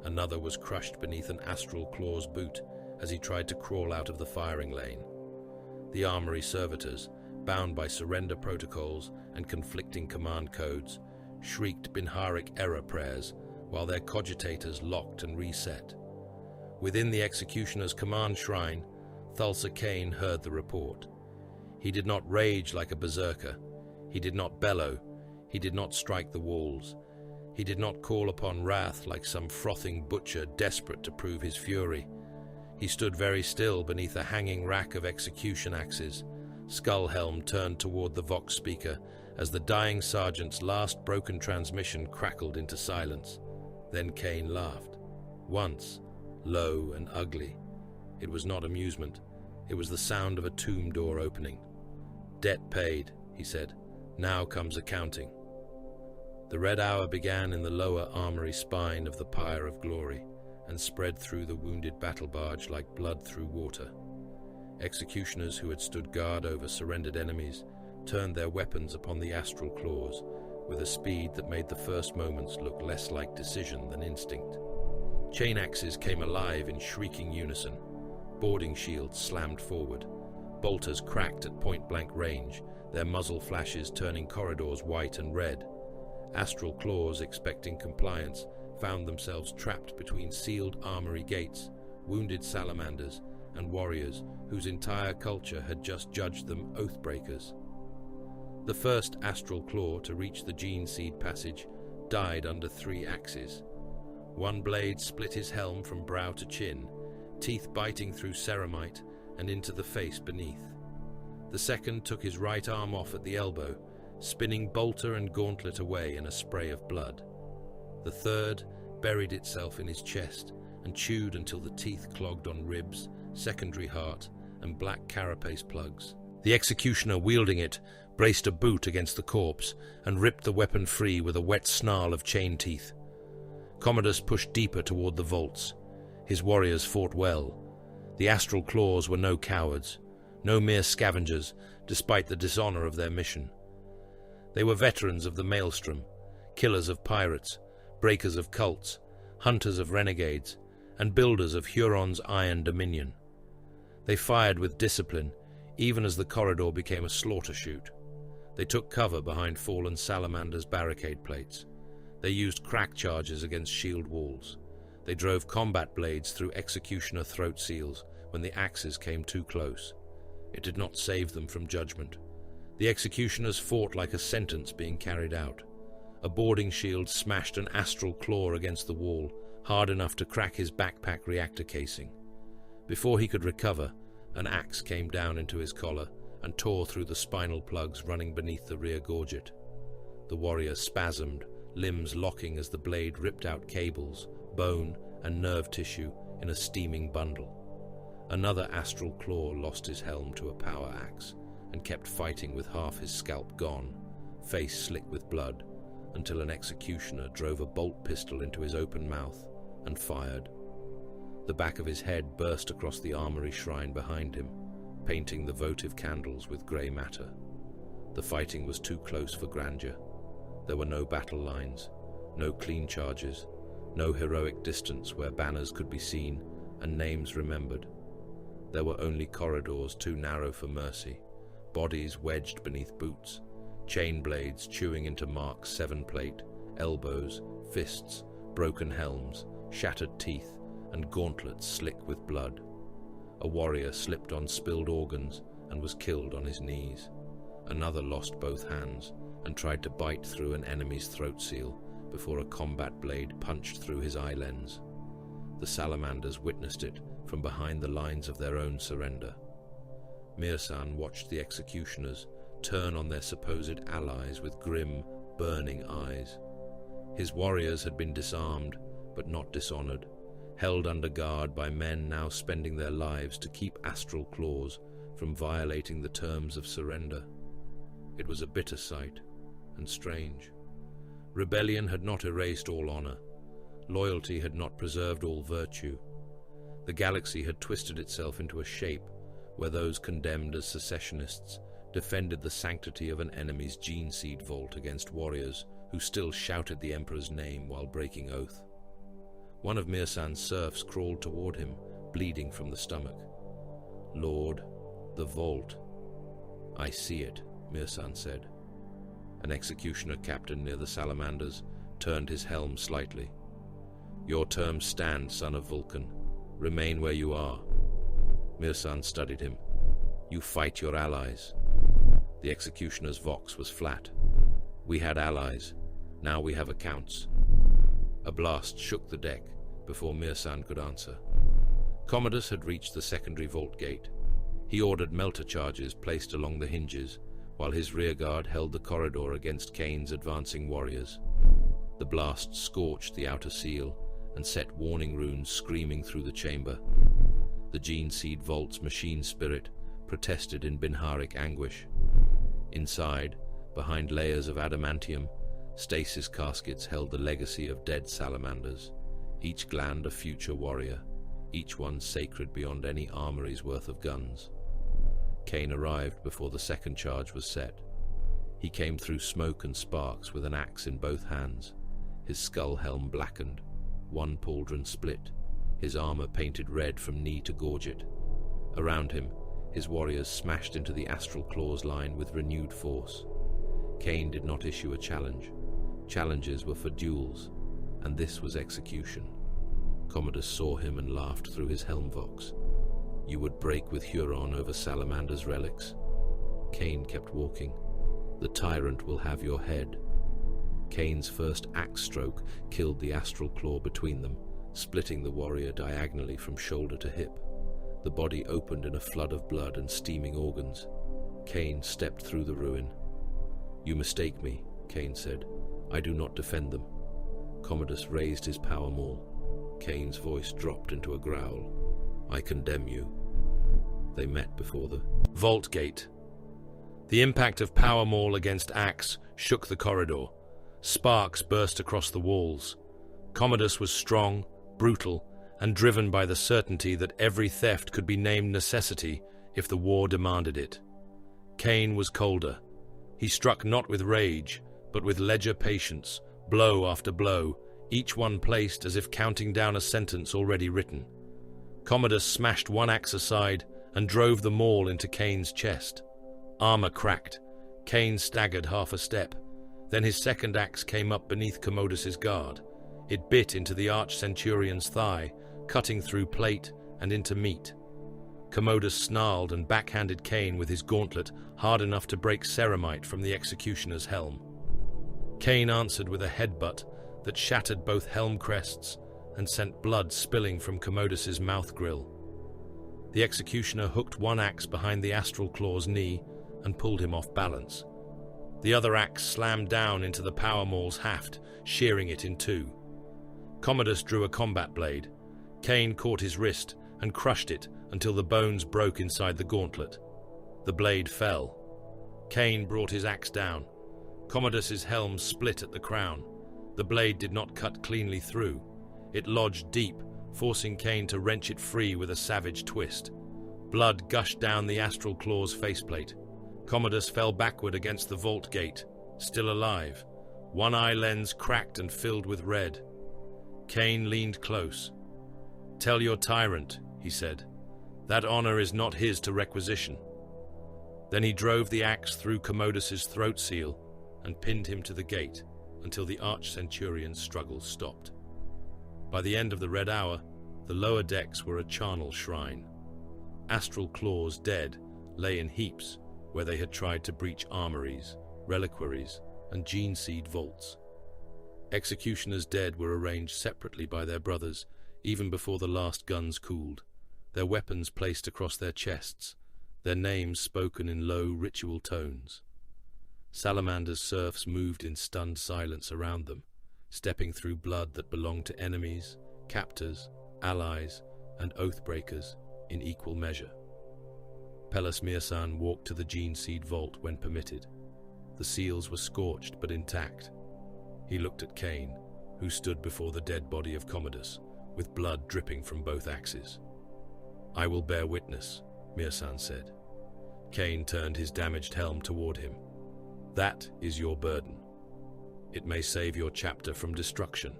Another was crushed beneath an astral claw's boot as he tried to crawl out of the firing lane. The armory servitors, bound by surrender protocols and conflicting command codes, shrieked Binharic error prayers while their cogitators locked and reset. Within the executioner's command shrine, Thulsa Kane heard the report. He did not rage like a berserker. He did not bellow. He did not strike the walls. He did not call upon wrath like some frothing butcher desperate to prove his fury. He stood very still beneath a hanging rack of execution axes, skull helm turned toward the vox speaker as the dying sergeant's last broken transmission crackled into silence. Then Kane laughed. Once, low and ugly. It was not amusement. It was the sound of a tomb door opening. "Debt paid," he said. "Now comes accounting." The red hour began in the lower armory spine of the Pyre of Glory and spread through the wounded battle barge like blood through water. Executioners who had stood guard over surrendered enemies turned their weapons upon the astral claws with a speed that made the first moments look less like decision than instinct. Chain axes came alive in shrieking unison. Boarding shields slammed forward. Bolters cracked at point-blank range, their muzzle flashes turning corridors white and red. Astral claws, expecting compliance, found themselves trapped between sealed armory gates, wounded salamanders, and warriors whose entire culture had just judged them oath-breakers. The first astral claw to reach the gene seed passage died under 3 axes. One blade split his helm from brow to chin, teeth biting through ceramite and into the face beneath. The second took his right arm off at the elbow, spinning bolter and gauntlet away in a spray of blood. The third buried itself in his chest and chewed until the teeth clogged on ribs, secondary heart, and black carapace plugs. The executioner wielding it braced a boot against the corpse and ripped the weapon free with a wet snarl of chain teeth. Commodus pushed deeper toward the vaults. His warriors fought well. The astral claws were no cowards, no mere scavengers, despite the dishonor of their mission. They were veterans of the maelstrom, killers of pirates, breakers of cults, hunters of renegades, and builders of Huron's iron dominion. They fired with discipline, even as the corridor became a slaughter chute. They took cover behind fallen salamanders' barricade plates. They used crack charges against shield walls. They drove combat blades through executioner throat seals when the axes came too close. It did not save them from judgment. The executioners fought like a sentence being carried out. A boarding shield smashed an astral claw against the wall, hard enough to crack his backpack reactor casing. Before he could recover, an axe came down into his collar and tore through the spinal plugs running beneath the rear gorget. The warrior spasmed, limbs locking as the blade ripped out cables, bone, and nerve tissue in a steaming bundle. Another astral claw lost his helm to a power axe and kept fighting with half his scalp gone, face slick with blood, until an executioner drove a bolt pistol into his open mouth and fired. The back of his head burst across the armory shrine behind him, painting the votive candles with grey matter. The fighting was too close for grandeur. There were no battle lines, no clean charges, no heroic distance where banners could be seen and names remembered. There were only corridors too narrow for mercy, bodies wedged beneath boots, chain blades chewing into Mark's 7 plate, elbows, fists, broken helms, shattered teeth, and gauntlets slick with blood. A warrior slipped on spilled organs and was killed on his knees. Another lost both hands and tried to bite through an enemy's throat seal before a combat blade punched through his eye lens. The salamanders witnessed it from behind the lines of their own surrender. Mirsan watched the executioners turn on their supposed allies with grim, burning eyes. His warriors had been disarmed, but not dishonored, held under guard by men now spending their lives to keep astral claws from violating the terms of surrender. It was a bitter sight, and strange. Rebellion had not erased all honor. Loyalty had not preserved all virtue. The galaxy had twisted itself into a shape where those condemned as secessionists defended the sanctity of an enemy's gene seed vault against warriors who still shouted the Emperor's name while breaking oath. One of Mirsan's serfs crawled toward him, bleeding from the stomach. "Lord, the vault." "I see it," Mirsan said. An executioner captain near the salamanders turned his helm slightly. "Your terms stand, son of Vulcan. Remain where you are." Mirsan studied him. "You fight your allies." The executioner's vox was flat. "We had allies. Now we have accounts. A blast shook the deck before Mirsan could answer. Commodus had reached the secondary vault gate. He ordered melter charges placed along the hinges, while his rearguard held the corridor against Kane's advancing warriors. The blast scorched the outer seal and set warning runes screaming through the chamber. The Gene Seed Vault's machine spirit protested in Binharic anguish. Inside, behind layers of adamantium, stasis caskets held the legacy of dead salamanders, each gland a future warrior, each one sacred beyond any armory's worth of guns. Kane arrived before the second charge was set. He came through smoke and sparks with an axe in both hands, his skull helm blackened, one pauldron split, his armor painted red from knee to gorget. Around him, his warriors smashed into the astral claws line with renewed force. Kane did not issue a challenge. Challenges were for duels, and this was execution. Commodus saw him and laughed through his helm vox. You would break with Huron over Salamander's relics. Kane kept walking. The tyrant will have your head. Kane's first axe stroke killed the astral claw between them, splitting the warrior diagonally from shoulder to hip. The body opened in a flood of blood and steaming organs. Kane stepped through the ruin. You mistake me, Kane said. I do not defend them. Commodus raised his power maul. Kane's voice dropped into a growl. I condemn you. They met before the vault gate. The impact of power maul against axe shook the corridor. Sparks burst across the walls. Commodus was strong, brutal, and driven by the certainty that every theft could be named necessity if the war demanded it. Kane was colder. He struck not with rage, but with ledger patience, blow after blow, each one placed as if counting down a sentence already written. Commodus smashed one axe aside and drove the maul into Kane's chest. Armor cracked. Kane staggered half a step. Then his second axe came up beneath Commodus's guard. It bit into the arch-centurion's thigh, cutting through plate and into meat. Commodus snarled and backhanded Kane with his gauntlet hard enough to break ceramite from the executioner's helm. Kane answered with a headbutt that shattered both helm crests and sent blood spilling from Commodus's mouth grill. The executioner hooked one axe behind the astral claw's knee and pulled him off balance. The other axe slammed down into the power maul's haft, shearing it in two. Commodus drew a combat blade. Kane caught his wrist and crushed it until the bones broke inside the gauntlet. The blade fell. Kane brought his axe down. Commodus's helm split at the crown. The blade did not cut cleanly through. It lodged deep, forcing Kane to wrench it free with a savage twist. Blood gushed down the astral claw's faceplate. Commodus fell backward against the vault gate, still alive. One eye lens cracked and filled with red. Kane leaned close. "Tell your tyrant," he said, "that honor is not his to requisition." Then he drove the axe through Commodus's throat seal and pinned him to the gate until the arch-centurion's struggles stopped. By the end of the red hour, the lower decks were a charnel shrine. Astral claws dead lay in heaps where they had tried to breach armories, reliquaries, and gene seed vaults. Executioners dead were arranged separately by their brothers, even before the last guns cooled, their weapons placed across their chests, their names spoken in low ritual tones. Salamander's serfs moved in stunned silence around them, stepping through blood that belonged to enemies, captors, allies, and oath-breakers in equal measure. Pelas Mirsan walked to the gene seed vault when permitted. The seals were scorched but intact. He looked at Kane, who stood before the dead body of Commodus, with blood dripping from both axes. "I will bear witness," Mirsan said. Kane turned his damaged helm toward him. "That is your burden. It may save your chapter from destruction."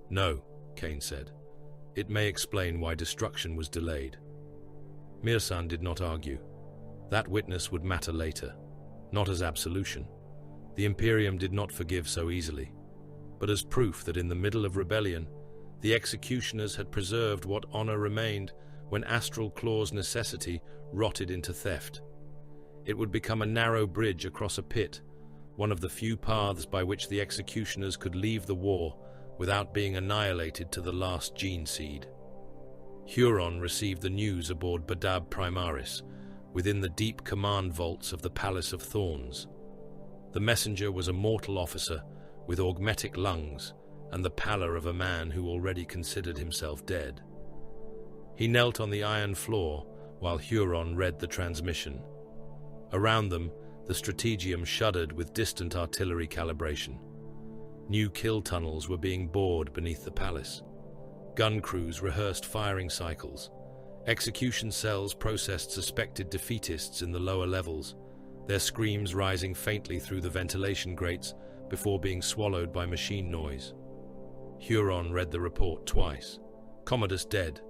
"No," Kane said. "It may explain why destruction was delayed." Mirsan did not argue. That witness would matter later, not as absolution. The Imperium did not forgive so easily, but as proof that in the middle of rebellion, the executioners had preserved what honor remained when Astral Claw's necessity rotted into theft. It would become a narrow bridge across a pit, one of the few paths by which the executioners could leave the war without being annihilated to the last gene seed. Huron received the news aboard Badab Primaris, within the deep command vaults of the Palace of Thorns. The messenger was a mortal officer with augmetic lungs and the pallor of a man who already considered himself dead. He knelt on the iron floor while Huron read the transmission. Around them, the strategium shuddered with distant artillery calibration. New kill tunnels were being bored beneath the palace. Gun crews rehearsed firing cycles. Execution cells processed suspected defeatists in the lower levels, their screams rising faintly through the ventilation grates before being swallowed by machine noise. Huron read the report twice. Commodus dead.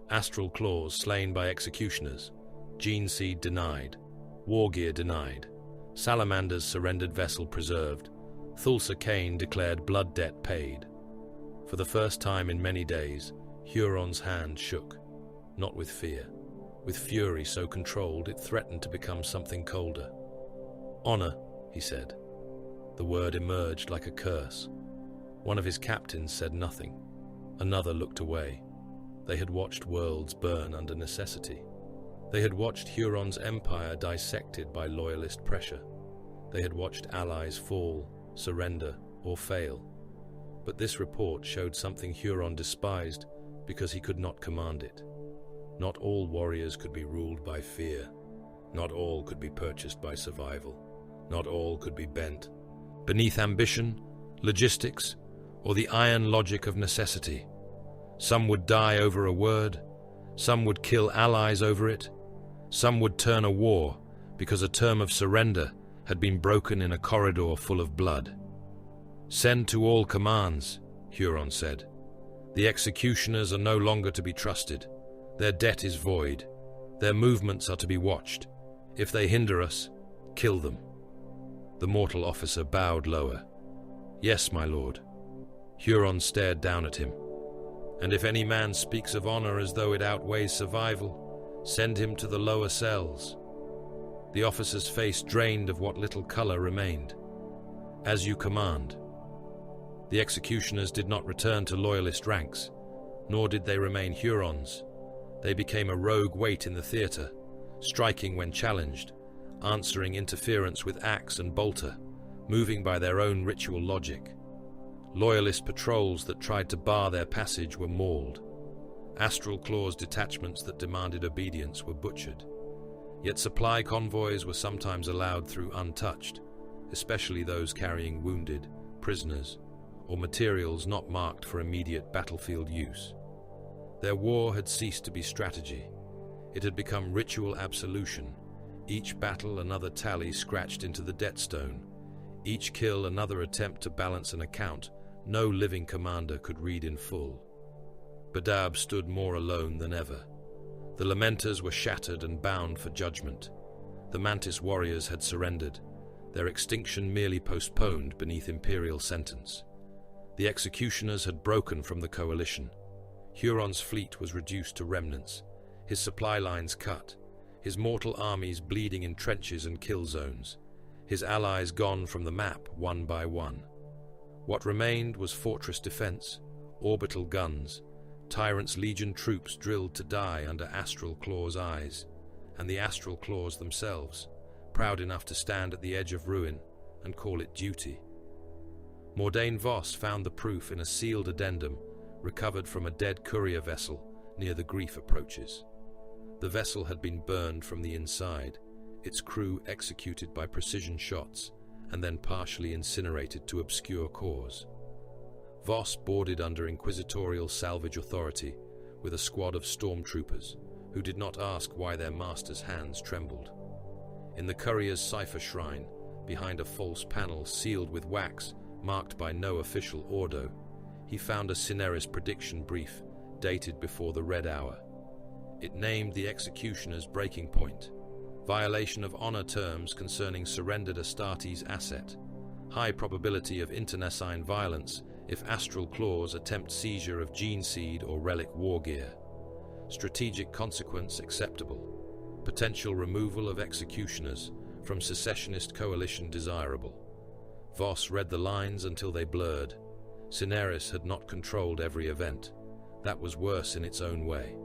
Astral claws slain by executioners. Gene seed denied. War gear denied. Salamander's surrendered vessel preserved. Thulsa Kane declared blood debt paid. For the first time in many days, Huron's hand shook. Not with fear. With fury so controlled it threatened to become something colder. "Honor," he said. The word emerged like a curse. One of his captains said nothing. Another looked away. They had watched worlds burn under necessity. They had watched Huron's empire dissected by loyalist pressure. They had watched allies fall, surrender, or fail. But this report showed something Huron despised because he could not command it. Not all warriors could be ruled by fear. Not all could be purchased by survival. Not all could be bent beneath ambition, logistics, or the iron logic of necessity. Some would die over a word. Some would kill allies over it. Some would turn a war because a term of surrender had been broken in a corridor full of blood. "Send to all commands," Huron said. "The executioners are no longer to be trusted. Their debt is void. Their movements are to be watched. If they hinder us, kill them." The mortal officer bowed lower. "Yes, my lord." Huron stared down at him. "And if any man speaks of honor as though it outweighs survival, send him to the lower cells." The officer's face drained of what little color remained. "As you command." The executioners did not return to loyalist ranks, nor did they remain Hurons. They became a rogue weight in the theater, striking when challenged, answering interference with axe and bolter, moving by their own ritual logic. Loyalist patrols that tried to bar their passage were mauled. Astral Claws detachments that demanded obedience were butchered. Yet supply convoys were sometimes allowed through untouched, especially those carrying wounded, prisoners, or materials not marked for immediate battlefield use. Their war had ceased to be strategy. It had become ritual absolution. Each battle another tally scratched into the debt stone. Each kill another attempt to balance an account no living commander could read in full. Badab stood more alone than ever. The Lamenters were shattered and bound for judgment. The Mantis warriors had surrendered, their extinction merely postponed beneath imperial sentence. The executioners had broken from the coalition. Huron's fleet was reduced to remnants, his supply lines cut, his mortal armies bleeding in trenches and kill zones, his allies gone from the map one by one. What remained was fortress defense, orbital guns, Tyrant's Legion troops drilled to die under Astral Claws' eyes, and the Astral Claws themselves, proud enough to stand at the edge of ruin and call it duty. Mordain Voss found the proof in a sealed addendum recovered from a dead courier vessel near the Grief approaches. The vessel had been burned from the inside, its crew executed by precision shots, and then partially incinerated to obscure cause. Voss boarded under inquisitorial salvage authority with a squad of stormtroopers who did not ask why their master's hands trembled. In the courier's cipher shrine, behind a false panel sealed with wax marked by no official ordo, he found a Cineris prediction brief dated before the Red Hour. It named the executioner's breaking point: violation of honor terms concerning surrendered Astartes asset, high probability of internecine violence if Astral Claws attempt seizure of gene seed or relic war gear, strategic consequence acceptable, potential removal of executioners from secessionist coalition desirable. Voss read the lines until they blurred. Cineris had not controlled every event. That was worse in its own way.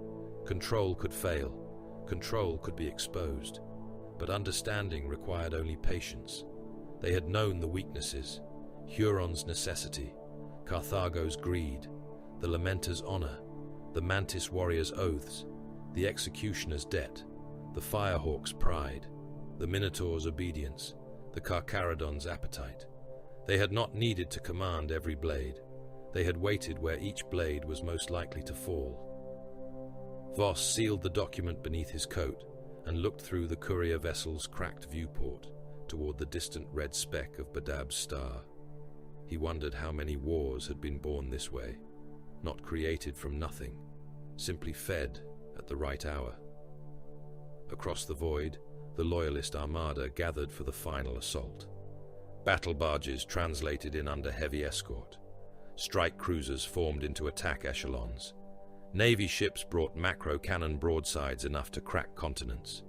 Control could fail. Control could be exposed. But understanding required only patience. They had known the weaknesses, Huron's necessity, Carthago's greed, the Lamenter's honor, the Mantis warrior's oaths, the executioner's debt, the Firehawk's pride, the Minotaur's obedience, the Carcharodon's appetite. They had not needed to command every blade. They had waited where each blade was most likely to fall. Voss sealed the document beneath his coat and looked through the courier vessel's cracked viewport toward the distant red speck of Badab's star. He wondered how many wars had been born this way, not created from nothing, simply fed at the right hour. Across the void, the Loyalist armada gathered for the final assault. Battle barges translated in under heavy escort. Strike cruisers formed into attack echelons. Navy ships brought macro-cannon broadsides enough to crack continents.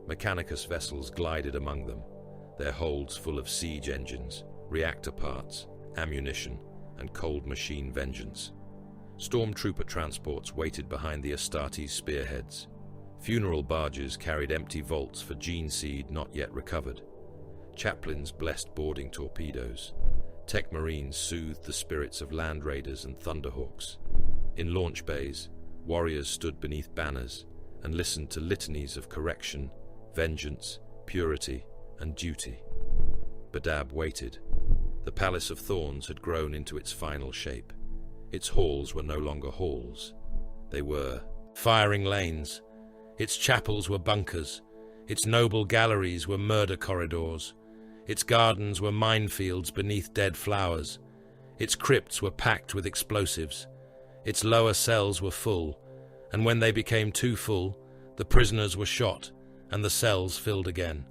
Mechanicus vessels glided among them, their holds full of siege engines, reactor parts, ammunition, and cold machine vengeance. Stormtrooper transports waited behind the Astartes spearheads. Funeral barges carried empty vaults for gene seed not yet recovered. Chaplains blessed boarding torpedoes. Tech Marines soothed the spirits of land raiders and thunderhawks. In launch bays, warriors stood beneath banners and listened to litanies of correction, vengeance, purity, and duty. Badab waited. The Palace of Thorns had grown into its final shape. Its halls were no longer halls. They were firing lanes. Its chapels were bunkers. Its noble galleries were murder corridors. Its gardens were minefields beneath dead flowers. Its crypts were packed with explosives. Its lower cells were full, and when they became too full, the prisoners were shot, and the cells filled again.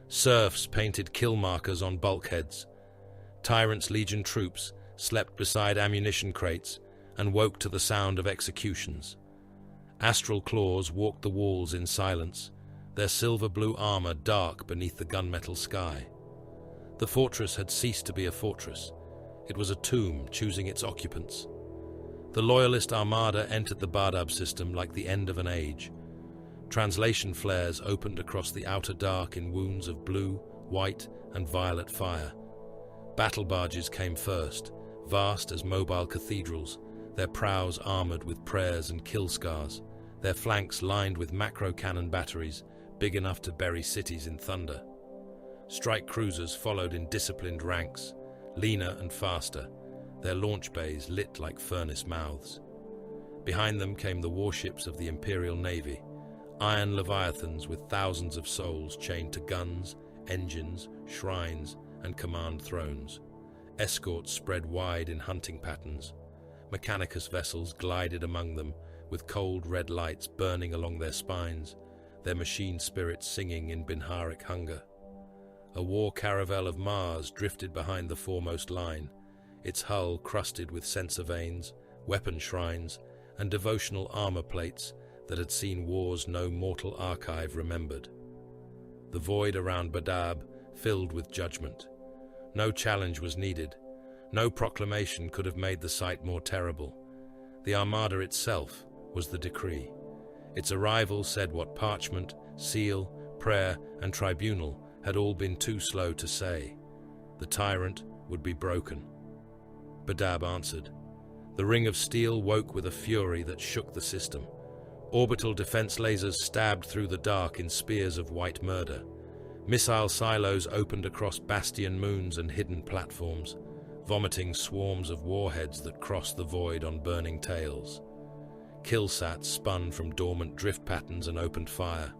Serfs painted kill markers on bulkheads. Tyrant's Legion troops slept beside ammunition crates and woke to the sound of executions. Astral claws walked the walls in silence, their silver-blue armor dark beneath the gunmetal sky. The fortress had ceased to be a fortress. It was a tomb choosing its occupants. The Loyalist armada entered the Badab system like the end of an age. Translation flares opened across the outer dark in wounds of blue, white, and violet fire. Battle barges came first, vast as mobile cathedrals, their prows armored with prayers and kill scars, their flanks lined with macro-cannon batteries big enough to bury cities in thunder. Strike cruisers followed in disciplined ranks, leaner and faster, their launch bays lit like furnace mouths. Behind them came the warships of the Imperial Navy, iron leviathans with thousands of souls chained to guns, engines, shrines, and command thrones. Escorts spread wide in hunting patterns. Mechanicus vessels glided among them, with cold red lights burning along their spines, their machine spirits singing in Binharic hunger. A war caravel of Mars drifted behind the foremost line, its hull crusted with sensor veins, weapon shrines, and devotional armor plates that had seen wars no mortal archive remembered. The void around Badab filled with judgment. No challenge was needed. No proclamation could have made the sight more terrible. The armada itself was the decree. Its arrival said what parchment, seal, prayer, and tribunal had all been too slow to say. The tyrant would be broken. Badab answered. The ring of steel woke with a fury that shook the system. Orbital defense lasers stabbed through the dark in spears of white murder. Missile silos opened across bastion moons and hidden platforms, vomiting swarms of warheads that crossed the void on burning tails. Killsats spun from dormant drift patterns and opened fire.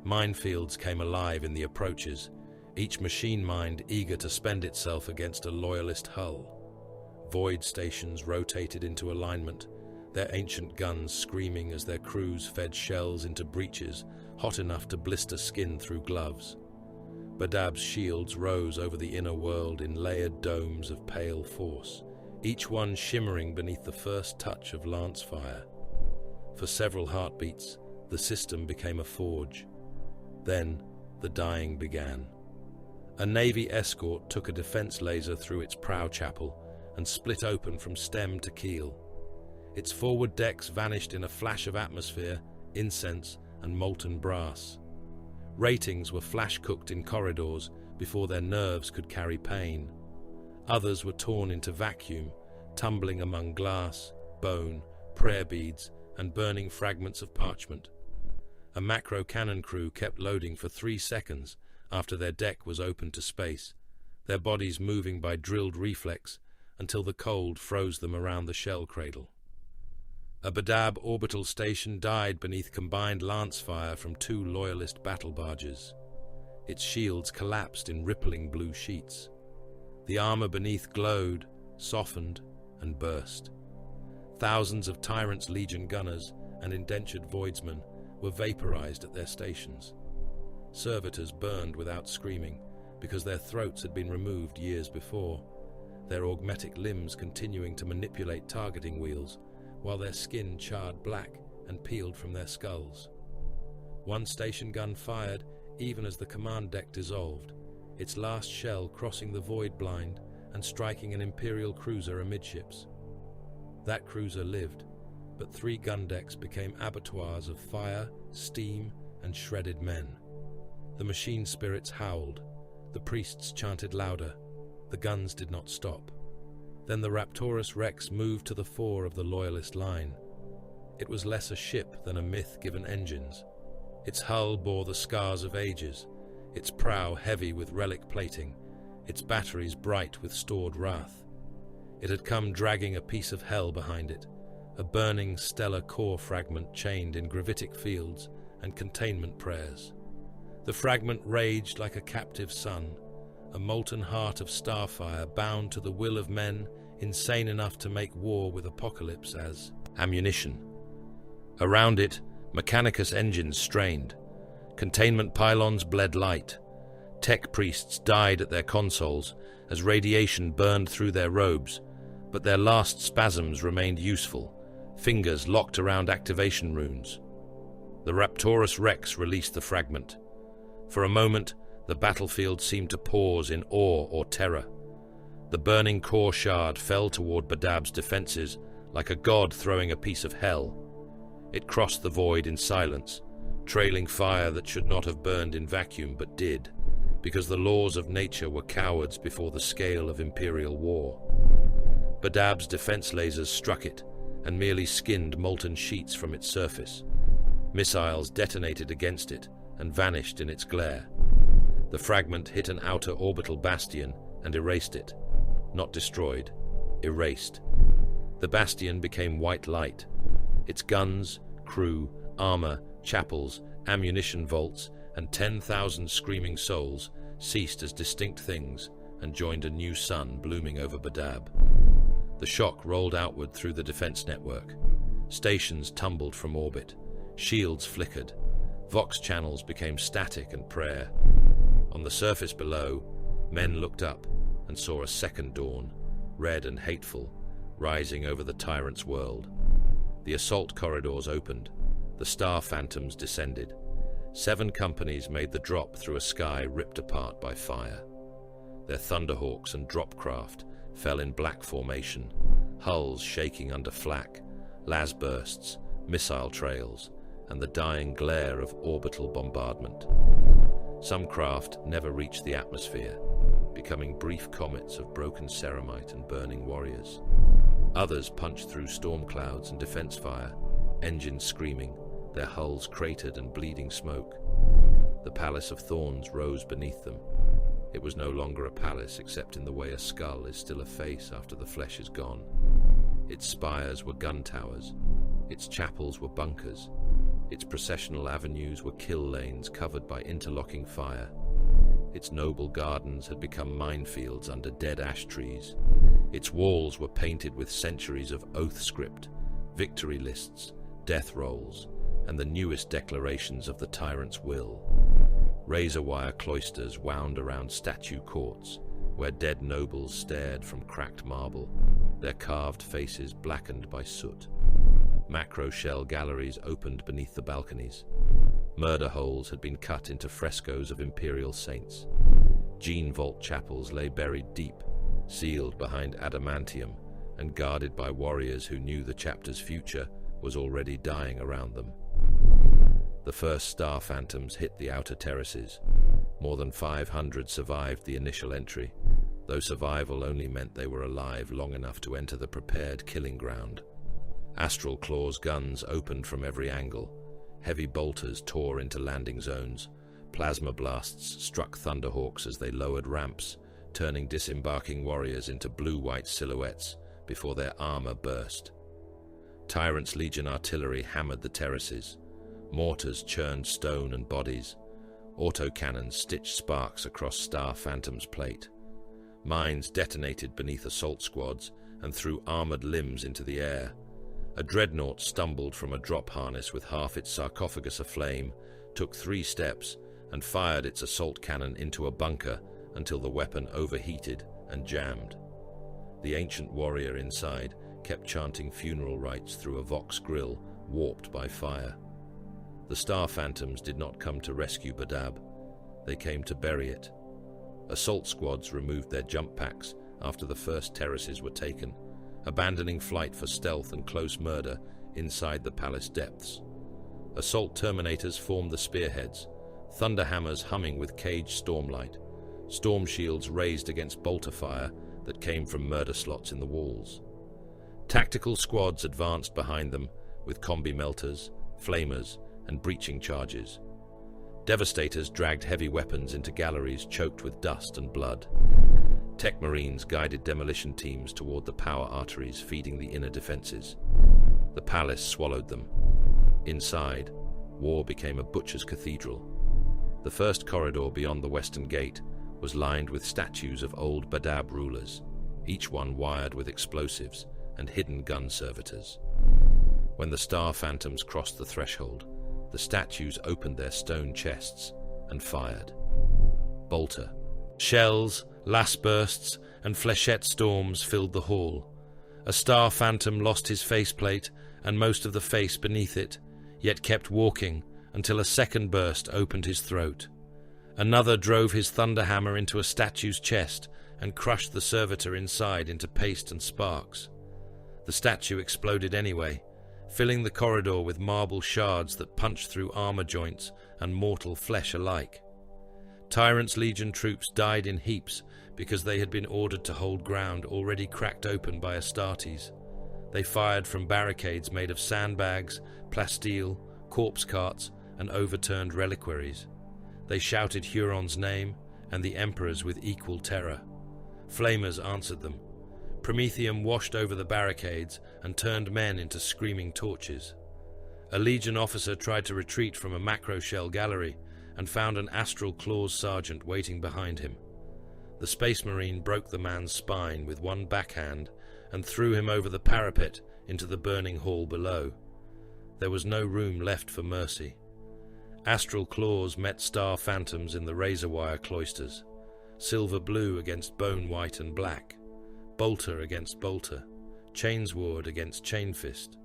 Minefields came alive in the approaches, each machine mind eager to spend itself against a loyalist hull. Void stations rotated into alignment, their ancient guns screaming as their crews fed shells into breaches hot enough to blister skin through gloves. Badab's shields rose over the inner world in layered domes of pale force, each one shimmering beneath the first touch of lance fire. For several heartbeats, the system became a forge. Then, the dying began. A Navy escort took a defense laser through its prow chapel, and split open from stem to keel. Its forward decks vanished in a flash of atmosphere, incense, and molten brass. Ratings were flash-cooked in corridors before their nerves could carry pain. Others were torn into vacuum, tumbling among glass, bone, prayer beads, and burning fragments of parchment. A macro cannon crew kept loading for 3 seconds after their deck was opened to space, their bodies moving by drilled reflex until the cold froze them around the shell cradle. A Badab orbital station died beneath combined lance fire from 2 loyalist battle barges. Its shields collapsed in rippling blue sheets. The armor beneath glowed, softened, and burst. Thousands of Tyrant's Legion gunners and indentured voidsmen were vaporized at their stations. Servitors burned without screaming because their throats had been removed years before, their augmetic limbs continuing to manipulate targeting wheels while their skin charred black and peeled from their skulls. One station gun fired even as the command deck dissolved, its last shell crossing the void blind and striking an Imperial cruiser amidships. That cruiser lived, but 3 gun decks became abattoirs of fire, steam, and shredded men. The machine spirits howled, the priests chanted louder, the guns did not stop. Then the Raptorus Rex moved to the fore of the Loyalist line. It was less a ship than a myth given engines. Its hull bore the scars of ages, its prow heavy with relic plating, its batteries bright with stored wrath. It had come dragging a piece of hell behind it, a burning stellar core fragment chained in gravitic fields and containment prayers. The fragment raged like a captive sun, a molten heart of starfire bound to the will of men insane enough to make war with apocalypse as ammunition. Around it, Mechanicus engines strained. Containment pylons bled light. Tech priests died at their consoles as radiation burned through their robes, but their last spasms remained useful, fingers locked around activation runes. The Raptorus Rex released the fragment. For a moment, the battlefield seemed to pause in awe or terror. The burning core shard fell toward Badab's defenses like a god throwing a piece of hell. It crossed the void in silence, trailing fire that should not have burned in vacuum but did, because the laws of nature were cowards before the scale of Imperial war. Badab's defense lasers struck it and merely skinned molten sheets from its surface. Missiles detonated against it and vanished in its glare. The fragment hit an outer orbital bastion and erased it. Not destroyed, erased. The bastion became white light. Its guns, crew, armor, chapels, ammunition vaults, and 10,000 screaming souls ceased as distinct things and joined a new sun blooming over Badab. The shock rolled outward through the defense network. Stations tumbled from orbit. Shields flickered. Vox channels became static and prayer. On the surface below, men looked up and saw a second dawn, red and hateful, rising over the tyrant's world. The assault corridors opened. The star phantoms descended. 7 companies made the drop through a sky ripped apart by fire. Their Thunderhawks and Dropcraft fell in black formation, hulls shaking under flak, las bursts, missile trails, and the dying glare of orbital bombardment. Some craft never reached the atmosphere, becoming brief comets of broken ceramite and burning warriors. Others punched through storm clouds and defense fire, engines screaming, their hulls cratered and bleeding smoke. The Palace of Thorns rose beneath them. It was no longer a palace except in the way a skull is still a face after the flesh is gone. Its spires were gun towers. Its chapels were bunkers. Its processional avenues were kill lanes covered by interlocking fire. Its noble gardens had become minefields under dead ash trees. Its walls were painted with centuries of oath script, victory lists, death rolls, and the newest declarations of the tyrant's will. Razor-wire cloisters wound around statue courts, where dead nobles stared from cracked marble, their carved faces blackened by soot. Macro-shell galleries opened beneath the balconies. Murder holes had been cut into frescoes of imperial saints. Gene vault chapels lay buried deep, sealed behind adamantium and guarded by warriors who knew the chapter's future was already dying around them. The first star phantoms hit the outer terraces. More than 500 survived the initial entry, though survival only meant they were alive long enough to enter the prepared killing ground. Astral Claw's guns opened from every angle. Heavy bolters tore into landing zones. Plasma blasts struck Thunderhawks as they lowered ramps, turning disembarking warriors into blue-white silhouettes before their armor burst. Tyrant's Legion artillery hammered the terraces. Mortars churned stone and bodies. Autocannons stitched sparks across Star Phantom's plate. Mines detonated beneath assault squads and threw armored limbs into the air. A dreadnought stumbled from a drop harness with half its sarcophagus aflame, took 3 steps, and fired its assault cannon into a bunker until the weapon overheated and jammed. The ancient warrior inside kept chanting funeral rites through a Vox grill warped by fire. The Star Phantoms did not come to rescue Badab. They came to bury it. Assault squads removed their jump packs after the first terraces were taken, abandoning flight for stealth and close murder inside the palace depths. Assault Terminators formed the spearheads, thunderhammers humming with caged stormlight, storm shields raised against bolter fire that came from murder slots in the walls. Tactical squads advanced behind them with combi melters, flamers, and breaching charges. Devastators dragged heavy weapons into galleries choked with dust and blood. Tech Marines guided demolition teams toward the power arteries feeding the inner defenses. The palace swallowed them. Inside, war became a butcher's cathedral. The first corridor beyond the western gate was lined with statues of old Badab rulers, each one wired with explosives and hidden gun servitors. When the Star Phantoms crossed the threshold, the statues opened their stone chests and fired. Bolter. Shells, lass bursts, and flechette storms filled the hall. A Star Phantom lost his faceplate and most of the face beneath it, yet kept walking until a second burst opened his throat. Another drove his thunderhammer into a statue's chest and crushed the servitor inside into paste and sparks. The statue exploded anyway, filling the corridor with marble shards that punched through armor joints and mortal flesh alike. Tyrant's Legion troops died in heaps because they had been ordered to hold ground already cracked open by Astartes. They fired from barricades made of sandbags, plasteel, corpse carts, and overturned reliquaries. They shouted Huron's name and the Emperor's with equal terror. Flamers answered them. Prometheum washed over the barricades and turned men into screaming torches. A Legion officer tried to retreat from a macro shell gallery and found an Astral Claws sergeant waiting behind him. The Space Marine broke the man's spine with one backhand and threw him over the parapet into the burning hall below. There was no room left for mercy. Astral Claws met Star Phantoms in the razor wire cloisters, silver blue against bone white and black, bolter against bolter, chainsword against chainfist.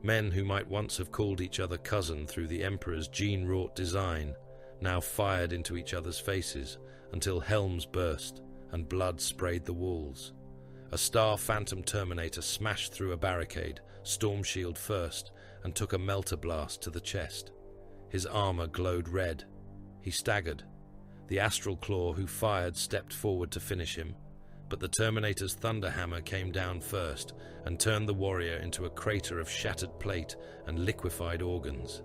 Men who might once have called each other cousin through the Emperor's gene-wrought design now fired into each other's faces until helms burst and blood sprayed the walls. A Star Phantom Terminator smashed through a barricade, storm shield first, and took a melter blast to the chest. His armor glowed red. He staggered. The Astral Claw who fired stepped forward to finish him, but the Terminator's thunderhammer came down first and turned the warrior into a crater of shattered plate and liquefied organs.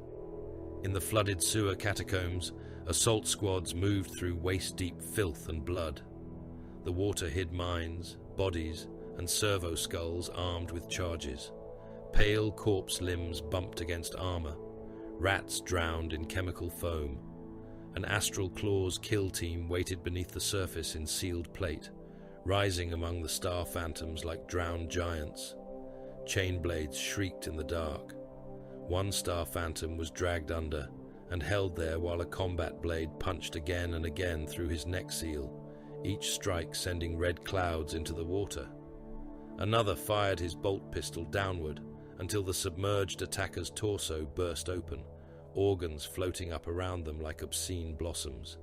In the flooded sewer catacombs, assault squads moved through waist-deep filth and blood. The water hid mines, bodies, and servo skulls armed with charges. Pale corpse limbs bumped against armor. Rats drowned in chemical foam. An Astral Claws kill team waited beneath the surface in sealed plate, rising among the Star Phantoms like drowned giants. Chain blades shrieked in the dark. One Star Phantom was dragged under and held there while a combat blade punched again and again through his neck seal, each strike sending red clouds into the water. Another fired his bolt pistol downward until the submerged attacker's torso burst open, organs floating up around them like obscene blossoms.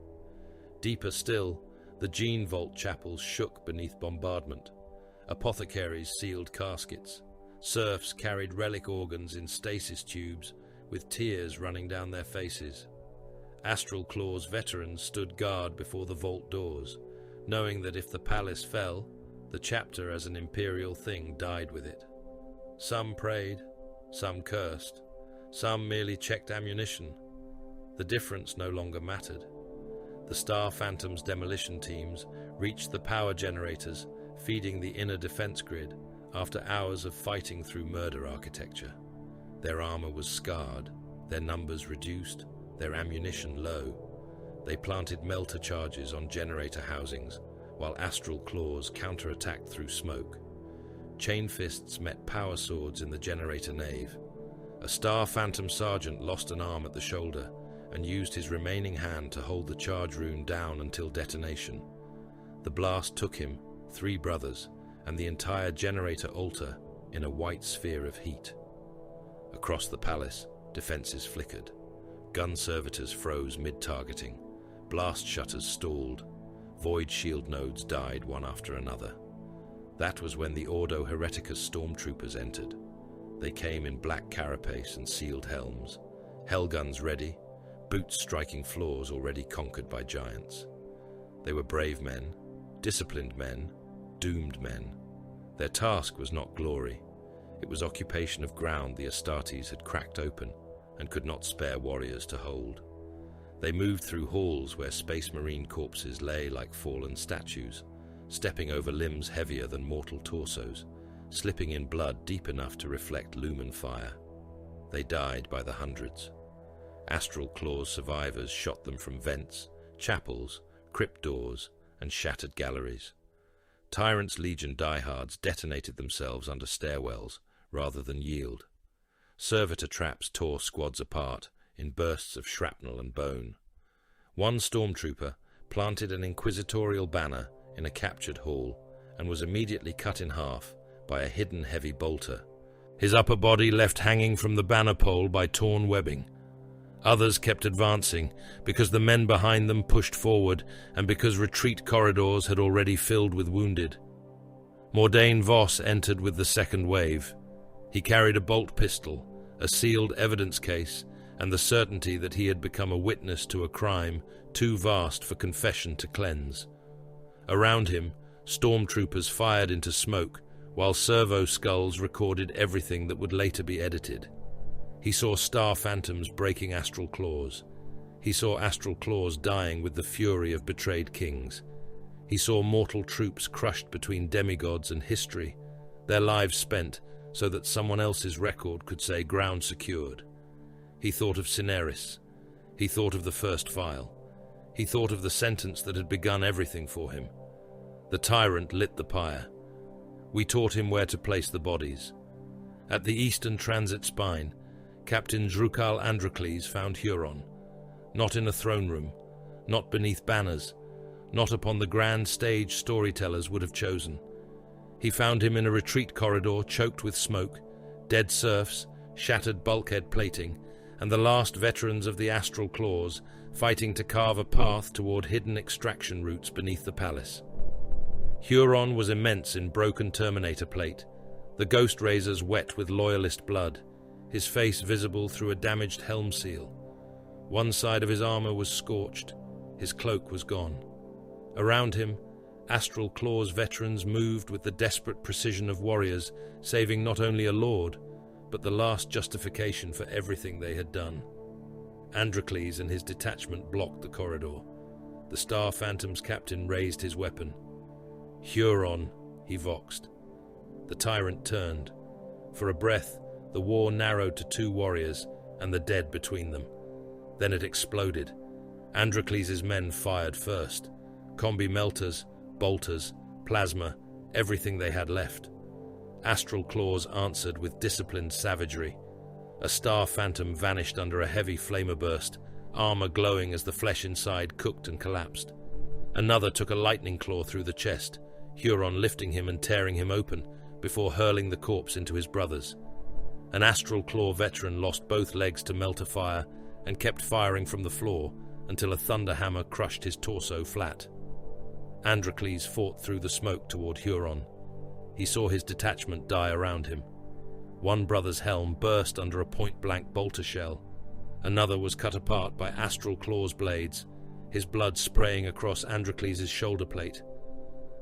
Deeper still, The Gene Vault chapels shook beneath bombardment. Apothecaries sealed caskets. Serfs carried relic organs in stasis tubes, with tears running down their faces. Astral Claw's veterans stood guard before the vault doors, knowing that if the palace fell, the chapter as an imperial thing died with it. Some prayed, some cursed, some merely checked ammunition. The difference no longer mattered. The Star Phantom's demolition teams reached the power generators, feeding the inner defense grid after hours of fighting through murder architecture. Their armor was scarred, their numbers reduced, their ammunition low. They planted melter charges on generator housings, while Astral Claws counterattacked through smoke. Chain fists met power swords in the generator nave. A Star Phantom sergeant lost an arm at the shoulder and used his remaining hand to hold the charge rune down until detonation. The blast took him, 3 brothers, and the entire generator altar in a white sphere of heat. Across the palace, defenses flickered. Gun servitors froze mid-targeting. Blast shutters stalled. Void shield nodes died one after another. That was when the Ordo Hereticus stormtroopers entered. They came in black carapace and sealed helms, hellguns ready, boots striking floors already conquered by giants. They were brave men, disciplined men, doomed men. Their task was not glory. It was occupation of ground the Astartes had cracked open and could not spare warriors to hold. They moved through halls where Space Marine corpses lay like fallen statues, stepping over limbs heavier than mortal torsos, slipping in blood deep enough to reflect lumen fire. They died by the hundreds. Astral Claw's survivors shot them from vents, chapels, crypt doors, and shattered galleries. Tyrant's Legion diehards detonated themselves under stairwells rather than yield. Servitor traps tore squads apart in bursts of shrapnel and bone. One stormtrooper planted an inquisitorial banner in a captured hall and was immediately cut in half by a hidden heavy bolter, his upper body left hanging from the banner pole by torn webbing. Others kept advancing because the men behind them pushed forward and because retreat corridors had already filled with wounded. Mordain Voss entered with the second wave. He carried a bolt pistol, a sealed evidence case, and the certainty that he had become a witness to a crime too vast for confession to cleanse. Around him, stormtroopers fired into smoke, while servo skulls recorded everything that would later be edited. He saw Star Phantoms breaking Astral Claws. He saw Astral Claws dying with the fury of betrayed kings. He saw mortal troops crushed between demigods and history, their lives spent so that someone else's record could say ground secured. He thought of Cineris. He thought of the first file. He thought of the sentence that had begun everything for him. The tyrant lit the pyre. We taught him where to place the bodies. At the eastern transit spine, Captain Drukal Androcles found Huron, not in a throne room, not beneath banners, not upon the grand stage storytellers would have chosen. He found him in a retreat corridor choked with smoke, dead serfs, shattered bulkhead plating, and the last veterans of the Astral Claws fighting to carve a path toward hidden extraction routes beneath the palace. Huron was immense in broken Terminator plate, the ghost razors wet with loyalist blood, his face visible through a damaged helm seal. One side of his armor was scorched, his cloak was gone. Around him, Astral Claw's veterans moved with the desperate precision of warriors, saving not only a lord, but the last justification for everything they had done. Androcles and his detachment blocked the corridor. The Star Phantom's captain raised his weapon. Huron, he voxed. The tyrant turned. For a breath, the war narrowed to 2 warriors and the dead between them. Then it exploded. Androcles' men fired first. Combi melters, bolters, plasma, everything they had left. Astral Claws answered with disciplined savagery. A Star Phantom vanished under a heavy flamer burst, armor glowing as the flesh inside cooked and collapsed. Another took a lightning claw through the chest, Huron lifting him and tearing him open before hurling the corpse into his brothers. An Astral Claw veteran lost both legs to melter fire and kept firing from the floor until a thunder hammer crushed his torso flat. Androcles fought through the smoke toward Huron. He saw his detachment die around him. One brother's helm burst under a point-blank bolter shell. Another was cut apart by astral claws blades, his blood spraying across Androcles' shoulder plate.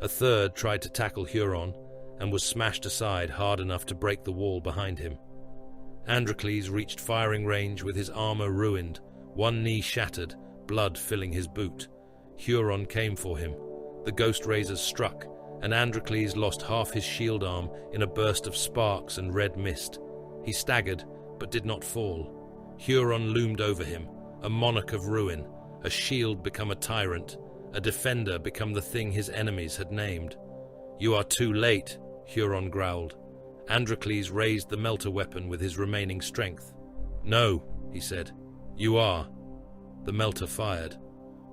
A third tried to tackle Huron and was smashed aside hard enough to break the wall behind him. Androcles reached firing range with his armor ruined, one knee shattered, blood filling his boot. Huron came for him. The ghost razors struck, and Androcles lost half his shield arm in a burst of sparks and red mist. He staggered, but did not fall. Huron loomed over him, a monarch of ruin, a shield become a tyrant, a defender become the thing his enemies had named. "You are too late," Huron growled. Androcles raised the melter weapon with his remaining strength. "No," he said. "You are." The melter fired.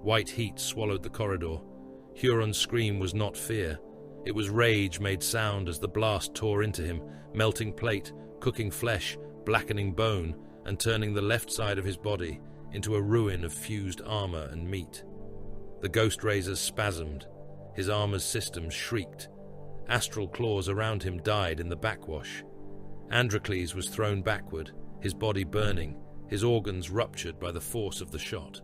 White heat swallowed the corridor. Huron's scream was not fear. It was rage made sound as the blast tore into him, melting plate, cooking flesh, blackening bone, and turning the left side of his body into a ruin of fused armor and meat. The ghost razors spasmed. His armor's systems shrieked. Astral claws around him died in the backwash. Androcles was thrown backward, his body burning, his organs ruptured by the force of the shot.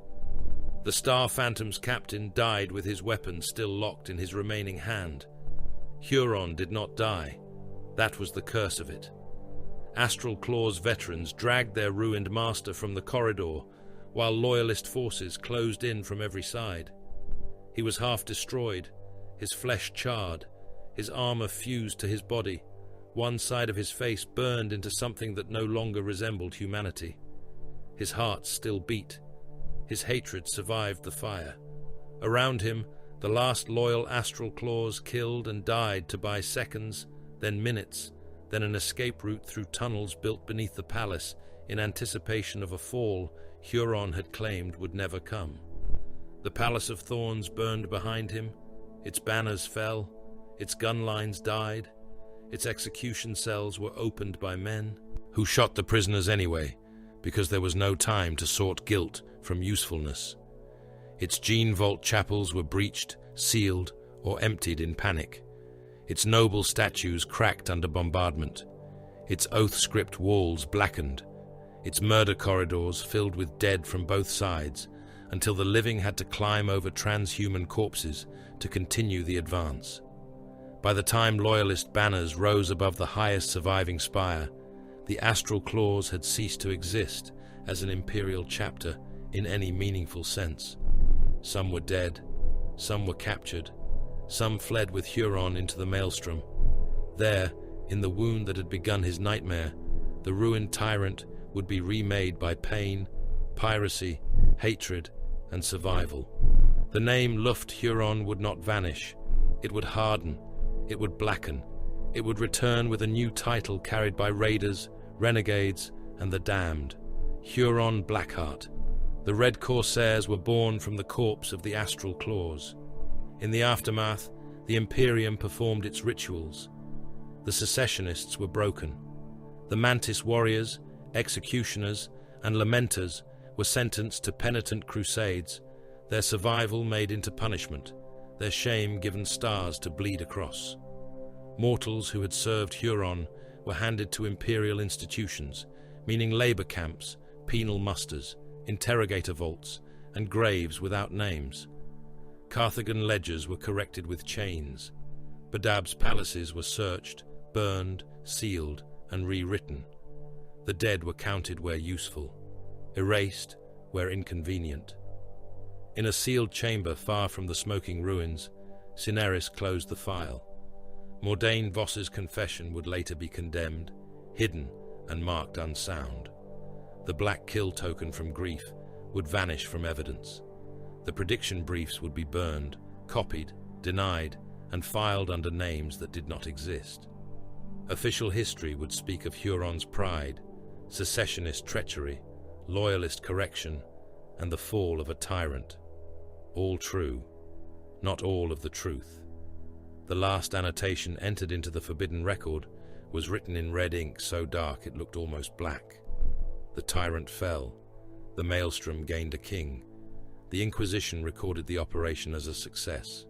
The Star Phantom's captain died with his weapon still locked in his remaining hand. Huron did not die. That was the curse of it. Astral Claw's veterans dragged their ruined master from the corridor, while loyalist forces closed in from every side. He was half destroyed, his flesh charred, his armor fused to his body. One side of his face burned into something that no longer resembled humanity. His heart still beat. His hatred survived the fire. Around him, the last loyal astral claws killed and died to buy seconds, then minutes, then an escape route through tunnels built beneath the palace in anticipation of a fall Huron had claimed would never come. The Palace of Thorns burned behind him, its banners fell, its gun lines died, its execution cells were opened by men who shot the prisoners anyway, because there was no time to sort guilt from usefulness. Its gene vault chapels were breached, sealed, or emptied in panic. Its noble statues cracked under bombardment. Its oath-script walls blackened. Its murder corridors filled with dead from both sides, until the living had to climb over transhuman corpses to continue the advance. By the time loyalist banners rose above the highest surviving spire, the astral claws had ceased to exist as an imperial chapter in any meaningful sense. Some were dead, some were captured, some fled with Huron into the maelstrom. There, in the wound that had begun his nightmare, the ruined tyrant would be remade by pain, piracy, hatred, and survival. The name Luft Huron would not vanish. It would harden, it would blacken, it would return with a new title carried by raiders, renegades, and the damned. Huron Blackheart. The Red Corsairs were born from the corpse of the astral claws. In the aftermath, the Imperium performed its rituals. The secessionists were broken. The Mantis warriors, executioners, and lamenters were sentenced to penitent crusades, their survival made into punishment, their shame given stars to bleed across. Mortals who had served Huron were handed to imperial institutions, meaning labor camps, penal musters, interrogator vaults, and graves without names. Carthagen ledgers were corrected with chains. Badab's palaces were searched, burned, sealed, and rewritten. The dead were counted where useful, erased where inconvenient. In a sealed chamber far from the smoking ruins, Cineris closed the file. Mordain Voss's confession would later be condemned, hidden, and marked unsound. The black kill token from grief would vanish from evidence. The prediction briefs would be burned, copied, denied, and filed under names that did not exist. Official history would speak of Huron's pride, secessionist treachery, loyalist correction, and the fall of a tyrant. All true, not all of the truth. The last annotation entered into the forbidden record was written in red ink so dark it looked almost black. The tyrant fell. The maelstrom gained a king. The Inquisition recorded the operation as a success.